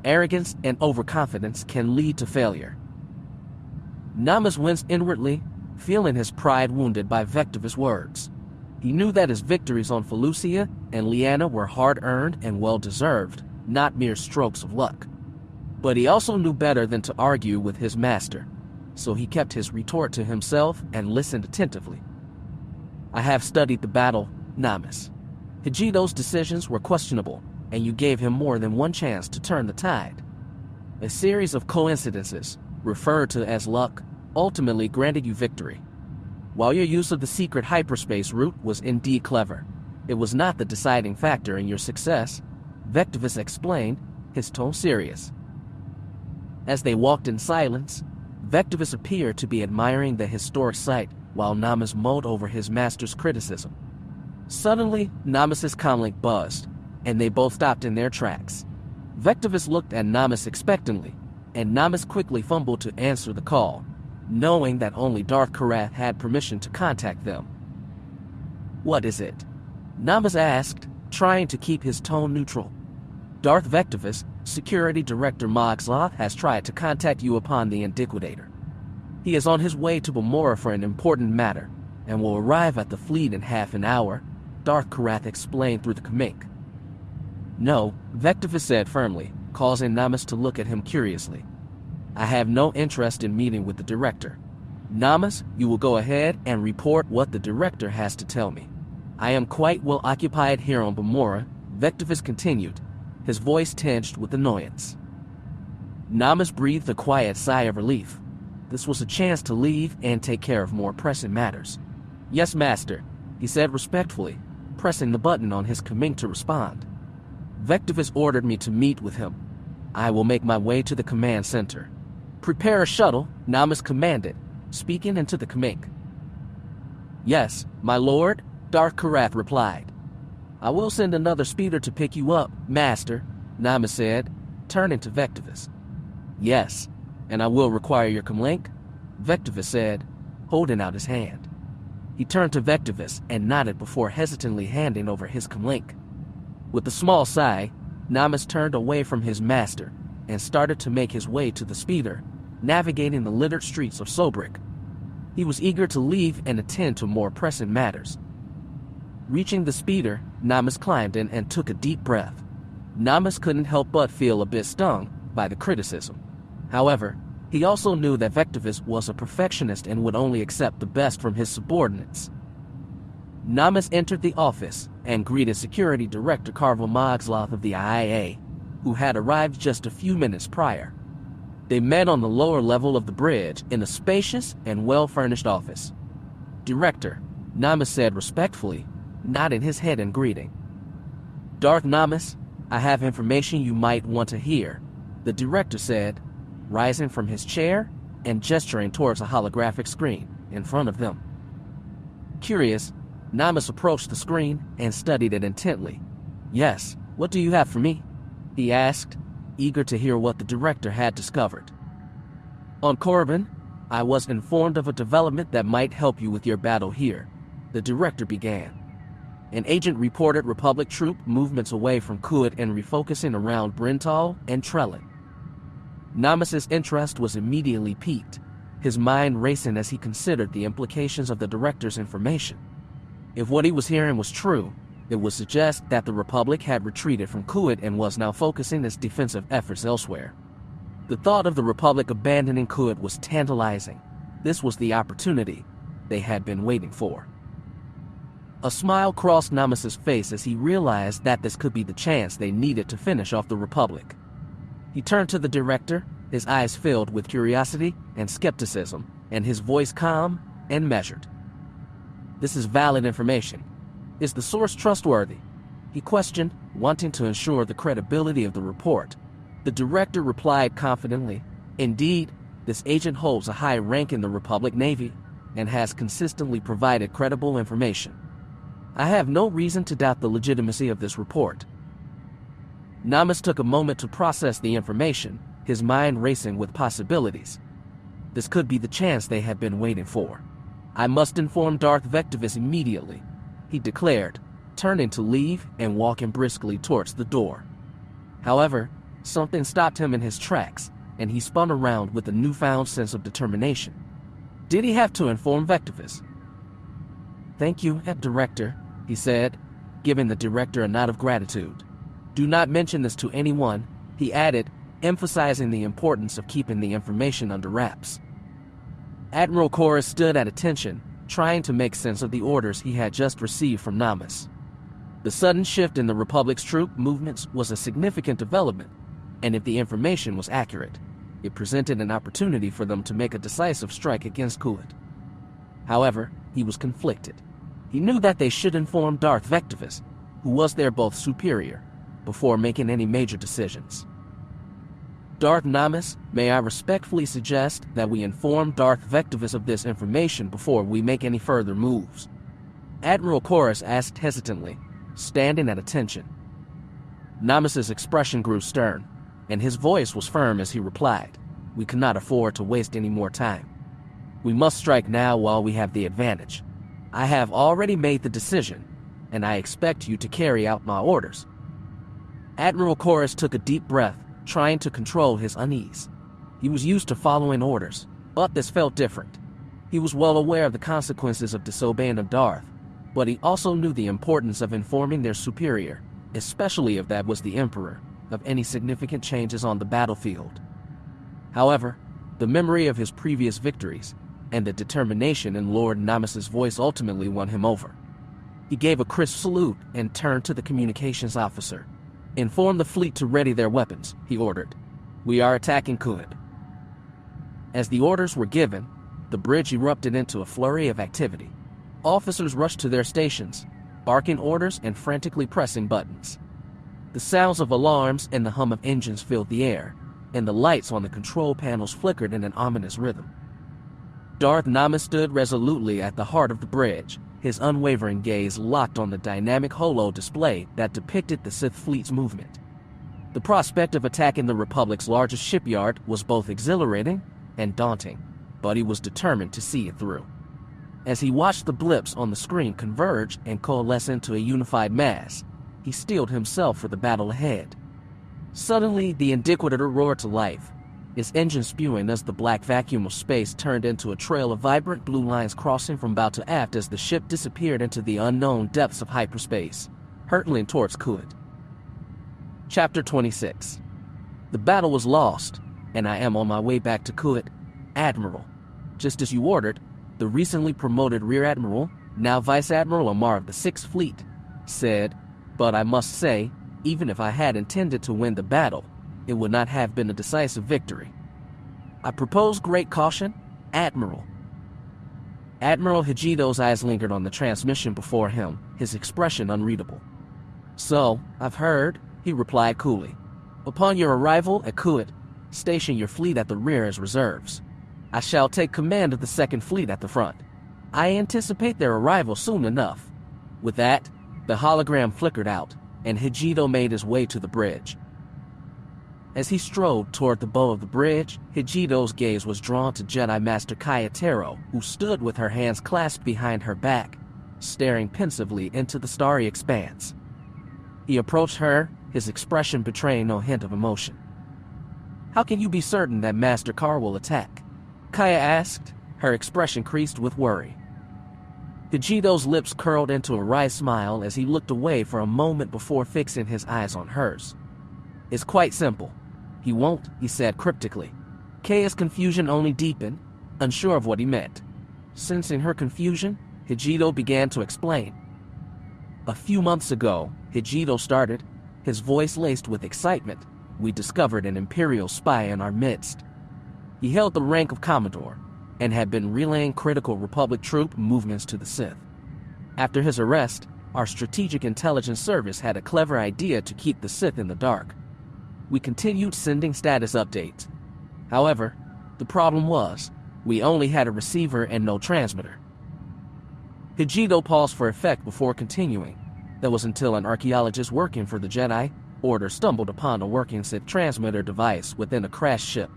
Arrogance and overconfidence can lead to failure. Namus winced inwardly, feeling his pride wounded by Vectivous' words. He knew that his victories on Felucia and Liana were hard-earned and well-deserved, not mere strokes of luck. But he also knew better than to argue with his master, so he kept his retort to himself and listened attentively. I have studied the battle, Namus. Hijito's decisions were questionable, and you gave him more than one chance to turn the tide. A series of coincidences, referred to as luck, ultimately granted you victory. While your use of the secret hyperspace route was indeed clever, it was not the deciding factor in your success, Vectivous explained, his tone serious. As they walked in silence, Vectivous appeared to be admiring the historic sight while Namas mulled over his master's criticism. Suddenly, Namas's comlink buzzed, and they both stopped in their tracks. Vectivous looked at Namas expectantly, and Namas quickly fumbled to answer the call, knowing that only Darth Karath had permission to contact them. "What is it?" Namas asked, trying to keep his tone neutral. "Darth Vectivous, Security Director Mogslath has tried to contact you upon the Indiquidator. He is on his way to Bamora for an important matter, and will arrive at the fleet in half an hour," Darth Karath explained through the Kamink. "No," Vectivous said firmly, causing Namas to look at him curiously. "I have no interest in meeting with the Director. Namas, you will go ahead and report what the Director has to tell me. I am quite well occupied here on Bamora," Vectivous continued, his voice tinged with annoyance. Namas breathed a quiet sigh of relief. This was a chance to leave and take care of more pressing matters. "Yes, Master," he said respectfully, pressing the button on his Kamink to respond. "Vectivous ordered me to meet with him. I will make my way to the command center." "Prepare a shuttle," Namas commanded, speaking into the Kamink. "Yes, my lord," Darth Karath replied. "I will send another speeder to pick you up, Master," Namas said, turning to Vectivous. "Yes, and I will require your Kamink," Vectivous said, holding out his hand. He turned to Vectivous and nodded before hesitantly handing over his Kamink. With a small sigh, Namas turned away from his master and started to make his way to the speeder, navigating the littered streets of Sobrik. He was eager to leave and attend to more pressing matters. Reaching the speeder, Namas climbed in and took a deep breath. Namas couldn't help but feel a bit stung by the criticism. However, he also knew that Vectivous was a perfectionist and would only accept the best from his subordinates. Namas entered the office and greeted Security Director Carvel Mogslath of the IA, who had arrived just a few minutes prior. They met on the lower level of the bridge in a spacious and well-furnished office. "Director," Namas said respectfully, nodding his head in greeting. "Darth Namas, I have information you might want to hear," the director said, rising from his chair and gesturing towards a holographic screen in front of them. Curious, Namas approached the screen and studied it intently. "Yes, what do you have for me?" he asked, eager to hear what the director had discovered. "On Korriban, I was informed of a development that might help you with your battle here," the director began. "An agent reported Republic troop movements away from Kuat and refocusing around Brintal and Trellin." Namas's interest was immediately piqued, his mind racing as he considered the implications of the director's information. If what he was hearing was true, it would suggest that the Republic had retreated from Kuat and was now focusing its defensive efforts elsewhere. The thought of the Republic abandoning Kuat was tantalizing. This was the opportunity they had been waiting for. A smile crossed Namas's face as he realized that this could be the chance they needed to finish off the Republic. He turned to the director, his eyes filled with curiosity and skepticism, and his voice calm and measured. "This is valid information. Is the source trustworthy?" he questioned, wanting to ensure the credibility of the report. The director replied confidently, "Indeed, this agent holds a high rank in the Republic Navy and has consistently provided credible information. I have no reason to doubt the legitimacy of this report." Namas took a moment to process the information, his mind racing with possibilities. This could be the chance they had been waiting for. "I must inform Darth Vectivous immediately," he declared, turning to leave and walking briskly towards the door. However, something stopped him in his tracks, and he spun around with a newfound sense of determination. Did he have to inform Vectivous? "Thank you, Director," he said, giving the director a nod of gratitude. "Do not mention this to anyone," he added, emphasizing the importance of keeping the information under wraps. Admiral Korra stood at attention, trying to make sense of the orders he had just received from Namas. The sudden shift in the Republic's troop movements was a significant development, and if the information was accurate, it presented an opportunity for them to make a decisive strike against Kuat. However, he was conflicted. He knew that they should inform Darth Vectivous, who was their both superior, before making any major decisions. Darth Namis, may I respectfully suggest that we inform Darth Vectivous of this information before we make any further moves? Admiral Chorus asked hesitantly, standing at attention. Namis's expression grew stern, and his voice was firm as he replied, "We cannot afford to waste any more time. We must strike now while we have the advantage. I have already made the decision, and I expect you to carry out my orders." Admiral Chorus took a deep breath, trying to control his unease. He was used to following orders, but this felt different. He was well aware of the consequences of disobeying a Darth, but he also knew the importance of informing their superior, especially if that was the Emperor, of any significant changes on the battlefield. However, the memory of his previous victories and the determination in Lord Namis's voice ultimately won him over. He gave a crisp salute and turned to the communications officer. "Inform the fleet to ready their weapons," he ordered. "We are attacking Kuat." As the orders were given, the bridge erupted into a flurry of activity. Officers rushed to their stations, barking orders and frantically pressing buttons. The sounds of alarms and the hum of engines filled the air, and the lights on the control panels flickered in an ominous rhythm. Darth Namis stood resolutely at the heart of the bridge, his unwavering gaze locked on the dynamic holo display that depicted the Sith fleet's movement. The prospect of attacking the Republic's largest shipyard was both exhilarating and daunting, but he was determined to see it through. As he watched the blips on the screen converge and coalesce into a unified mass, he steeled himself for the battle ahead. Suddenly, the Indicator roared to life, its engine spewing as the black vacuum of space turned into a trail of vibrant blue lines crossing from bow to aft as the ship disappeared into the unknown depths of hyperspace, hurtling towards Kuat. Chapter 26. The battle was lost, and I am on my way back to Kuat, Admiral. Just as you ordered, the recently promoted Rear Admiral, now Vice Admiral Amar of the 6th Fleet, said, but I must say, even if I had intended to win the battle, it would not have been a decisive victory. I propose great caution, Admiral. Admiral Hijito's eyes lingered on the transmission before him, his expression unreadable. "So, I've heard," he replied coolly. "Upon your arrival at Kuat, station your fleet at the rear as reserves. I shall take command of the 2nd Fleet at the front. I anticipate their arrival soon enough." With that, the hologram flickered out, and Hijito made his way to the bridge. As he strode toward the bow of the bridge, Hijito's gaze was drawn to Jedi Master Kaya Taro, who stood with her hands clasped behind her back, staring pensively into the starry expanse. He approached her, his expression betraying no hint of emotion. "How can you be certain that Master Kar will attack?" Kaya asked, her expression creased with worry. Hijito's lips curled into a wry smile as he looked away for a moment before fixing his eyes on hers. "It's quite simple. He won't," he said cryptically. Kaya's confusion only deepened, unsure of what he meant. Sensing her confusion, Hijito began to explain. "A few months ago," Hijito started, his voice laced with excitement, "we discovered an Imperial spy in our midst. He held the rank of Commodore, and had been relaying critical Republic troop movements to the Sith. After his arrest, our Strategic Intelligence Service had a clever idea to keep the Sith in the dark. We continued sending status updates. However, the problem was, we only had a receiver and no transmitter." Hijito paused for effect before continuing. That was until an archaeologist working for the Jedi Order stumbled upon a working Sith transmitter device within a crashed ship.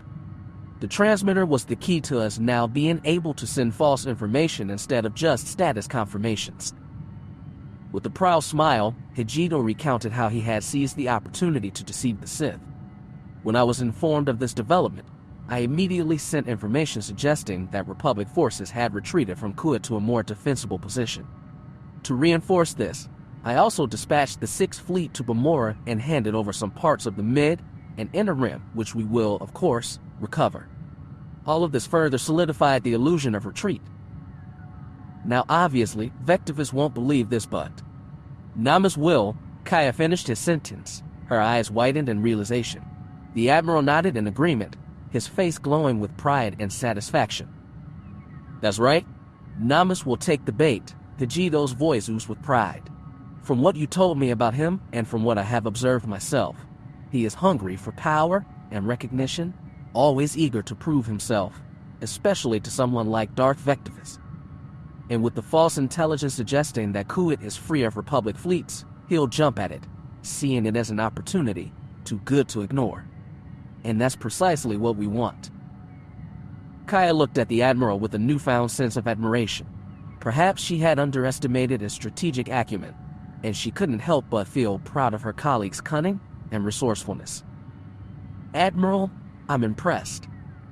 The transmitter was the key to us now being able to send false information instead of just status confirmations. With a proud smile, Hijito recounted how he had seized the opportunity to deceive the Sith. "When I was informed of this development, I immediately sent information suggesting that Republic forces had retreated from Kuat to a more defensible position. To reinforce this, I also dispatched the 6th Fleet to Bamora and handed over some parts of the mid and inner rim, which we will, of course, recover. All of this further solidified the illusion of retreat." Now obviously, Vectivous won't believe this, but Nama's will, Kaya finished his sentence, her eyes widened in realization. The Admiral nodded in agreement, his face glowing with pride and satisfaction. That's right. Namas will take the bait, Hijito's voice oozed with pride. From what you told me about him and from what I have observed myself, he is hungry for power and recognition, always eager to prove himself, especially to someone like Darth Vectivous. And with the false intelligence suggesting that Kuwait is free of Republic fleets, he'll jump at it, seeing it as an opportunity, too good to ignore. And that's precisely what we want. Kaya looked at the Admiral with a newfound sense of admiration. Perhaps she had underestimated his strategic acumen, and she couldn't help but feel proud of her colleague's cunning and resourcefulness. Admiral, I'm impressed.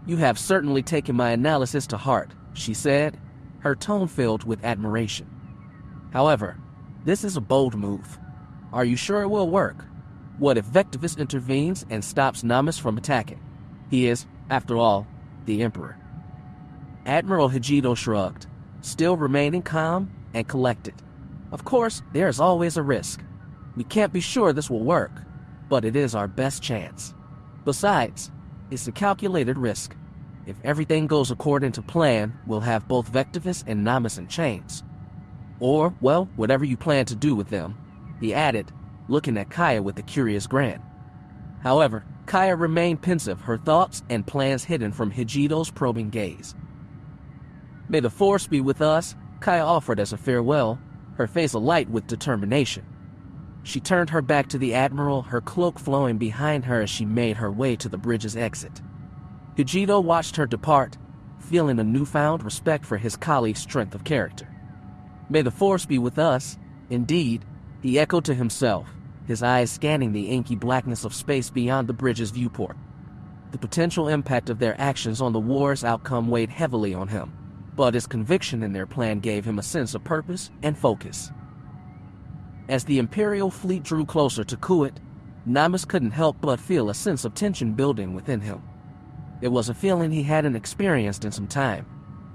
You have certainly taken my analysis to heart, she said, her tone filled with admiration. However, this is a bold move. Are you sure it will work? What if Vectivous intervenes and stops Namas from attacking? He is, after all, the Emperor. Admiral Hijito shrugged, still remaining calm and collected. Of course, there is always a risk. We can't be sure this will work, but it is our best chance. Besides, it's a calculated risk. If everything goes according to plan, we'll have both Vectivous and Namas in chains. Or, well, whatever you plan to do with them, he added, looking at Kaya with a curious grin. However, Kaya remained pensive, her thoughts and plans hidden from Hijito's probing gaze. May the Force be with us, Kaya offered as a farewell, her face alight with determination. She turned her back to the Admiral, her cloak flowing behind her as she made her way to the bridge's exit. Hijito watched her depart, feeling a newfound respect for his colleague's strength of character. May the Force be with us, indeed, he echoed to himself, his eyes scanning the inky blackness of space beyond the bridge's viewport. The potential impact of their actions on the war's outcome weighed heavily on him, but his conviction in their plan gave him a sense of purpose and focus. As the Imperial fleet drew closer to Kuwait, Namas couldn't help but feel a sense of tension building within him. It was a feeling he hadn't experienced in some time,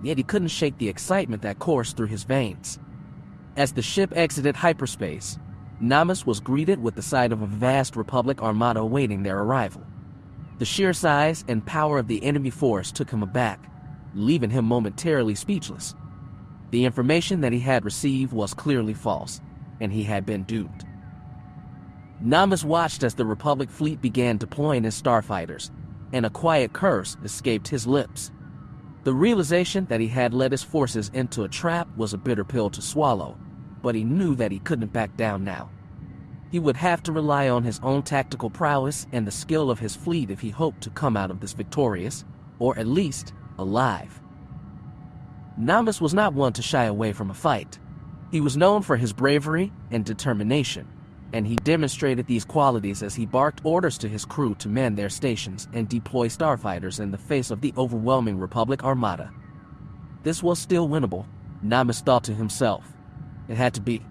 yet he couldn't shake the excitement that coursed through his veins. As the ship exited hyperspace, Namas was greeted with the sight of a vast Republic armada awaiting their arrival. The sheer size and power of the enemy force took him aback, leaving him momentarily speechless. The information that he had received was clearly false, and he had been duped. Namas watched as the Republic fleet began deploying its starfighters, and a quiet curse escaped his lips. The realization that he had led his forces into a trap was a bitter pill to swallow, but he knew that he couldn't back down now. He would have to rely on his own tactical prowess and the skill of his fleet if he hoped to come out of this victorious, or at least, alive. Namas was not one to shy away from a fight. He was known for his bravery and determination, and he demonstrated these qualities as he barked orders to his crew to man their stations and deploy starfighters in the face of the overwhelming Republic armada. This was still winnable, Namas thought to himself. It had to be.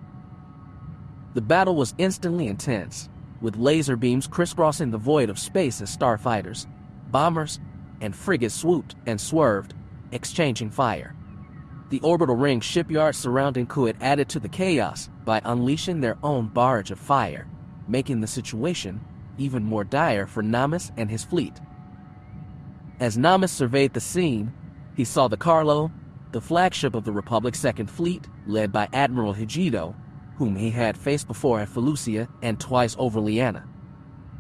The battle was instantly intense, with laser beams crisscrossing the void of space as starfighters, bombers, and frigates swooped and swerved, exchanging fire. The orbital ring shipyards surrounding Kuwait added to the chaos by unleashing their own barrage of fire, making the situation even more dire for Namas and his fleet. As Namas surveyed the scene, he saw the Carlo, the flagship of the Republic's Second Fleet, led by Admiral Hijito, whom he had faced before at Felucia and twice over Liana.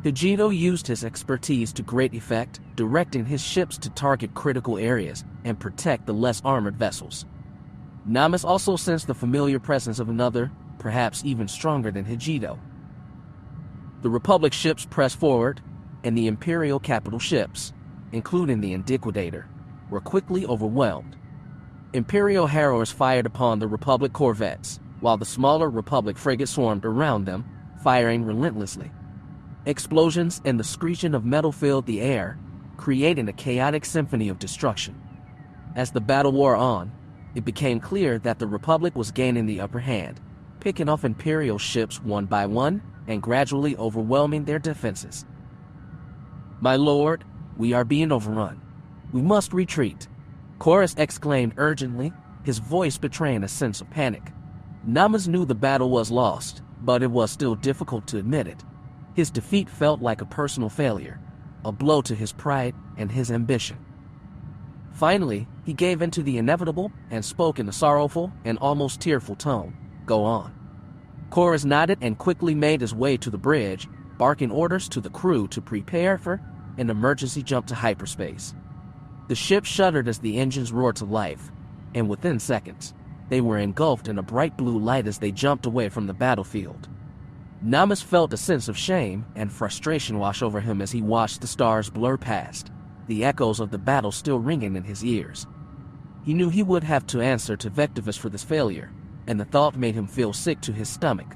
Hijito used his expertise to great effect, directing his ships to target critical areas and protect the less armored vessels. Namas also sensed the familiar presence of another, perhaps even stronger than Hijito. The Republic ships pressed forward, and the Imperial capital ships, including the Indiquidator, were quickly overwhelmed. Imperial harriers fired upon the Republic corvettes, while the smaller Republic frigates swarmed around them, firing relentlessly. Explosions and the screeching of metal filled the air, creating a chaotic symphony of destruction. As the battle wore on, it became clear that the Republic was gaining the upper hand, picking off Imperial ships one by one and gradually overwhelming their defenses. "My lord, we are being overrun. We must retreat," Chorus exclaimed urgently, his voice betraying a sense of panic. Namas knew the battle was lost, but it was still difficult to admit it. His defeat felt like a personal failure, a blow to his pride and his ambition. Finally, he gave in to the inevitable and spoke in a sorrowful and almost tearful tone. "Go on." Chorus nodded and quickly made his way to the bridge, barking orders to the crew to prepare for an emergency jump to hyperspace. The ship shuddered as the engines roared to life, and within seconds, they were engulfed in a bright blue light as they jumped away from the battlefield. Namas felt a sense of shame and frustration wash over him as he watched the stars blur past, the echoes of the battle still ringing in his ears. He knew he would have to answer to Vectivous for this failure, and the thought made him feel sick to his stomach.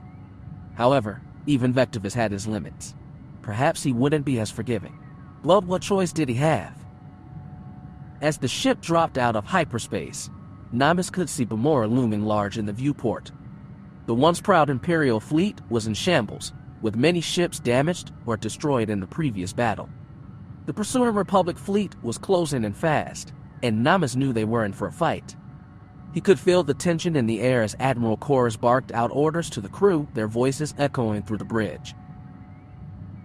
However, even Vectivous had his limits. Perhaps he wouldn't be as forgiving. But what choice did he have? As the ship dropped out of hyperspace, Namas could see Bamora looming large in the viewport. The once proud Imperial fleet was in shambles, with many ships damaged or destroyed in the previous battle. The pursuing Republic fleet was closing in fast, and Namas knew they were in for a fight. He could feel the tension in the air as Admiral Chorus barked out orders to the crew, their voices echoing through the bridge.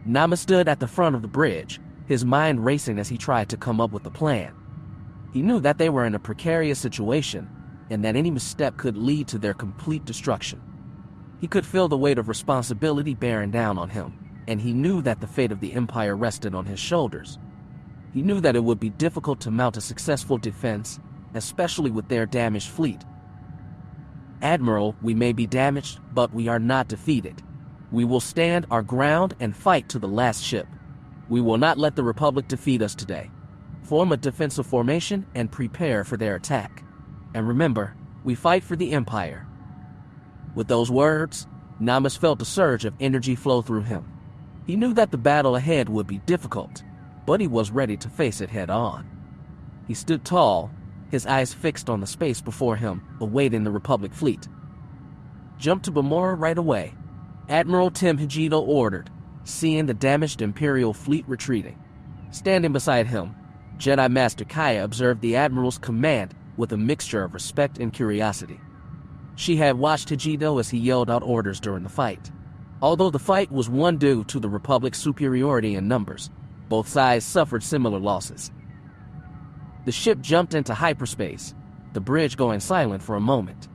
Namas stood at the front of the bridge, his mind racing as he tried to come up with a plan. He knew that they were in a precarious situation, and that any misstep could lead to their complete destruction. He could feel the weight of responsibility bearing down on him, and he knew that the fate of the Empire rested on his shoulders. He knew that it would be difficult to mount a successful defense, especially with their damaged fleet. "Admiral, we may be damaged, but we are not defeated. We will stand our ground and fight to the last ship. We will not let the Republic defeat us today. Form a defensive formation and prepare for their attack. And remember, we fight for the Empire." With those words, Namas felt a surge of energy flow through him. He knew that the battle ahead would be difficult, but he was ready to face it head on. He stood tall, his eyes fixed on the space before him, awaiting the Republic fleet. "Jump to Bamora right away," Admiral Tim Hijito ordered, seeing the damaged Imperial fleet retreating. Standing beside him, Jedi Master Kaya observed the Admiral's command with a mixture of respect and curiosity. She had watched Hijito as he yelled out orders during the fight. Although the fight was won due to the Republic's superiority in numbers, both sides suffered similar losses. The ship jumped into hyperspace, the bridge going silent for a moment.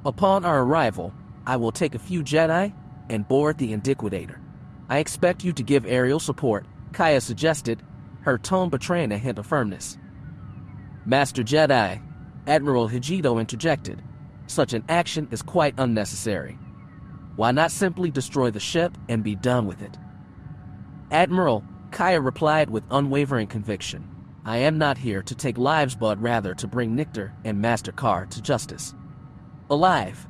"Upon our arrival, I will take a few Jedi and board the Indiquidator. I expect you to give aerial support," Kaya suggested, her tone betraying a hint of firmness. "Master Jedi," Admiral Hijito interjected, "such an action is quite unnecessary. Why not simply destroy the ship and be done with it?" "Admiral," Kaya replied with unwavering conviction, "I am not here to take lives but rather to bring Nictor and Master Kar to justice." "Alive,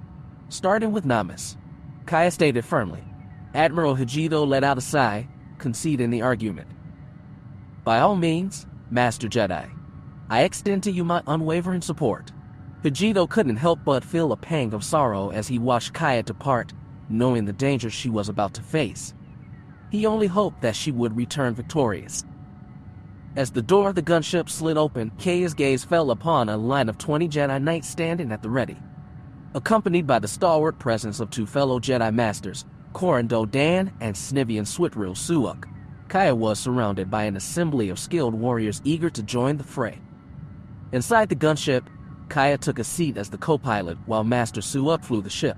starting with Namas," Kaya stated firmly. Admiral Hijito let out a sigh, conceding the argument. "By all means, Master Jedi. I extend to you my unwavering support." Hijito couldn't help but feel a pang of sorrow as he watched Kaya depart, knowing the danger she was about to face. He only hoped that she would return victorious. As the door of the gunship slid open, Kaya's gaze fell upon a line of 20 Jedi Knights standing at the ready. Accompanied by the stalwart presence of two fellow Jedi Masters, Corando Dan and Snivian Switril Suuk, Kaya was surrounded by an assembly of skilled warriors eager to join the fray. Inside the gunship, Kaya took a seat as the co-pilot while Master Suuk flew the ship.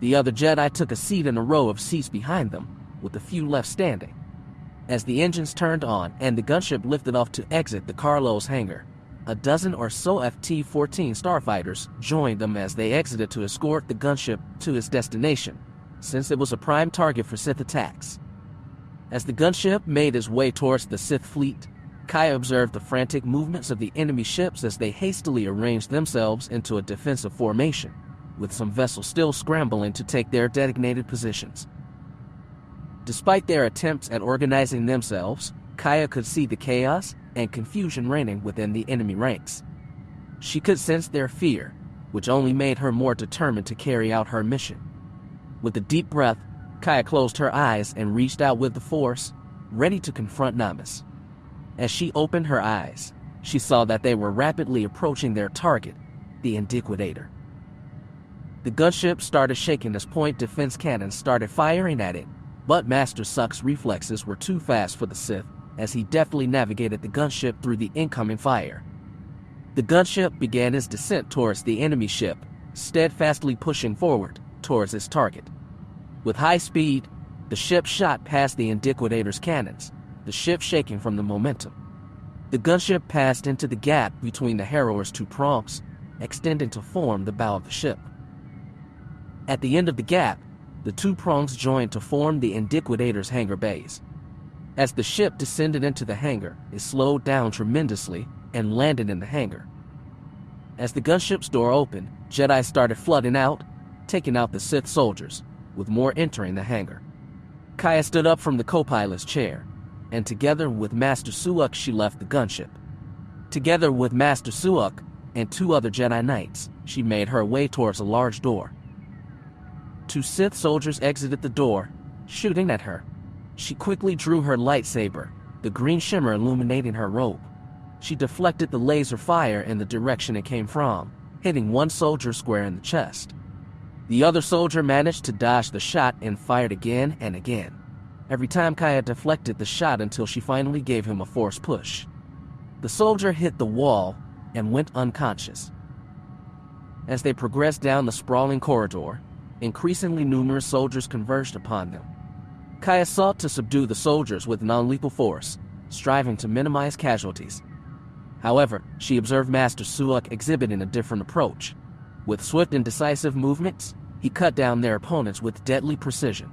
The other Jedi took a seat in a row of seats behind them, with a few left standing. As the engines turned on and the gunship lifted off to exit the Carlos hangar, a dozen or so FT-14 starfighters joined them as they exited to escort the gunship to its destination, since it was a prime target for Sith attacks. As the gunship made its way towards the Sith fleet, Kaya observed the frantic movements of the enemy ships as they hastily arranged themselves into a defensive formation, with some vessels still scrambling to take their designated positions. Despite their attempts at organizing themselves, Kaya could see the chaos and confusion reigning within the enemy ranks. She could sense their fear, which only made her more determined to carry out her mission. With a deep breath, Kaya closed her eyes and reached out with the Force, ready to confront Namas. As she opened her eyes, she saw that they were rapidly approaching their target, the Indiquidator. The gunship started shaking as point defense cannons started firing at it, but Master Suck's reflexes were too fast for the Sith, as he deftly navigated the gunship through the incoming fire. The gunship began its descent towards the enemy ship, steadfastly pushing forward towards its target. With high speed, the ship shot past the Indiquidator's cannons, the ship shaking from the momentum. The gunship passed into the gap between the Harrower's two prongs, extending to form the bow of the ship. At the end of the gap, the two prongs joined to form the Indiquidator's hangar bays. As the ship descended into the hangar, it slowed down tremendously and landed in the hangar. As the gunship's door opened, Jedi started flooding out, taking out the Sith soldiers, with more entering the hangar. Kaya stood up from the co-pilot's chair, and together with Master Suok she left the gunship. Together with Master Suok and two other Jedi Knights, she made her way towards a large door. Two Sith soldiers exited the door, shooting at her. She quickly drew her lightsaber, the green shimmer illuminating her robe. She deflected the laser fire in the direction it came from, hitting one soldier square in the chest. The other soldier managed to dodge the shot and fired again and again, every time Kaya deflected the shot until she finally gave him a force push. The soldier hit the wall and went unconscious. As they progressed down the sprawling corridor, increasingly numerous soldiers converged upon them. Kaya sought to subdue the soldiers with non-lethal force, striving to minimize casualties. However, she observed Master Suok exhibiting a different approach. With swift and decisive movements, he cut down their opponents with deadly precision.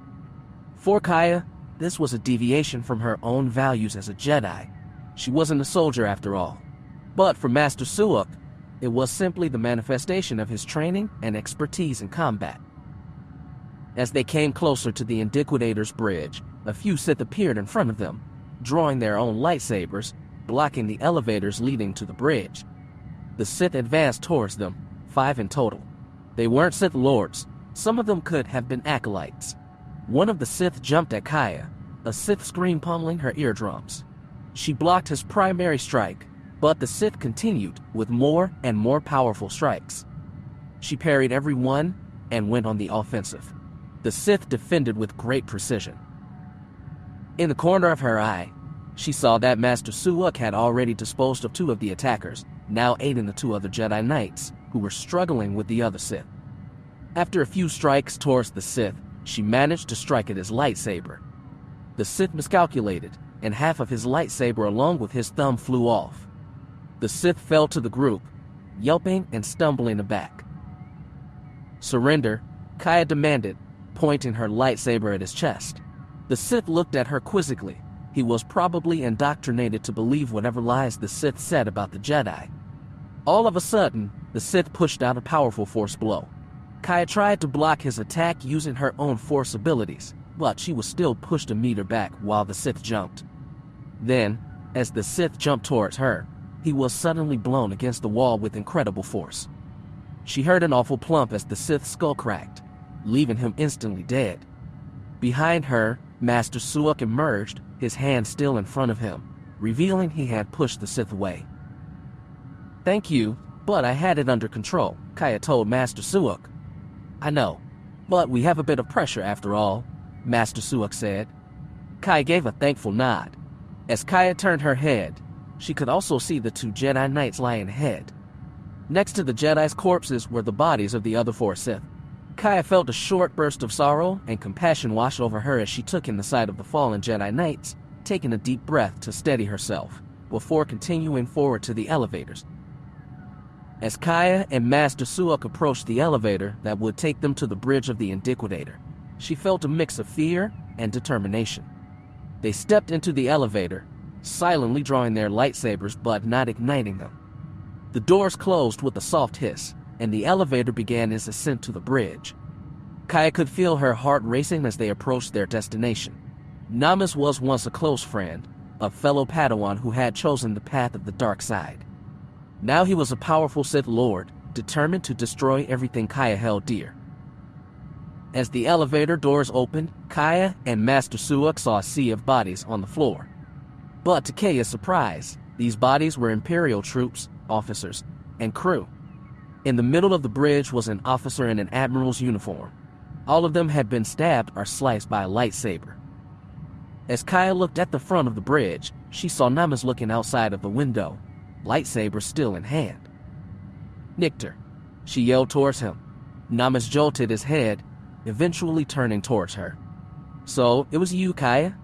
For Kaya, this was a deviation from her own values as a Jedi. She wasn't a soldier after all. But for Master Suok, it was simply the manifestation of his training and expertise in combat. As they came closer to the Indiquidator's bridge, a few Sith appeared in front of them, drawing their own lightsabers, blocking the elevators leading to the bridge. The Sith advanced towards them, 5 in total. They weren't Sith Lords. Some of them could have been acolytes. One of the Sith jumped at Kaya, a Sith scream pummeling her eardrums. She blocked his primary strike, but the Sith continued with more and more powerful strikes. She parried every one and went on the offensive. The Sith defended with great precision. In the corner of her eye, she saw that Master Suok had already disposed of 2 of the attackers, now aiding the 2 other Jedi Knights, who were struggling with the other Sith. After a few strikes towards the Sith, she managed to strike at his lightsaber. The Sith miscalculated, and half of his lightsaber along with his thumb flew off. The Sith fell to the group, yelping and stumbling aback. "Surrender," Kaya demanded, pointing her lightsaber at his chest. The Sith looked at her quizzically. He was probably indoctrinated to believe whatever lies the Sith said about the Jedi. All of a sudden, the Sith pushed out a powerful force blow. Kaya tried to block his attack using her own force abilities, but she was still pushed a meter back while the Sith jumped. Then, as the Sith jumped towards her, he was suddenly blown against the wall with incredible force. She heard an awful plump as the Sith's skull cracked, leaving him instantly dead. Behind her, Master Suok emerged, his hand still in front of him, revealing he had pushed the Sith away. "Thank you, but I had it under control," Kaya told Master Suok. "I know, but we have a bit of pressure after all," Master Suok said. Kaya gave a thankful nod. As Kaya turned her head, she could also see the 2 Jedi Knights lying dead. Next to the Jedi's corpses were the bodies of the other 4 Sith. Kaya felt a short burst of sorrow and compassion wash over her as she took in the sight of the fallen Jedi Knights, taking a deep breath to steady herself, before continuing forward to the elevators. As Kaya and Master Suok approached the elevator that would take them to the bridge of the Indiquidator, she felt a mix of fear and determination. They stepped into the elevator, silently drawing their lightsabers but not igniting them. The doors closed with a soft hiss, and the elevator began its ascent to the bridge. Kaya could feel her heart racing as they approached their destination. Namas was once a close friend, a fellow Padawan who had chosen the path of the dark side. Now he was a powerful Sith Lord, determined to destroy everything Kaya held dear. As the elevator doors opened, Kaya and Master Suok saw a sea of bodies on the floor. But to Kaya's surprise, these bodies were Imperial troops, officers, and crew. In the middle of the bridge was an officer in an admiral's uniform. All of them had been stabbed or sliced by a lightsaber. As Kaya looked at the front of the bridge, she saw Namas looking outside of the window, lightsaber still in hand. "Nictor," she yelled towards him. Namas jolted his head, eventually turning towards her. "So, it was you, Kaya?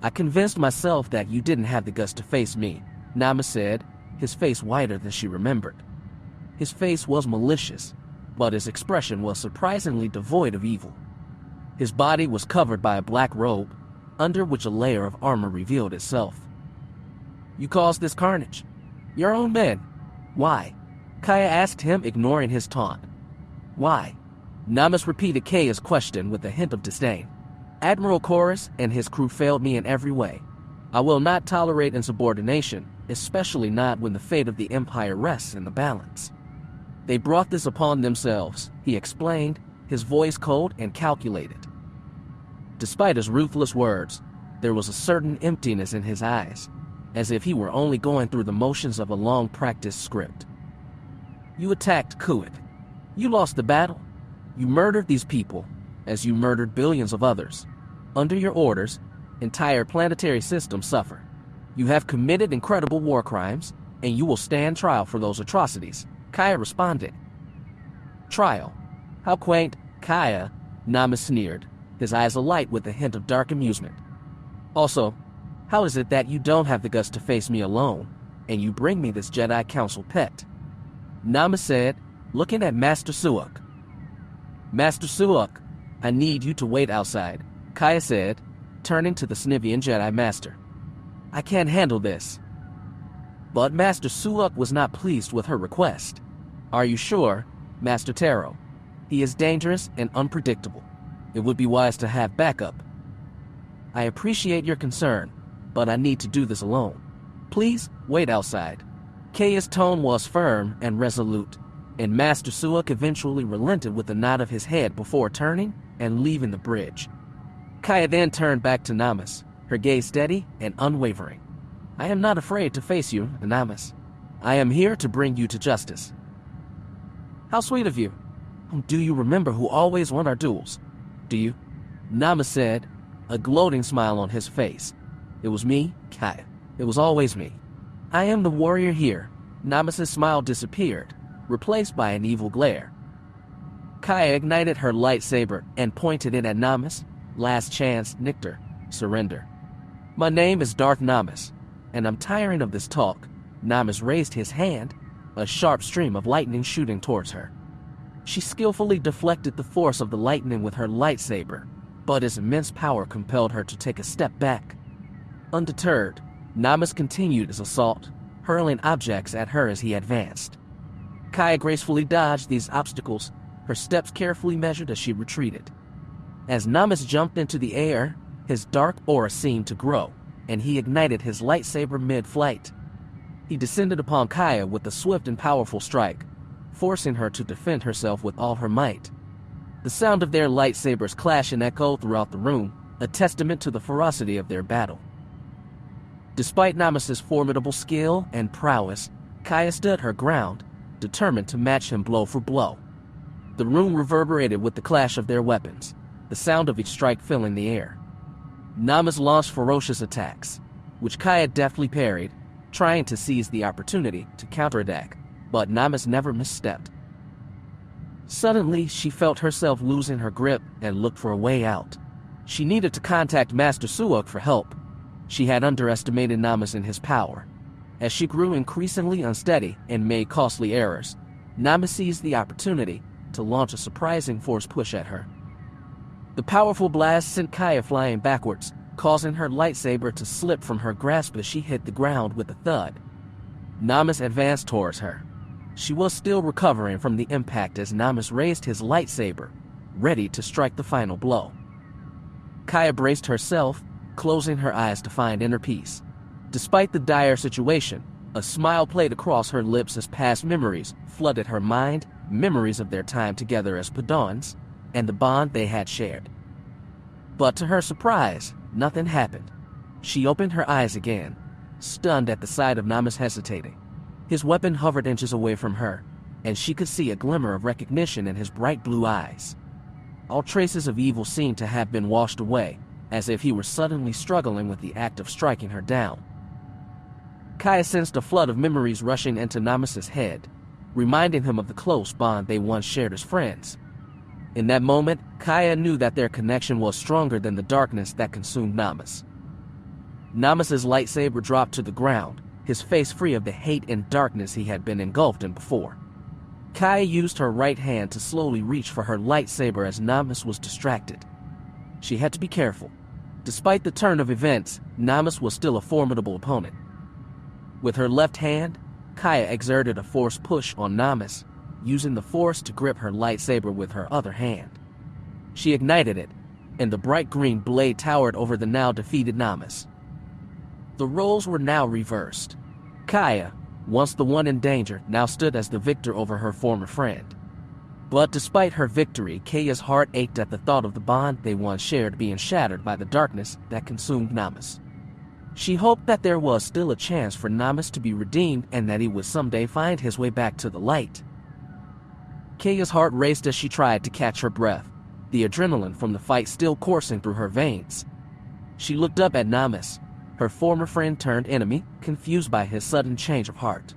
I convinced myself that you didn't have the guts to face me," Namas said, his face whiter than she remembered. His face was malicious, but his expression was surprisingly devoid of evil. His body was covered by a black robe, under which a layer of armor revealed itself. "You caused this carnage. Your own men. Why?" Kaya asked him, ignoring his taunt. "Why?" Namas repeated Kaya's question with a hint of disdain. "Admiral Chorus and his crew failed me in every way. I will not tolerate insubordination, especially not when the fate of the Empire rests in the balance. They brought this upon themselves," he explained, his voice cold and calculated. Despite his ruthless words, there was a certain emptiness in his eyes, as if he were only going through the motions of a long-practiced script. "You attacked Kuwait. You lost the battle. You murdered these people, as you murdered billions of others. Under your orders, entire planetary systems suffer. You have committed incredible war crimes, and you will stand trial for those atrocities," Kaya responded. "Trial? How quaint, Kaya," Namas sneered, his eyes alight with a hint of dark amusement. "Also, how is it that you don't have the guts to face me alone, and you bring me this Jedi Council pet?" Namas said, looking at Master Suok. "Master Suok, I need you to wait outside," Kaya said, turning to the Snivian Jedi Master. "I can't handle this." But Master Suok was not pleased with her request. "Are you sure, Master Taro? He is dangerous and unpredictable. It would be wise to have backup." "I appreciate your concern, but I need to do this alone. Please wait outside." Kaya's tone was firm and resolute, and Master Suok eventually relented with a nod of his head before turning and leaving the bridge. Kaya then turned back to Namas, her gaze steady and unwavering. "I am not afraid to face you, Namas. I am here to bring you to justice." "How sweet of you. Do you remember who always won our duels? Do you?" Namas said, a gloating smile on his face. "It was me, Kaya. It was always me. I am the warrior here." Namas's smile disappeared, replaced by an evil glare. Kaya ignited her lightsaber and pointed it at Namas. "Last chance, Nictor. Surrender." "My name is Darth Namas, and I'm tiring of this talk." Namas raised his hand, a sharp stream of lightning shooting towards her. She skillfully deflected the force of the lightning with her lightsaber, but its immense power compelled her to take a step back. Undeterred, Namas continued his assault, hurling objects at her as he advanced. Kaya gracefully dodged these obstacles, her steps carefully measured as she retreated. As Namas jumped into the air, his dark aura seemed to grow, and he ignited his lightsaber mid-flight. He descended upon Kaya with a swift and powerful strike, forcing her to defend herself with all her might. The sound of their lightsabers clash and echo throughout the room, a testament to the ferocity of their battle. Despite Namas's formidable skill and prowess, Kaya stood her ground, determined to match him blow for blow. The room reverberated with the clash of their weapons, the sound of each strike filling the air. Namas launched ferocious attacks, which Kaya deftly parried, trying to seize the opportunity to counterattack, but Namas never misstepped. Suddenly, she felt herself losing her grip and looked for a way out. She needed to contact Master Suok for help. She had underestimated Namas in his power. As she grew increasingly unsteady and made costly errors, Namas seized the opportunity to launch a surprising force push at her. The powerful blast sent Kaya flying backwards, causing her lightsaber to slip from her grasp as she hit the ground with a thud. Namas advanced towards her. She was still recovering from the impact as Namas raised his lightsaber, ready to strike the final blow. Kaya braced herself, closing her eyes to find inner peace. Despite the dire situation, a smile played across her lips as past memories flooded her mind, memories of their time together as Padawans, and the bond they had shared. But to her surprise, nothing happened. She opened her eyes again, stunned at the sight of Namas hesitating. His weapon hovered inches away from her, and she could see a glimmer of recognition in his bright blue eyes. All traces of evil seemed to have been washed away, as if he were suddenly struggling with the act of striking her down. Kaya sensed a flood of memories rushing into Namus's head, reminding him of the close bond they once shared as friends. In that moment, Kaya knew that their connection was stronger than the darkness that consumed Namus. Namus's lightsaber dropped to the ground, his face free of the hate and darkness he had been engulfed in before. Kaya used her right hand to slowly reach for her lightsaber as Namus was distracted. She had to be careful. Despite the turn of events, Namus was still a formidable opponent. With her left hand, Kaya exerted a force push on Namus, using the force to grip her lightsaber with her other hand. She ignited it, and the bright green blade towered over the now defeated Namus. The roles were now reversed. Kaya, once the one in danger, now stood as the victor over her former friend. But despite her victory, Kaya's heart ached at the thought of the bond they once shared being shattered by the darkness that consumed Namus. She hoped that there was still a chance for Namus to be redeemed and that he would someday find his way back to the light. Kaya's heart raced as she tried to catch her breath, the adrenaline from the fight still coursing through her veins. She looked up at Namus, her former friend turned enemy, confused by his sudden change of heart.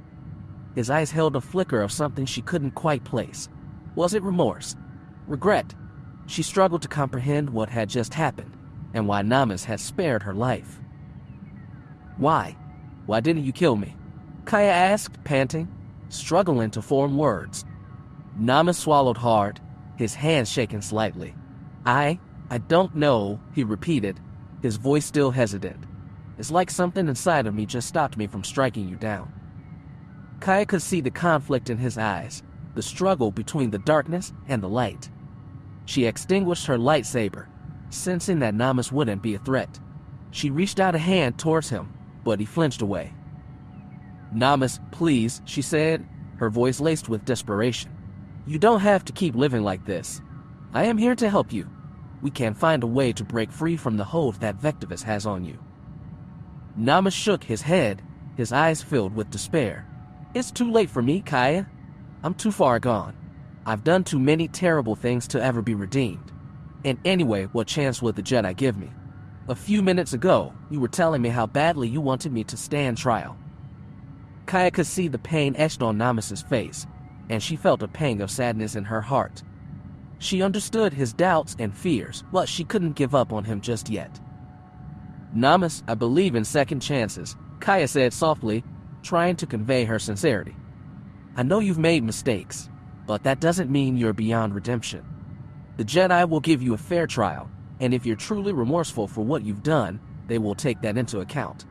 His eyes held a flicker of something she couldn't quite place. Was it remorse? Regret? She struggled to comprehend what had just happened, and why Namus had spared her life. Why? Why didn't you kill me? Kaya asked, panting, struggling to form words. Namus swallowed hard, his hands shaking slightly. I don't know, he repeated, his voice still hesitant. It's like something inside of me just stopped me from striking you down. Kaya could see the conflict in his eyes, the struggle between the darkness and the light. She extinguished her lightsaber, sensing that Namus wouldn't be a threat. She reached out a hand towards him, but he flinched away. Namus, please, she said, her voice laced with desperation. You don't have to keep living like this. I am here to help you. We can find a way to break free from the hold that Vectivous has on you. Namus shook his head, his eyes filled with despair. It's too late for me, Kaya. I'm too far gone. I've done too many terrible things to ever be redeemed. And anyway, what chance would the Jedi give me? A few minutes ago, you were telling me how badly you wanted me to stand trial. Kaya could see the pain etched on Namus's face, and she felt a pang of sadness in her heart. She understood his doubts and fears, but she couldn't give up on him just yet. Namus, I believe in second chances, Kaya said softly, trying to convey her sincerity. I know you've made mistakes, but that doesn't mean you're beyond redemption. The Jedi will give you a fair trial, and if you're truly remorseful for what you've done, they will take that into account.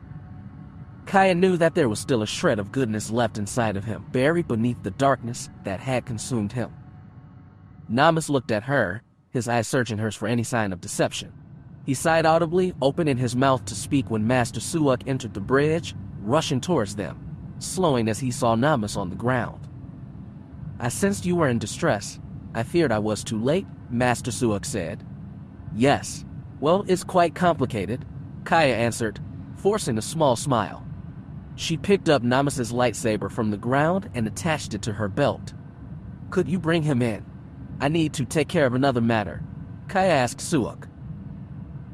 Kaya knew that there was still a shred of goodness left inside of him, buried beneath the darkness that had consumed him. Namus looked at her, his eyes searching hers for any sign of deception. He sighed audibly, opening his mouth to speak when Master Suak entered the bridge, rushing towards them, slowing as he saw Namus on the ground. I sensed you were in distress. I feared I was too late, Master Suak said. Yes. Well, it's quite complicated, Kaya answered, forcing a small smile. She picked up Namus's lightsaber from the ground and attached it to her belt. Could you bring him in? I need to take care of another matter, Kaya asked Suak.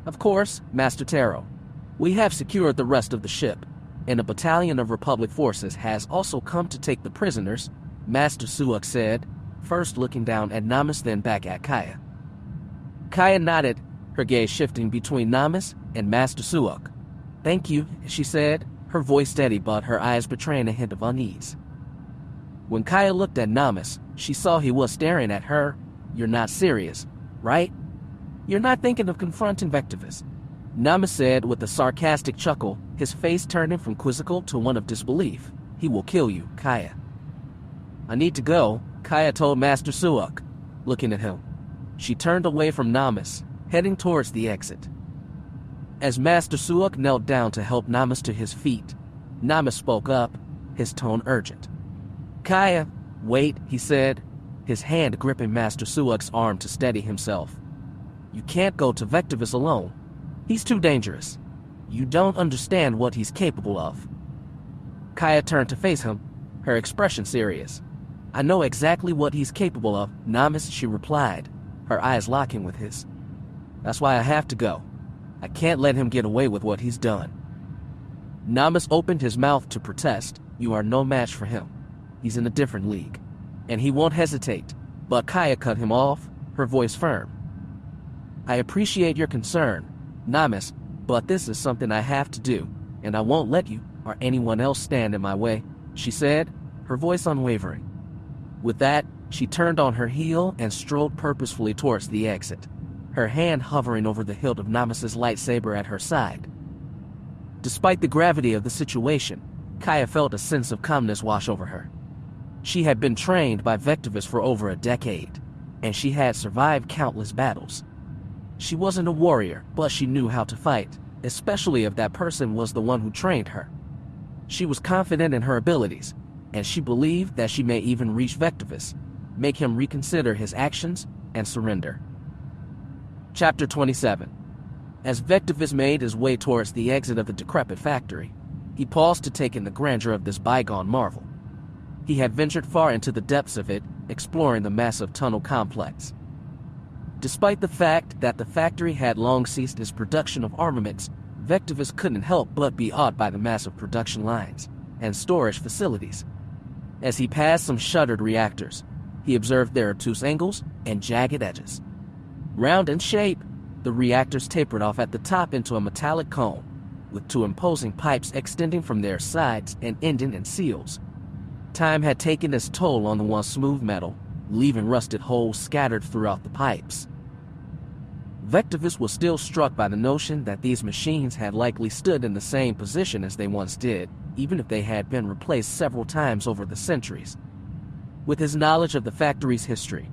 Of course, Master Taro. We have secured the rest of the ship, and a battalion of Republic forces has also come to take the prisoners, Master Suak said, first looking down at Namus then back at Kaya. Kaya nodded, her gaze shifting between Namus and Master Suak. Thank you, she said, her voice steady but her eyes betraying a hint of unease. When Kaya looked at Namus, she saw he was staring at her. You're not serious, right? You're not thinking of confronting Vectivous, Namus said with a sarcastic chuckle, his face turning from quizzical to one of disbelief. He will kill you, Kaya. I need to go, Kaya told Master Suak, looking at him. She turned away from Namus, heading towards the exit. As Master Suak knelt down to help Namus to his feet, Namus spoke up, his tone urgent. Kaya, wait, he said, his hand gripping Master Suak's arm to steady himself. You can't go to Vectivous alone. He's too dangerous. You don't understand what he's capable of. Kaya turned to face him, her expression serious. I know exactly what he's capable of, Namis, she replied, her eyes locking with his. That's why I have to go. I can't let him get away with what he's done. Namis opened his mouth to protest. You are no match for him. He's in a different league. And he won't hesitate. But Kaya cut him off, her voice firm. I appreciate your concern, Namis, but this is something I have to do, and I won't let you or anyone else stand in my way, she said, her voice unwavering. With that, she turned on her heel and strode purposefully towards the exit, her hand hovering over the hilt of Namis's lightsaber at her side. Despite the gravity of the situation, Kaya felt a sense of calmness wash over her. She had been trained by Vectivous for over a decade, and she had survived countless battles. She wasn't a warrior, but she knew how to fight, especially if that person was the one who trained her. She was confident in her abilities, and she believed that she may even reach Vectivous, make him reconsider his actions, and surrender. Chapter 27. As Vectivous made his way towards the exit of the decrepit factory, he paused to take in the grandeur of this bygone marvel. He had ventured far into the depths of it, exploring the massive tunnel complex. Despite the fact that the factory had long ceased its production of armaments, Vectivous couldn't help but be awed by the massive production lines and storage facilities. As he passed some shuttered reactors, he observed their obtuse angles and jagged edges. Round in shape, the reactors tapered off at the top into a metallic cone, with two imposing pipes extending from their sides and ending in seals. Time had taken its toll on the once smooth metal, leaving rusted holes scattered throughout the pipes. Vectivous was still struck by the notion that these machines had likely stood in the same position as they once did, even if they had been replaced several times over the centuries. With his knowledge of the factory's history,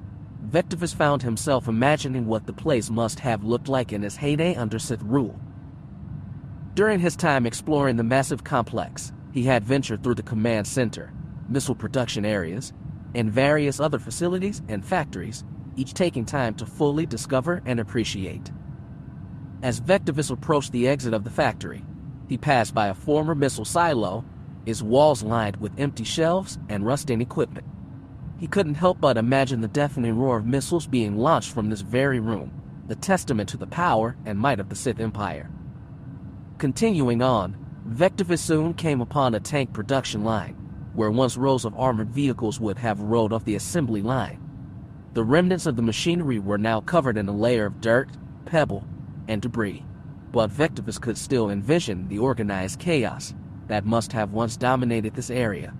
Vectivous found himself imagining what the place must have looked like in its heyday under Sith rule. During his time exploring the massive complex, he had ventured through the command center, missile production areas, and various other facilities and factories, each taking time to fully discover and appreciate. As Vectivous approached the exit of the factory, he passed by a former missile silo, its walls lined with empty shelves and rusting equipment. He couldn't help but imagine the deafening roar of missiles being launched from this very room, the testament to the power and might of the Sith Empire. Continuing on, Vectivous soon came upon a tank production line, where once rows of armored vehicles would have rolled off the assembly line. The remnants of the machinery were now covered in a layer of dirt, pebble, and debris, but Vectivous could still envision the organized chaos that must have once dominated this area.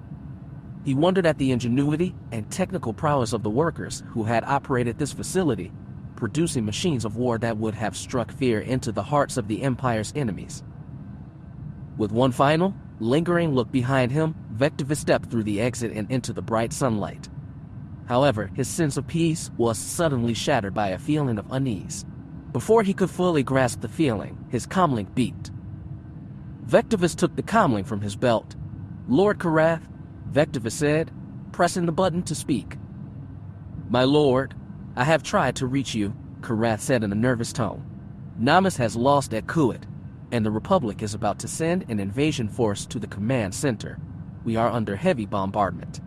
He wondered at the ingenuity and technical prowess of the workers who had operated this facility, producing machines of war that would have struck fear into the hearts of the Empire's enemies. With one final, lingering look behind him, Vectivous stepped through the exit and into the bright sunlight. However, his sense of peace was suddenly shattered by a feeling of unease. Before he could fully grasp the feeling, his comlink beeped. Vectivous took the comlink from his belt. Lord Karath, Vectivous said, pressing the button to speak. My lord, I have tried to reach you, Karath said in a nervous tone. Namis has lost at Kuwait, and the Republic is about to send an invasion force to the command center. We are under heavy bombardment.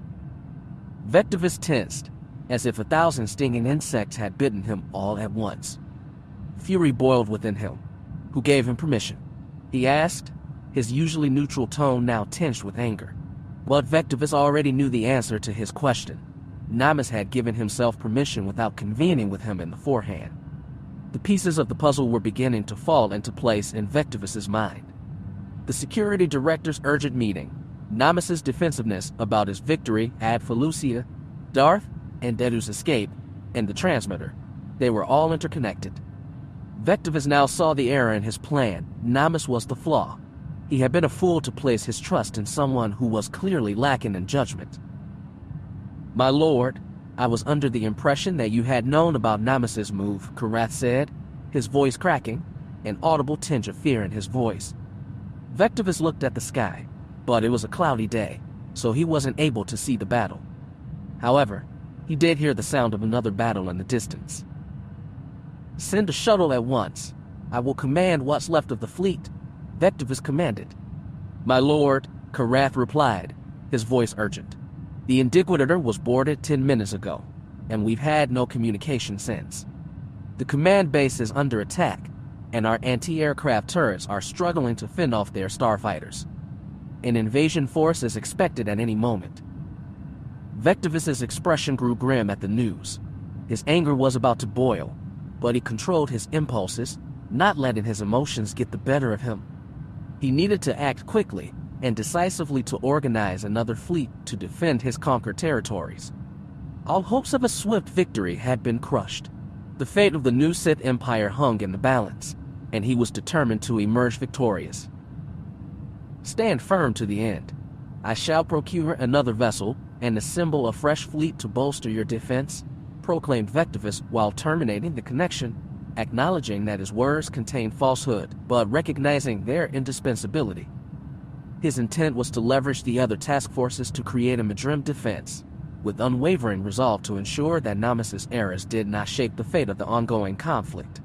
Vectivous tensed, as if 1,000 stinging insects had bitten him all at once. Fury boiled within him. Who gave him permission? He asked, his usually neutral tone now tinged with anger. But Vectivous already knew the answer to his question. Namis had given himself permission without convening with him in the forehand. The pieces of the puzzle were beginning to fall into place in Vectivous's mind. The security director's urgent meeting, Namis's defensiveness about his victory at Felucia, Darth and Dedu's escape, and the transmitter. They were all interconnected. Vectivous now saw the error in his plan. Namis was the flaw. He had been a fool to place his trust in someone who was clearly lacking in judgment. My lord, I was under the impression that you had known about Namis's move, Karath said, his voice cracking, an audible tinge of fear in his voice. Vectivous looked at the sky, but it was a cloudy day, so he wasn't able to see the battle. However, he did hear the sound of another battle in the distance. Send a shuttle at once. I will command what's left of the fleet, Vectivous commanded. My lord, Karath replied, his voice urgent. The Inquisitor was boarded 10 minutes ago, and we've had no communication since. The command base is under attack, and our anti-aircraft turrets are struggling to fend off their starfighters. An invasion force is expected at any moment. Vectivous' expression grew grim at the news. His anger was about to boil, but he controlled his impulses, not letting his emotions get the better of him. He needed to act quickly and decisively to organize another fleet to defend his conquered territories. All hopes of a swift victory had been crushed. The fate of the new Sith Empire hung in the balance, and he was determined to emerge victorious. Stand firm to the end. I shall procure another vessel and assemble a fresh fleet to bolster your defense, proclaimed Vectivous while terminating the connection, acknowledging that his words contained falsehood, but recognizing their indispensability. His intent was to leverage the other task forces to create a Madrim defense, with unwavering resolve to ensure that Nemesis errors did not shape the fate of the ongoing conflict.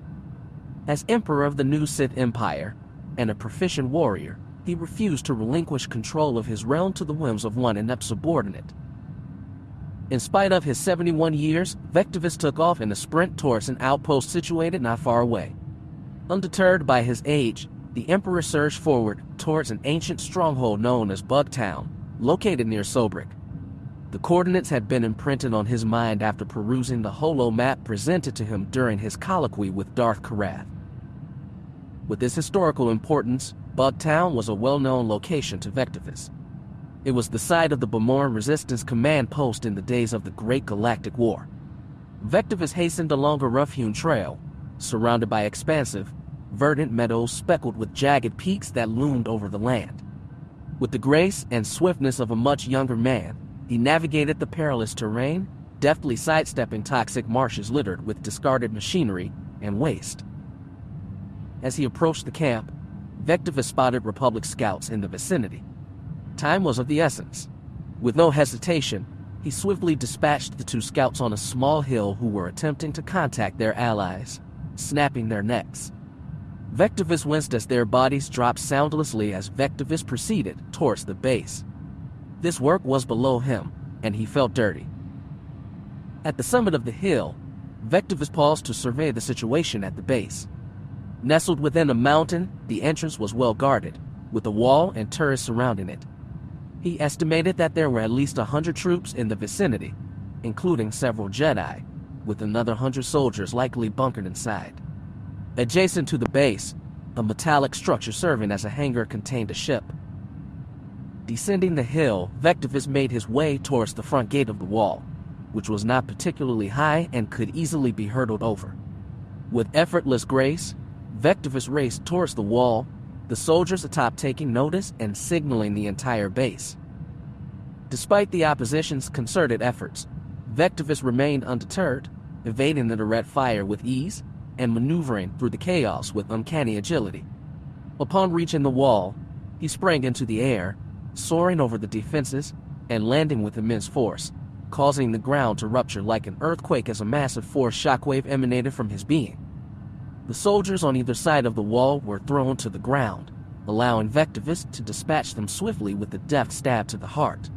As Emperor of the new Sith Empire, and a proficient warrior, he refused to relinquish control of his realm to the whims of one inept subordinate. In spite of his 71 years, Vectivous took off in a sprint towards an outpost situated not far away. Undeterred by his age, the Emperor surged forward towards an ancient stronghold known as Bugtown, located near Sobrik. The coordinates had been imprinted on his mind after perusing the holo map presented to him during his colloquy with Darth Karath. With its historical importance, Bugtown was a well-known location to Vectivous. It was the site of the Bamoran Resistance Command Post in the days of the Great Galactic War. Vectivous hastened along a rough-hewn trail, surrounded by expansive, verdant meadows speckled with jagged peaks that loomed over the land. With the grace and swiftness of a much younger man, he navigated the perilous terrain, deftly sidestepping toxic marshes littered with discarded machinery and waste. As he approached the camp, Vectivous spotted Republic scouts in the vicinity. Time was of the essence. With no hesitation, he swiftly dispatched the two scouts on a small hill who were attempting to contact their allies, snapping their necks. Vectivous winced as their bodies dropped soundlessly as Vectivous proceeded towards the base. This work was below him, and he felt dirty. At the summit of the hill, Vectivous paused to survey the situation at the base. Nestled within a mountain, the entrance was well guarded, with a wall and turrets surrounding it. He estimated that there were at least 100 troops in the vicinity, including several Jedi, with another 100 soldiers likely bunkered inside. Adjacent to the base, a metallic structure serving as a hangar contained a ship. Descending the hill, Vectivous made his way towards the front gate of the wall, which was not particularly high and could easily be hurdled over. With effortless grace, Vectivous raced towards the wall, the soldiers atop taking notice and signaling the entire base. Despite the opposition's concerted efforts, Vectivous remained undeterred, evading the direct fire with ease and maneuvering through the chaos with uncanny agility. Upon reaching the wall, he sprang into the air, soaring over the defenses and landing with immense force, causing the ground to rupture like an earthquake as a massive force shockwave emanated from his being. The soldiers on either side of the wall were thrown to the ground, allowing Vectivous to dispatch them swiftly with a deft stab to the heart.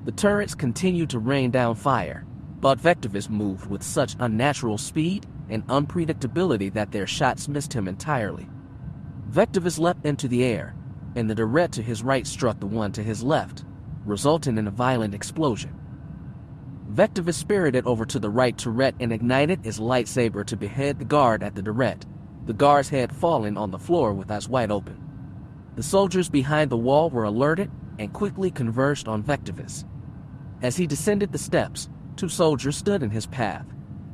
The turrets continued to rain down fire, but Vectivous moved with such unnatural speed and unpredictability that their shots missed him entirely. Vectivous leapt into the air, and the turret to his right struck the one to his left, resulting in a violent explosion. Vectivous spirited over to the right turret and ignited his lightsaber to behead the guard at the turret, the guard's head falling on the floor with eyes wide open. The soldiers behind the wall were alerted and quickly converged on Vectivous. As he descended the steps, two soldiers stood in his path,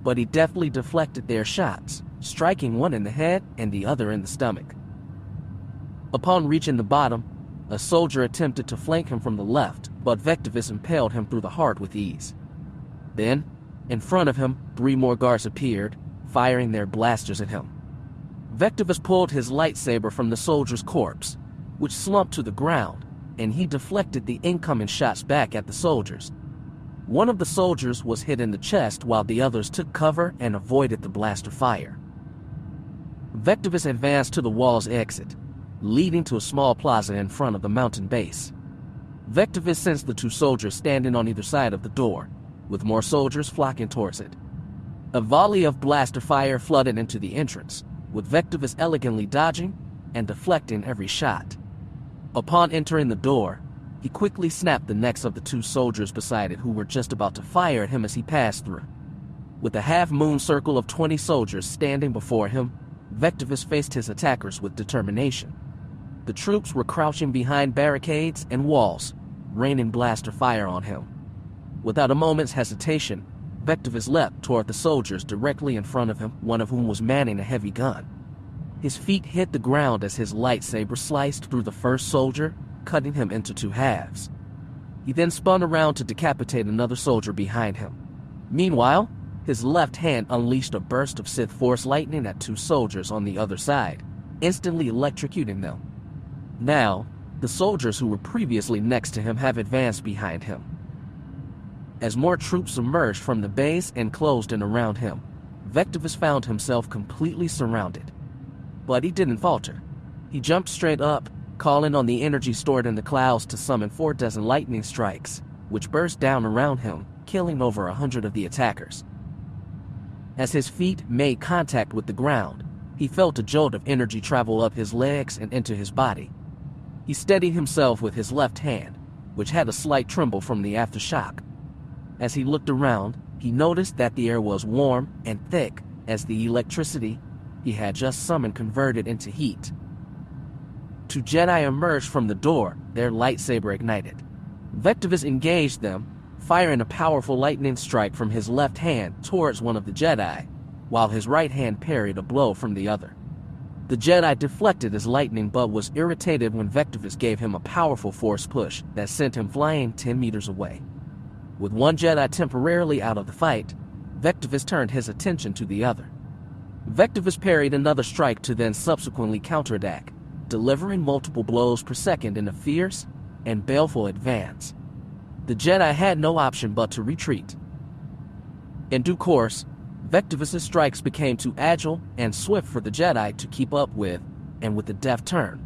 but he deftly deflected their shots, striking one in the head and the other in the stomach. Upon reaching the bottom, a soldier attempted to flank him from the left, but Vectivous impaled him through the heart with ease. Then, in front of him, 3 more guards appeared, firing their blasters at him. Vectivous pulled his lightsaber from the soldier's corpse, which slumped to the ground, and he deflected the incoming shots back at the soldiers. One of the soldiers was hit in the chest while the others took cover and avoided the blaster fire. Vectivous advanced to the wall's exit, leading to a small plaza in front of the mountain base. Vectivous sensed the two soldiers standing on either side of the door, with more soldiers flocking towards it. A volley of blaster fire flooded into the entrance, with Vectivous elegantly dodging and deflecting every shot. Upon entering the door, he quickly snapped the necks of the two soldiers beside it who were just about to fire at him as he passed through. With a half-moon circle of 20 soldiers standing before him, Vectivous faced his attackers with determination. The troops were crouching behind barricades and walls, raining blaster fire on him. Without a moment's hesitation, Vectivous leapt toward the soldiers directly in front of him, one of whom was manning a heavy gun. His feet hit the ground as his lightsaber sliced through the first soldier, cutting him into two halves. He then spun around to decapitate another soldier behind him. Meanwhile, his left hand unleashed a burst of Sith Force lightning at two soldiers on the other side, instantly electrocuting them. Now, the soldiers who were previously next to him have advanced behind him. As more troops emerged from the base and closed in around him, Vectivous found himself completely surrounded. But he didn't falter. He jumped straight up, calling on the energy stored in the clouds to summon 4 dozen lightning strikes, which burst down around him, killing over 100 of the attackers. As his feet made contact with the ground, he felt a jolt of energy travel up his legs and into his body. He steadied himself with his left hand, which had a slight tremble from the aftershock. As he looked around, he noticed that the air was warm and thick as the electricity he had just summoned converted into heat. 2 Jedi emerged from the door, their lightsaber ignited. Vectivous engaged them, firing a powerful lightning strike from his left hand towards one of the Jedi, while his right hand parried a blow from the other. The Jedi deflected his lightning but was irritated when Vectivous gave him a powerful force push that sent him flying 10 meters away. With one Jedi temporarily out of the fight, Vectivous turned his attention to the other. Vectivous parried another strike to then subsequently counterattack, delivering multiple blows per second in a fierce and baleful advance. The Jedi had no option but to retreat. In due course, Vectivous' strikes became too agile and swift for the Jedi to keep up with, and with a deft turn,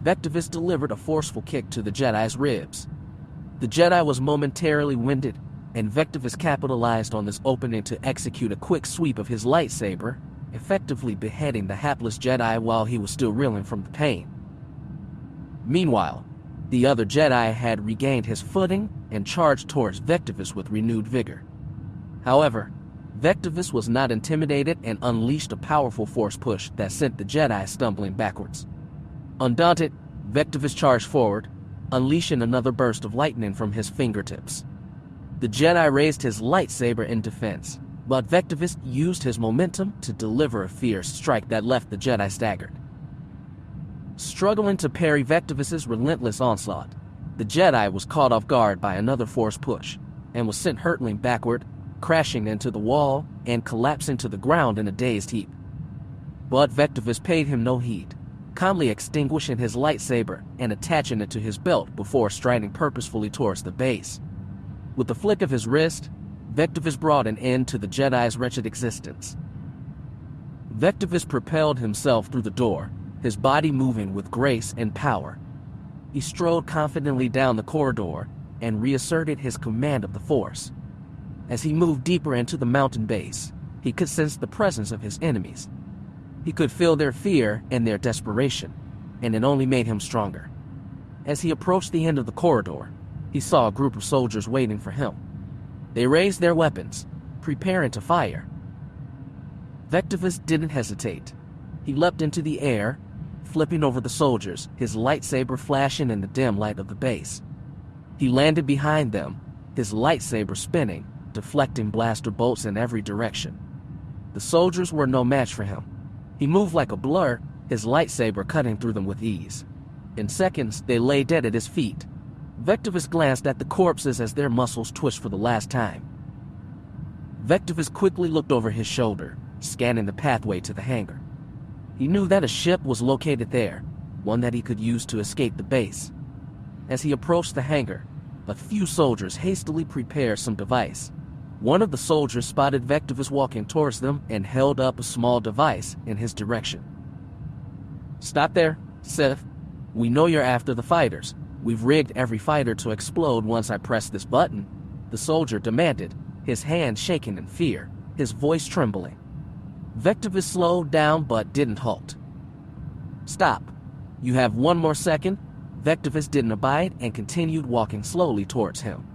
Vectivous delivered a forceful kick to the Jedi's ribs. The Jedi was momentarily winded, and Vectivous capitalized on this opening to execute a quick sweep of his lightsaber, effectively beheading the hapless Jedi while he was still reeling from the pain. Meanwhile, the other Jedi had regained his footing and charged towards Vectivous with renewed vigor. However, Vectivous was not intimidated and unleashed a powerful force push that sent the Jedi stumbling backwards. Undaunted, Vectivous charged forward, unleashing another burst of lightning from his fingertips. The Jedi raised his lightsaber in defense, but Vectivous used his momentum to deliver a fierce strike that left the Jedi staggered. Struggling to parry Vectivous' relentless onslaught, the Jedi was caught off guard by another force push, and was sent hurtling backward, crashing into the wall and collapsing to the ground in a dazed heap. But Vectivous paid him no heed, calmly extinguishing his lightsaber and attaching it to his belt before striding purposefully towards the base. With the flick of his wrist, Vectivous brought an end to the Jedi's wretched existence. Vectivous propelled himself through the door, his body moving with grace and power. He strode confidently down the corridor and reasserted his command of the Force. As he moved deeper into the mountain base, he could sense the presence of his enemies. He could feel their fear and their desperation, and it only made him stronger. As he approached the end of the corridor, he saw a group of soldiers waiting for him. They raised their weapons, preparing to fire. Vectivous didn't hesitate. He leapt into the air, flipping over the soldiers, his lightsaber flashing in the dim light of the base. He landed behind them, his lightsaber spinning, deflecting blaster bolts in every direction. The soldiers were no match for him. He moved like a blur, his lightsaber cutting through them with ease. In seconds, they lay dead at his feet. Vectivous glanced at the corpses as their muscles twitched for the last time. Vectivous quickly looked over his shoulder, scanning the pathway to the hangar. He knew that a ship was located there, one that he could use to escape the base. As he approached the hangar, a few soldiers hastily prepared some device. One of the soldiers spotted Vectivous walking towards them and held up a small device in his direction. "Stop there, Sith. We know you're after the fighters, "We've rigged every fighter to explode once I press this button," the soldier demanded, his hand shaking in fear, his voice trembling. Vectivous slowed down but didn't halt. "Stop. You have one more second." Vectivous didn't abide and continued walking slowly towards him.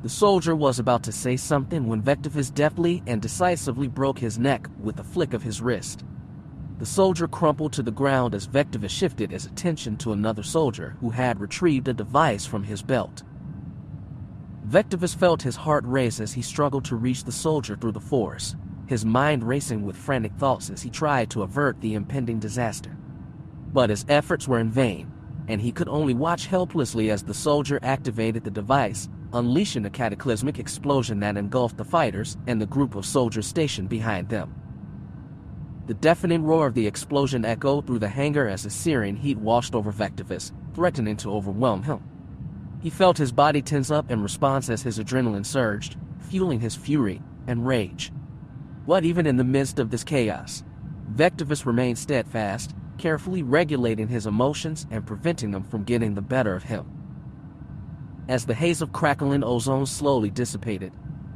The soldier was about to say something when Vectivous deftly and decisively broke his neck with a flick of his wrist. The soldier crumpled to the ground as Vectivous shifted his attention to another soldier who had retrieved a device from his belt. Vectivous felt his heart race as he struggled to reach the soldier through the forest, his mind racing with frantic thoughts as he tried to avert the impending disaster. But his efforts were in vain, and he could only watch helplessly as the soldier activated the device, unleashing a cataclysmic explosion that engulfed the fighters and the group of soldiers stationed behind them. The deafening roar of the explosion echoed through the hangar as a searing heat washed over Vectivous, threatening to overwhelm him. He felt his body tense up in response as his adrenaline surged, fueling his fury and rage. But even in the midst of this chaos, Vectivous remained steadfast, carefully regulating his emotions and preventing them from getting the better of him. As the haze of crackling ozone slowly dissipated,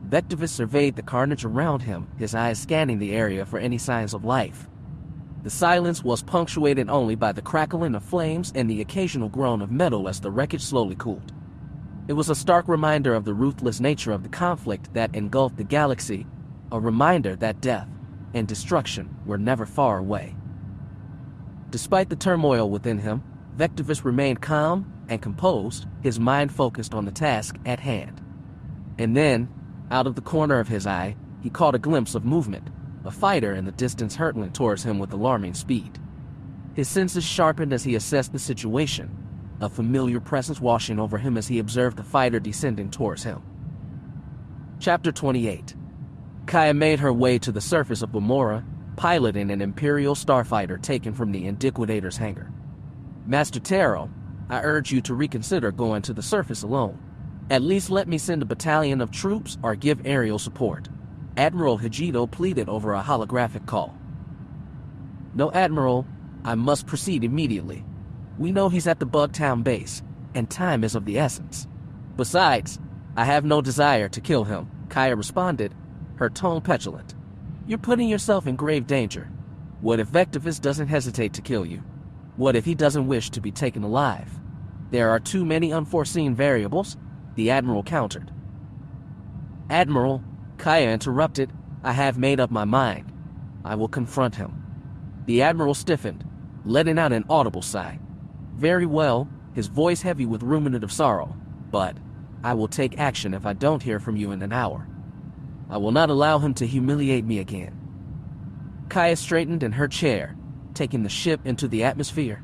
Vectivous surveyed the carnage around him, his eyes scanning the area for any signs of life. The silence was punctuated only by the crackling of flames and the occasional groan of metal as the wreckage slowly cooled. It was a stark reminder of the ruthless nature of the conflict that engulfed the galaxy, a reminder that death and destruction were never far away. Despite the turmoil within him, Vectivous remained calm and composed, his mind focused on the task at hand. And then, out of the corner of his eye, he caught a glimpse of movement, a fighter in the distance hurtling towards him with alarming speed. His senses sharpened as he assessed the situation, a familiar presence washing over him as he observed the fighter descending towards him. Chapter 28. Kaya made her way to the surface of Gamora, piloting an Imperial starfighter taken from the Indiquidator's hangar. "Master Taro, I urge you to reconsider going to the surface alone. At least let me send a battalion of troops or give aerial support," Admiral Hijito pleaded over a holographic call. "No, Admiral, I must proceed immediately. We know he's at the Bugtown base, and time is of the essence. Besides, I have no desire to kill him," Kaya responded, her tone petulant. "You're putting yourself in grave danger. What if Vectivous doesn't hesitate to kill you? What if he doesn't wish to be taken alive? There are too many unforeseen variables," the Admiral countered. "Admiral," Kaya interrupted, "I have made up my mind. I will confront him." The Admiral stiffened, letting out an audible sigh. "Very well," his voice heavy with ruminative sorrow, "but I will take action if I don't hear from you in an hour. I will not allow him to humiliate me again." Kaya straightened in her chair, taking the ship into the atmosphere.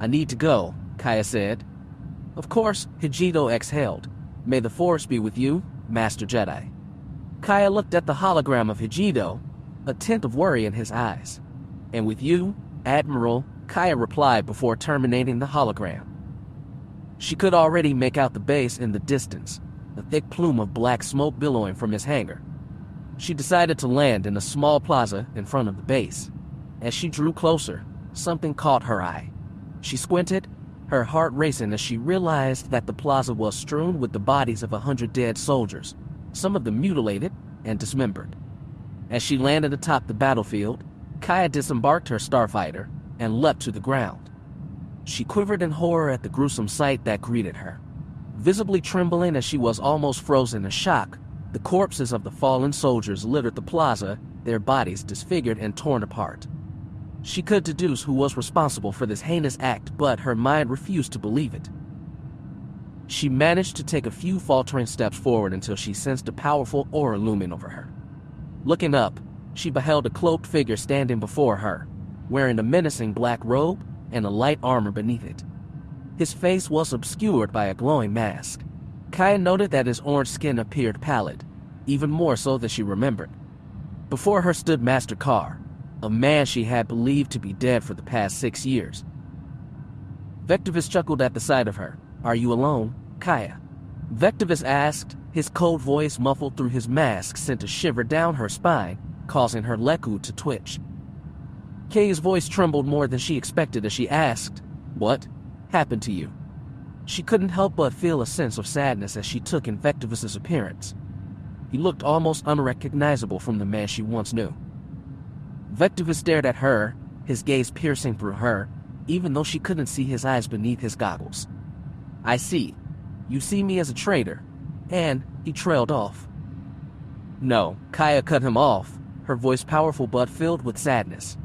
"I need to go," Kaya said. "Of course," Hijito exhaled. "May the Force be with you, Master Jedi." Kaya looked at the hologram of Hijito, a tint of worry in his eyes. "And with you, Admiral," Kaya replied before terminating the hologram. She could already make out the base in the distance, a thick plume of black smoke billowing from his hangar. She decided to land in a small plaza in front of the base. As she drew closer, something caught her eye. She squinted, her heart racing as she realized that the plaza was strewn with the bodies of 100 dead soldiers, some of them mutilated and dismembered. As she landed atop the battlefield, Kaya disembarked her starfighter and leapt to the ground. She quivered in horror at the gruesome sight that greeted her. Visibly trembling as she was almost frozen in shock, the corpses of the fallen soldiers littered the plaza, their bodies disfigured and torn apart. She could deduce who was responsible for this heinous act, but her mind refused to believe it. She managed to take a few faltering steps forward until she sensed a powerful aura looming over her. Looking up, she beheld a cloaked figure standing before her, wearing a menacing black robe and a light armor beneath it. His face was obscured by a glowing mask. Kaya noted that his orange skin appeared pallid, even more so than she remembered. Before her stood Master Carr, a man she had believed to be dead for the past 6 years. Vectivous chuckled at the sight of her. "Are you alone, Kaya?" Vectivous asked, his cold voice muffled through his mask sent a shiver down her spine, causing her leku to twitch. Kaya's voice trembled more than she expected as she asked, "What happened to you?" She couldn't help but feel a sense of sadness as she took in Vectivous' appearance. He looked almost unrecognizable from the man she once knew. Vectivous stared at her, his gaze piercing through her, even though she couldn't see his eyes beneath his goggles. "I see. You see me as a traitor." And he trailed off. "No," Kaya cut him off, her voice powerful but filled with sadness.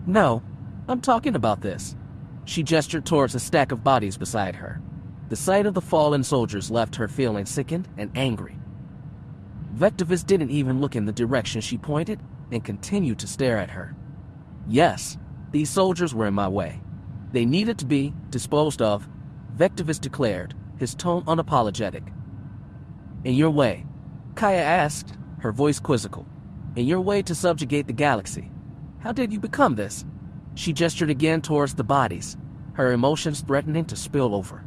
"No, I'm talking about this." She gestured towards a stack of bodies beside her. The sight of the fallen soldiers left her feeling sickened and angry. Vectivous didn't even look in the direction she pointed and continued to stare at her. "Yes, these soldiers were in my way. They needed to be disposed of," Vectivous declared, his tone unapologetic. "In your way?" Kaya asked, her voice quizzical. "In your way to subjugate the galaxy. How did you become this?" She gestured again towards the bodies, her emotions threatening to spill over.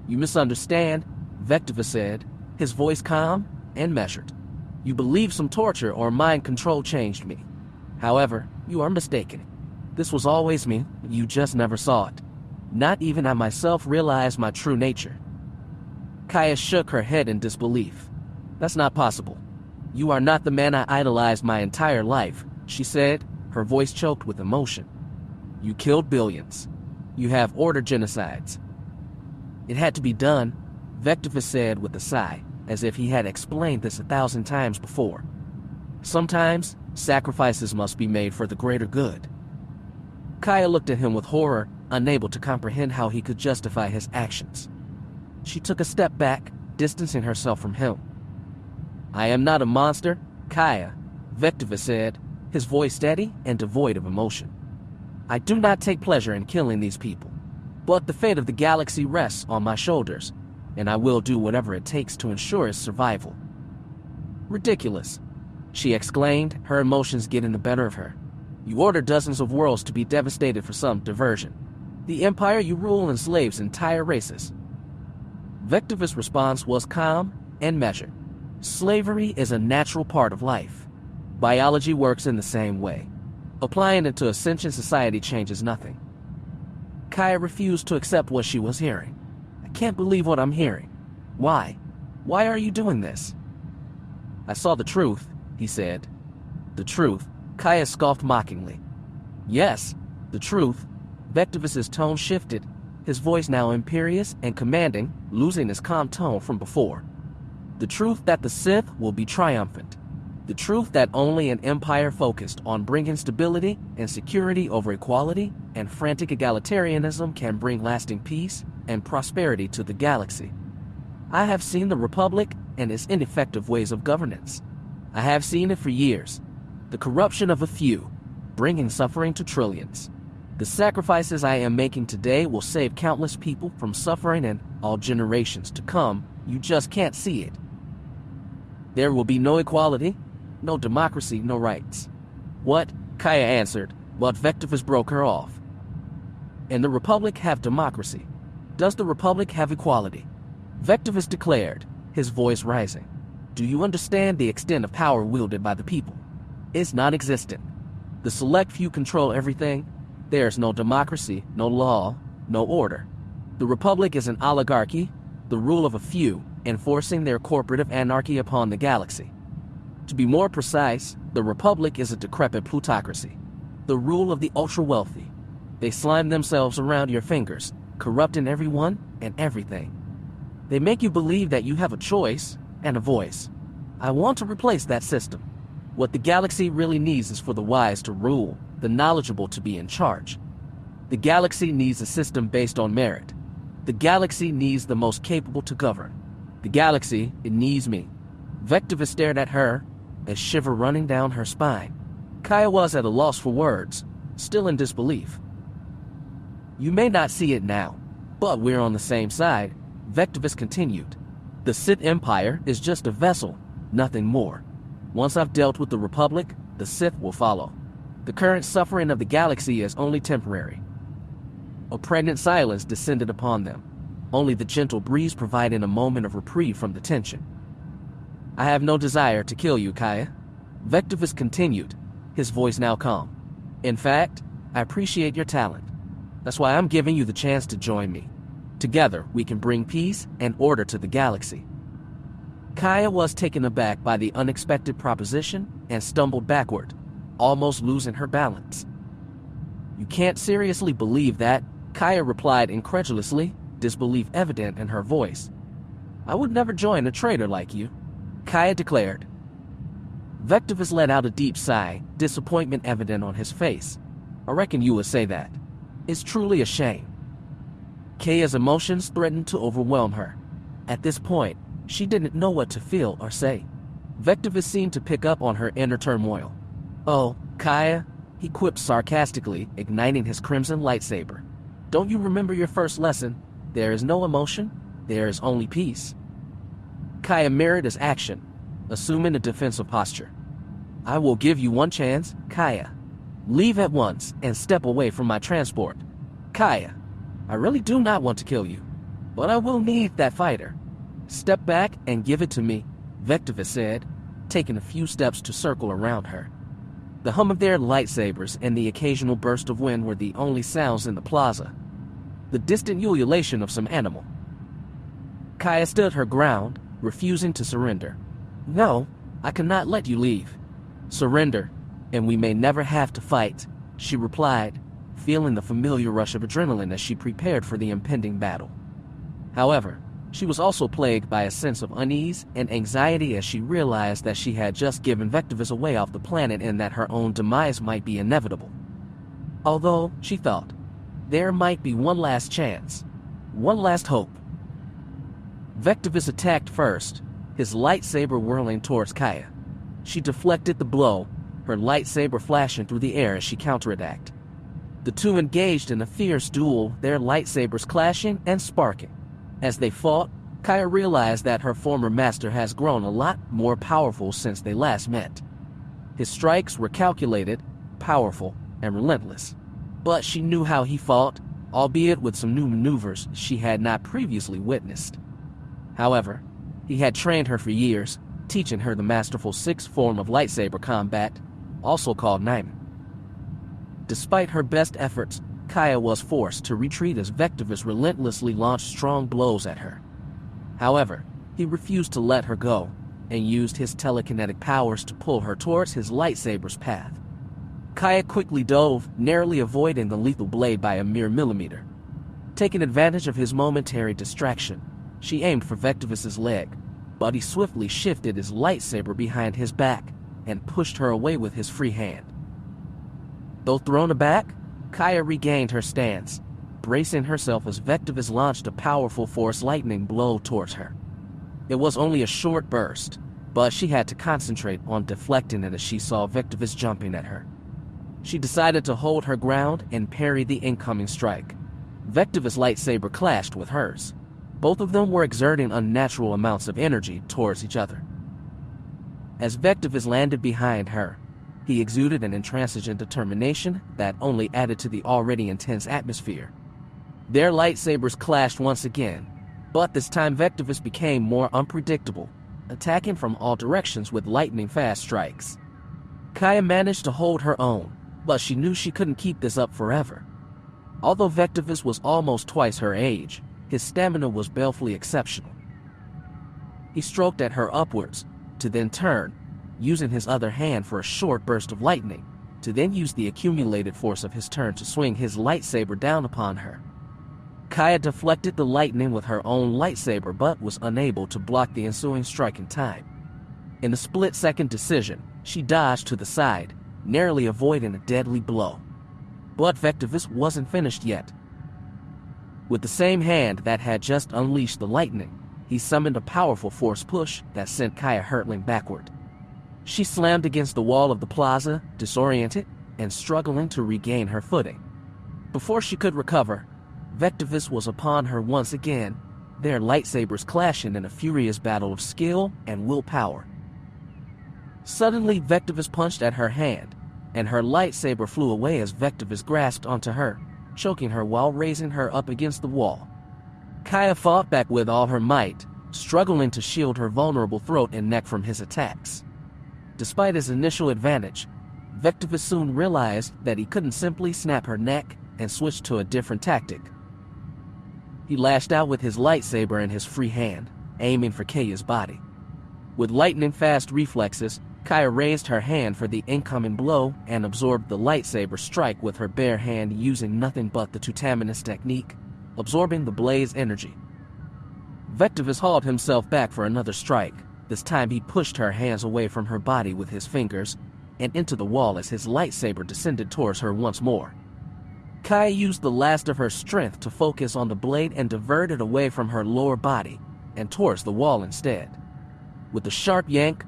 "You misunderstand," Vectivous said, his voice calm and measured. "You believe some torture or mind control changed me. However, you are mistaken. This was always me, you just never saw it. Not even I myself realized my true nature." Kaya shook her head in disbelief. "That's not possible. You are not the man I idolized my entire life," she said, her voice choked with emotion. "You killed billions. You have ordered genocides." "It had to be done," Vectivous said with a sigh, as if he had explained this 1,000 times before. "Sometimes, sacrifices must be made for the greater good." Kaya looked at him with horror, unable to comprehend how he could justify his actions. She took a step back, distancing herself from him. "I am not a monster, Kaya," Vectivous said, his voice steady and devoid of emotion. "I do not take pleasure in killing these people, but the fate of the galaxy rests on my shoulders, and I will do whatever it takes to ensure its survival." "Ridiculous," she exclaimed, her emotions getting the better of her. "You order dozens of worlds to be devastated for some diversion. The empire you rule enslaves entire races." Vectivous' response was calm and measured. "Slavery is a natural part of life. Biology works in the same way. Applying it to a sentient society changes nothing." Kaya refused to accept what she was hearing. "I can't believe what I'm hearing. Why? Why are you doing this?" "I saw the truth," he said. "The truth?" Kaya scoffed mockingly. "Yes, the truth." Vectivous' tone shifted, his voice now imperious and commanding, losing his calm tone from before. "The truth that the Sith will be triumphant. The truth that only an empire focused on bringing stability and security over equality and frantic egalitarianism can bring lasting peace and prosperity to the galaxy. I have seen the Republic and its ineffective ways of governance. I have seen it for years. The corruption of a few, bringing suffering to trillions. The sacrifices I am making today will save countless people from suffering in all generations to come. You just can't see it. There will be no equality, no democracy, no rights." "What?" Kaya answered, but Vectivous broke her off. "And the Republic have democracy. Does the Republic have equality?" Vectivous declared, his voice rising. "Do you understand the extent of power wielded by the people? It's non-existent. The select few control everything. There's no democracy, no law, no order. The Republic is an oligarchy, the rule of a few, enforcing their corporative anarchy upon the galaxy. To be more precise, the Republic is a decrepit plutocracy, the rule of the ultra-wealthy. They slime themselves around your fingers, corrupting everyone and everything. They make you believe that you have a choice and a voice. I want to replace that system. What the galaxy really needs is for the wise to rule, the knowledgeable to be in charge. The galaxy needs a system based on merit. The galaxy needs the most capable to govern. The galaxy, it needs me." Vectivous stared at her, a shiver running down her spine. Kaya was at a loss for words, still in disbelief. "You may not see it now, but we're on the same side," Vectivous continued. "The Sith Empire is just a vessel, nothing more. Once I've dealt with the Republic, the Sith will follow. The current suffering of the galaxy is only temporary." A pregnant silence descended upon them, only the gentle breeze providing a moment of reprieve from the tension. "I have no desire to kill you, Kaya," Vectivous continued, his voice now calm. "In fact, I appreciate your talent. That's why I'm giving you the chance to join me. Together, we can bring peace and order to the galaxy. Kaya was taken aback by the unexpected proposition and stumbled backward, almost losing her balance. "You can't seriously believe that?" Kaya replied incredulously, disbelief evident in her voice. "I would never join a traitor like you," Kaya declared. Vectivous let out a deep sigh, disappointment evident on his face. "I reckon you would say that. It's truly a shame." Kaya's emotions threatened to overwhelm her. At this point, she didn't know what to feel or say. Vectivous seemed to pick up on her inner turmoil. "Oh, Kaya," he quipped sarcastically, igniting his crimson lightsaber. "Don't you remember your first lesson? There is no emotion, there is only peace." Kaya mirrored his action, assuming a defensive posture. "I will give you one chance, Kaya. Leave at once and step away from my transport. Kaya, I really do not want to kill you, but I will need that fighter. Step back and give it to me," Vectivous said, taking a few steps to circle around her. The hum of their lightsabers and the occasional burst of wind were the only sounds in the plaza. The distant ululation of some animal. Kaya stood her ground, refusing to surrender. "No, I cannot let you leave. Surrender, and we may never have to fight," she replied, feeling the familiar rush of adrenaline as she prepared for the impending battle. However, she was also plagued by a sense of unease and anxiety as she realized that she had just given Vectivous away off the planet and that her own demise might be inevitable. Although, she thought, there might be one last chance, one last hope. Vectivous attacked first, his lightsaber whirling towards Kaya. She deflected the blow, her lightsaber flashing through the air as she counterattacked. The two engaged in a fierce duel, their lightsabers clashing and sparking. As they fought, Kaya realized that her former master has grown a lot more powerful since they last met. His strikes were calculated, powerful, and relentless. But she knew how he fought, albeit with some new maneuvers she had not previously witnessed. However, he had trained her for years, teaching her the masterful sixth form of lightsaber combat, also called Naiman. Despite her best efforts, Kaya was forced to retreat as Vectivous relentlessly launched strong blows at her. However, he refused to let her go, and used his telekinetic powers to pull her towards his lightsaber's path. Kaya quickly dove, narrowly avoiding the lethal blade by a mere millimeter. Taking advantage of his momentary distraction, she aimed for Vectivous's leg, but he swiftly shifted his lightsaber behind his back and pushed her away with his free hand. Though thrown aback, Kaya regained her stance, bracing herself as Vectivous launched a powerful force lightning blow towards her. It was only a short burst, but she had to concentrate on deflecting it as she saw Vectivous jumping at her. She decided to hold her ground and parry the incoming strike. Vectivous' lightsaber clashed with hers. Both of them were exerting unnatural amounts of energy towards each other. As Vectivous landed behind her, he exuded an intransigent determination that only added to the already intense atmosphere. Their lightsabers clashed once again, but this time Vectivous became more unpredictable, attacking from all directions with lightning-fast strikes. Kaya managed to hold her own, but she knew she couldn't keep this up forever. Although Vectivous was almost twice her age, his stamina was balefully exceptional. He stroked at her upwards, to then turn, using his other hand for a short burst of lightning, to then use the accumulated force of his turn to swing his lightsaber down upon her. Kaya deflected the lightning with her own lightsaber but was unable to block the ensuing strike in time. In a split-second decision, she dodged to the side, narrowly avoiding a deadly blow. But Vectivous wasn't finished yet. With the same hand that had just unleashed the lightning, he summoned a powerful force push that sent Kaya hurtling backward. She slammed against the wall of the plaza, disoriented, and struggling to regain her footing. Before she could recover, Vectivous was upon her once again, their lightsabers clashing in a furious battle of skill and willpower. Suddenly, Vectivous punched at her hand, and her lightsaber flew away as Vectivous grasped onto her, choking her while raising her up against the wall. Kaya fought back with all her might, struggling to shield her vulnerable throat and neck from his attacks. Despite his initial advantage, Vectivous soon realized that he couldn't simply snap her neck and switch to a different tactic. He lashed out with his lightsaber in his free hand, aiming for Kaya's body. With lightning-fast reflexes, Kaya raised her hand for the incoming blow and absorbed the lightsaber strike with her bare hand using nothing but the Tutaminous technique, absorbing the blade's energy. Vectivous hauled himself back for another strike. This time he pushed her hands away from her body with his fingers and into the wall as his lightsaber descended towards her once more. Kaya used the last of her strength to focus on the blade and divert it away from her lower body and towards the wall instead. With a sharp yank,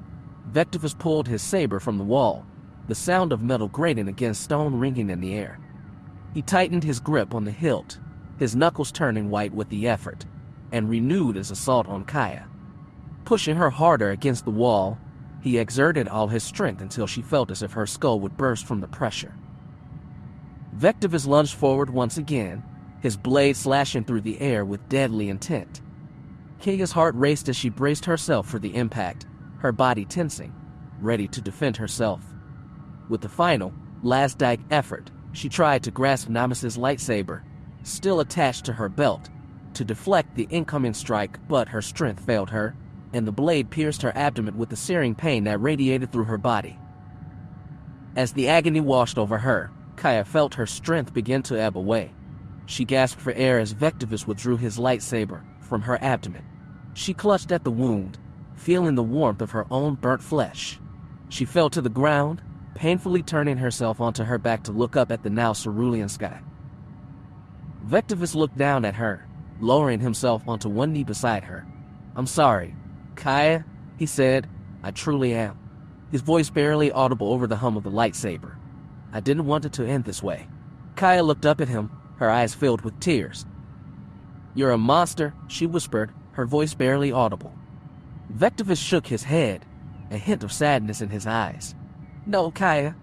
Vectivous pulled his saber from the wall, the sound of metal grating against stone ringing in the air. He tightened his grip on the hilt, his knuckles turning white with the effort, and renewed his assault on Kaya. Pushing her harder against the wall, he exerted all his strength until she felt as if her skull would burst from the pressure. Vectivous lunged forward once again, his blade slashing through the air with deadly intent. Kaya's heart raced as she braced herself for the impact, her body tensing, ready to defend herself. With the final, last-ditch effort, she tried to grasp Namus's lightsaber, still attached to her belt, to deflect the incoming strike, but her strength failed her, and the blade pierced her abdomen with the searing pain that radiated through her body. As the agony washed over her, Kaya felt her strength begin to ebb away. She gasped for air as Vectivous withdrew his lightsaber from her abdomen. She clutched at the wound, feeling the warmth of her own burnt flesh. She fell to the ground, painfully turning herself onto her back to look up at the now cerulean sky. Vectivous looked down at her, lowering himself onto one knee beside her. "I'm sorry, Kaya," he said. "I truly am." His voice barely audible over the hum of the lightsaber. "I didn't want it to end this way." Kaya looked up at him, her eyes filled with tears. "You're a monster," she whispered, her voice barely audible. Vectivous shook his head, a hint of sadness in his eyes. "No, Kaya,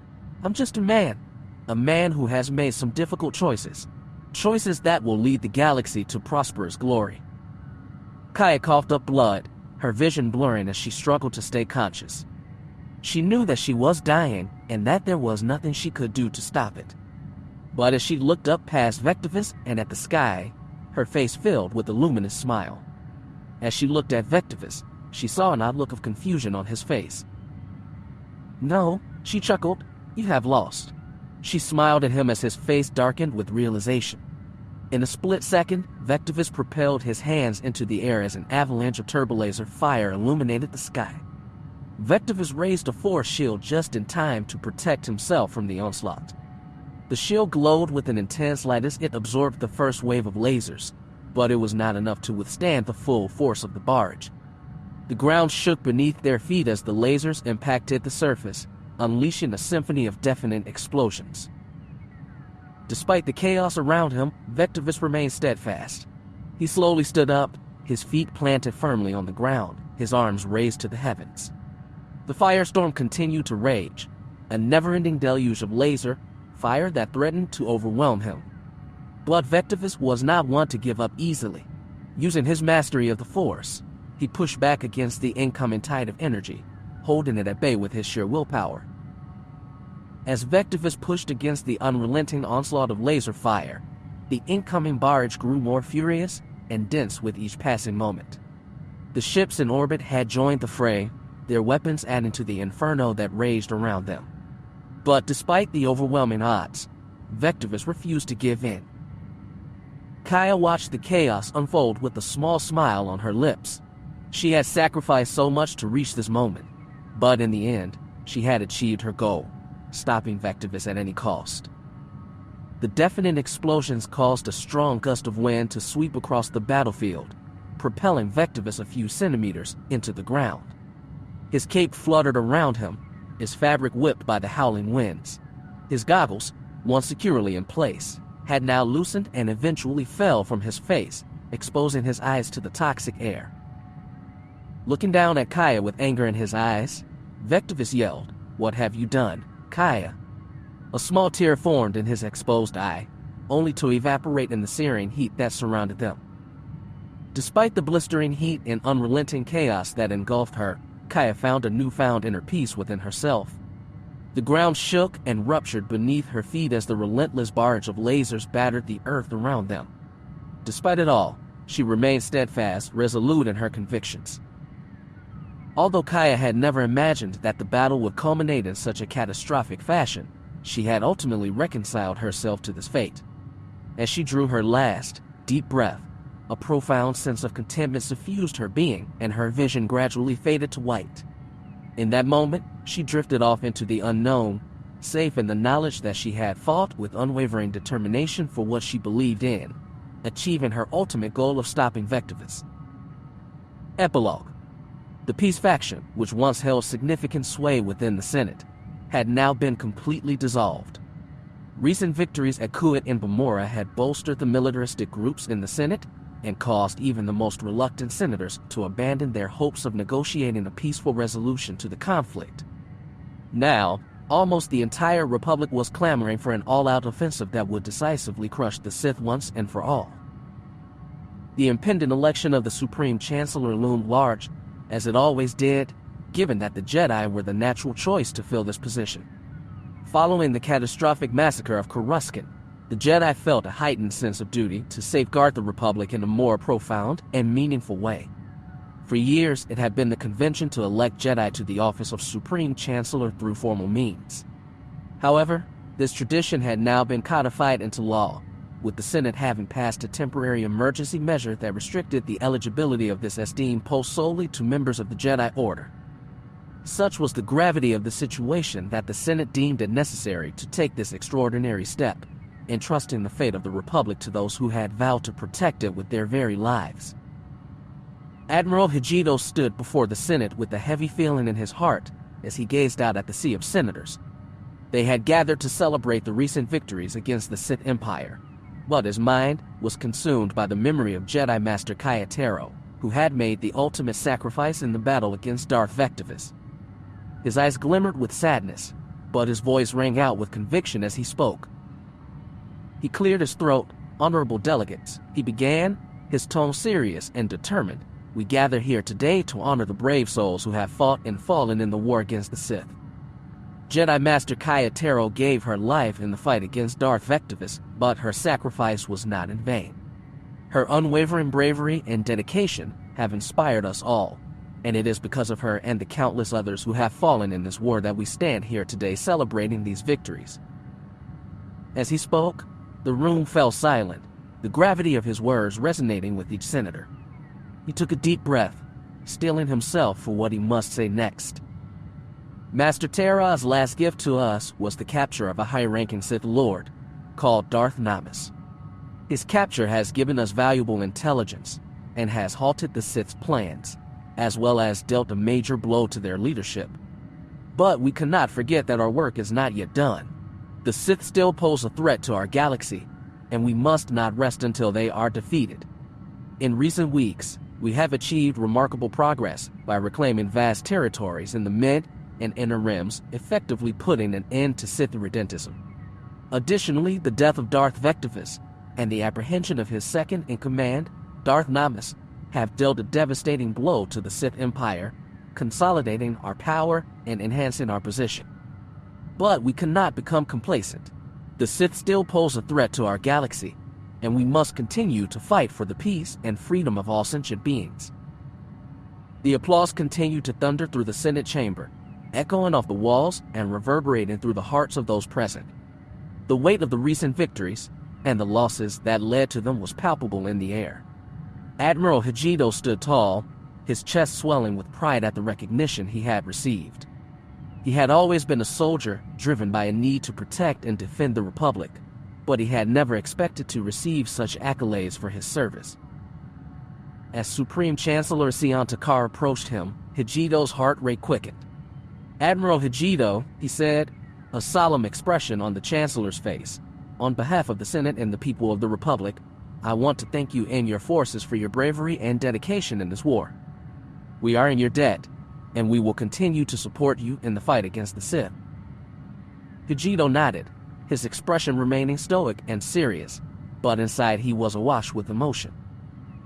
I'm just a man who has made some difficult choices. Choices that will lead the galaxy to prosperous glory." Kaya coughed up blood, her vision blurring as she struggled to stay conscious. She knew that she was dying and that there was nothing she could do to stop it. But as she looked up past Vectivous and at the sky, her face filled with a luminous smile. As she looked at Vectivous, she saw an odd look of confusion on his face. "No," she chuckled, "you have lost." She smiled at him as his face darkened with realization. In a split second, Vectivous propelled his hands into the air as an avalanche of turbolaser fire illuminated the sky. Vectivous raised a force shield just in time to protect himself from the onslaught. The shield glowed with an intense light as it absorbed the first wave of lasers, but it was not enough to withstand the full force of the barge. The ground shook beneath their feet as the lasers impacted the surface, unleashing a symphony of deafening explosions. Despite the chaos around him, Vectivous remained steadfast. He slowly stood up, his feet planted firmly on the ground, his arms raised to the heavens. The firestorm continued to rage, a never-ending deluge of laser fire that threatened to overwhelm him. But Vectivous was not one to give up easily. Using his mastery of the Force, he pushed back against the incoming tide of energy, holding it at bay with his sheer willpower. As Vectivous pushed against the unrelenting onslaught of laser fire, the incoming barrage grew more furious and dense with each passing moment. The ships in orbit had joined the fray, their weapons adding to the inferno that raged around them. But despite the overwhelming odds, Vectivous refused to give in. Kaya watched the chaos unfold with a small smile on her lips. She had sacrificed so much to reach this moment, but in the end, she had achieved her goal, stopping Vectivous at any cost. The deafening explosions caused a strong gust of wind to sweep across the battlefield, propelling Vectivous a few centimeters into the ground. His cape fluttered around him, his fabric whipped by the howling winds. His goggles, once securely in place, had now loosened and eventually fell from his face, exposing his eyes to the toxic air. Looking down at Kaya with anger in his eyes, Vectivous yelled, "What have you done, Kaya?" A small tear formed in his exposed eye, only to evaporate in the searing heat that surrounded them. Despite the blistering heat and unrelenting chaos that engulfed her, Kaya found a newfound inner peace within herself. The ground shook and ruptured beneath her feet as the relentless barrage of lasers battered the earth around them. Despite it all, she remained steadfast, resolute in her convictions. Although Kaya had never imagined that the battle would culminate in such a catastrophic fashion, she had ultimately reconciled herself to this fate. As she drew her last, deep breath, a profound sense of contentment suffused her being, and her vision gradually faded to white. In that moment, she drifted off into the unknown, safe in the knowledge that she had fought with unwavering determination for what she believed in, achieving her ultimate goal of stopping Vectivous. Epilogue. The peace faction, which once held significant sway within the Senate, had now been completely dissolved. Recent victories at Kuwait and Bamora had bolstered the militaristic groups in the Senate and caused even the most reluctant senators to abandon their hopes of negotiating a peaceful resolution to the conflict. Now, almost the entire Republic was clamoring for an all-out offensive that would decisively crush the Sith once and for all. The impending election of the Supreme Chancellor loomed large, as it always did, given that the Jedi were the natural choice to fill this position. Following the catastrophic massacre of Coruscant, the Jedi felt a heightened sense of duty to safeguard the Republic in a more profound and meaningful way. For years, it had been the convention to elect Jedi to the office of Supreme Chancellor through formal means. However, this tradition had now been codified into law, with the Senate having passed a temporary emergency measure that restricted the eligibility of this esteemed post solely to members of the Jedi Order. Such was the gravity of the situation that the Senate deemed it necessary to take this extraordinary step, entrusting the fate of the Republic to those who had vowed to protect it with their very lives. Admiral Hijito stood before the Senate with a heavy feeling in his heart as he gazed out at the sea of senators. They had gathered to celebrate the recent victories against the Sith Empire, but his mind was consumed by the memory of Jedi Master Kaya Taro, who had made the ultimate sacrifice in the battle against Darth Vectivous. His eyes glimmered with sadness, but his voice rang out with conviction as he spoke. He cleared his throat. "Honorable delegates," he began, his tone serious and determined. "We gather here today to honor the brave souls who have fought and fallen in the war against the Sith. Jedi Master Kaya Taro gave her life in the fight against Darth Vectivous, but her sacrifice was not in vain. Her unwavering bravery and dedication have inspired us all, and it is because of her and the countless others who have fallen in this war that we stand here today celebrating these victories." As he spoke, the room fell silent, the gravity of his words resonating with each senator. He took a deep breath, steeling himself for what he must say next. "Master Tara's last gift to us was the capture of a high-ranking Sith Lord called Darth Namas. His capture has given us valuable intelligence and has halted the Sith's plans, as well as dealt a major blow to their leadership. But we cannot forget that our work is not yet done. The Sith still pose a threat to our galaxy, and we must not rest until they are defeated. In recent weeks, we have achieved remarkable progress by reclaiming vast territories in the mid and inner rims, effectively putting an end to Sith irredentism. Additionally, the death of Darth Vectivous and the apprehension of his second-in-command, Darth Namas, have dealt a devastating blow to the Sith Empire, consolidating our power and enhancing our position. But we cannot become complacent. The Sith still pose a threat to our galaxy, and we must continue to fight for the peace and freedom of all sentient beings." The applause continued to thunder through the Senate chamber, echoing off the walls and reverberating through the hearts of those present. The weight of the recent victories and the losses that led to them was palpable in the air. Admiral Hijito stood tall, his chest swelling with pride at the recognition he had received. He had always been a soldier driven by a need to protect and defend the Republic, but he had never expected to receive such accolades for his service. As Supreme Chancellor Sion Takar approached him, Hijito's heart rate quickened. "Admiral Hijito," he said, a solemn expression on the Chancellor's face, "on behalf of the Senate and the people of the Republic, I want to thank you and your forces for your bravery and dedication in this war. We are in your debt, and we will continue to support you in the fight against the Sith." Hijito nodded, his expression remaining stoic and serious, but inside he was awash with emotion.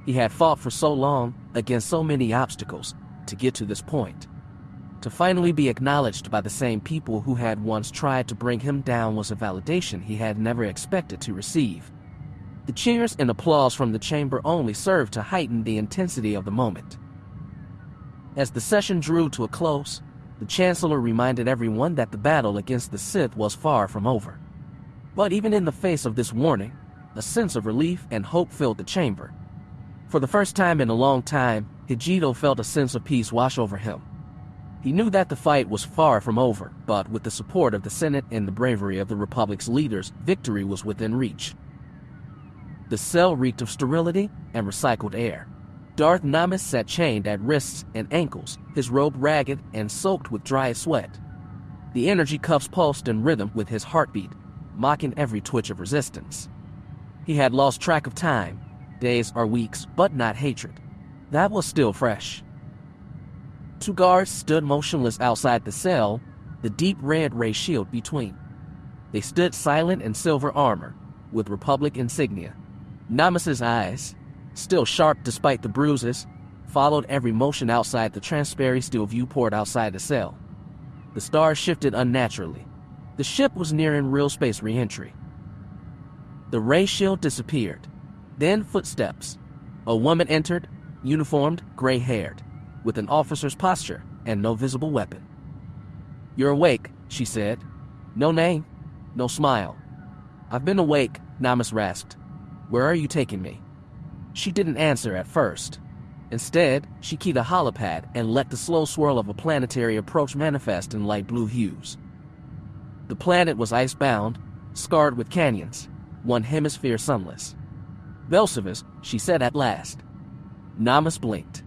He had fought for so long, against so many obstacles, to get to this point. To finally be acknowledged by the same people who had once tried to bring him down was a validation he had never expected to receive. The cheers and applause from the chamber only served to heighten the intensity of the moment. As the session drew to a close, the Chancellor reminded everyone that the battle against the Sith was far from over. But even in the face of this warning, a sense of relief and hope filled the chamber. For the first time in a long time, Hijito felt a sense of peace wash over him. He knew that the fight was far from over, but with the support of the Senate and the bravery of the Republic's leaders, victory was within reach. The cell reeked of sterility and recycled air. Darth Namis sat chained at wrists and ankles, his robe ragged and soaked with dry sweat. The energy cuffs pulsed in rhythm with his heartbeat, mocking every twitch of resistance. He had lost track of time, days or weeks, but not hatred. That was still fresh. Two guards stood motionless outside the cell, the deep red ray shield between. They stood silent in silver armor, with Republic insignia. Namis's eyes, still sharp despite the bruises, followed every motion outside the transparent steel viewport outside the cell. The stars shifted unnaturally. The ship was nearing real space re-entry. The ray shield disappeared. Then footsteps. A woman entered, uniformed, gray-haired, with an officer's posture and no visible weapon. "You're awake," she said. "No name, no smile." "I've been awake," Namis rasped. "Where are you taking me?" She didn't answer at first. Instead, she keyed a holopad and let the slow swirl of a planetary approach manifest in light blue hues. The planet was icebound, scarred with canyons, one hemisphere sunless. "Vectivous," she said at last. Namis blinked.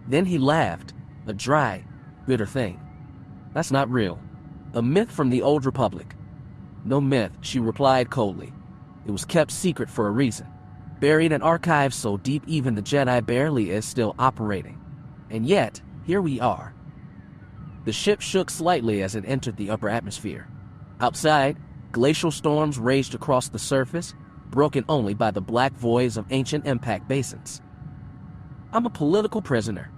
Then he laughed, a dry, bitter thing. "That's not real. A myth from the old Republic." "No myth," she replied coldly. "It was kept secret for a reason. Buried in archives so deep even the Jedi barely is still operating. And yet, here we are." The ship shook slightly as it entered the upper atmosphere. Outside, glacial storms raged across the surface, broken only by the black voids of ancient impact basins. "I'm a political prisoner.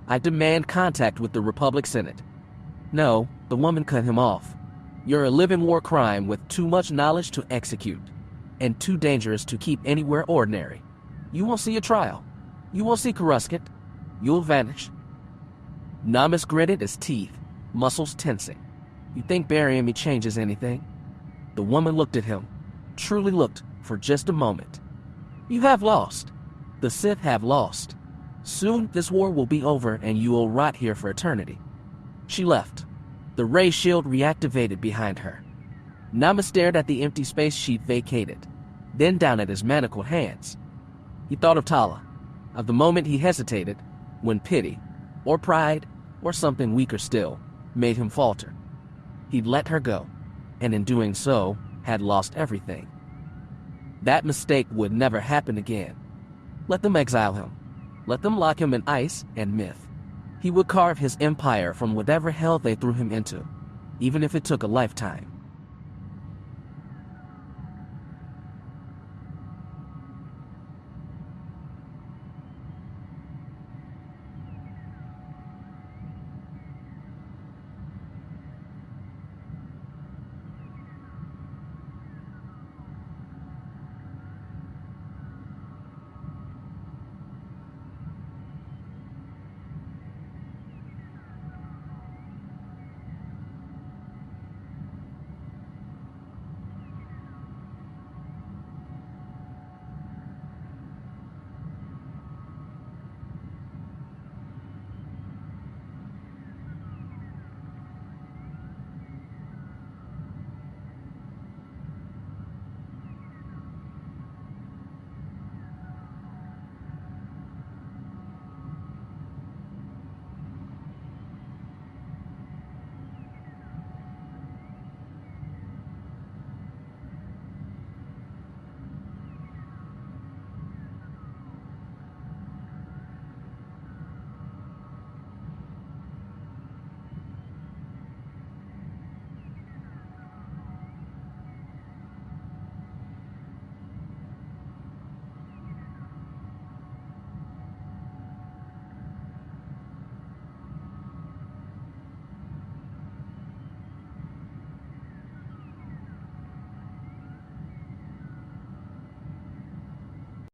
I demand contact with the Republic Senate." "No," the woman cut him off. "You're a living war crime with too much knowledge to execute, and too dangerous to keep anywhere ordinary. You won't see a trial. You won't see Coruscant. You'll vanish." Namis gritted his teeth, muscles tensing. "You think burying me changes anything?" The woman looked at him, truly looked, for just a moment. "You have lost. The Sith have lost. Soon this war will be over and you will rot here for eternity." She left. The ray shield reactivated behind her. Namis stared at the empty space she'd vacated, then down at his manacled hands. He thought of Tala, of the moment he hesitated, when pity, or pride, or something weaker still, made him falter. He'd let her go, and in doing so, had lost everything. That mistake would never happen again. Let them exile him. Let them lock him in ice and myth. He would carve his empire from whatever hell they threw him into, even if it took a lifetime.